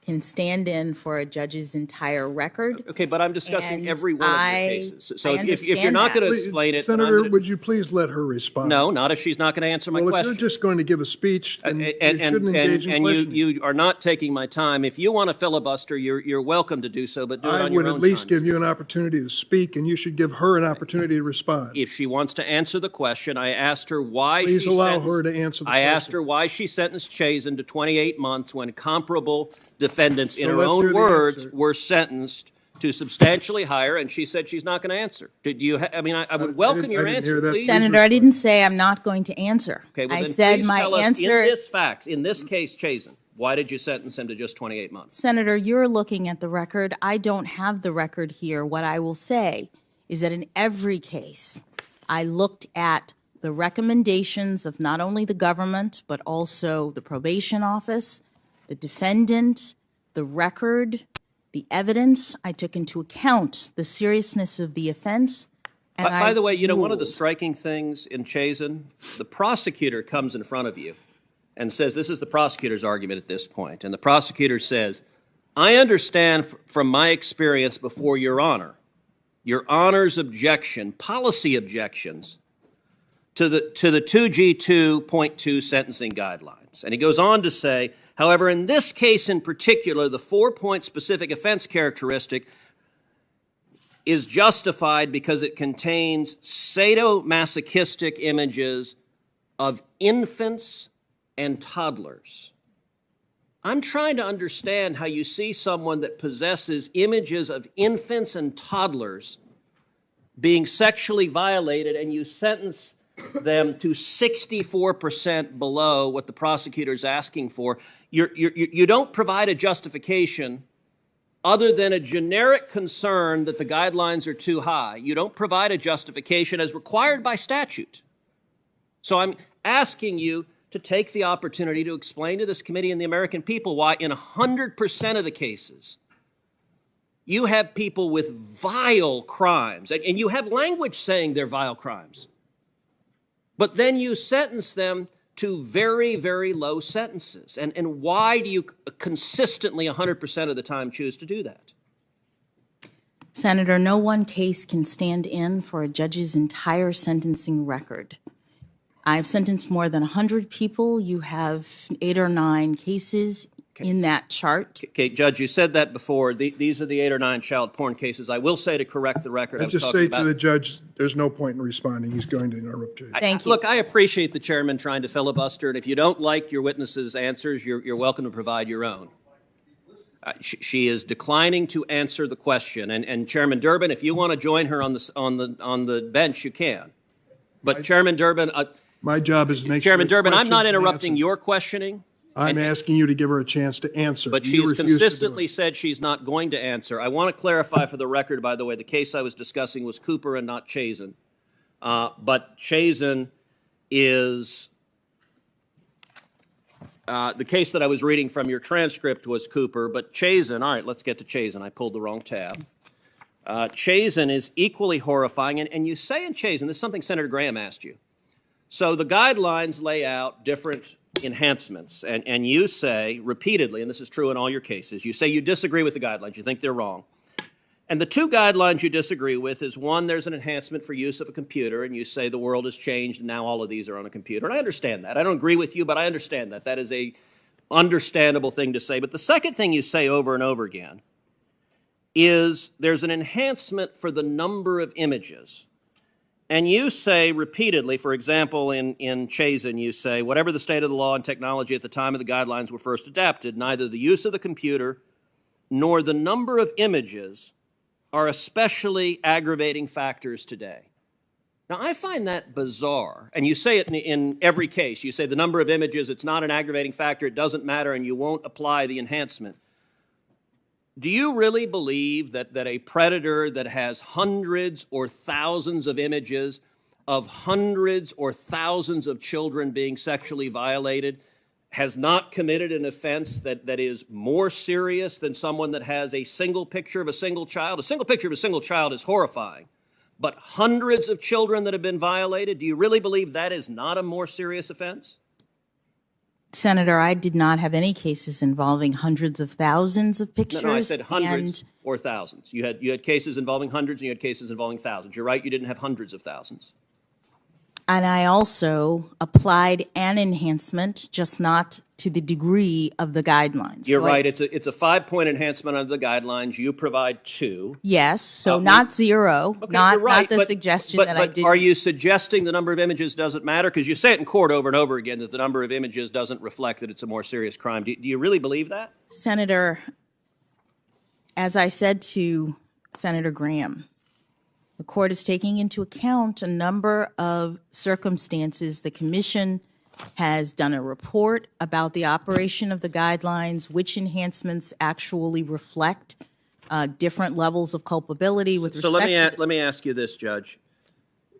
can stand in for a judge's entire record. Okay, but I'm discussing every one of your cases. So if you're understand not going to that. explain it... Senator, would you please let her respond? No, not if she's not going to answer my Well, if question. you're just going to give a speech, then you shouldn't engage in questioning. You are not taking my time. If you want to filibuster, you're welcome to do so, but do it on your own time. I would at least give you an opportunity to speak, and you should give her an opportunity to respond. If she wants to answer the question, I asked her why she Please allow her to answer the question. I asked her why she sentenced Chazen to 28 months when comparable defendants, in her own words, were sentenced to substantially higher, and she said she's not going to answer. Did you? I mean, I would welcome your I didn't answer, hear that. please. Senator, I didn't say I'm not going to answer. Okay, well, I then said please my tell us answer. in this case, Chazen, why did you sentence him to just 28 months? Senator, you're looking at the record. I don't have the record here. What I will say is that in every case, I looked at the recommendations of not only the government, but also the probation office, the defendant, the record, the evidence. I took into account the seriousness of the offense. And By the way, you know, one of the ruled. striking things in Chazen, the prosecutor comes in front of you and says, this is the prosecutor's argument at this point, and the prosecutor says, I understand from my experience before Your Honor's objection, policy objections to the 2G2.2 sentencing guidelines. And he goes on to say, however, in this case in particular, the 4-point specific offense characteristic is justified because it contains sadomasochistic images of infants and toddlers. I'm trying to understand how you see someone that possesses images of infants and toddlers being sexually violated, and you sentence them to 64% below what the prosecutor is asking for. You don't provide a justification other than a generic concern that the guidelines are too high. You don't provide a justification as required by statute. So I'm asking you to take the opportunity to explain to this committee and the American people why in 100% of the cases you have people with vile crimes, and you have language saying they're vile crimes, but then you sentence them to very, very low sentences. And why do you consistently 100% of the time choose to do that? Senator, no one case can stand in for a judge's entire sentencing record. I've sentenced more than 100 people. You have 8 or 9 cases in that chart. Okay, Judge, you said that before. These are the 8 or 9 child porn cases. I will say, to correct the record, I just say to the judge, there's no point in responding. He's going to interrupt you. Thank you. Look, I appreciate the chairman trying to filibuster, and if you don't like your witness's answers, you're welcome to provide your own. She is declining to answer the question, and Chairman Durbin, if you want to join her on the bench, you can. But Chairman Durbin, my job is to make sure Chairman Durbin, I'm not questions are interrupting answered. your questioning. I'm asking you to give her a chance to answer. But You she's refuse to do it. consistently said she's not going to answer. I want to clarify for the record, by the way, the case I was discussing was Cooper and not Chazen. But Chazen is, the case that I was reading from your transcript was Cooper, but Chazen, all right, let's get to Chazen. I pulled the wrong tab. Chazen is equally horrifying, and you say in Chazen, this is something Senator Graham asked you. So the guidelines lay out different enhancements, and you say repeatedly, and this is true in all your cases, you say you disagree with the guidelines, you think they're wrong. And the 2 guidelines you disagree with is, one, there's an enhancement for use of a computer, and you say the world has changed and now all of these are on a computer. And I understand that. I don't agree with you, but I understand that. That is a understandable thing to say. But the second thing you say over and over again is there's an enhancement for the number of images. And you say repeatedly, for example, in Chazen, you say, whatever the state of the law and technology at the time of the guidelines were first adapted, neither the use of the computer nor the number of images are especially aggravating factors today. Now, I find that bizarre, and you say it in every case. You say the number of images, it's not an aggravating factor, it doesn't matter, and you won't apply the enhancement. Do you really believe that a predator that has hundreds or thousands of images of hundreds or thousands of children being sexually violated has not committed an offense that is more serious than someone that has a single picture of a single child? A single picture of a single child is horrifying, but hundreds of children that have been violated, do you really believe that is not a more serious offense? Senator, I did not have any cases involving hundreds of thousands of pictures. No, I said hundreds or thousands. You had cases involving hundreds and you had cases involving thousands. You're right, you didn't have hundreds of thousands. And I also applied an enhancement, just not to the degree of the guidelines. You're right. It's a 5-point enhancement under the guidelines. You provide 2. Yes, so not 0, Okay, not, you're right, not the but, suggestion but, that but I did. Are you suggesting the number of images doesn't matter? Because you say it in court over and over again that the number of images doesn't reflect that it's a more serious crime. Do you really believe that? Senator, as I said to Senator Graham, the court is taking into account a number of circumstances. The commission has done a report about the operation of the guidelines, which enhancements actually reflect different levels of culpability with respect So to let me ask you this, Judge.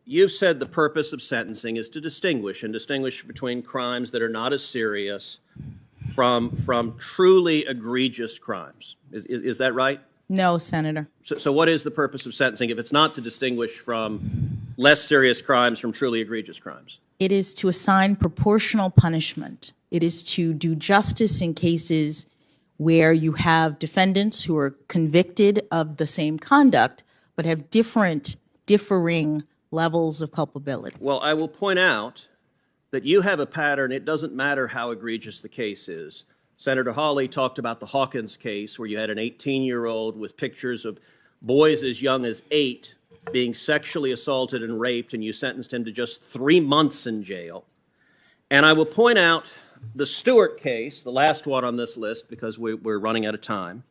You've said the purpose of sentencing is to distinguish between crimes that are not as serious from truly egregious crimes. Is that right? No, Senator. So what is the purpose of sentencing if it's not to distinguish from less serious crimes from truly egregious crimes? It is to assign proportional punishment. It is to do justice in cases where you have defendants who are convicted of the same conduct but have differing levels of culpability. Well, I will point out that you have a pattern. It doesn't matter how egregious the case is. Senator Hawley talked about the Hawkins case where you had an 18-year-old with pictures of boys as young as 8 being sexually assaulted and raped, and you sentenced him to just 3 months in jail. And I will point out the Stewart case, the last one on this list because we're running out of time.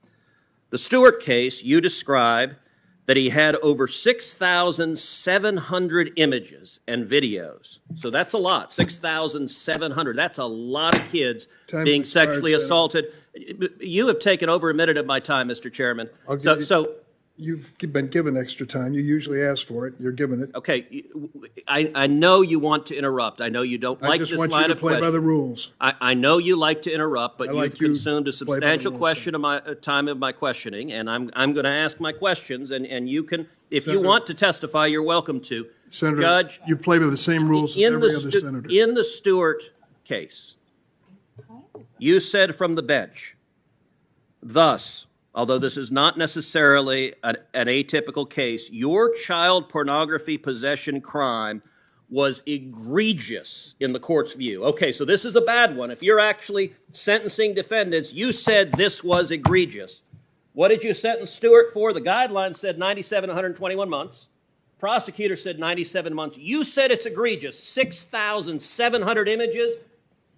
The Stewart case, you describe that he had over 6,700 images and videos. So that's a lot, 6,700. That's a lot of kids being sexually assaulted. You have taken over a minute of my time, Mr. Chairman. You've been given extra time. You usually ask for it. You're given it. Okay, I know you want to interrupt. I know you don't like this line of I just want you to play by the rules. I know you like to interrupt, but you've consumed a substantial rules, time of my questioning, and I'm going to ask my questions, and you can, if you want to testify, you're welcome to. Senator, Judge, you play by the same rules as every other senator. In the Stewart case, you said from the bench, thus, although this is not necessarily an atypical case, your child pornography possession crime was egregious in the court's view. Okay, so this is a bad one. If you're actually sentencing defendants, you said this was egregious. What did you sentence Stewart for? The guidelines said 97, 121 months. Prosecutor said 97 months. You said it's egregious. 6,700 images.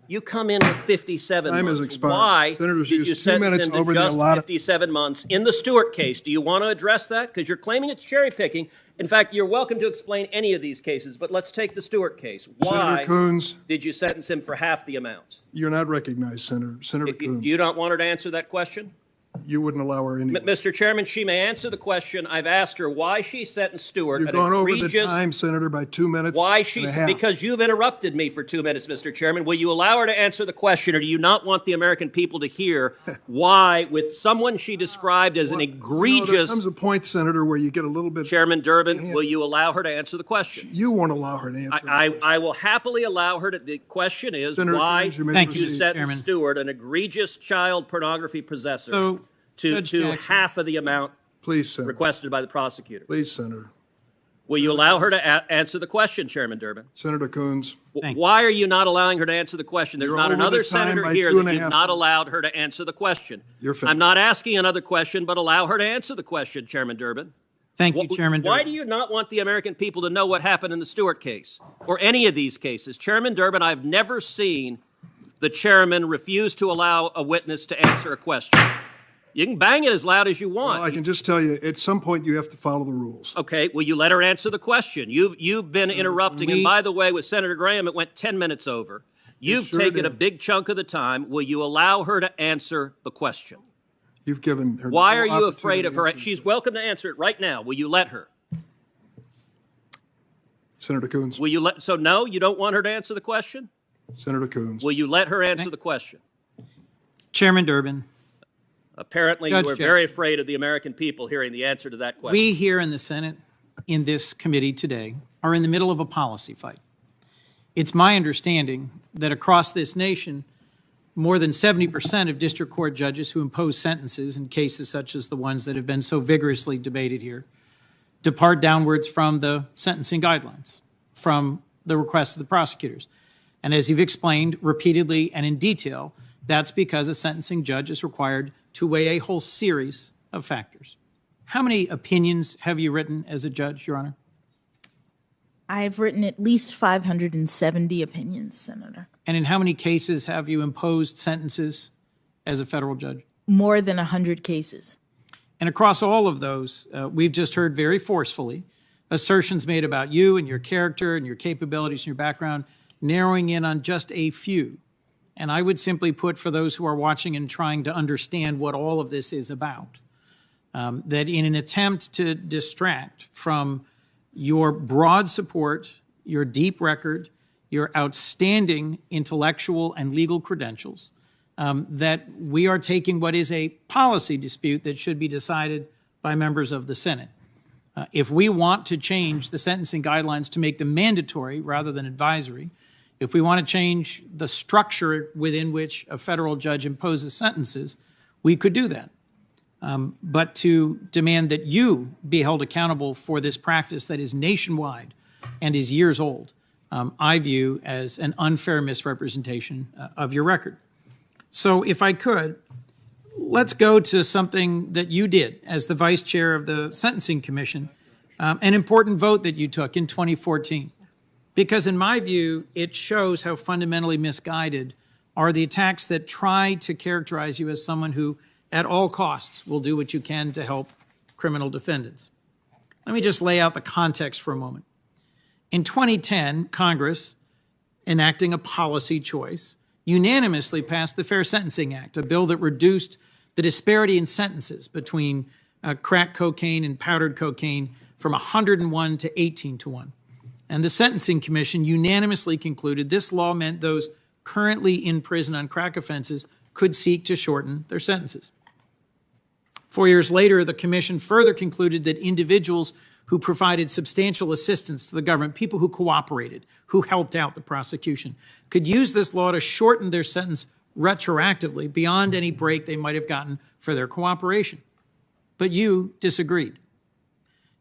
You come in with 57 months. Time has expired. Why Senators did you use 2 minutes sentence him to over the just allotted. 57 months in the Stewart case? Do you want to address that? Because you're claiming it's cherry picking. In fact, you're welcome to explain any of these cases, but let's take the Stewart case. Why Senator Coons, did you sentence him for half the amount? you're not recognized, Senator. Senator Coons. You don't want her to answer that question? You wouldn't allow her anyway. Mr. Chairman, she may answer the question. I've asked her why she sentenced Stewart. You've gone over the time, Senator, by 2 minutes. Why she? and a half. Because you've interrupted me for 2 minutes, Mr. Chairman. Will you allow her to answer the question, or do you not want the American people to hear why, with someone she described as an egregious? There comes a point, Senator, where you get a little bit. Chairman Durbin, will you allow her to answer the question? You won't allow her to answer. I will happily allow her to. The question is Senator why Coons, you may did you proceed. sentence Stewart, an egregious child pornography possessor, to half of the amount requested by the prosecutor? Please, Senator. Will you allow her to answer the question, Chairman Durbin? Senator Coons. Why are you not allowing her to answer the question? There's You're not over another the time senator by here 2.5 that you've not allowed her to answer the question. I'm not asking another question, but allow her to answer the question, Chairman Durbin. Thank you, Chairman Durbin. Why do you not want the American people to know what happened in the Stewart case or any of these cases? Chairman Durbin, I've never seen the chairman refuse to allow a witness to answer a question. You can bang it as loud as you want. Well, I can just tell you, at some point, you have to follow the rules. Okay, will you let her answer the question? You've been interrupting, and by the way, with Senator Graham, it went 10 minutes over. You've taken a big chunk of the time. Will you allow her to answer the question? You've given her. Why are you afraid of her? She's welcome to answer it right now. Will you let her? Senator Coons. Will you let? So no, you don't want her to answer the question? Senator Coons. Will you let her answer the question? Chairman Durbin. Apparently, you are very afraid of the American people hearing the answer to that question. We here in the Senate, in this committee today, are in the middle of a policy fight. It's my understanding that across this nation, more than 70% of district court judges who impose sentences in cases such as the ones that have been so vigorously debated here depart downwards from the sentencing guidelines, from the requests of the prosecutors. And as you've explained repeatedly and in detail, that's because a sentencing judge is required to weigh a whole series of factors. How many opinions have you written as a judge, Your Honor? I've written at least 570 opinions, Senator. And in how many cases have you imposed sentences as a federal judge? More than 100 cases. And across all of those, we've just heard very forcefully assertions made about you and your character and your capabilities and your background, narrowing in on just a few. And I would simply put, for those who are watching and trying to understand what all of this is about, that in an attempt to distract from your broad support, your deep record, your outstanding intellectual and legal credentials, that we are taking what is a policy dispute that should be decided by members of the Senate. If we want to change the sentencing guidelines to make them mandatory rather than advisory, if we want to change the structure within which a federal judge imposes sentences, we could do that. But to demand that you be held accountable for this practice that is nationwide and is years old, I view as an unfair misrepresentation of your record. So if I could, let's go to something that you did as the vice chair of the Sentencing Commission, an important vote that you took in 2014. Because in my view, it shows how fundamentally misguided are the attacks that try to characterize you as someone who, at all costs, will do what you can to help criminal defendants. Let me just lay out the context for a moment. In 2010, Congress, enacting a policy choice, unanimously passed the Fair Sentencing Act, a bill that reduced the disparity in sentences between crack cocaine and powdered cocaine from 101 to 18 to 1. And the Sentencing Commission unanimously concluded this law meant those currently in prison on crack offenses could seek to shorten their sentences. 4 years later, the Commission further concluded that individuals who provided substantial assistance to the government, people who cooperated, who helped out the prosecution, could use this law to shorten their sentence retroactively beyond any break they might have gotten for their cooperation. But you disagreed.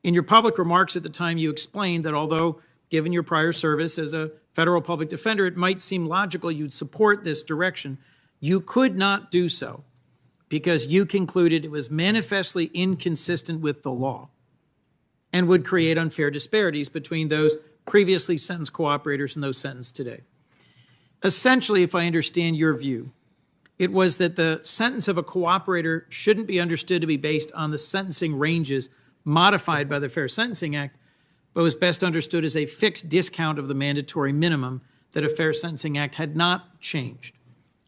In your public remarks at the time, you explained that although, given your prior service as a federal public defender, it might seem logical you'd support this direction, you could not do so because you concluded it was manifestly inconsistent with the law and would create unfair disparities between those previously sentenced cooperators and those sentenced today. Essentially, if I understand your view, it was that the sentence of a cooperator shouldn't be understood to be based on the sentencing ranges modified by the Fair Sentencing Act, but was best understood as a fixed discount of the mandatory minimum that a Fair Sentencing Act had not changed.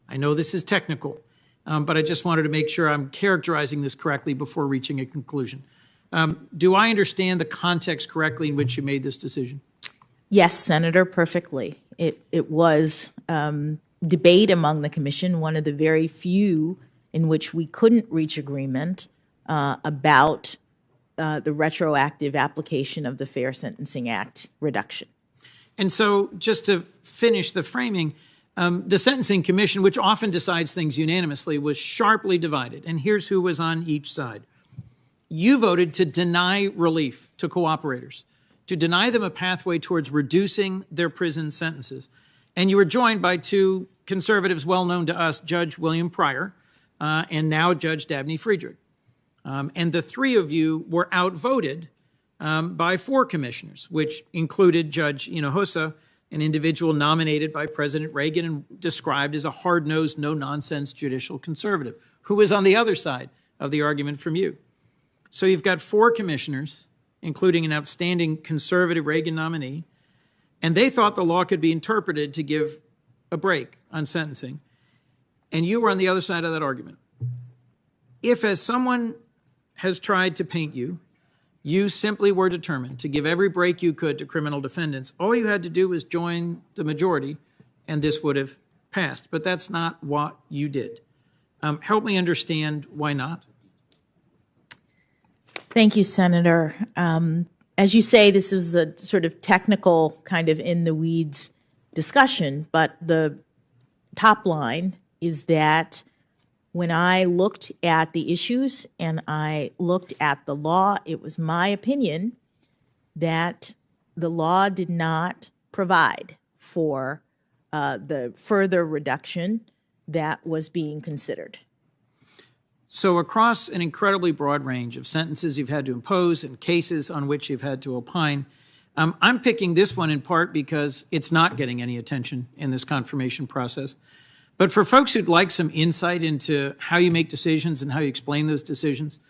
I know this is technical, but I just wanted to make sure I'm characterizing this correctly before reaching a conclusion. Do I understand the context correctly in which you made this decision? Yes, Senator, perfectly. It was debate among the commission, one of the very few in which we couldn't reach agreement about the retroactive application of the Fair Sentencing Act reduction. And so just to finish the framing, the Sentencing Commission, which often decides things unanimously, was sharply divided. And here's who was on each side. You voted to deny relief to cooperators, to deny them a pathway towards reducing their prison sentences. And you were joined by two conservatives well known to us, Judge William Pryor and now Judge Dabney Friedrich. And the three of you were outvoted by four commissioners, which included Judge Hinojosa, an individual nominated by President Reagan and described as a hard-nosed, no-nonsense judicial conservative, who was on the other side of the argument from you. So you've got four commissioners, including an outstanding conservative Reagan nominee, and they thought the law could be interpreted to give a break on sentencing, and you were on the other side of that argument. If, as someone has tried to paint you, you simply were determined to give every break you could to criminal defendants, all you had to do was join the majority, and this would have passed. But that's not what you did. Help me understand why not. Thank you, Senator. As you say, this is a sort of technical, kind of in-the-weeds discussion, but the top line is that when I looked at the issues and I looked at the law, it was my opinion that the law did not provide for the further reduction that was being considered. So across an incredibly broad range of sentences you've had to impose and cases on which you've had to opine, I'm picking this one in part because it's not getting any attention in this confirmation process. But for folks who'd like some insight into how you make decisions and how you explain those decisions,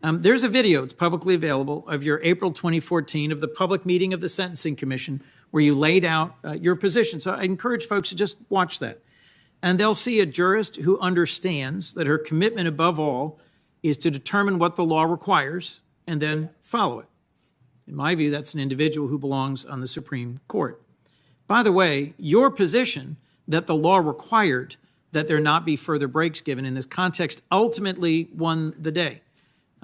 There's a video, it's publicly available, of your April 2014 of the public meeting of the Sentencing Commission where you laid out your position. So I encourage folks to just watch that. And they'll see a jurist who understands that her commitment above all is to determine what the law requires and then follow it. In my view, that's an individual who belongs on the Supreme Court. By the way, your position that the law required that there not be further breaks given in this context ultimately won the day.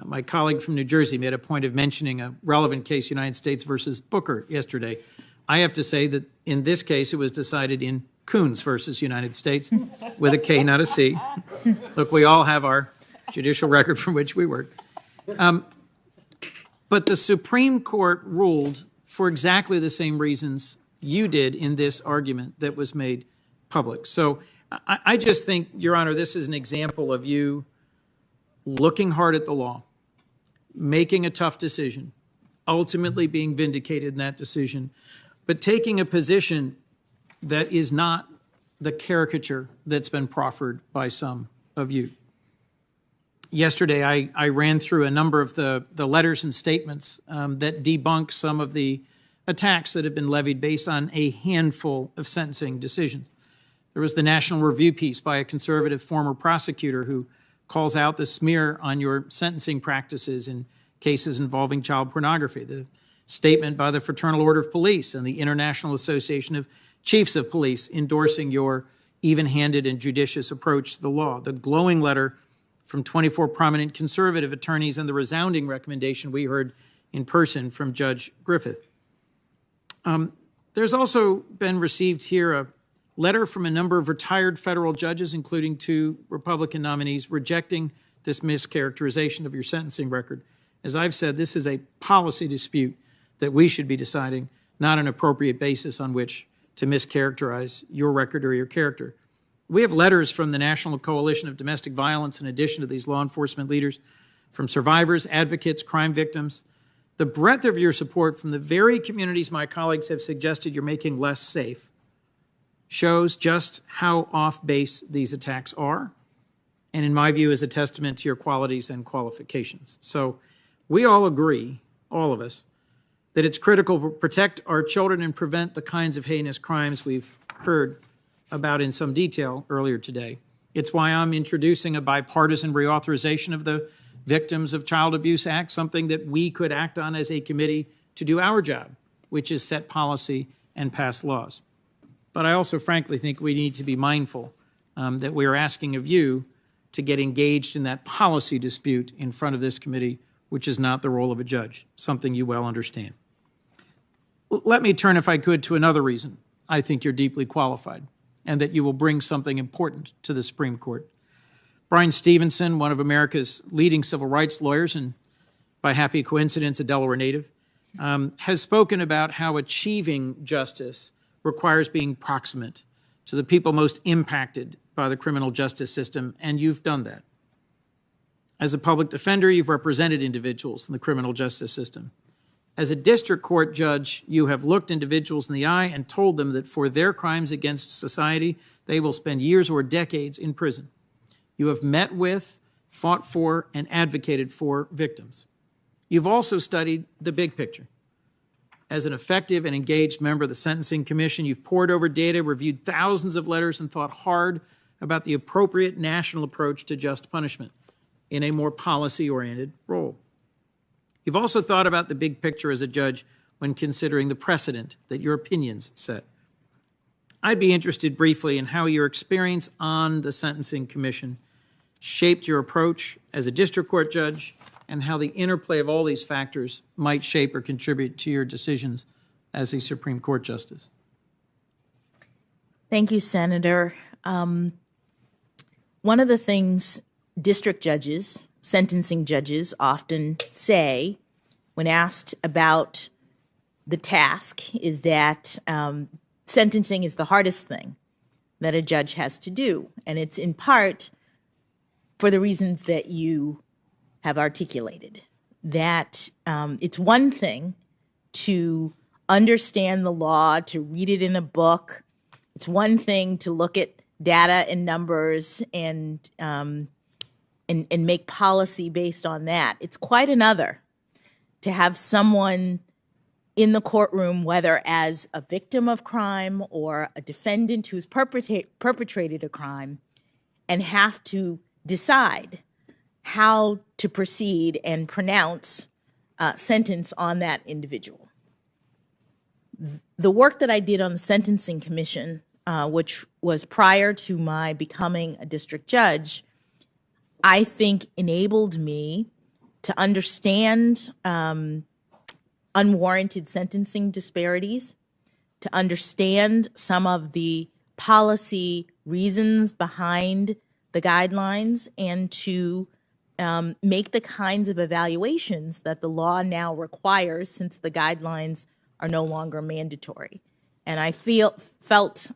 My colleague from New Jersey made a point of mentioning a relevant case, United States versus Booker, yesterday. I have to say that in this case, it was decided in Coons versus United States with a K, not a C. Look, we all have our judicial record from which we work. But the Supreme Court ruled for exactly the same reasons you did in this argument that was made public. So I just think, Your Honor, this is an example of you looking hard at the law, making a tough decision, ultimately being vindicated in that decision, but taking a position that is not the caricature that's been proffered by some of you. Yesterday, I ran through a number of the letters and statements that debunk some of the attacks that have been levied based on a handful of sentencing decisions. There was the National Review piece by a conservative former prosecutor who calls out the smear on your sentencing practices in cases involving child pornography. The statement by the Fraternal Order of Police and the International Association of Chiefs of Police endorsing your even-handed and judicious approach to the law. The glowing letter from 24 prominent conservative attorneys and the resounding recommendation we heard in person from Judge Griffith. There's also been received here a letter from a number of retired federal judges, including 2 Republican nominees, rejecting this mischaracterization of your sentencing record. As I've said, this is a policy dispute that we should be deciding, not an appropriate basis on which to mischaracterize your record or your character. We have letters from the National Coalition of Domestic Violence, in addition to these law enforcement leaders, from survivors, advocates, crime victims. The breadth of your support from the very communities my colleagues have suggested you're making less safe shows just how off base these attacks are, and in my view is a testament to your qualities and qualifications. So we all agree, all of us, that it's critical to protect our children and prevent the kinds of heinous crimes we've heard about in some detail earlier today. It's why I'm introducing a bipartisan reauthorization of the Victims of Child Abuse Act, something that we could act on as a committee to do our job, which is set policy and pass laws. But I also frankly think we need to be mindful that we are asking of you to get engaged in that policy dispute in front of this committee, which is not the role of a judge, something you well understand. Let me turn, if I could, to another reason I think you're deeply qualified and that you will bring something important to the Supreme Court. Brian Stevenson, one of America's leading civil rights lawyers and by happy coincidence a Delaware native, has spoken about how achieving justice requires being proximate to the people most impacted by the criminal justice system, and you've done that. As a public defender, you've represented individuals in the criminal justice system. As a district court judge, you have looked individuals in the eye and told them that for their crimes against society, they will spend years or decades in prison. You have met with, fought for, and advocated for victims. You've also studied the big picture. As an effective and engaged member of the Sentencing Commission, you've pored over data, reviewed thousands of letters, and thought hard about the appropriate national approach to just punishment in a more policy-oriented role. You've also thought about the big picture as a judge when considering the precedent that your opinions set. I'd be interested briefly in how your experience on the Sentencing Commission shaped your approach as a district court judge and how the interplay of all these factors might shape or contribute to your decisions as a Supreme Court justice. Thank you, Senator. One of the things district judges, sentencing judges often say when asked about the task is that sentencing is the hardest thing that a judge has to do. And it's in part for the reasons that you have articulated, that it's one thing to understand the law, to read it in a book. It's one thing to look at data and numbers and and make policy based on that. It's quite another to have someone in the courtroom, whether as a victim of crime or a defendant who's perpetrated a crime, and have to decide how to proceed and pronounce sentence on that individual. The work that I did on the Sentencing Commission, which was prior to my becoming a district judge, I think enabled me to understand unwarranted sentencing disparities, to understand some of the policy reasons behind the guidelines, and to make the kinds of evaluations that the law now requires since the guidelines are no longer mandatory. And I felt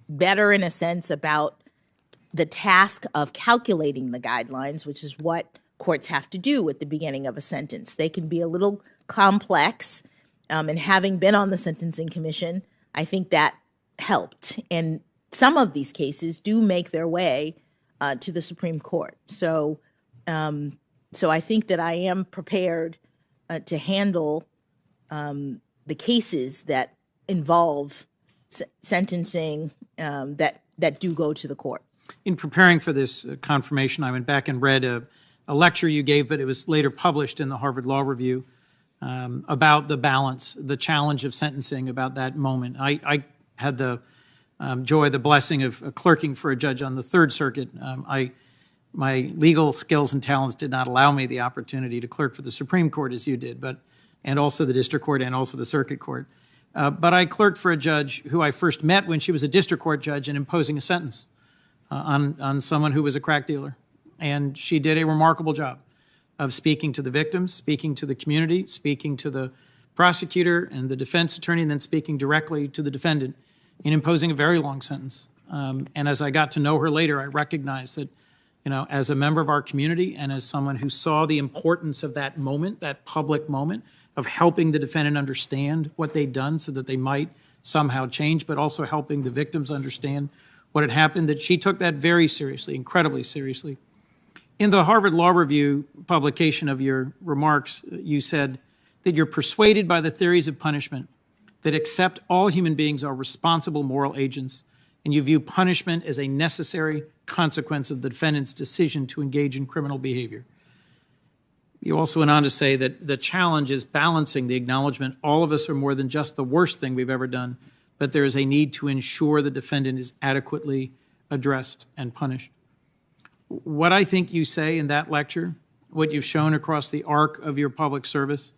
better in a sense about the task of calculating the guidelines, which is what courts have to do at the beginning of a sentence. They can be a little complex, and having been on the Sentencing Commission, I think that helped. And some of these cases do make their way to the Supreme Court. So I think that I am prepared to handle the cases that involve sentencing that do go to the court. In preparing for this confirmation, I went back and read a lecture you gave, but it was later published in the Harvard Law Review, about the balance, the challenge of sentencing, about that moment. I had the joy, the blessing of clerking for a judge on the Third Circuit. My legal skills and talents did not allow me the opportunity to clerk for the Supreme Court as you did, and also the District Court and also the Circuit Court. But I clerked for a judge who I first met when she was a district court judge and imposing a sentence on someone who was a crack dealer. And she did a remarkable job of speaking to the victims, speaking to the community, speaking to the prosecutor and the defense attorney, and then speaking directly to the defendant in imposing a very long sentence. And as I got to know her later, I recognized that, as a member of our community and as someone who saw the importance of that moment, that public moment, of helping the defendant understand what they'd done so that they might somehow change, but also helping the victims understand what had happened, that she took that very seriously, incredibly seriously. In the Harvard Law Review publication of your remarks, you said that you're persuaded by the theories of punishment that accept all human beings are responsible moral agents, and you view punishment as a necessary consequence of the defendant's decision to engage in criminal behavior. You also went on to say that the challenge is balancing the acknowledgement all of us are more than just the worst thing we've ever done, but there is a need to ensure the defendant is adequately addressed and punished. What I think you say in that lecture, what you've shown across the arc of your public service,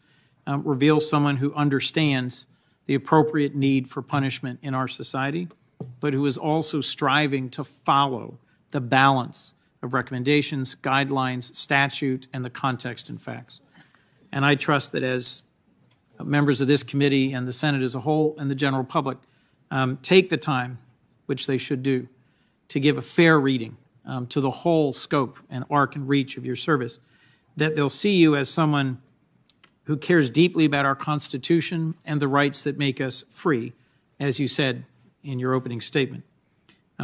reveals someone who understands the appropriate need for punishment in our society, but who is also striving to follow the balance of recommendations, guidelines, statute, and the context and facts. And I trust that as members of this committee and the Senate as a whole and the general public take the time, which they should do, to give a fair reading to the whole scope and arc and reach of your service, that they'll see you as someone who cares deeply about our Constitution and the rights that make us free, as you said in your opening statement.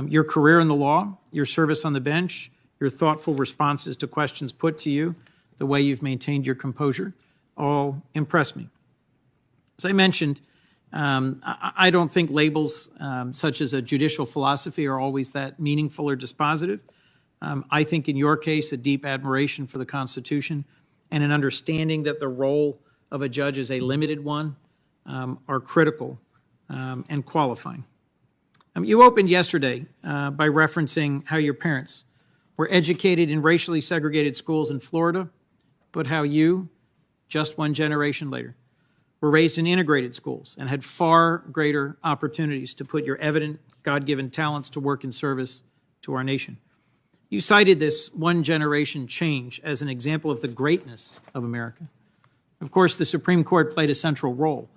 Your career in the law, your service on the bench, your thoughtful responses to questions put to you, the way you've maintained your composure, all impress me. As I mentioned, I don't think labels such as a judicial philosophy are always that meaningful or dispositive. I think in your case, a deep admiration for the Constitution and an understanding that the role of a judge is a limited one are critical and qualifying. You opened yesterday by referencing how your parents were educated in racially segregated schools in Florida, but how you, just one generation later, were raised in integrated schools and had far greater opportunities to put your evident God-given talents to work in service to our nation. You cited this one generation change as an example of the greatness of America. Of course, the Supreme Court played a central role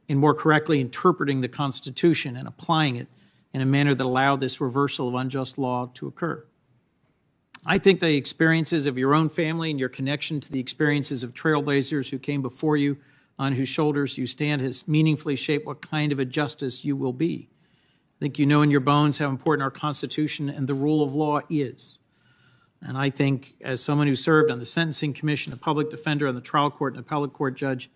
in more correctly interpreting the Constitution and applying it in a manner that allowed this reversal of unjust law to occur. I think the experiences of your own family and your connection to the experiences of trailblazers who came before you, on whose shoulders you stand, has meaningfully shaped what kind of a justice you will be. I think you know in your bones how important our Constitution and the rule of law is. And I think, as someone who served on the Sentencing Commission, the public defender, on the trial court, and appellate court judge,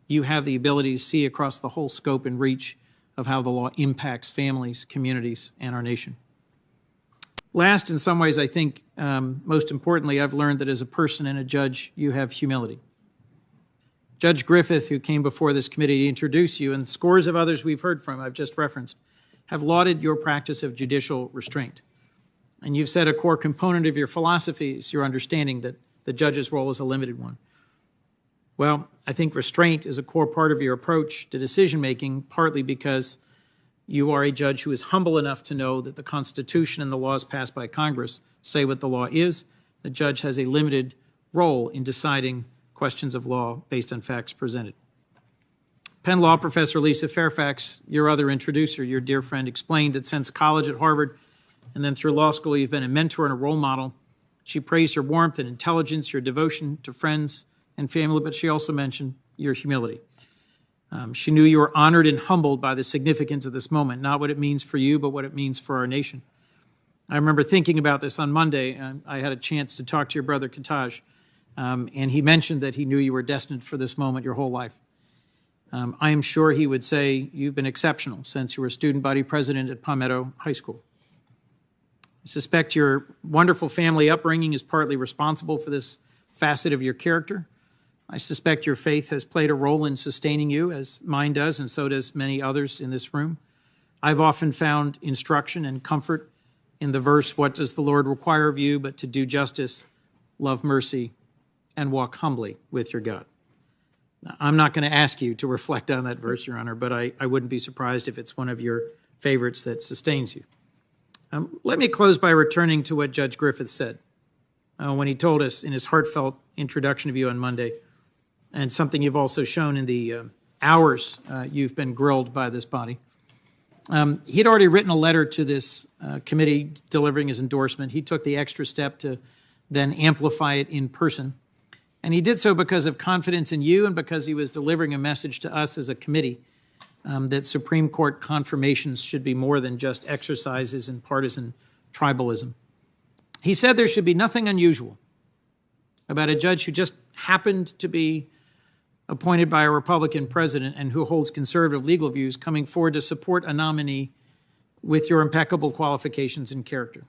you have the ability to see across the whole scope and reach of how the law impacts families, communities, and our nation. Last, in some ways, I think, most importantly, I've learned that as a person and a judge, you have humility. Judge Griffith, who came before this committee to introduce you, and scores of others we've heard from, I've just referenced, have lauded your practice of judicial restraint. And you've said a core component of your philosophy is your understanding that the judge's role is a limited one. Well, I think restraint is a core part of your approach to decision-making, partly because you are a judge who is humble enough to know that the Constitution and the laws passed by Congress say what the law is. The judge has a limited role in deciding questions of law based on facts presented. Penn Law professor Lisa Fairfax, your other introducer, your dear friend, explained that since college at Harvard and then through law school, you've been a mentor and a role model. She praised your warmth and intelligence, your devotion to friends and family, but she also mentioned your humility. She knew you were honored and humbled by the significance of this moment, not what it means for you, but what it means for our nation. I remember thinking about this on Monday, and I had a chance to talk to your brother Ketanji, and he mentioned that he knew you were destined for this moment your whole life. I am sure he would say you've been exceptional since you were student body president at Palmetto High School. I suspect your wonderful family upbringing is partly responsible for this facet of your character. I suspect your faith has played a role in sustaining you, as mine does, and so does many others in this room. I've often found instruction and comfort in the verse, "What does the Lord require of you but to do justice, love mercy, and walk humbly with your God?" Now, I'm not going to ask you to reflect on that verse, Your Honor, but I wouldn't be surprised if it's one of your favorites that sustains you. Let me close by returning to what Judge Griffith said when he told us in his heartfelt introduction of you on Monday, and something you've also shown in the hours you've been grilled by this body. He had already written a letter to this committee delivering his endorsement. He took the extra step to then amplify it in person. And he did so because of confidence in you and because he was delivering a message to us as a committee that Supreme Court confirmations should be more than just exercises in partisan tribalism. He said there should be nothing unusual about a judge who just happened to be appointed by a Republican president and who holds conservative legal views coming forward to support a nominee with your impeccable qualifications and character,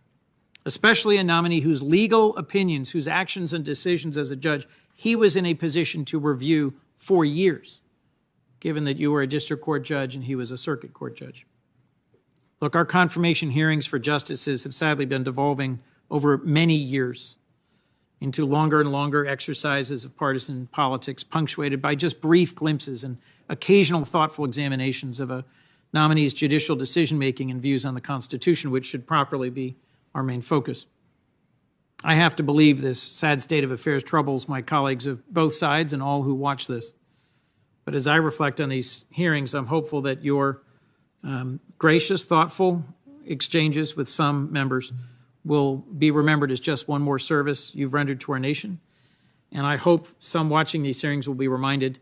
especially a nominee whose legal opinions, whose actions and decisions as a judge, he was in a position to review for years, given that you were a district court judge and he was a circuit court judge. Look, our confirmation hearings for justices have sadly been devolving over many years into longer and longer exercises of partisan politics, punctuated by just brief glimpses and occasional thoughtful examinations of a nominee's judicial decision-making and views on the Constitution, which should properly be our main focus. I have to believe this sad state of affairs troubles my colleagues of both sides and all who watch this. But as I reflect on these hearings, I'm hopeful that your gracious, thoughtful exchanges with some members will be remembered as just one more service you've rendered to our nation. And I hope some watching these hearings will be reminded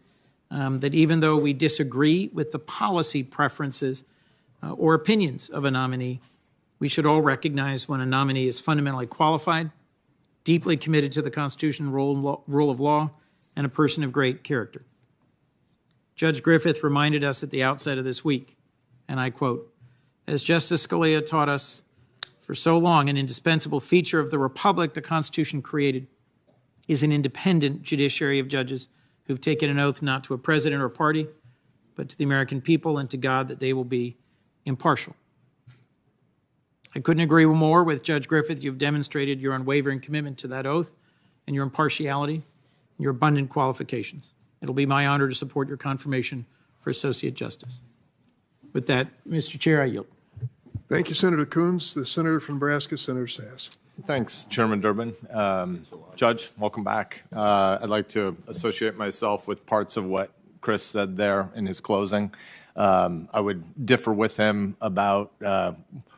that even though we disagree with the policy preferences or opinions of a nominee, we should all recognize when a nominee is fundamentally qualified, deeply committed to the Constitution, rule of law, and a person of great character. Judge Griffith reminded us at the outset of this week, and I quote, "As Justice Scalia taught us for so long, an indispensable feature of the republic the Constitution created is an independent judiciary of judges who've taken an oath not to a president or a party, but to the American people and to God that they will be impartial." I couldn't agree more with Judge Griffith. You've demonstrated your unwavering commitment to that oath and your impartiality and your abundant qualifications. It'll be my honor to support your confirmation for Associate Justice. With that, Mr. Chair, I yield. Thank you, Senator Coons. The senator from Nebraska, Senator Sass. Thanks, Chairman Durbin. Judge, welcome back. I'd like to associate myself with parts of what Chris said there in his closing. I would differ with him about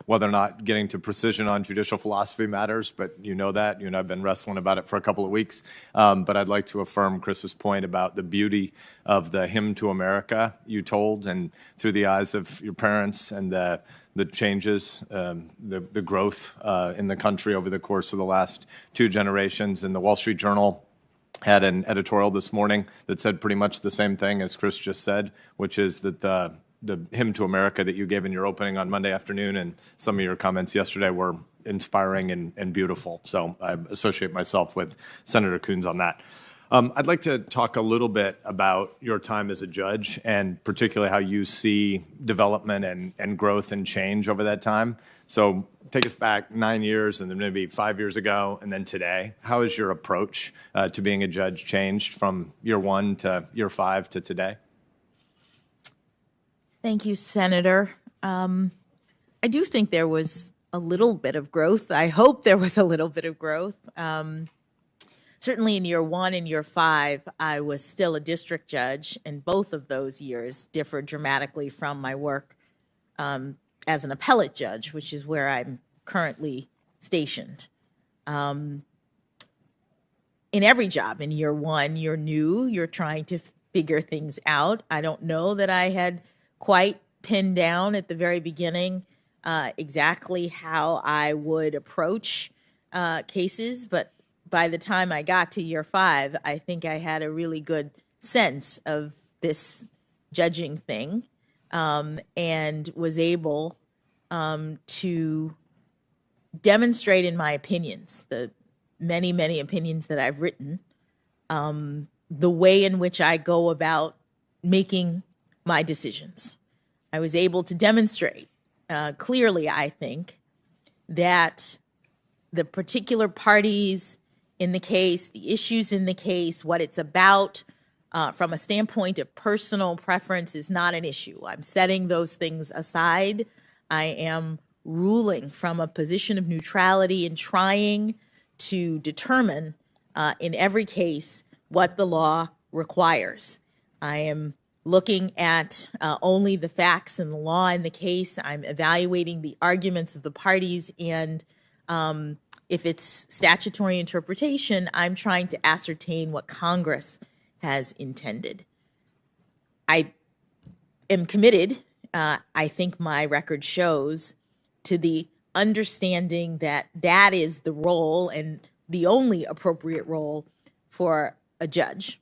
whether or not getting to precision on judicial philosophy matters, but you know that. You and I have been wrestling about it for a couple of weeks. But I'd like to affirm Chris's point about the beauty of the hymn to America you told, and through the eyes of your parents, and the changes, the growth in the country over the course of the last 2 generations. And the Wall Street Journal had an editorial this morning that said pretty much the same thing as Chris just said, which is that the hymn to America that you gave in your opening on Monday afternoon and some of your comments yesterday were inspiring and beautiful. So I associate myself with Senator Coons on that. I'd like to talk a little bit about your time as a judge, and particularly how you see development and growth and change over that time. So take us back 9 years, and then maybe 5 years ago, and then today. How has your approach to being a judge changed from year 1 to year 5 to today? Thank you, Senator. I do think there was a little bit of growth. I hope there was a little bit of growth. Certainly in year 1 and year 5, I was still a district judge, and both of those years differed dramatically from my work as an appellate judge, which is where I'm currently stationed. In every job, in year 1, you're new, you're trying to figure things out. I don't know that I had quite pinned down at the very beginning exactly how I would approach cases, but by the time I got to year 5, I think I had a really good sense of this judging thing, and was able to demonstrate in my opinions, the many, many opinions that I've written, the way in which I go about making my decisions. I was able to demonstrate clearly, I think, that the particular parties in the case, the issues in the case, what it's about from a standpoint of personal preference is not an issue. I'm setting those things aside. I am ruling from a position of neutrality and trying to determine in every case what the law requires. I am looking at only the facts and the law in the case. I'm evaluating the arguments of the parties, and if it's statutory interpretation, I'm trying to ascertain what Congress has intended. I am committed, I think my record shows, to the understanding that that is the role and the only appropriate role for a judge.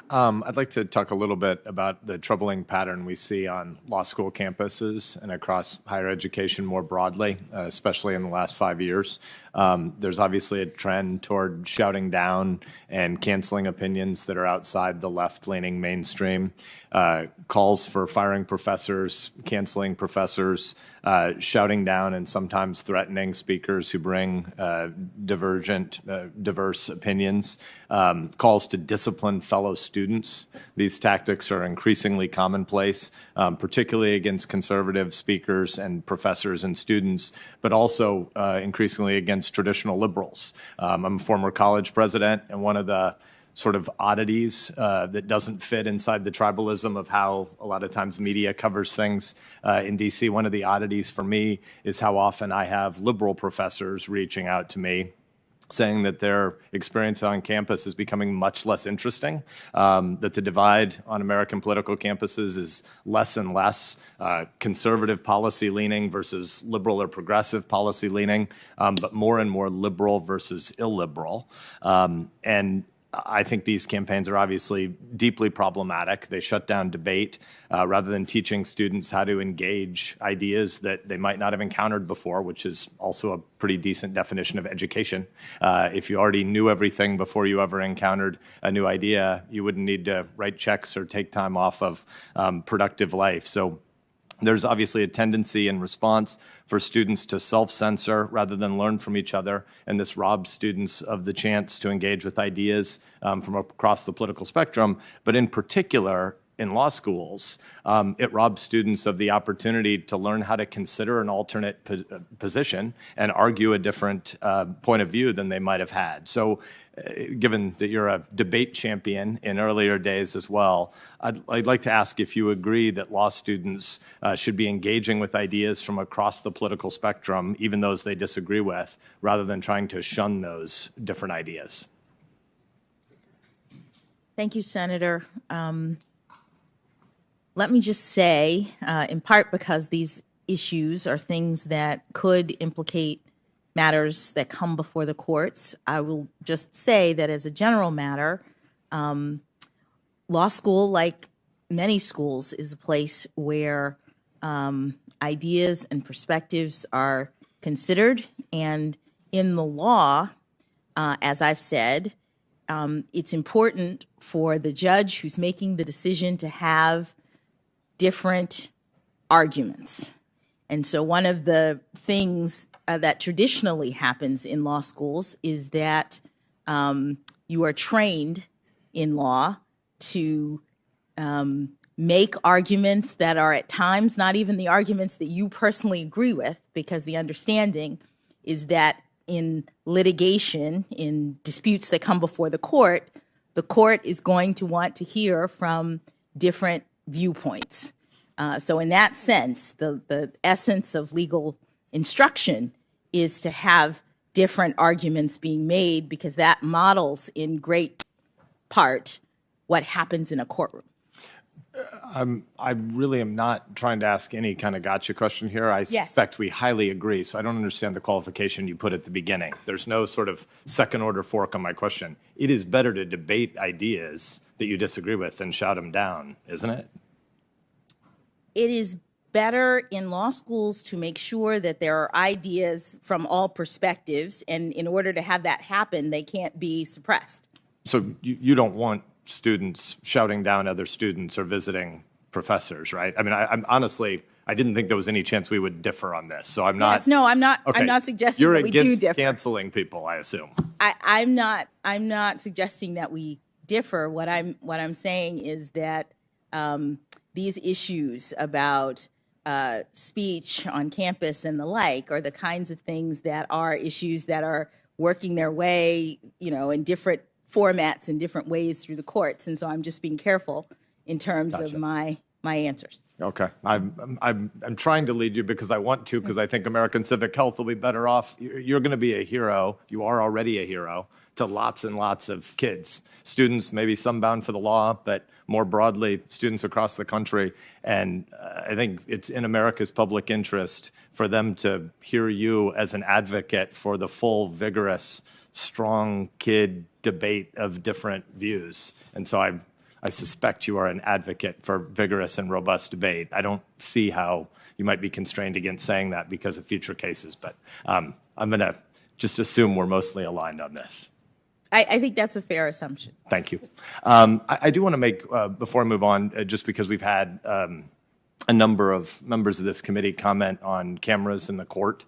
I'd like to talk a little bit about the troubling pattern we see on law school campuses and across higher education more broadly, especially in the last 5 years. There's obviously a trend toward shouting down and canceling opinions that are outside the left-leaning mainstream, calls for firing professors, canceling professors, shouting down and sometimes threatening speakers who bring diverse opinions, calls to discipline fellow students. These tactics are increasingly commonplace, particularly against conservative speakers and professors and students, but also increasingly against traditional liberals. I'm a former college president, and one of the sort of oddities that doesn't fit inside the tribalism of how a lot of times media covers things in DC. One of the oddities for me is how often I have liberal professors reaching out to me saying that their experience on campus is becoming much less interesting, that the divide on American political campuses is less and less conservative policy leaning versus liberal or progressive policy leaning, but more and more liberal versus illiberal. And I think these campaigns are obviously deeply problematic. They shut down debate rather than teaching students how to engage ideas that they might not have encountered before, which is also a pretty decent definition of education. If you already knew everything before you ever encountered a new idea, you wouldn't need to write checks or take time off of productive life. So there's obviously a tendency in response for students to self-censor rather than learn from each other, and this robs students of the chance to engage with ideas from across the political spectrum. But in particular, in law schools. It robs students of the opportunity to learn how to consider an alternate position and argue a different point of view than they might have had. So given that you're a debate champion in earlier days as well, I'd like to ask if you agree that law students should be engaging with ideas from across the political spectrum, even those they disagree with, rather than trying to shun those different ideas. Thank you, Senator. Let me just say, in part because these issues are things that could implicate matters that come before the courts, I will just say that as a general matter, law school, like many schools, is a place where ideas and perspectives are considered. And in the law, as I've said, it's important for the judge who's making the decision to have different arguments. And so one of the things that traditionally happens in law schools is that you are trained in law to make arguments that are at times not even the arguments that you personally agree with, because the understanding is that in litigation, in disputes that come before the court is going to want to hear from different viewpoints. So in that sense, the essence of legal instruction is to have different arguments being made, because that models in great part what happens in a courtroom. I really am not trying to ask any kind of gotcha question here. I suspect we highly agree, so I don't understand the qualification you put at the beginning. There's no sort of second-order fork on my question. It is better to debate ideas that you disagree with than shout them down, isn't it? It is better in law schools to make sure that there are ideas from all perspectives, and in order to have that happen, they can't be suppressed. So you don't want students shouting down other students or visiting professors, right? I mean, I'm honestly, I didn't think there was any chance we would differ on this, so I'm not. Yes, no, I'm not. Okay. I'm not suggesting that we do differ. You're against canceling people, I assume. I'm not suggesting that we differ. What I'm saying is that these issues about speech on campus and the like are the kinds of things that are issues that are working their way, in different formats and different ways through the courts. And so I'm just being careful in terms of my answers. Okay, I'm trying to lead you because I want to, because I think American civic health will be better off. You're going to be a hero. You are already a hero to lots and lots of kids, students, maybe some bound for the law, but more broadly, students across the country. And I think it's in America's public interest for them to hear you as an advocate for the full, vigorous, strong kid debate of different views. And so I suspect you are an advocate for vigorous and robust debate. I don't see how you might be constrained against saying that because of future cases, but I'm going to just assume we're mostly aligned on this. I think that's a fair assumption. Thank you. I do want to make, before I move on, just because we've had a number of members of this committee comment on cameras in the court.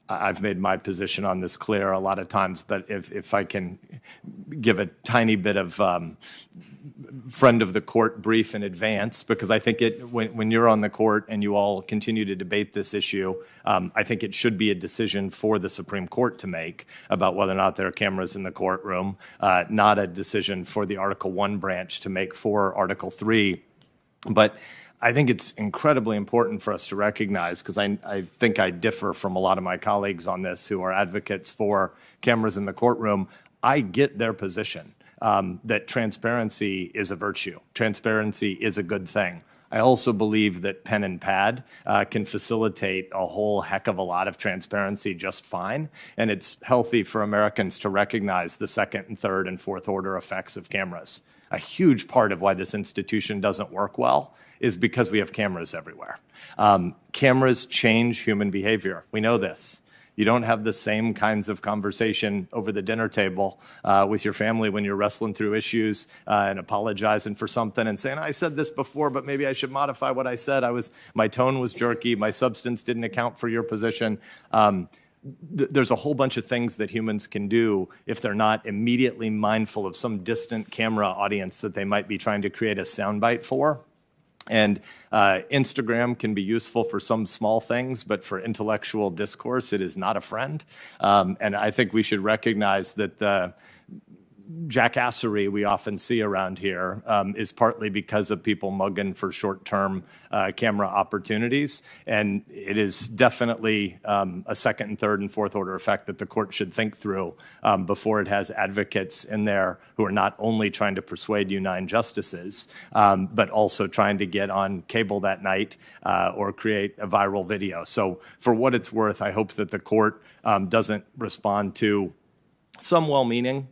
I've made my position on this clear a lot of times, but if I can give a tiny bit of friend of the court brief in advance, because I think when you're on the court and you all continue to debate this issue, I think it should be a decision for the Supreme Court to make about whether or not there are cameras in the courtroom, not a decision for the Article I branch to make for Article III. But I think it's incredibly important for us to recognize, because I think I differ from a lot of my colleagues on this who are advocates for cameras in the courtroom. I get their position that transparency is a virtue. Transparency is a good thing. I also believe that pen and pad can facilitate a whole heck of a lot of transparency just fine. And it's healthy for Americans to recognize the second and third and fourth order effects of cameras. A huge part of why this institution doesn't work well is because we have cameras everywhere. Cameras change human behavior. We know this. You don't have the same kinds of conversation over the dinner table with your family when you're wrestling through issues and apologizing for something and saying, I said this before, but maybe I should modify what I said. My tone was jerky. My substance didn't account for your position. there's a whole bunch of things that humans can do if they're not immediately mindful of some distant camera audience that they might be trying to create a soundbite for. And Instagram can be useful for some small things, but for intellectual discourse, it is not a friend. And I think we should recognize that the jackassery we often see around here is partly because of people mugging for short-term camera opportunities. And it is definitely a second and third and fourth order effect that the court should think through before it has advocates in there who are not only trying to persuade you 9 justices, but also trying to get on cable that night or create a viral video. So for what it's worth, I hope that the court doesn't respond to some well-meaning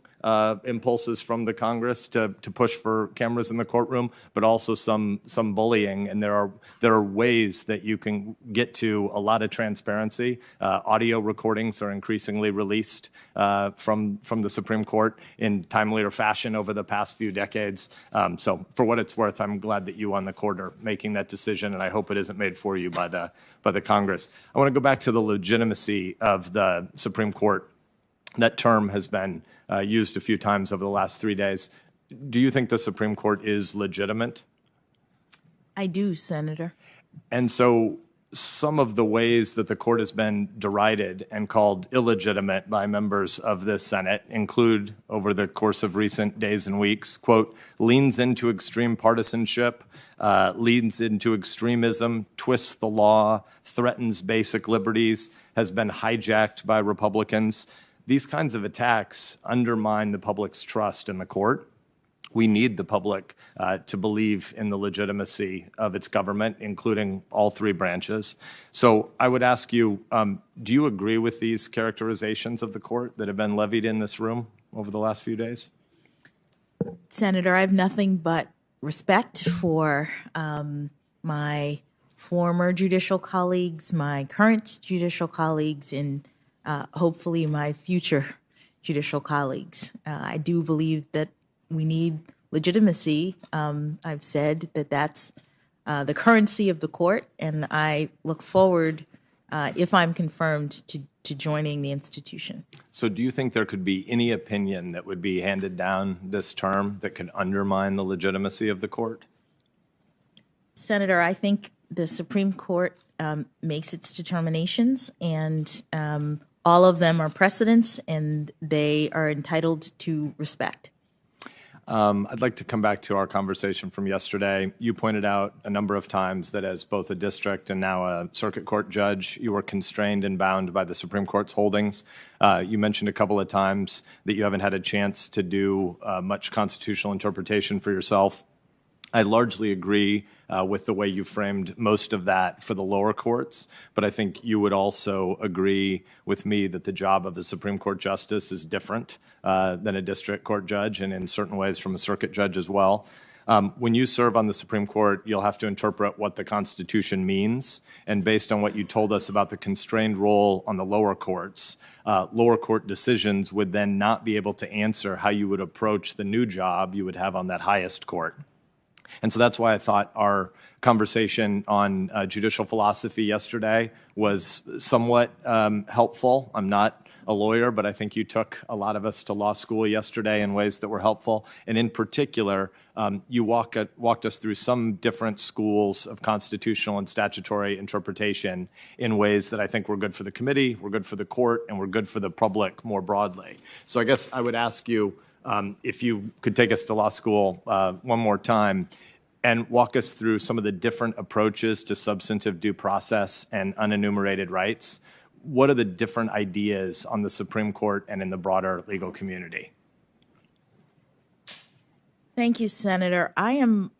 impulses from the Congress to push for cameras in the courtroom, but also some bullying. And there are ways that you can get to a lot of transparency. Audio recordings are increasingly released from the Supreme Court in timelier fashion over the past few decades. So for what it's worth, I'm glad that you on the court are making that decision, and I hope it isn't made for you by the Congress. I want to go back to the legitimacy of the Supreme Court. That term has been used a few times over the last 3 days. Do you think the Supreme Court is legitimate? I do, Senator. And so some of the ways that the court has been derided and called illegitimate by members of this Senate include, over the course of recent days and weeks, quote, leans into extreme partisanship, leans into extremism, twists the law, threatens basic liberties, has been hijacked by Republicans. These kinds of attacks undermine the public's trust in the court. We need the public to believe in the legitimacy of its government, including all 3 branches. So I would ask you, do you agree with these characterizations of the court that have been levied in this room over the last few days? Senator, I have nothing but respect for my former judicial colleagues, my current judicial colleagues, and hopefully my future judicial colleagues. I do believe that we need legitimacy. I've said that that's the currency of the court, and I look forward, if I'm confirmed, to joining the institution. So do you think there could be any opinion that would be handed down this term that could undermine the legitimacy of the court? Senator, I think the Supreme Court makes its determinations, and all of them are precedents, and they are entitled to respect. I'd like to come back to our conversation from yesterday. You pointed out a number of times that as both a district and now a circuit court judge, you were constrained and bound by the Supreme Court's holdings. You mentioned a couple of times that you haven't had a chance to do much constitutional interpretation for yourself. I largely agree with the way you framed most of that for the lower courts, but I think you would also agree with me that the job of a Supreme Court justice is different than a district court judge, and in certain ways from a circuit judge as well. When you serve on the Supreme Court, you'll have to interpret what the Constitution means, and based on what you told us about the constrained role on the lower courts, lower court decisions would then not be able to answer how you would approach the new job you would have on that highest court. And so that's why I thought our conversation on judicial philosophy yesterday was somewhat helpful. I'm not a lawyer, but I think you took a lot of us to law school yesterday in ways that were helpful. And in particular, you walked us through some different schools of constitutional and statutory interpretation in ways that I think were good for the committee, were good for the court, and were good for the public more broadly. So I guess I would ask you, if you could take us to law school one more time and walk us through some of the different approaches to substantive due process and unenumerated rights. What are the different ideas on the Supreme Court and in the broader legal community? Thank you, Senator. I am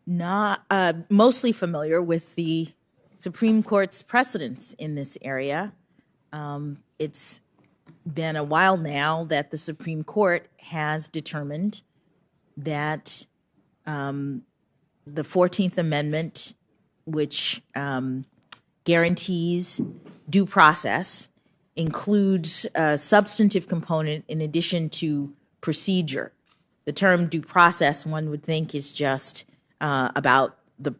not mostly familiar with the Supreme Court's precedents in this area. It's been a while now that the Supreme Court has determined that the 14th Amendment, which guarantees due process, includes a substantive component in addition to procedure. The term due process, one would think, is just about the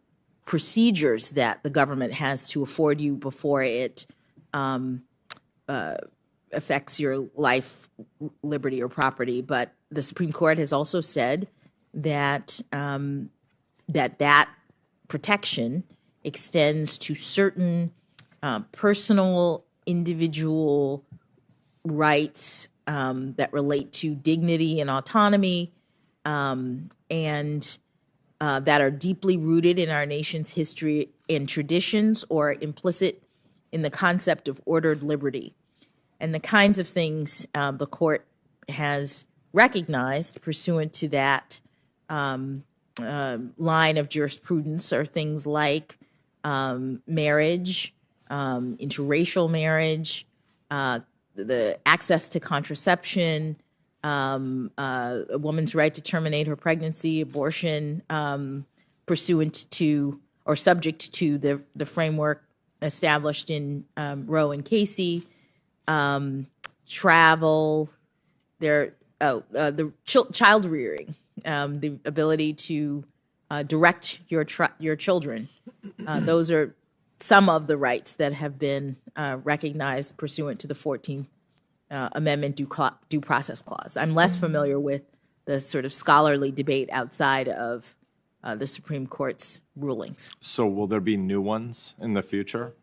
procedures that the government has to afford you before it affects your life, liberty, or property. But the Supreme Court has also said that that protection extends to certain personal, individual rights that relate to dignity and autonomy, and that are deeply rooted in our nation's history and traditions, or implicit in the concept of ordered liberty. And the kinds of things the court has recognized pursuant to that line of jurisprudence are things like marriage, interracial marriage, the access to contraception, a woman's right to terminate her pregnancy, abortion, pursuant to or subject to the framework established in Roe and Casey, travel, the child rearing, the ability to direct your children. Those are some of the rights that have been recognized pursuant to the 14th Amendment due process clause. I'm less familiar with the sort of scholarly debate outside of the Supreme Court's rulings. So will there be new ones in the future?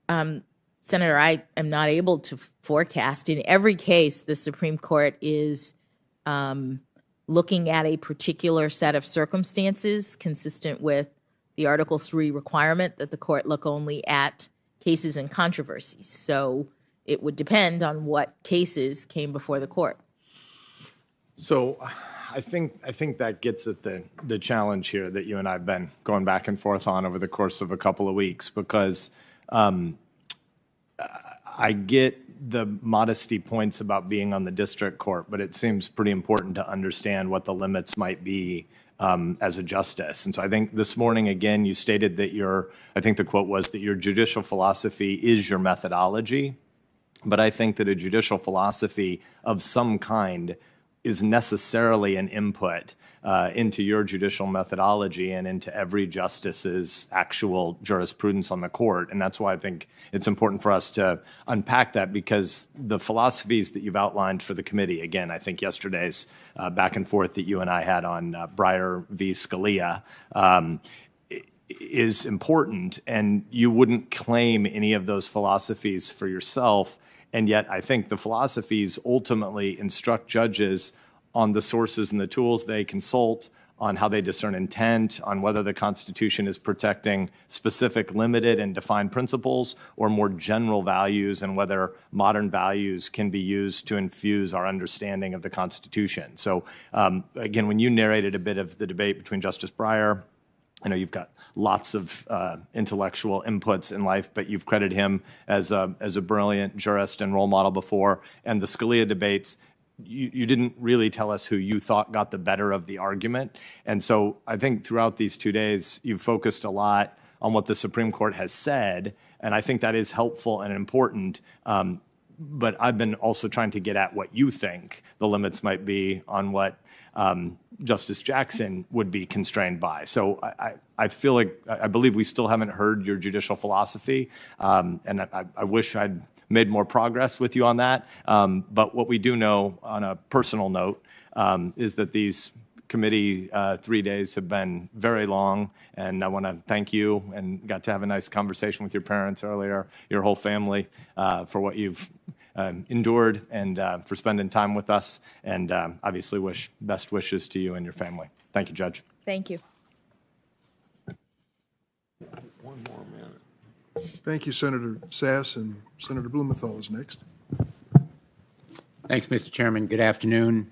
Senator, I am not able to forecast. In every case, the Supreme Court is looking at a particular set of circumstances consistent with the Article 3 requirement that the court look only at cases and controversies. So it would depend on what cases came before the court. So I think that gets at the challenge here that you and I have been going back and forth on over the course of a couple of weeks, because I get the modesty points about being on the district court, but it seems pretty important to understand what the limits might be as a justice. And so I think this morning, again, you stated that I think the quote was that your judicial philosophy is your methodology. But I think that a judicial philosophy of some kind is necessarily an input into your judicial methodology and into every justice's actual jurisprudence on the court. And that's why I think it's important for us to unpack that, because the philosophies that you've outlined for the committee, again, I think yesterday's back and forth that you and I had on Breyer v. Scalia, is important, and you wouldn't claim any of those philosophies for yourself. And yet I think the philosophies ultimately instruct judges on the sources and the tools they consult, on how they discern intent, on whether the Constitution is protecting specific, limited, and defined principles or more general values, and whether modern values can be used to infuse our understanding of the Constitution. So again, when you narrated a bit of the debate between Justice Breyer, I know you've got lots of intellectual inputs in life, but you've credited him as a brilliant jurist and role model before. And the Scalia debates, you didn't really tell us who you thought got the better of the argument. And so I think throughout these 2 days, you've focused a lot on what the Supreme Court has said, and I think that is helpful and important. But I've been also trying to get at what you think the limits might be on what Justice Jackson would be constrained by. So I feel like, I believe we still haven't heard your judicial philosophy, and I wish I'd made more progress with you on that. But what we do know on a personal note is that these committee 3 days have been very long, and I want to thank you, and got to have a nice conversation with your parents earlier, your whole family, for what you've endured and for spending time with us, and obviously wish best wishes to you and your family. Thank you, Judge. Thank you. One more minute. Thank you, Senator Sass, and Senator Blumenthal is next. Thanks, Mr. Chairman. Good afternoon.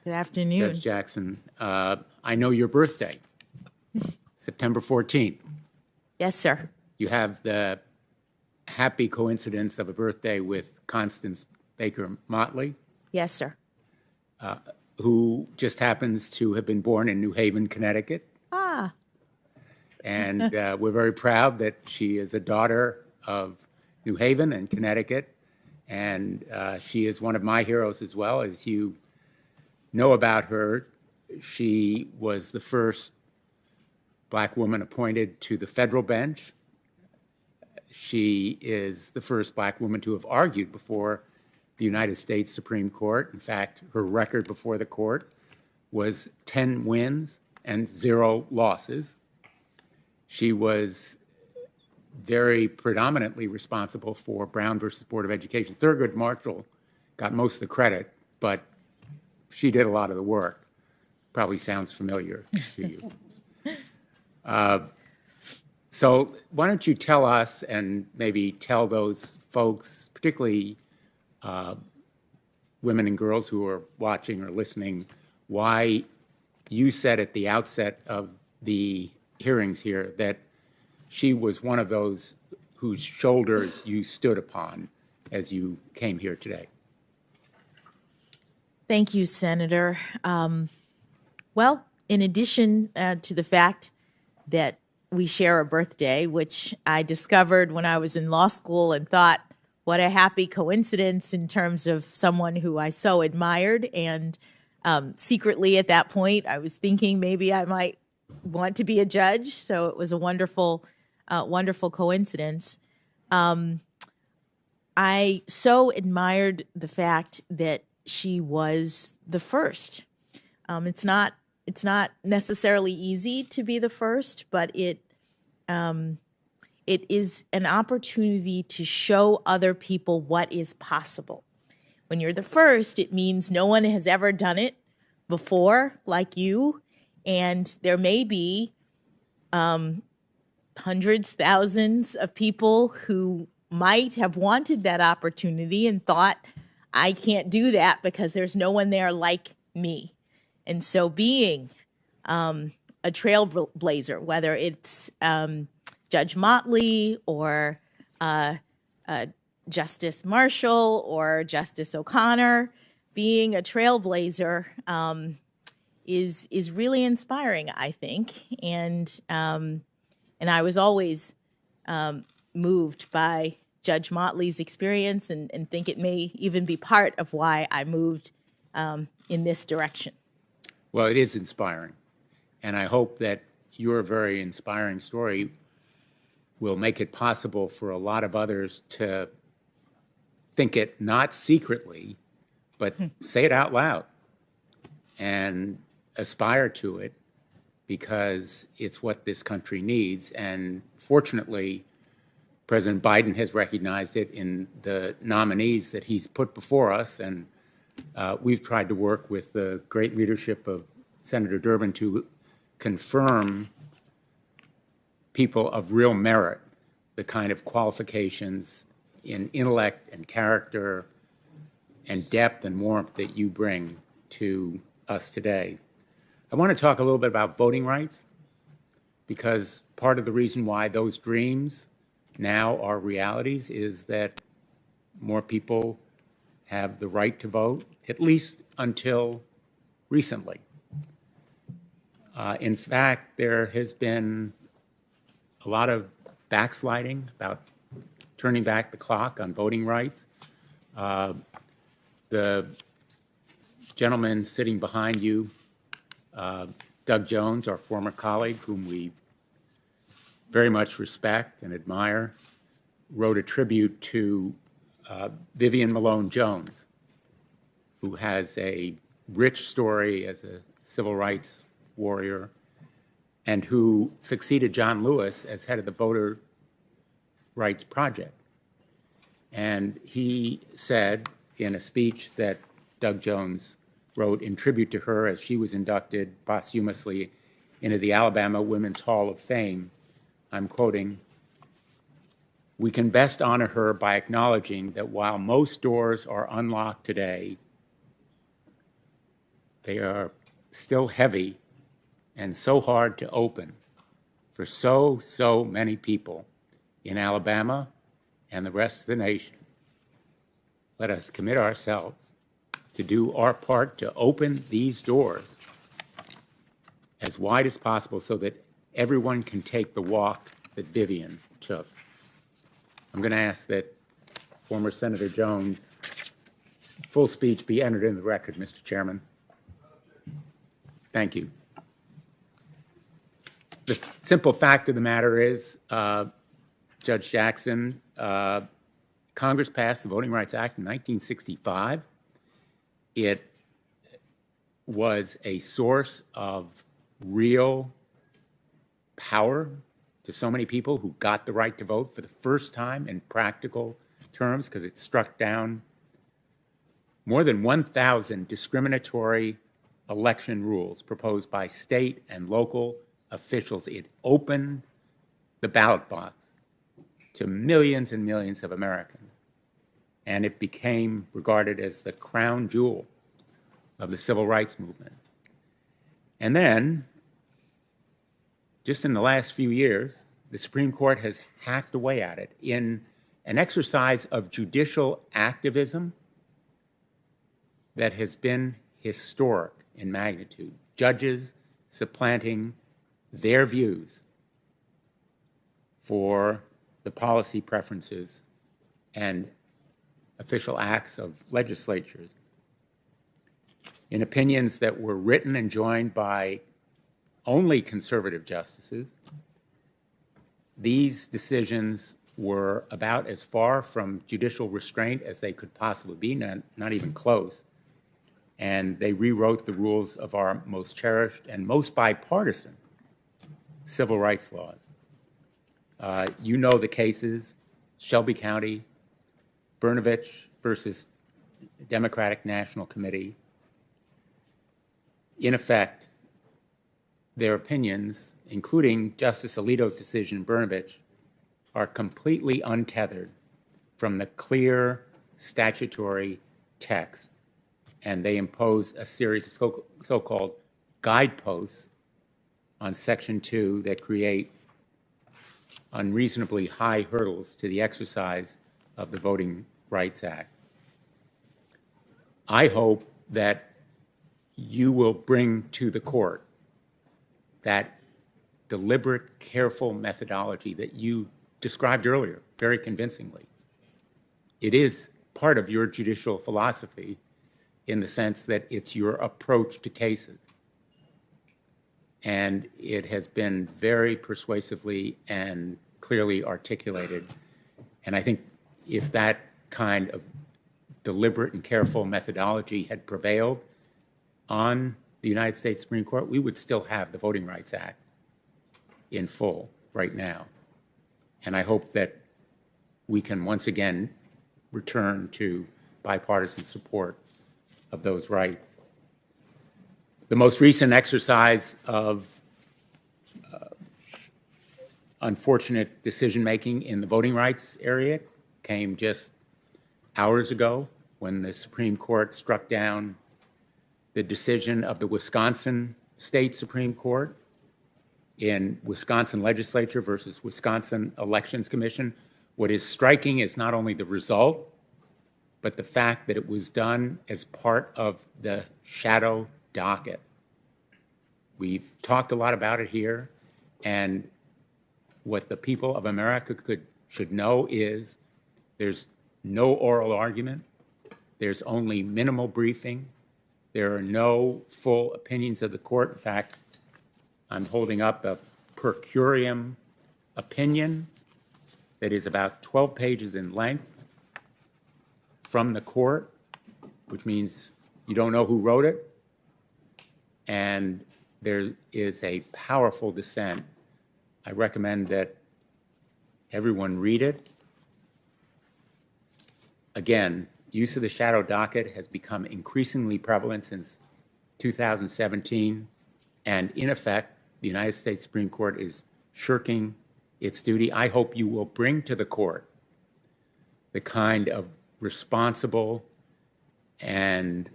Good afternoon. Judge Jackson. I know your birthday, September 14th. Yes, sir. You have the happy coincidence of a birthday with Constance Baker Motley. Yes, sir. Who just happens to have been born in New Haven, Connecticut. Ah. And we're very proud that she is a daughter of New Haven and Connecticut. And she is one of my heroes as well. As you know about her, she was the first Black woman appointed to the federal bench she is the first black woman to have argued before the United States Supreme Court. In fact, her record before the court was 10 wins and 0 losses. She was very predominantly responsible for Brown versus Board of Education. Thurgood Marshall got most of the credit, but she did a lot of the work. Probably sounds familiar to you. So why don't you tell us, and maybe tell those folks, particularly women and girls who are watching or listening, why you said at the outset of the hearings here that she was one of those whose shoulders you stood upon as you came here today. Thank you, Senator. Well, in addition to the fact that we share a birthday, which I discovered when I was in law school and thought, what a happy coincidence in terms of someone who I so admired. And secretly at that point, I was thinking maybe I might want to be a judge. So it was a wonderful, wonderful coincidence. I so admired the fact that she was the first. It's not necessarily easy to be the first, but it is an opportunity to show other people what is possible. When you're the first, it means no one has ever done it before like you, and there may be hundreds, thousands of people who might have wanted that opportunity and thought, I can't do that because there's no one there like me. And so being a trailblazer, whether it's Judge Motley or Justice Marshall or Justice O'Connor, being a trailblazer is really inspiring, I think. And I was always moved by Judge Motley's experience and think it may even be part of why I moved in this direction. Well, it is inspiring. And I hope that your very inspiring story will make it possible for a lot of others to think it not secretly, but say it out loud and aspire to it, because it's what this country needs. And fortunately, President Biden has recognized it in the nominees that he's put before us. And we've tried to work with the great leadership of Senator Durbin to confirm people of real merit, the kind of qualifications in intellect and character and depth and warmth that you bring to us today. I want to talk a little bit about voting rights, because part of the reason why those dreams now are realities is that more people have the right to vote, at least until recently. In fact, there has been a lot of backsliding about turning back the clock on voting rights. The gentleman sitting behind you, Doug Jones, our former colleague, whom we very much respect and admire, wrote a tribute to Vivian Malone Jones, who has a rich story as a civil rights warrior and who succeeded John Lewis as head of the Voter Rights Project. And he said in a speech that Doug Jones wrote in tribute to her as she was inducted posthumously into the Alabama Women's Hall of Fame, I'm quoting, "We can best honor her by acknowledging that while most doors are unlocked today, they are still heavy and so hard to open for so many people in Alabama and the rest of the nation. Let us commit ourselves to do our part to open these doors as wide as possible so that everyone can take the walk that Vivian took." I'm going to ask that former Senator Jones' full speech be entered in the record, Mr. Chairman. Thank you. The simple fact of the matter is Judge Jackson, Congress passed the Voting Rights Act in 1965. It was a source of real power to so many people who got the right to vote for the first time in practical terms, because it struck down more than 1,000 discriminatory election rules proposed by state and local officials. It opened the ballot box to millions and millions of Americans, and it became regarded as the crown jewel of the civil rights movement. And then, just in the last few years, the Supreme Court has hacked away at it in an exercise of judicial activism that has been historic in magnitude. Judges supplanting their views for the policy preferences and official acts of legislatures in opinions that were written and joined by only conservative justices. These decisions were about as far from judicial restraint as they could possibly be, not even close. And they rewrote the rules of our most cherished and most bipartisan civil rights laws. You know the cases: Shelby County, Brnovich versus Democratic National Committee. In effect, their opinions, including Justice Alito's decision in Brnovich, are completely untethered from the clear statutory text, and they impose a series of so-called guideposts on Section 2 that create unreasonably high hurdles to the exercise of the Voting Rights Act. I hope that you will bring to the court that deliberate, careful methodology that you described earlier very convincingly. It is part of your judicial philosophy in the sense that it's your approach to cases. And it has been very persuasively and clearly articulated. And I think if that kind of deliberate and careful methodology had prevailed on the United States Supreme Court, we would still have the Voting Rights Act in full right now. And I hope that we can once again return to bipartisan support of those rights. The most recent exercise of unfortunate decision-making in the voting rights area came just hours ago when the Supreme Court struck down the decision of the Wisconsin State Supreme Court in Wisconsin Legislature versus Wisconsin Elections Commission. What is striking is not only the result, but the fact that it was done as part of the shadow docket. We've talked a lot about it here, and what the people of America should know is there's no oral argument, there's only minimal briefing, there are no full opinions of the court. In fact, I'm holding up a per curiam opinion that is about 12 pages in length from the court, which means you don't know who wrote it. And there is a powerful dissent. I recommend that everyone read it. Again, use of the shadow docket has become increasingly prevalent since 2017, and in effect, the United States Supreme Court is shirking its duty. I hope you will bring to the court the kind of responsible and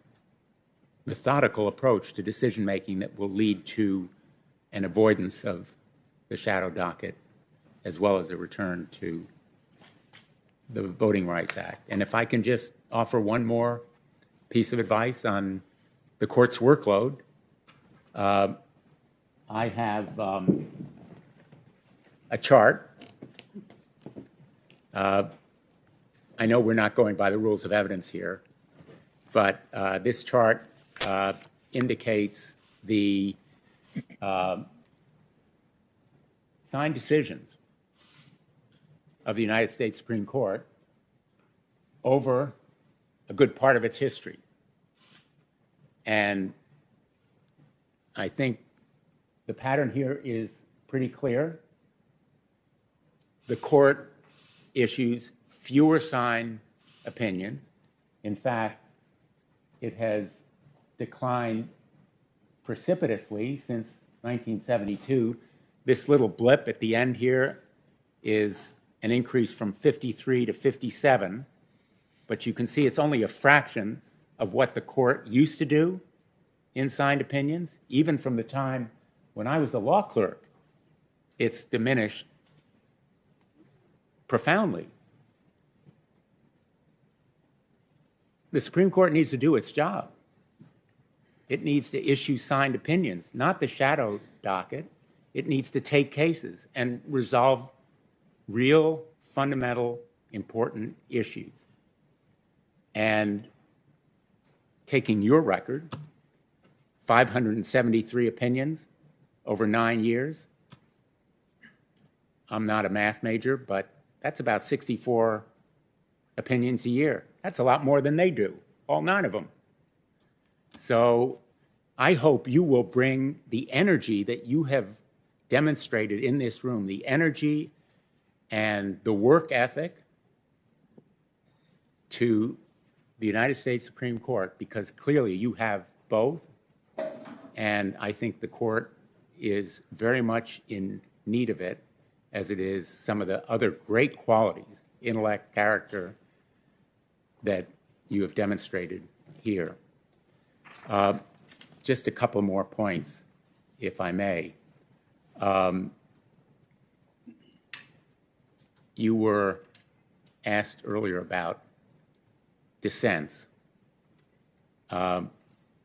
methodical approach to decision-making that will lead to an avoidance of the shadow docket, as well as a return to the Voting Rights Act. And if I can just offer one more piece of advice on the court's workload, I have a chart. I know we're not going by the rules of evidence here, but this chart indicates the signed decisions of the United States Supreme Court over a good part of its history. And I think the pattern here is pretty clear. The court issues fewer signed opinions. In fact, it has declined precipitously since 1972. This little blip at the end here is an increase from 53 to 57, but you can see it's only a fraction of what the court used to do in signed opinions. Even from the time when I was a law clerk, it's diminished profoundly. The Supreme Court needs to do its job. It needs to issue signed opinions, not the shadow docket. It needs to take cases and resolve real, fundamental, important issues. And taking your record, 573 opinions over 9 years. I'm not a math major, but that's about 64 opinions a year. That's a lot more than they do, all 9 of them. So I hope you will bring the energy that you have demonstrated in this room, the energy and the work ethic to the United States Supreme Court, because clearly you have both. And I think the court is very much in need of it, as it is some of the other great qualities, intellect, character, that you have demonstrated here. Just a couple more points, if I may. You were asked earlier about dissents. I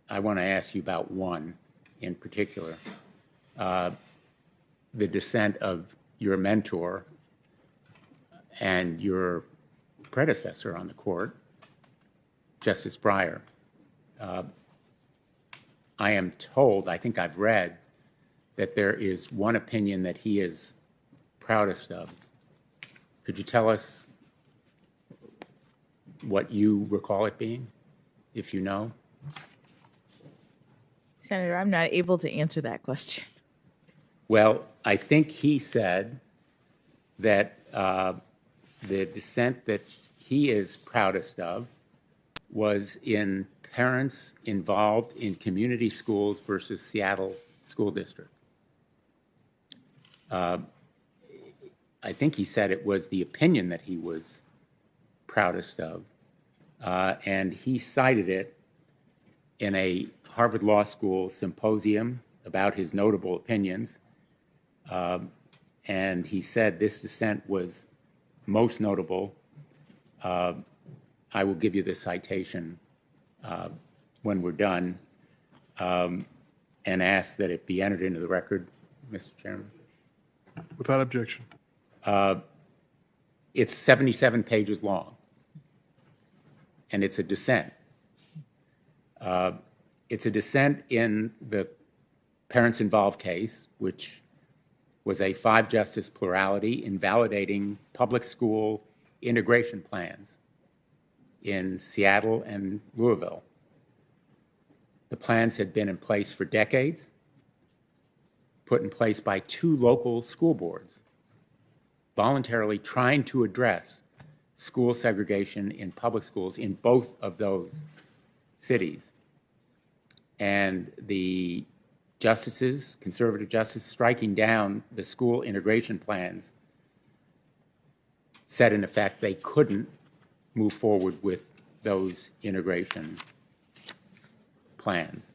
want to ask you about one in particular. The dissent of your mentor and your predecessor on the court, Justice Breyer. I am told, I think I've read, that there is one opinion that he is proudest of. Could you tell us what you recall it being, if you know? Senator, I'm not able to answer that question. Well, I think he said that the dissent that he is proudest of was in parents involved in community schools versus Seattle School District. I think he said it was the opinion that he was proudest of, and he cited it in a Harvard Law School symposium about his notable opinions, and he said this dissent was most notable. I will give you the citation when we're done, and ask that it be entered into the record, Mr. Chairman. Without objection. It's 77 pages long, and it's a dissent. It's a dissent in the parents involved case, which was a 5-justice plurality invalidating public school integration plans in Seattle and Louisville. The plans had been in place for decades, put in place by 2 local school boards, voluntarily trying to address school segregation in public schools in both of those cities. And the justices, conservative justices, striking down the school integration plans, said in effect they couldn't move forward with those integration plans.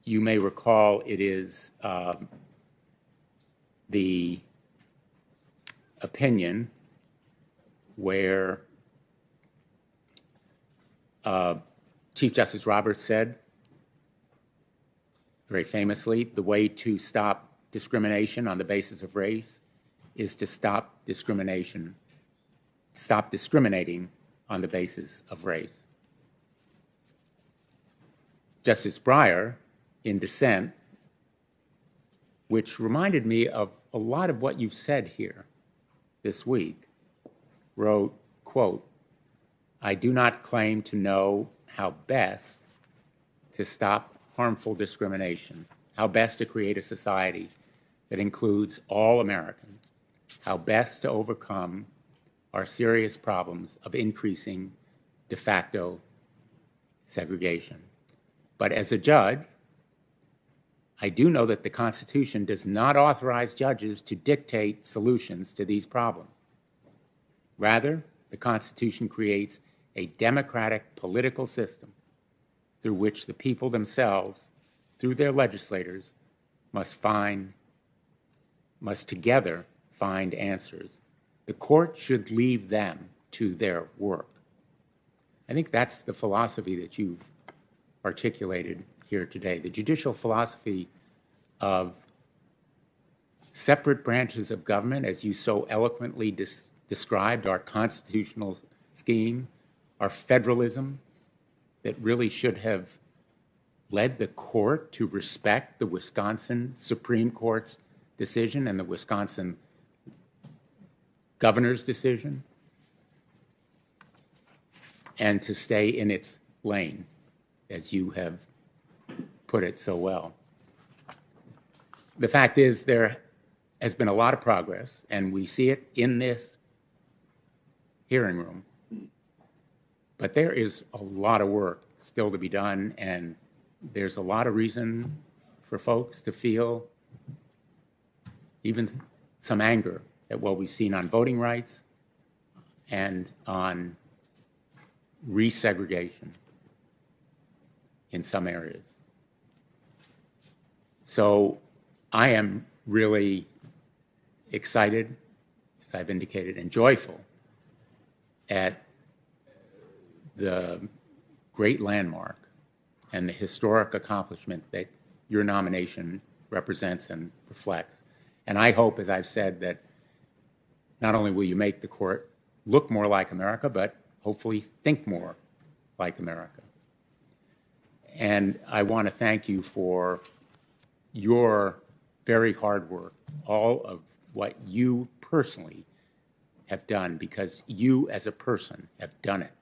You may recall it is the opinion where Chief Justice Roberts said, very famously, the way to stop discrimination on the basis of race is to stop discriminating on the basis of race. Justice Breyer, in dissent, which reminded me of a lot of what you've said here this week, wrote, quote, "I do not claim to know how best to stop harmful discrimination, how best to create a society that includes all Americans, how best to overcome our serious problems of increasing de facto segregation. But as a judge, I do know that the Constitution does not authorize judges to dictate solutions to these problems. Rather, the Constitution creates a democratic political system through which the people themselves, through their legislators, must together find answers. The court should leave them to their work." I think that's the philosophy that you've articulated here today, the judicial philosophy of separate branches of government, as you so eloquently described our constitutional scheme, our federalism that really should have led the court to respect the Wisconsin Supreme Court's decision and the Wisconsin governor's decision, and to stay in its lane, as you have put it so well. The fact is, there has been a lot of progress, and we see it in this hearing room. But there is a lot of work still to be done, and there's a lot of reason for folks to feel even some anger at what we've seen on voting rights and on resegregation in some areas. So I am really excited, as I've indicated, and joyful at the great landmark and the historic accomplishment that your nomination represents and reflects. And I hope, as I've said, that not only will you make the court look more like America, but hopefully think more like America. And I want to thank you for your very hard work, all of what you personally have done, because you as a person have done it.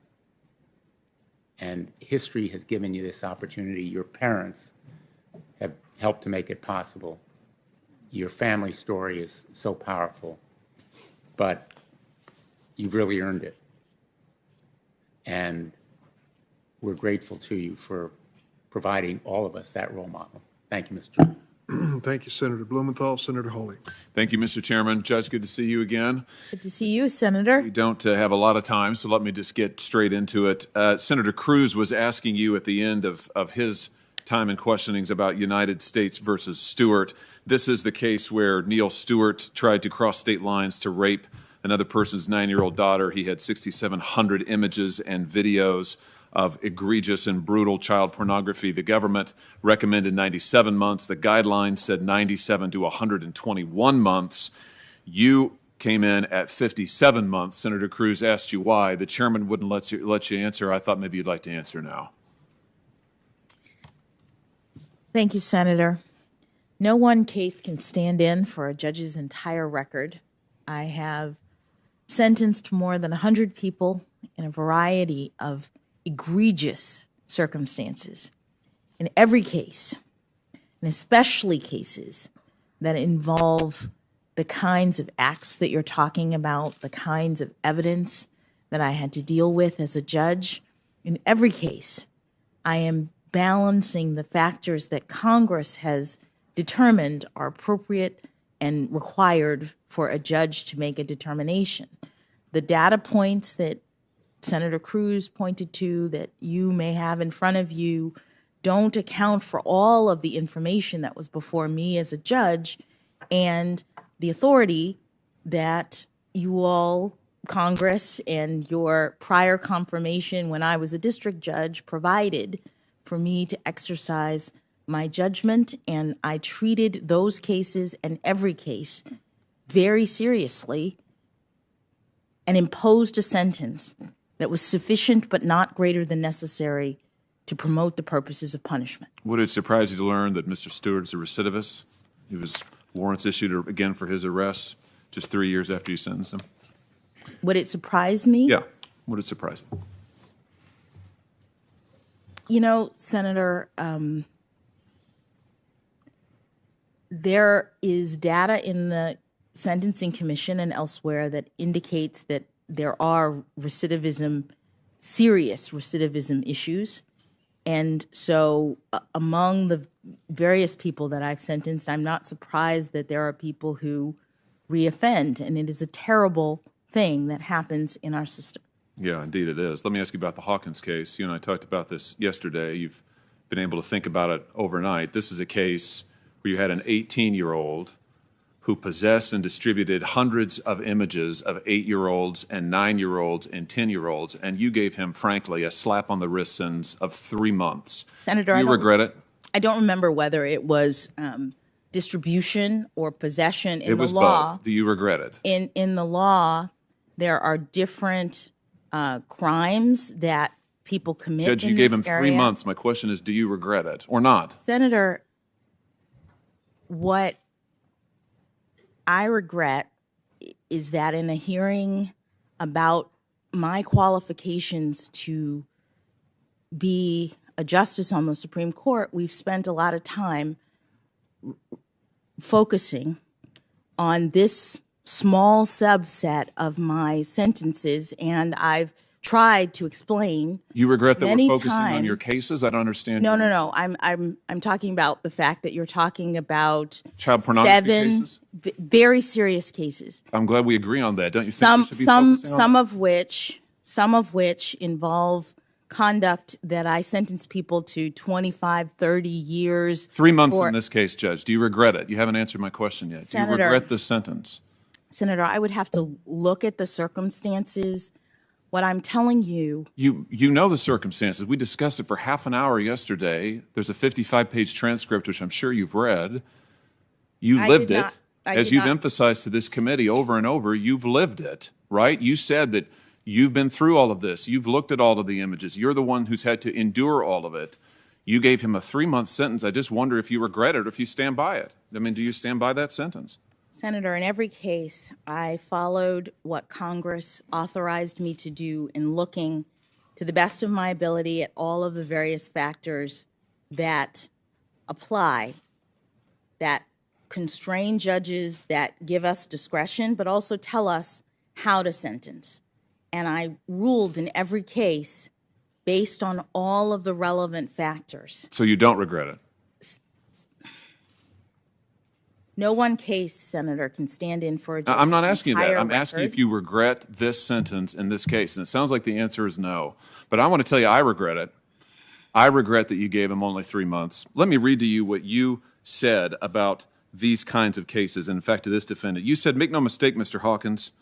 And history has given you this opportunity. Your parents have helped to make it possible. Your family story is so powerful, but you've really earned it. And we're grateful to you for providing all of us that role model. Thank you, Mr. Chairman. Thank you, Senator Blumenthal. Senator Hawley. Thank you, Mr. Chairman. Judge, good to see you again. Good to see you, Senator. We don't have a lot of time, so let me just get straight into it. Senator Cruz was asking you at the end of his time in questionings about United States versus Stewart. This is the case where Neil Stewart tried to cross state lines to rape another person's 9-year-old daughter. He had 6,700 images and videos of egregious and brutal child pornography. The government recommended 97 months. The guidelines said 97 to 121 months. You came in at 57 months. Senator Cruz asked you why. The chairman wouldn't let you answer. I thought maybe you'd like to answer now. Thank you, Senator. No one case can stand in for a judge's entire record. I have sentenced more than 100 people in a variety of egregious circumstances. In every case, and especially cases that involve the kinds of acts that you're talking about, the kinds of evidence that I had to deal with as a judge, in every case, I am balancing the factors that Congress has determined are appropriate and required for a judge to make a determination. The data points that Senator Cruz pointed to that you may have in front of you don't account for all of the information that was before me as a judge and the authority that you all, Congress, and your prior confirmation when I was a district judge provided for me to exercise my judgment. And I treated those cases and every case very seriously and imposed a sentence that was sufficient but not greater than necessary to promote the purposes of punishment. Would it surprise you to learn that Mr. Stewart's a recidivist? He was warrants issued again for his arrest just 3 years after you sentenced him? Would it surprise me? Yeah, would it surprise you? You know, Senator, there is data in the Sentencing Commission and elsewhere that indicates that there are recidivism, serious recidivism issues. And so among the various people that I've sentenced, I'm not surprised that there are people who reoffend, and it is a terrible thing that happens in our system. Yeah, indeed it is. Let me ask you about the Hawkins case. You and I talked about this yesterday. You've been able to think about it overnight. This is a case where you had an 18-year-old who possessed and distributed hundreds of images of 8-year-olds and 9-year-olds and 10-year-olds, and you gave him, frankly, a slap on the wrist sentence of 3 months. Senator, Do you regret it? I don't remember whether it was distribution or possession. In It was the law, both. Do you regret it? In the law, there are different crimes that people commit. Judge, you in gave this him 3 area. months. My question is, do you regret it or not? Senator, what I regret is that in a hearing about my qualifications to be a justice on the Supreme Court, we've spent a lot of time focusing on this small subset of my sentences, and I've tried to explain. You regret that many we're focusing on times- your cases? I don't understand. No, your- no, no. I'm talking about the fact that you're talking about Child pornography 7 cases? very serious cases. I'm glad we agree on that. Don't you think Some we should be focusing on some of which involve conduct that I sentence people to 25, 30 years. 3 months for- in this case, Judge. Do you regret it? You haven't answered my question yet. Do you Senator- regret this sentence? Senator, I would have to look at the circumstances. What I'm telling you, You know the circumstances. We discussed it for half an hour yesterday. There's a 55-page transcript, which I'm sure you've read. You I lived did not- it. I As did you've not- emphasized to this committee over and over, you've lived it, right? You said that you've been through all of this. You've looked at all of the images. You're the one who's had to endure all of it. You gave him a 3-month sentence. I just wonder if you regret it or if you stand by it. I mean, do you stand by that sentence? Senator, in every case, I followed what Congress authorized me to do in looking to the best of my ability at all of the various factors that apply, that constrain judges, that give us discretion, but also tell us how to sentence. And I ruled in every case based on all of the relevant factors. So you don't regret it? No one case, Senator, can stand in for a judge's I'm not asking you that. entire I'm asking you record. if you regret this sentence in this case. And it sounds like the answer is no. But I want to tell you, I regret it. I regret that you gave him only 3 months. Let me read to you what you said about these kinds of cases. In fact, to this defendant, you said, "Make no mistake, Mr. Hawkins,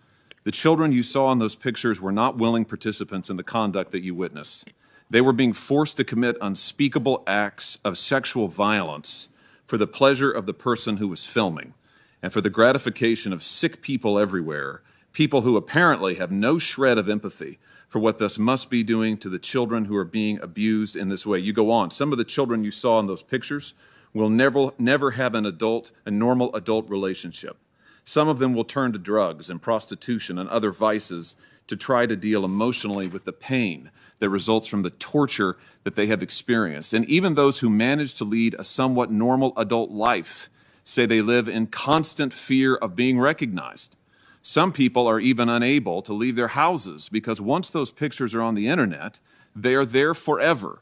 the children you saw in those pictures were not willing participants in the conduct that you witnessed. They were being forced to commit unspeakable acts of sexual violence for the pleasure of the person who was filming and for the gratification of sick people everywhere, people who apparently have no shred of empathy for what this must be doing to the children who are being abused in this way." You go on. Some of the children you saw in those pictures will never have a normal adult relationship. Some of them will turn to drugs and prostitution and other vices to try to deal emotionally with the pain that results from the torture that they have experienced. And even those who manage to lead a somewhat normal adult life say they live in constant fear of being recognized. Some people are even unable to leave their houses because once those pictures are on the internet, they are there forever.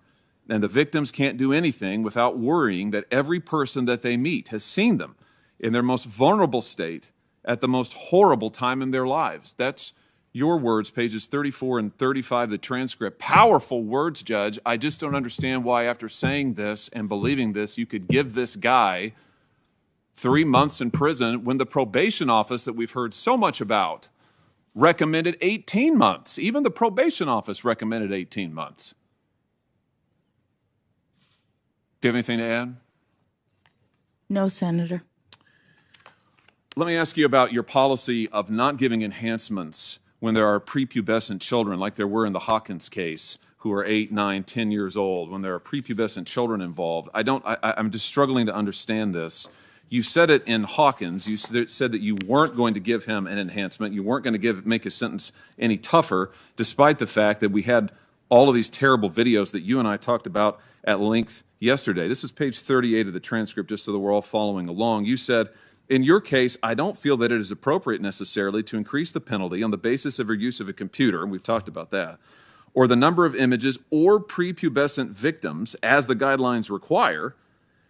And the victims can't do anything without worrying that every person that they meet has seen them in their most vulnerable state at the most horrible time in their lives. That's your words, pages 34 and 35 of the transcript. Powerful words, Judge. I just don't understand why after saying this and believing this, you could give this guy 3 months in prison when the probation office that we've heard so much about recommended 18 months. Even the probation office recommended 18 months. Do you have anything to add? No, Senator. Let me ask you about your policy of not giving enhancements when there are prepubescent children, like there were in the Hawkins case, who are 8, 9, 10 years old, when there are prepubescent children involved. I'm just struggling to understand this. You said it in Hawkins. You said that you weren't going to give him an enhancement. You weren't going to make his sentence any tougher, despite the fact that we had all of these terrible videos that you and I talked about at length yesterday. This is page 38 of the transcript, just so that we're all following along. You said, in your case, I don't feel that it is appropriate necessarily to increase the penalty on the basis of your use of a computer, and we've talked about that, or the number of images or prepubescent victims as the guidelines require,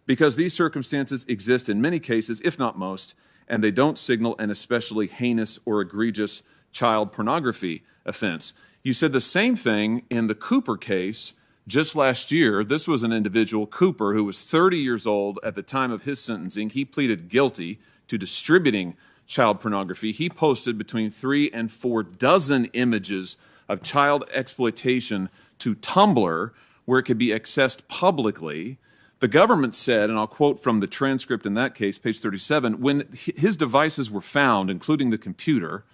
because these circumstances exist in many cases, if not most, and they don't signal an especially heinous or egregious child pornography offense. You said the same thing in the Cooper case just last year. This was an individual, Cooper, who was 30 years old at the time of his sentencing. He pleaded guilty to distributing child pornography. He posted between 3 and 4 dozen images of child exploitation to Tumblr, where it could be accessed publicly. The government said, and I'll quote from the transcript in that case, page 37, when his devices were found, including the computer,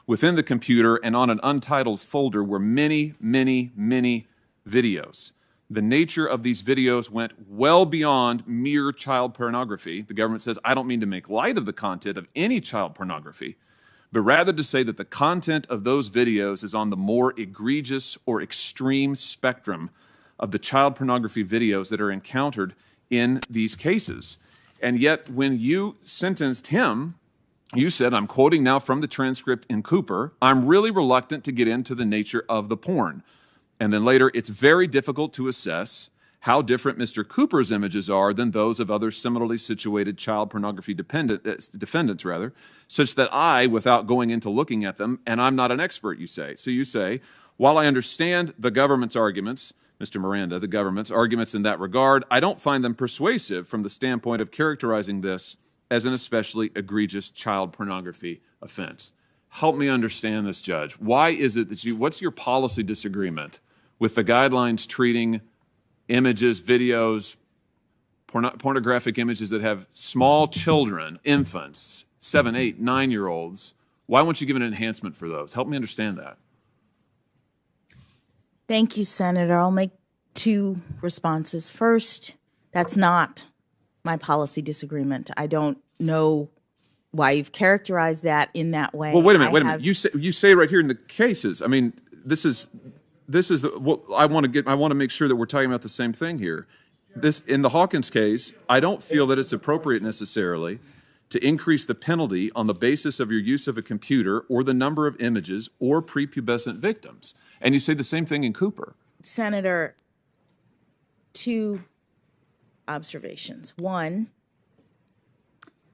within the computer and on an untitled folder were many, many, many videos. The nature of these videos went well beyond mere child pornography. The government says, I don't mean to make light of the content of any child pornography, but rather to say that the content of those videos is on the more egregious or extreme spectrum of the child pornography videos that are encountered in these cases. And yet, when you sentenced him, you said, I'm quoting now from the transcript in Cooper, I'm really reluctant to get into the nature of the porn. And then later, it's very difficult to assess how different Mr. Cooper's images are than those of other similarly situated child pornography defendants, such that I, without going into looking at them, and I'm not an expert, you say. So you say, while I understand the government's arguments, Mr. Miranda, the government's arguments in that regard, I don't find them persuasive from the standpoint of characterizing this as an especially egregious child pornography offense. Help me understand this, Judge. Why is it that what's your policy disagreement with the guidelines treating images, videos, pornographic images that have small children, infants, 7, 8, 9-year-olds? Why won't you give an enhancement for those? Help me understand that. Thank you, Senator. I'll make 2 responses. First, that's not my policy disagreement. I don't know why you've characterized that in that way. Well, wait a minute. You say right here in the cases. I mean, this is what I want to make sure that we're talking about the same thing here. This in the Hawkins case, I don't feel that it's appropriate necessarily to increase the penalty on the basis of your use of a computer or the number of images or prepubescent victims. And you say the same thing in Cooper. Senator, 2 observations. 1,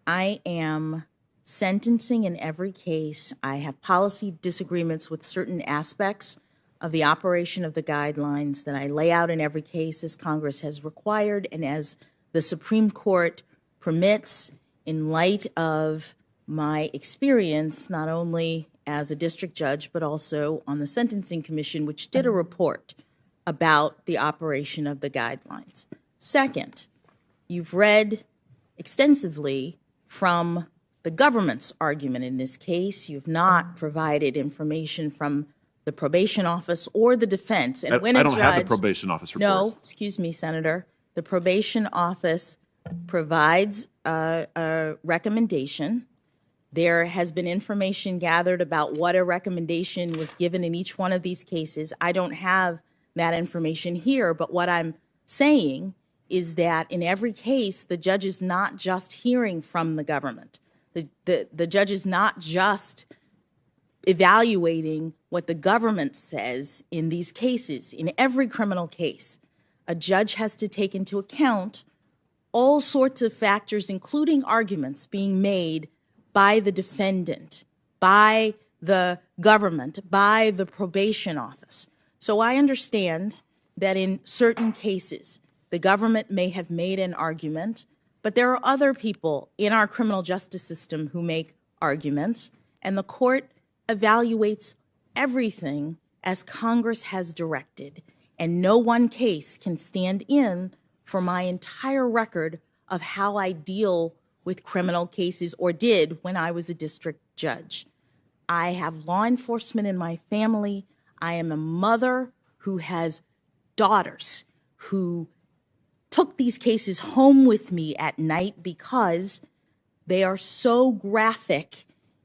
I am sentencing in every case. I have policy disagreements with certain aspects of the operation of the guidelines that I lay out in every case as Congress has required and as the Supreme Court permits in light of my experience, not only as a district judge, but also on the Sentencing Commission, which did a report about the operation of the guidelines. Second, you've read extensively from the government's argument in this case. You've not provided information from the probation office or the defense. And when I don't have the probation office report. No, excuse me, Senator. The probation office provides a recommendation. There has been information gathered about what a recommendation was given in each one of these cases. I don't have that information here, but what I'm saying is that in every case, the judge is not just hearing from the government. The judge is not just evaluating what the government says in these cases. In every criminal case, a judge has to take into account all sorts of factors, including arguments being made by the defendant, by the government, by the probation office. So I understand that in certain cases, the government may have made an argument, but there are other people in our criminal justice system who make arguments, and the court evaluates everything as Congress has directed, and no one case can stand in for my entire record of how I deal with criminal cases, or did when I was a district judge. I have law enforcement in my family. I am a mother who has daughters who took these cases home with me at night because They are so graphic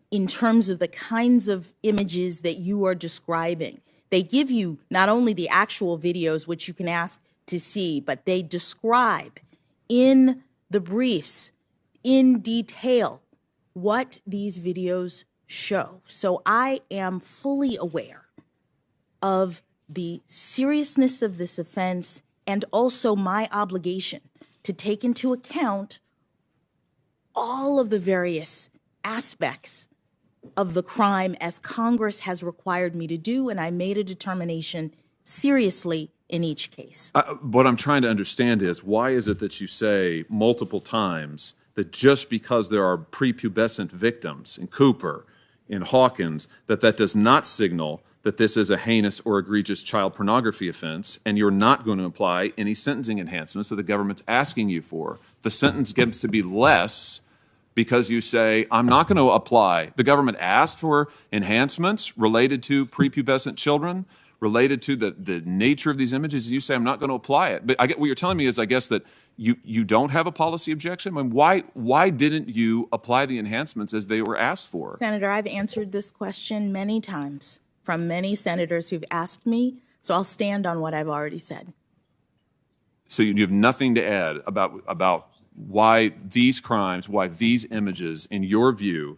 in terms of the kinds of images that you are describing. They give you not only the actual videos, which you can ask to see, but they describe in the briefs in detail what these videos show. So I am fully aware of the seriousness of this offense and also my obligation to take into account all of the various aspects of the crime as Congress has required me to do, and I made a determination seriously in each case. What I'm trying to understand is, why is it that you say multiple times that just because there are prepubescent victims in Cooper, in Hawkins, that does not signal that this is a heinous or egregious child pornography offense, and you're not going to apply any sentencing enhancements that the government's asking you for? The sentence gets to be less because you say, I'm not going to apply. The government asked for enhancements related to prepubescent children, related to the nature of these images, and you say, I'm not going to apply it. But I get, what you're telling me is, I guess, that you don't have a policy objection? I mean, why didn't you apply the enhancements as they were asked for? Senator, I've answered this question many times from many senators who've asked me, so I'll stand on what I've already said. So you have nothing to add about why these crimes, why these images, in your view,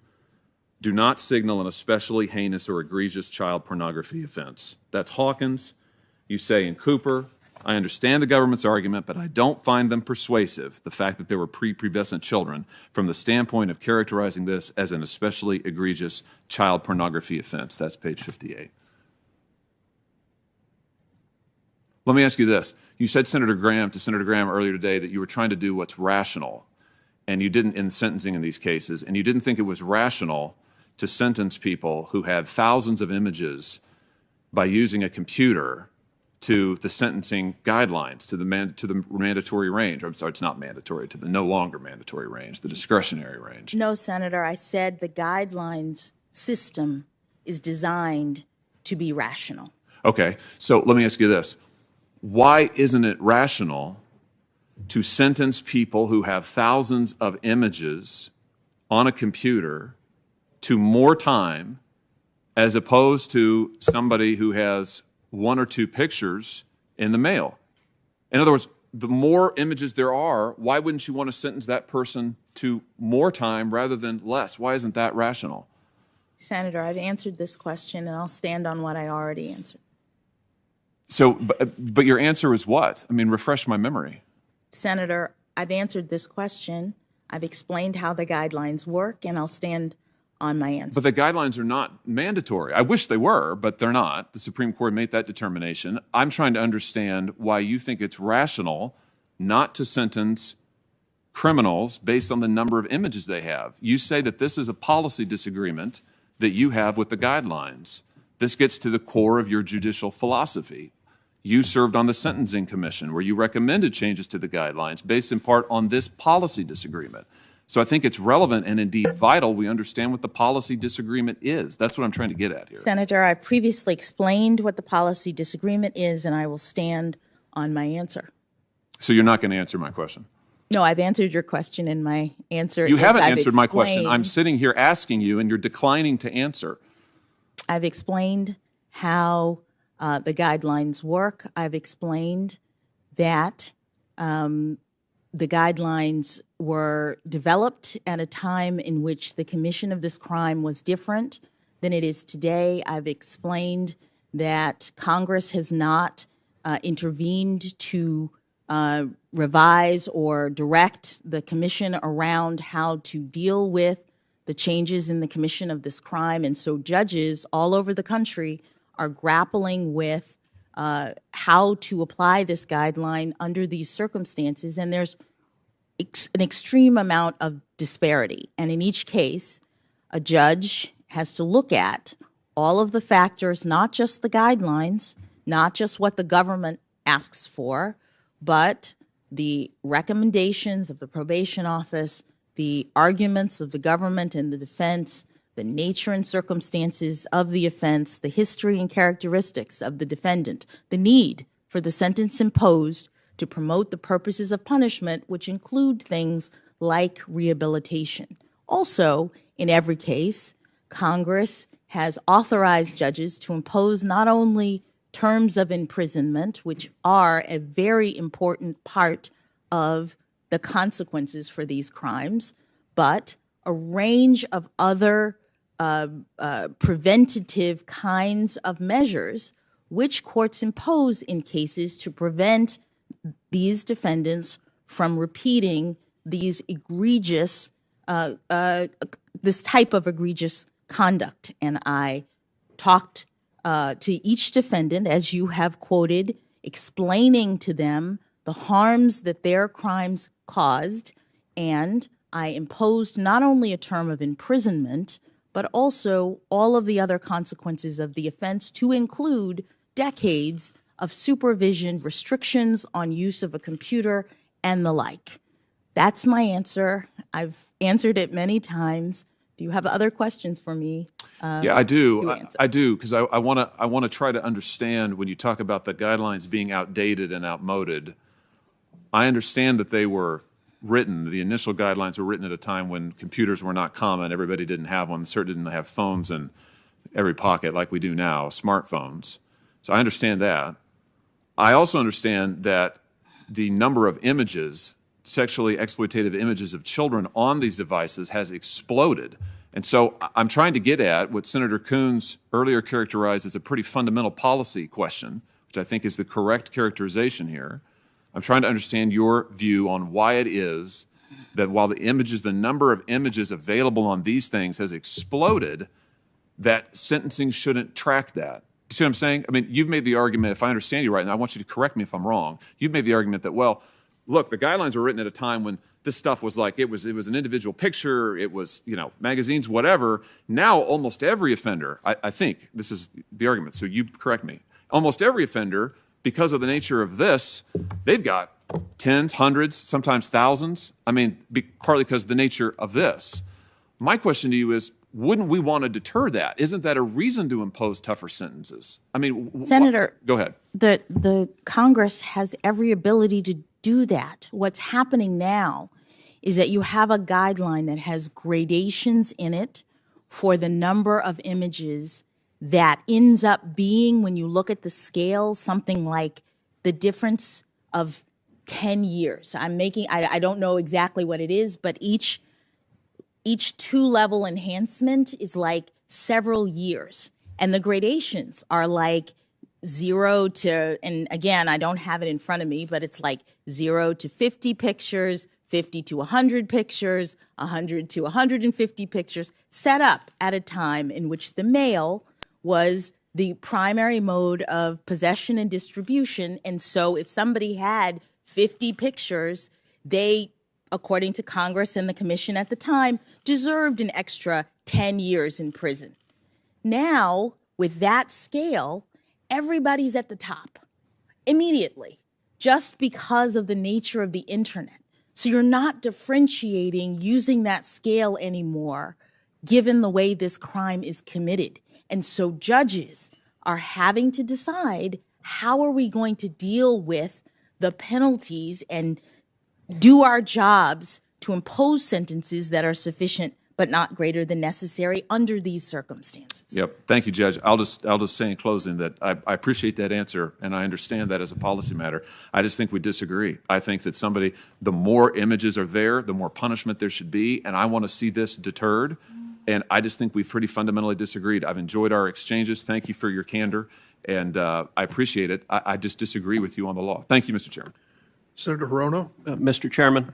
do not signal an especially heinous or egregious child pornography offense? That's Hawkins. You say in Cooper, I understand the government's argument, but I don't find them persuasive, the fact that there were prepubescent children, from the standpoint of characterizing this as an especially egregious child pornography offense. That's page 58. Let me ask you this. You said to Senator Graham earlier today that you were trying to do what's rational, and you didn't in sentencing in these cases, and you didn't think it was rational to sentence people who had thousands of images by using a computer to the sentencing guidelines, to the mandatory range. I'm sorry, it's not mandatory, to the no longer mandatory range, the discretionary range. No, Senator, I said the guidelines system is designed to be rational. Okay, so let me ask you this. Why isn't it rational to sentence people who have thousands of images on a computer to more time as opposed to somebody who has one or two pictures in the mail? In other words, the more images there are, why wouldn't you want to sentence that person to more time rather than less? Why isn't that rational? Senator, I've answered this question, and I'll stand on what I already answered. So, but your answer is what? I mean, refresh my memory. Senator, I've answered this question. I've explained how the guidelines work, and I'll stand on my answer. But the guidelines are not mandatory. I wish they were, but they're not. The Supreme Court made that determination. I'm trying to understand why you think it's rational not to sentence criminals based on the number of images they have. You say that this is a policy disagreement that you have with the guidelines. This gets to the core of your judicial philosophy. You served on the Sentencing Commission, where you recommended changes to the guidelines based in part on this policy disagreement. So I think it's relevant and indeed vital we understand what the policy disagreement is. That's what I'm trying to get at here. Senator, I previously explained what the policy disagreement is, and I will stand on my answer. So you're not going to answer my question? No, I've answered your question, and my answer is You haven't I've answered my question. I'm explained- sitting here asking you, and you're declining to answer. I've explained how the guidelines work. I've explained that the guidelines were developed at a time in which the commission of this crime was different than it is today. I've explained that Congress has not intervened to revise or direct the commission around how to deal with the changes in the commission of this crime. And so judges all over the country are grappling with how to apply this guideline under these circumstances. And there's an extreme amount of disparity. And in each case, a judge has to look at all of the factors, not just the guidelines, not just what the government asks for, but the recommendations of the probation office, the arguments of the government and the defense, the nature and circumstances of the offense, the history and characteristics of the defendant, the need for the sentence imposed to promote the purposes of punishment, which include things like rehabilitation. Also, in every case, Congress has authorized judges to impose not only terms of imprisonment, which are a very important part of the consequences for these crimes, but a range of other preventative kinds of measures which courts impose in cases to prevent these defendants from repeating these egregious, this type of egregious conduct. And I talked to each defendant, as you have quoted, explaining to them the harms that their crimes caused, and I imposed not only a term of imprisonment, but also all of the other consequences of the offense, to include decades of supervision, restrictions on use of a computer, and the like. That's my answer. I've answered it many times. Do you have other questions for me? Yeah, I do. I do, because I want to try to understand when you talk about the guidelines being outdated and outmoded. I understand that they were written, the initial guidelines were written at a time when computers were not common. Everybody didn't have one. Certainly didn't have phones in every pocket like we do now, smartphones. So I understand that. I also understand that the number of images, sexually exploitative images of children on these devices has exploded. And so I'm trying to get at what Senator Coons earlier characterized as a pretty fundamental policy question, which I think is the correct characterization here. I'm trying to understand your view on why it is that while the number of images available on these things has exploded, that sentencing shouldn't track that. You see what I'm saying? I mean, you've made the argument, if I understand you right, and I want you to correct me if I'm wrong, you've made the argument that, well, look, the guidelines were written at a time when this stuff was like, it was an individual picture, it was, magazines, whatever. Now, almost every offender, I think this is the argument, so you correct me, almost every offender, because of the nature of this, they've got tens, hundreds, sometimes thousands. I mean, partly because of the nature of this. My question to you is, wouldn't we want to deter that? Isn't that a reason to impose tougher sentences? I mean, Senator, go ahead. The Congress has every ability to do that. What's happening now is that you have a guideline that has gradations in it for the number of images that ends up being, when you look at the scale, something like the difference of 10 years. I don't know exactly what it is, but each two-level enhancement is like several years. And the gradations are like 0 to, and again, I don't have it in front of me, but it's like 0 to 50 pictures, 50 to 100 pictures, 100 to 150 pictures, set up at a time in which the male was the primary mode of possession and distribution. And so if somebody had 50 pictures, they, according to Congress and the commission at the time, deserved an extra 10 years in prison. Now, with that scale, everybody's at the top immediately, just because of the nature of the internet. So you're not differentiating using that scale anymore, given the way this crime is committed. And so judges are having to decide, how are we going to deal with the penalties and do our jobs to impose sentences that are sufficient but not greater than necessary under these circumstances? Yep. Thank you, Judge. I'll just say in closing that I appreciate that answer, and I understand that as a policy matter. I just think we disagree. I think that the more images are there, the more punishment there should be, and I want to see this deterred. And I just think we've pretty fundamentally disagreed. I've enjoyed our exchanges. Thank you for your candor, and I appreciate it. I just disagree with you on the law. Thank you, Mr. Chairman. Senator Hirono? Mr. Chairman.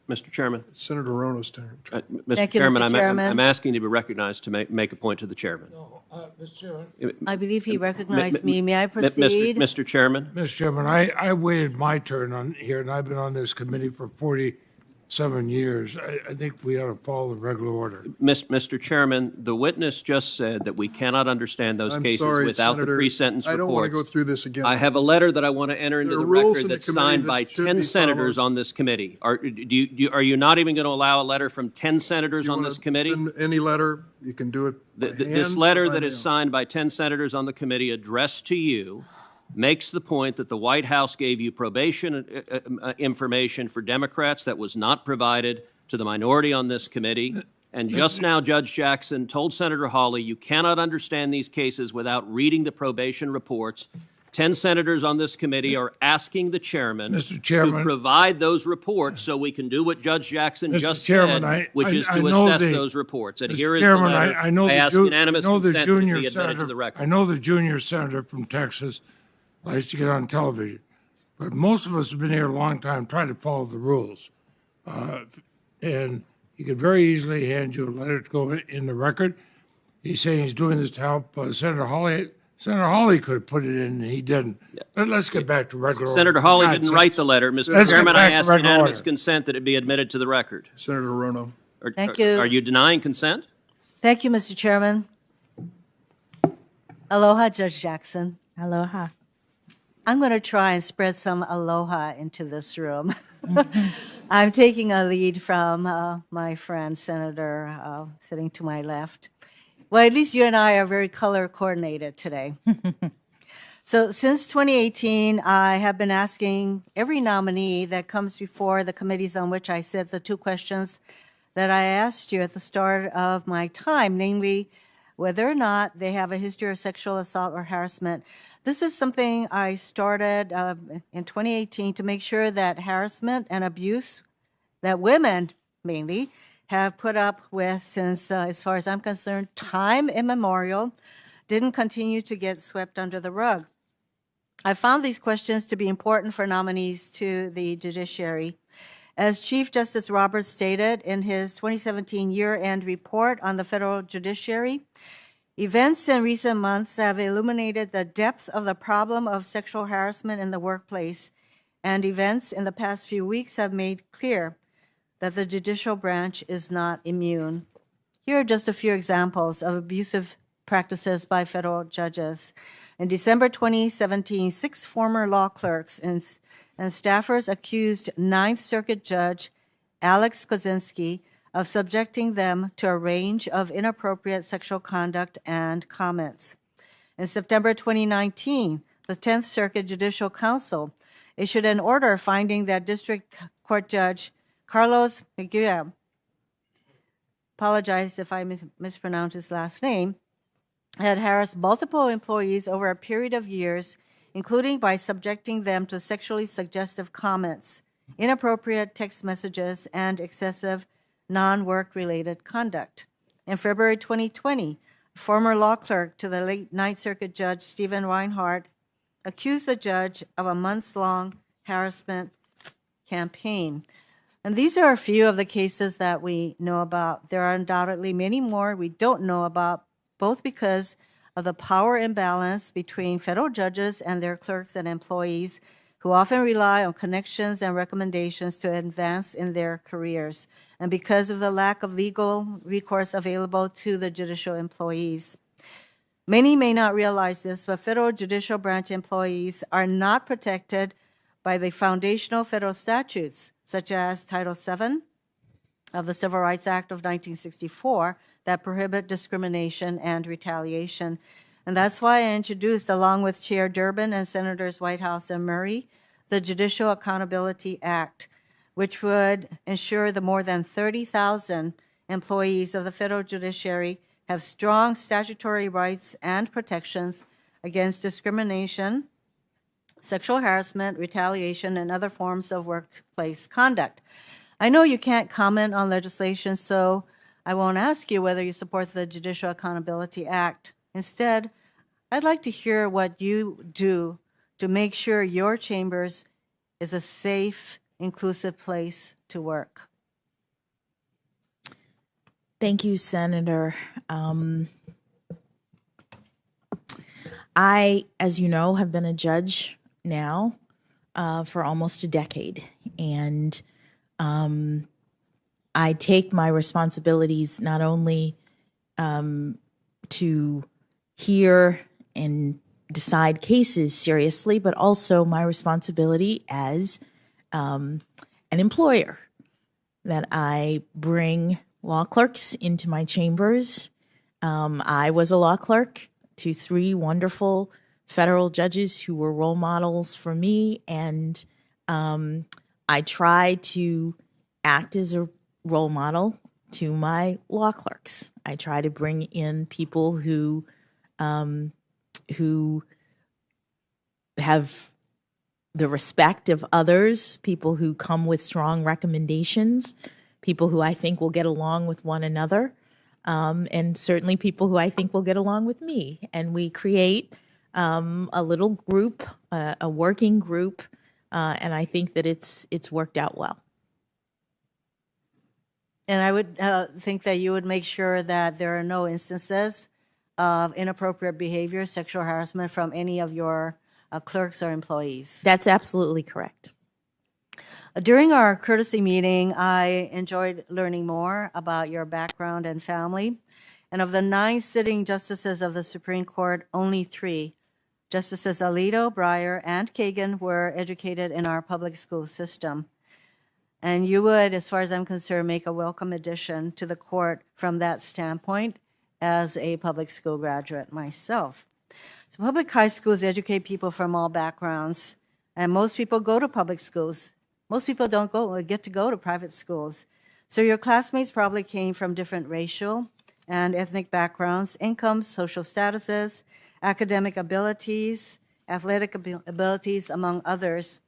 Mr. Chairman. Senator Hirono's turn. Mr. Chairman, I'm asking to be recognized to make a point to the chairman. No, Mr. Chairman. I believe he recognized me. May I proceed? Mr. Chairman. Mr. Chairman, I waited my turn on here, and I've been on this committee for 47 years. I think we ought to follow the regular order. Mr. Chairman, the witness just said that we cannot understand those cases without the pre-sentence reports. I don't want to go through this again. I have a letter that I want to enter into the record that's signed by 10 senators on this committee. Are you not even going to allow a letter from 10 senators on this committee? Send any letter, you can do it by hand. This letter that is signed by 10 senators on the committee addressed to you makes the point that the White House gave you probation information for Democrats that was not provided to the minority on this committee. And just now, Judge Jackson told Senator Hawley, you cannot understand these cases without reading the probation reports. 10 senators on this committee are asking the chairman, Mr. Chairman, to provide those reports so we can do what Judge Jackson Mr. just Chairman, said, which is I to know assess the- those reports. And Mr. here is Chairman, the letter. I know I the ask ju- unanimous I know the consent that it junior be admitted senator, to the record. I know the junior senator from Texas likes to get on television, but most of us have been here a long time trying to follow the rules. And he could very easily hand you a letter to go in the record. He's saying he's doing this to help Senator Hawley. Senator Hawley could have put it in, and he didn't. Let's get back to regular order. Senator Hawley God, didn't write the letter. Mr. Let's get Chairman, I back to ask regular unanimous order. consent that it be admitted to the record. Senator Rono. Thank you. Are you denying consent? Thank you, Mr. Chairman. Aloha, Judge Jackson. Aloha. I'm going to try and spread some aloha into this room. I'm taking a lead from my friend, Senator, sitting to my left. Well, at least you and I are very color coordinated today. So since 2018, I have been asking every nominee that comes before the committees on which I sit the two questions that I asked you at the start of my time, namely whether or not they have a history of sexual assault or harassment. This is something I started in 2018 to make sure that harassment and abuse that women mainly have put up with since, as far as I'm concerned, time immemorial, didn't continue to get swept under the rug. I found these questions to be important for nominees to the judiciary. As Chief Justice Roberts stated in his 2017 year-end report on the federal judiciary, events in recent months have illuminated the depth of the problem of sexual harassment in the workplace, and events in the past few weeks have made clear that the judicial branch is not immune. Here are just a few examples of abusive practices by federal judges. In December 2017, 6 former law clerks and staffers accused Ninth Circuit Judge Alex Kozinski of subjecting them to a range of inappropriate sexual conduct and comments. In September 2019, the 10th Circuit Judicial Council issued an order finding that District Court Judge Carlos Mejia, apologize if I mispronounce his last name, had harassed multiple employees over a period of years, including by subjecting them to sexually suggestive comments, inappropriate text messages, and excessive non-work-related conduct. In February 2020, former law clerk to the late Ninth Circuit Judge Stephen Reinhardt accused the judge of a months-long harassment campaign. And these are a few of the cases that we know about. There are undoubtedly many more we don't know about, both because of the power imbalance between federal judges and their clerks and employees who often rely on connections and recommendations to advance in their careers, and because of the lack of legal recourse available to the judicial employees. Many may not realize this, but federal judicial branch employees are not protected by the foundational federal statutes, such as Title VII of the Civil Rights Act of 1964, that prohibit discrimination and retaliation. And that's why I introduced, along with Chair Durbin and Senators Whitehouse and Murray, the Judicial Accountability Act, which would ensure the more than 30,000 employees of the federal judiciary have strong statutory rights and protections against discrimination, sexual harassment, retaliation, and other forms of workplace conduct. I know you can't comment on legislation, so I won't ask you whether you support the Judicial Accountability Act. Instead, I'd like to hear what you do to make sure your chambers is a safe, inclusive place to work. Thank you, Senator. I, as you know, have been a judge now for almost a decade, and I take my responsibilities not only to hear and decide cases seriously, but also my responsibility as an employer, that I bring law clerks into my chambers. I was a law clerk to 3 wonderful federal judges who were role models for me, and I try to act as a role model to my law clerks. I try to bring in people who have the respect of others, people who come with strong recommendations, people who I think will get along with one another, and certainly people who I think will get along with me. And we create a little group, a working group, and I think that it's worked out well. And I would think that you would make sure that there are no instances of inappropriate behavior, sexual harassment from any of your clerks or employees. That's absolutely correct. During our courtesy meeting, I enjoyed learning more about your background and family. And of the 9 sitting justices of the Supreme Court, only 3, Justices Alito, Breyer, and Kagan, were educated in our public school system. And you would, as far as I'm concerned, make a welcome addition to the court from that standpoint as a public school graduate myself. So public high schools educate people from all backgrounds, and most people go to public schools. Most people don't get to go to private schools. So your classmates probably came from different racial and ethnic backgrounds, incomes, social statuses, academic abilities, athletic abilities, among others.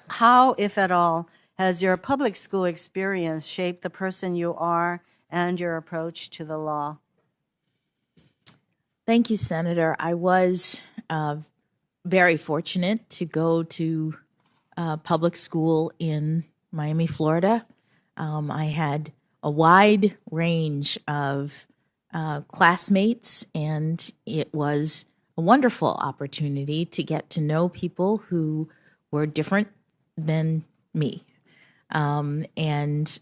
How, if at all, has your public school experience shaped the person you are and your approach to the law? Thank you, Senator. I was very fortunate to go to public school in Miami, Florida. I had a wide range of classmates, and it was a wonderful opportunity to get to know people who were different than me, and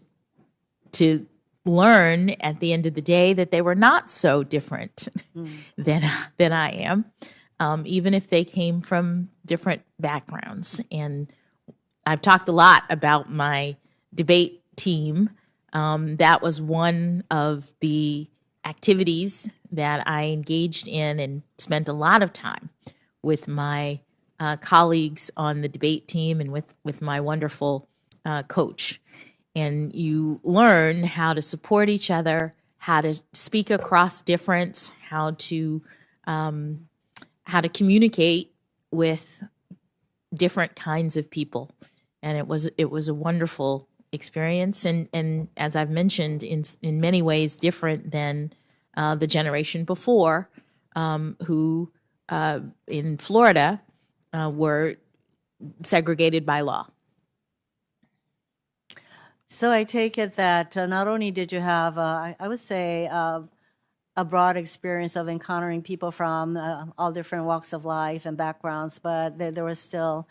to learn at the end of the day that they were not so different than I am, even if they came from different backgrounds. And I've talked a lot about my debate team. That was one of the activities that I engaged in and spent a lot of time with my colleagues on the debate team and with my wonderful coach. And you learn how to support each other, how to speak across difference, how to communicate with different kinds of people. And it was a wonderful experience, and as I've mentioned, in many ways different than the generation before, who in Florida were segregated by law. So I take it that not only did you have, I would say, a broad experience of encountering people from all different walks of life and backgrounds, but there was still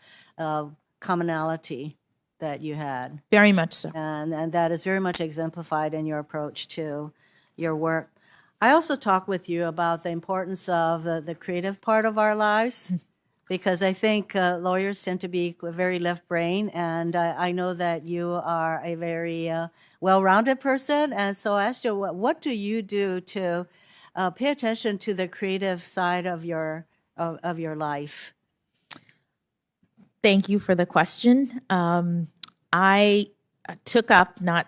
commonality that you had. Very much so. And that is very much exemplified in your approach to your work. I also talk with you about the importance of the creative part of our lives, because I think lawyers tend to be very left brain, and I know that you are a very well-rounded person. And so I asked you, what do you do to pay attention to the creative side of your life? Thank you for the question. I took up, not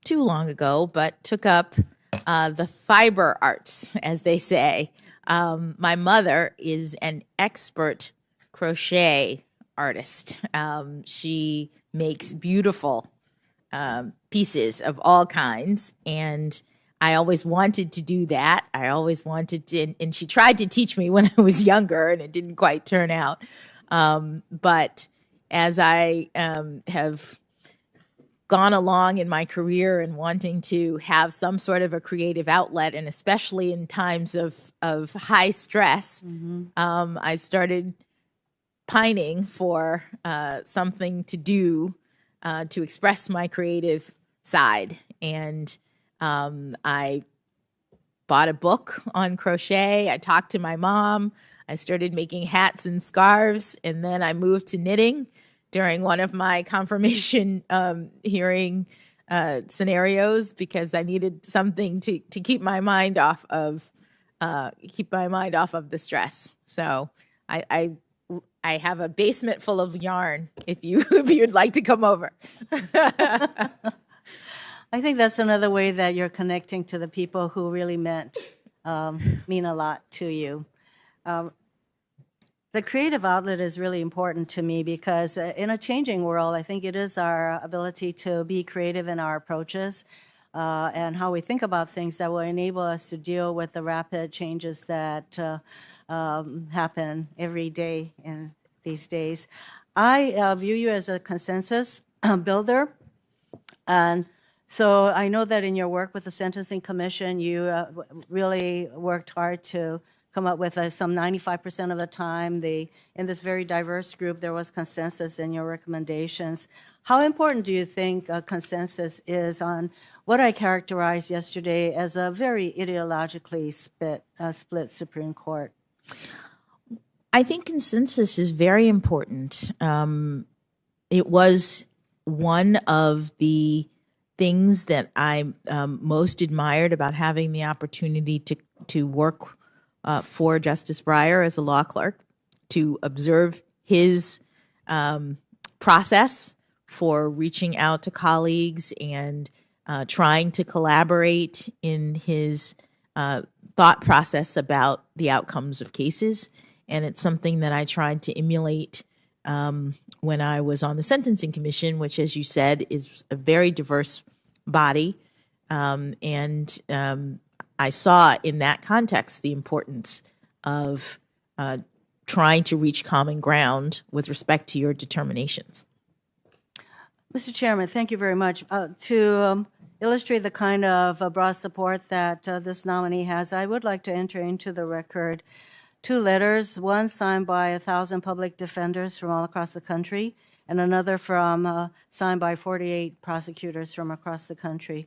too long ago, but took up the fiber arts, as they say. My mother is an expert crochet artist. She makes beautiful pieces of all kinds, and I always wanted to do that. I always wanted to, and she tried to teach me when I was younger, and it didn't quite turn out. But as I have gone along in my career and wanting to have some sort of a creative outlet, and especially in times of high stress, I started pining for something to do to express my creative side. And I bought a book on crochet. I talked to my mom. I started making hats and scarves, and then I moved to knitting during one of my confirmation hearing scenarios, because I needed something to keep my mind off of the stress. So I have a basement full of yarn if you'd like to come over. I think that's another way that you're connecting to the people who really mean a lot to you. The creative outlet is really important to me because in a changing world, I think it is our ability to be creative in our approaches and how we think about things that will enable us to deal with the rapid changes that happen every day in these days. I view you as a consensus builder. And so I know that in your work with the Sentencing Commission, you really worked hard to come up with some 95% of the time. In this very diverse group, there was consensus in your recommendations. How important do you think consensus is on what I characterized yesterday as a very ideologically split Supreme Court? I think consensus is very important. It was one of the things that I most admired about having the opportunity to work for Justice Breyer as a law clerk, to observe his process for reaching out to colleagues and trying to collaborate in his thought process about the outcomes of cases. And it's something that I tried to emulate when I was on the Sentencing Commission, which, as you said, is a very diverse body. I saw in that context the importance of trying to reach common ground with respect to your determinations. Mr. Chairman, thank you very much. To illustrate the kind of broad support that this nominee has, I would like to enter into the record 2 letters, one signed by 1,000 public defenders from all across the country, and another signed by 48 prosecutors from across the country.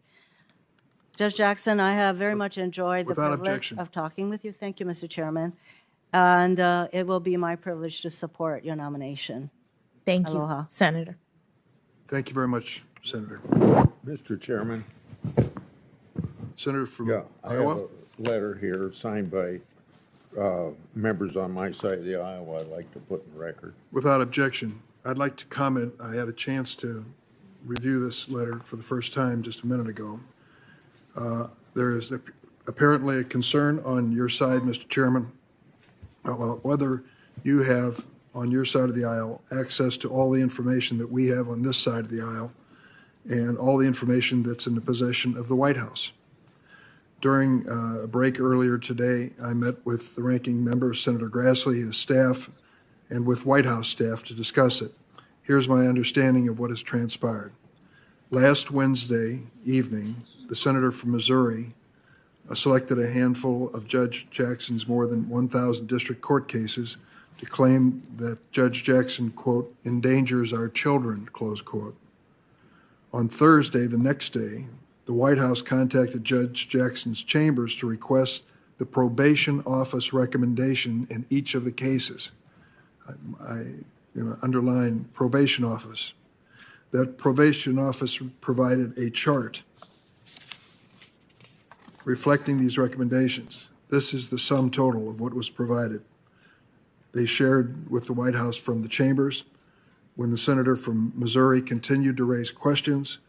Judge Jackson, I have very much enjoyed the privilege of talking with you. Thank you, Mr. Chairman. And it will be my privilege to support your nomination. Thank Aloha. you, Senator. Thank you very much, Senator. Mr. Chairman. Senator from I Iowa. have a letter here signed by members on my side of the aisle I'd like to put in the record. Without objection, I'd like to comment. I had a chance to review this letter for the first time just a minute ago. There is apparently a concern on your side, Mr. Chairman, about whether you have on your side of the aisle access to all the information that we have on this side of the aisle and all the information that's in the possession of the White House. During a break earlier today, I met with the ranking member, Senator Grassley, his staff, and with White House staff to discuss it. Here's my understanding of what has transpired. Last Wednesday evening, the senator from Missouri selected a handful of Judge Jackson's more than 1,000 district court cases to claim that Judge Jackson, quote, endangers our children, close quote. On Thursday, the next day, the White House contacted Judge Jackson's chambers to request the probation office recommendation in each of the cases. I underline probation office. That probation office provided a chart reflecting these recommendations. This is the sum total of what was provided. They shared with the White House from the chambers. When the senator from Missouri continued to raise questions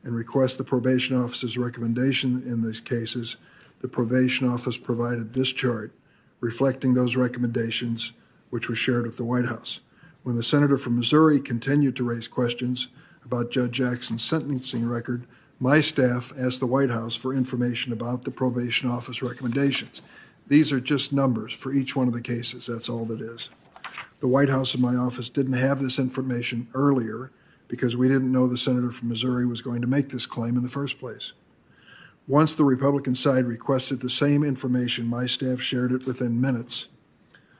and request the probation office's recommendation in these cases, the probation office provided this chart reflecting those recommendations, which was shared with the White House. When the senator from Missouri continued to raise questions about Judge Jackson's sentencing record, my staff asked the White House for information about the probation office recommendations. These are just numbers for each one of the cases. That's all that is. The White House and my office didn't have this information earlier because we didn't know the senator from Missouri was going to make this claim in the first place. Once the Republican side requested the same information, my staff shared it within minutes.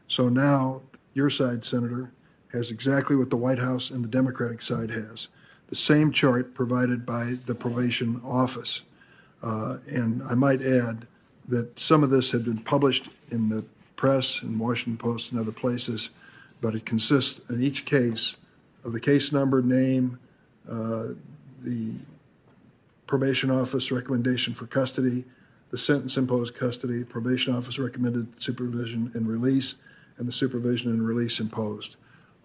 So now your side, Senator, has exactly what the White House and the Democratic side has. The same chart provided by the probation office. And I might add that some of this had been published in the press, in Washington Post and other places, but it consists in each case of the case number, name, the probation office recommendation for custody, the sentence imposed custody, the probation office recommended supervision and release, and the supervision and release imposed.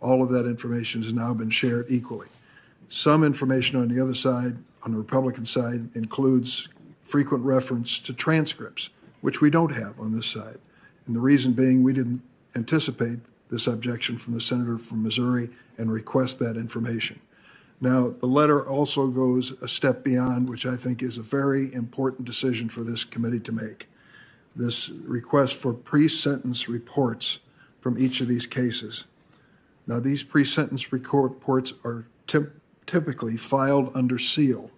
All of that information has now been shared equally. Some information on the other side, on the Republican side, includes frequent reference to transcripts, which we don't have on this side. And the reason being, we didn't anticipate this objection from the senator from Missouri and request that information. Now, the letter also goes a step beyond, which I think is a very important decision for this committee to make. This request for pre-sentence reports from each of these cases. Now, these pre-sentence reports are typically filed under seal.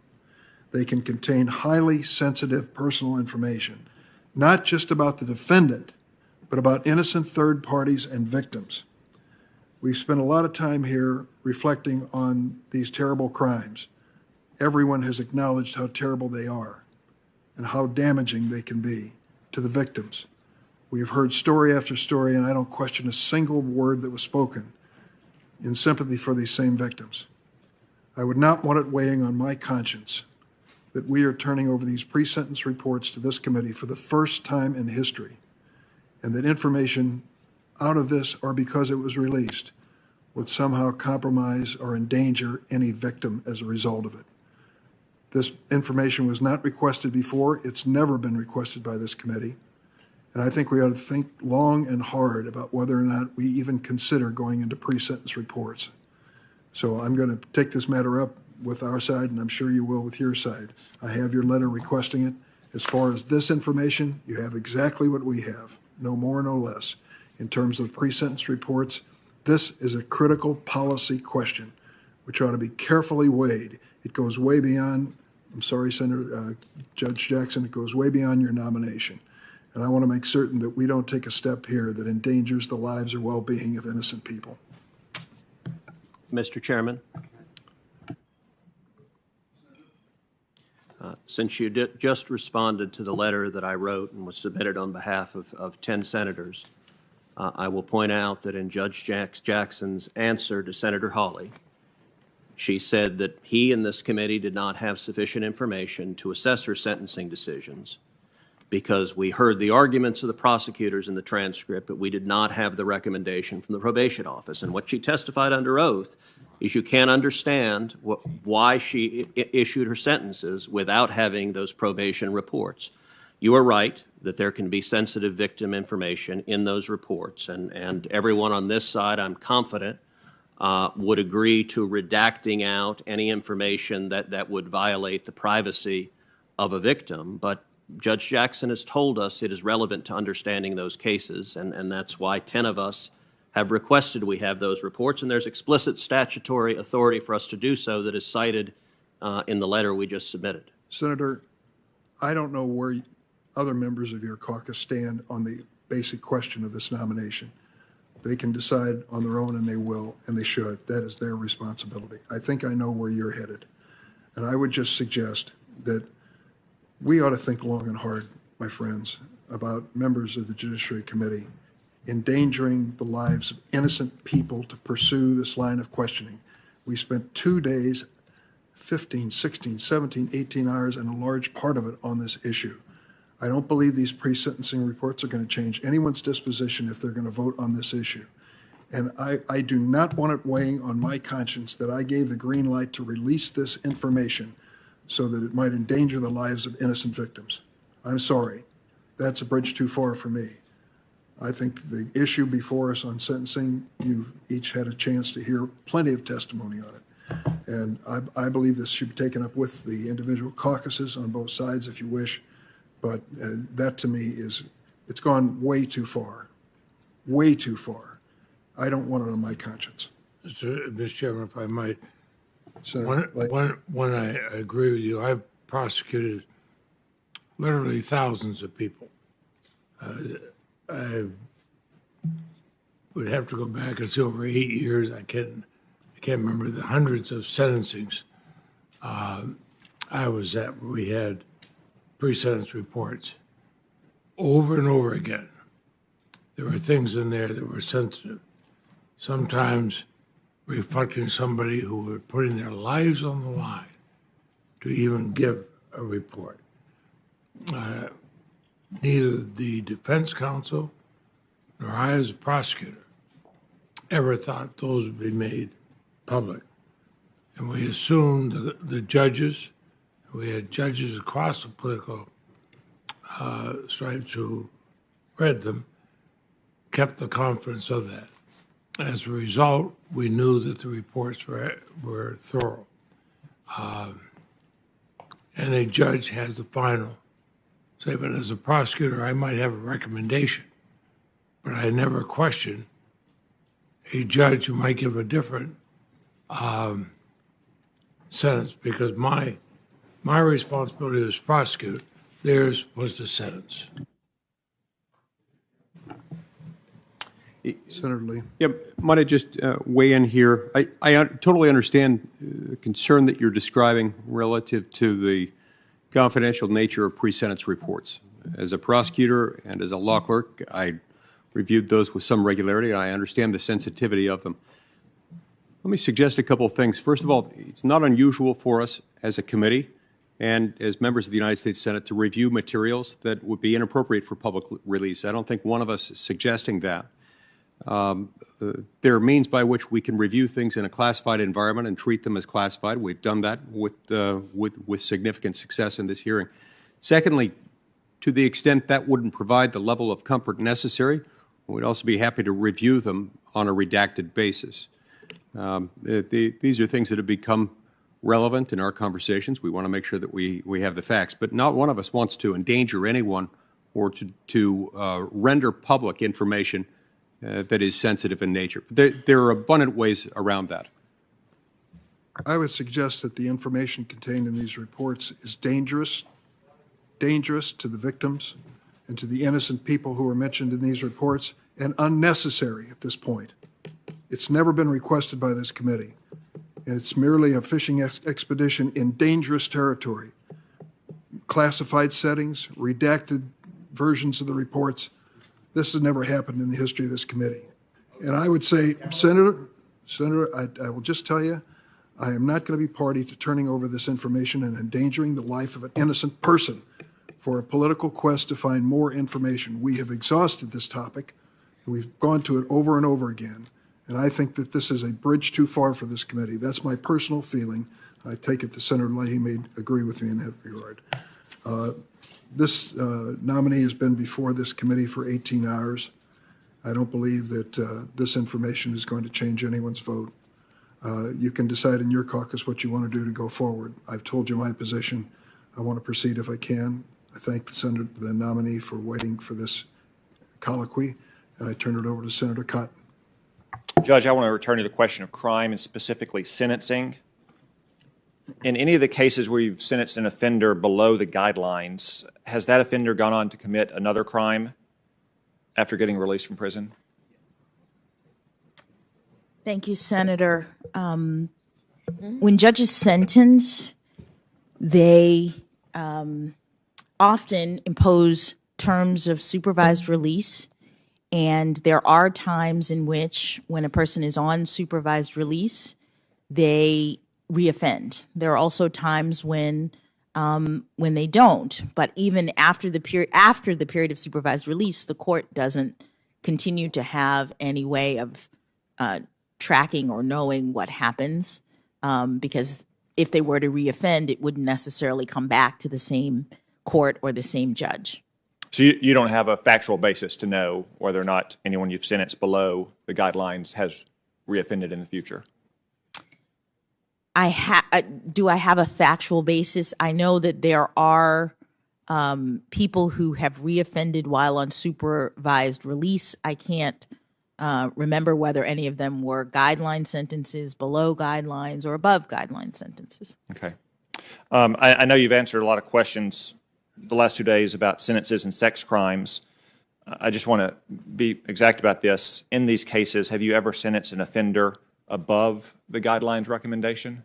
They can contain highly sensitive personal information, not just about the defendant, but about innocent third parties and victims. We've spent a lot of time here reflecting on these terrible crimes. Everyone has acknowledged how terrible they are and how damaging they can be to the victims. We have heard story after story, and I don't question a single word that was spoken in sympathy for these same victims. I would not want it weighing on my conscience that we are turning over these pre-sentence reports to this committee for the first time in history, and that information out of this, or because it was released, would somehow compromise or endanger any victim as a result of it. This information was not requested before. It's never been requested by this committee. And I think we ought to think long and hard about whether or not we even consider going into pre-sentence reports. So I'm going to take this matter up with our side, and I'm sure you will with your side. I have your letter requesting it. As far as this information, you have exactly what we have, no more, no less. In terms of pre-sentence reports, this is a critical policy question, which ought to be carefully weighed. It goes way beyond, I'm sorry, Judge Jackson, it goes way beyond your nomination. And I want to make certain that we don't take a step here that endangers the lives or well-being of innocent people. Mr. Chairman, since you just responded to the letter that I wrote and was submitted on behalf of 10 senators, I will point out that in Judge Jackson's answer to Senator Hawley, she said that he and this committee did not have sufficient information to assess her sentencing decisions because we heard the arguments of the prosecutors in the transcript, but we did not have the recommendation from the probation office. And what she testified under oath is you can't understand why she issued her sentences without having those probation reports. You are right that there can be sensitive victim information in those reports, and everyone on this side, I'm confident, would agree to redacting out any information that would violate the privacy of a victim. But Judge Jackson has told us it is relevant to understanding those cases, and that's why 10 of us have requested we have those reports, and there's explicit statutory authority for us to do so that is cited in the letter we just submitted. Senator, I don't know where other members of your caucus stand on the basic question of this nomination. They can decide on their own, and they will, and they should. That is their responsibility. I think I know where you're headed. And I would just suggest that we ought to think long and hard, my friends, about members of the Judiciary Committee endangering the lives of innocent people to pursue this line of questioning. We spent 2 days, 15, 16, 17, 18 hours, and a large part of it on this issue. I don't believe these pre-sentencing reports are going to change anyone's disposition if they're going to vote on this issue. And I do not want it weighing on my conscience that I gave the green light to release this information so that it might endanger the lives of innocent victims. I'm sorry. That's a bridge too far for me. I think the issue before us on sentencing, you each had a chance to hear plenty of testimony on it. And I believe this should be taken up with the individual caucuses on both sides, if you wish. But that to me it's gone way too far, way too far. I don't want it on my conscience. Mr. Chairman, if I might, Senator, when I agree with you, I've prosecuted literally thousands of people. I would have to go back. It's over 8 years. I can't remember the hundreds of sentencings I was at where we had pre-sentence reports over and over again. There were things in there that were sensitive, sometimes reflecting somebody who were putting their lives on the line to even give a report. Neither the defense counsel nor I as a prosecutor ever thought those would be made public. and we assumed the judges, we had judges across the political stripes who read them, kept the confidence of that. As a result, we knew that the reports were thorough. And a judge has the final say, but as a prosecutor, I might have a recommendation, but I never question a judge who might give a different sentence, because my responsibility was to prosecute, theirs was the sentence. Senator Lee. Yeah, might I just weigh in here? I totally understand the concern that you're describing relative to the confidential nature of pre-sentence reports. As a prosecutor and as a law clerk, I reviewed those with some regularity, and I understand the sensitivity of them. Let me suggest a couple of things. First of all, it's not unusual for us as a committee and as members of the United States Senate to review materials that would be inappropriate for public release. I don't think one of us is suggesting that. There are means by which we can review things in a classified environment and treat them as classified. We've done that with significant success in this hearing. Secondly, to the extent that wouldn't provide the level of comfort necessary, we'd also be happy to review them on a redacted basis. These are things that have become relevant in our conversations. We want to make sure that we have the facts, but not one of us wants to endanger anyone or to render public information that is sensitive in nature. There are abundant ways around that. I would suggest that the information contained in these reports is dangerous to the victims and to the innocent people who are mentioned in these reports, and unnecessary at this point. It's never been requested by this committee, and it's merely a fishing expedition in dangerous territory. Classified settings, redacted versions of the reports. This has never happened in the history of this committee. And I would say, Senator, I will just tell you, I am not going to be party to turning over this information and endangering the life of an innocent person for a political quest to find more information. We have exhausted this topic, and we've gone to it over and over again. And I think that this is a bridge too far for this committee. That's my personal feeling. I take it that Senator Leahy may agree with me in that regard. This nominee has been before this committee for 18 hours. I don't believe that this information is going to change anyone's vote. You can decide in your caucus what you want to do to go forward. I've told you my position. I want to proceed if I can. I thank the nominee for waiting for this colloquy, and I turn it over to Senator Cotton. Judge, I want to return to the question of crime and specifically sentencing. In any of the cases where you've sentenced an offender below the guidelines, has that offender gone on to commit another crime after getting released from prison? Thank you, Senator. When judges sentence, they often impose terms of supervised release. And there are times in which, when a person is on supervised release, they reoffend. There are also times when they don't. But even after the period of supervised release, the court doesn't continue to have any way of tracking or knowing what happens, because if they were to reoffend, it wouldn't necessarily come back to the same court or the same judge. So you don't have a factual basis to know whether or not anyone you've sentenced below the guidelines has reoffended in the future? Do I have a factual basis? I know that there are people who have reoffended while on supervised release. I can't remember whether any of them were guideline sentences, below guidelines, or above guideline sentences. Okay. I know you've answered a lot of questions the last 2 days about sentences and sex crimes. I just want to be exact about this. In these cases, have you ever sentenced an offender above the guidelines recommendation?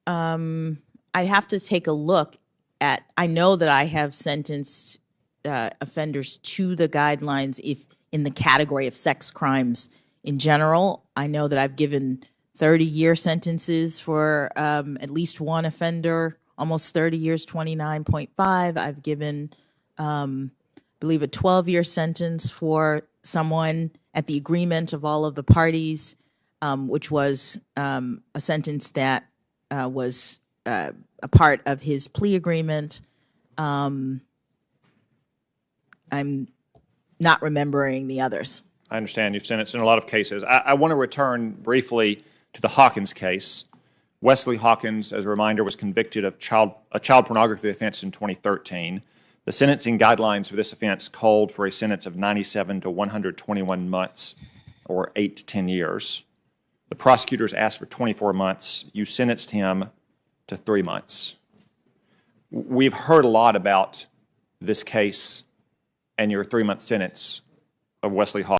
I'd have to take a look at, I know that I have sentenced offenders to the guidelines if in the category of sex crimes in general. I know that I've given 30-year sentences for at least one offender, almost 30 years, 29.5. I've given, I believe, a 12-year sentence for someone at the agreement of all of the parties. which was a sentence that was a part of his plea agreement. I'm not remembering the others. I understand you've sentenced in a lot of cases. I want to return briefly to the Hawkins case. Wesley Hawkins, as a reminder, was convicted of a child pornography offense in 2013. The sentencing guidelines for this offense called for a sentence of 97 to 121 months, or 8 to 10 years. The prosecutors asked for 24 months. You sentenced him to 3 months. We've heard a lot about this case and your 3-month sentence of Wesley Hawkins.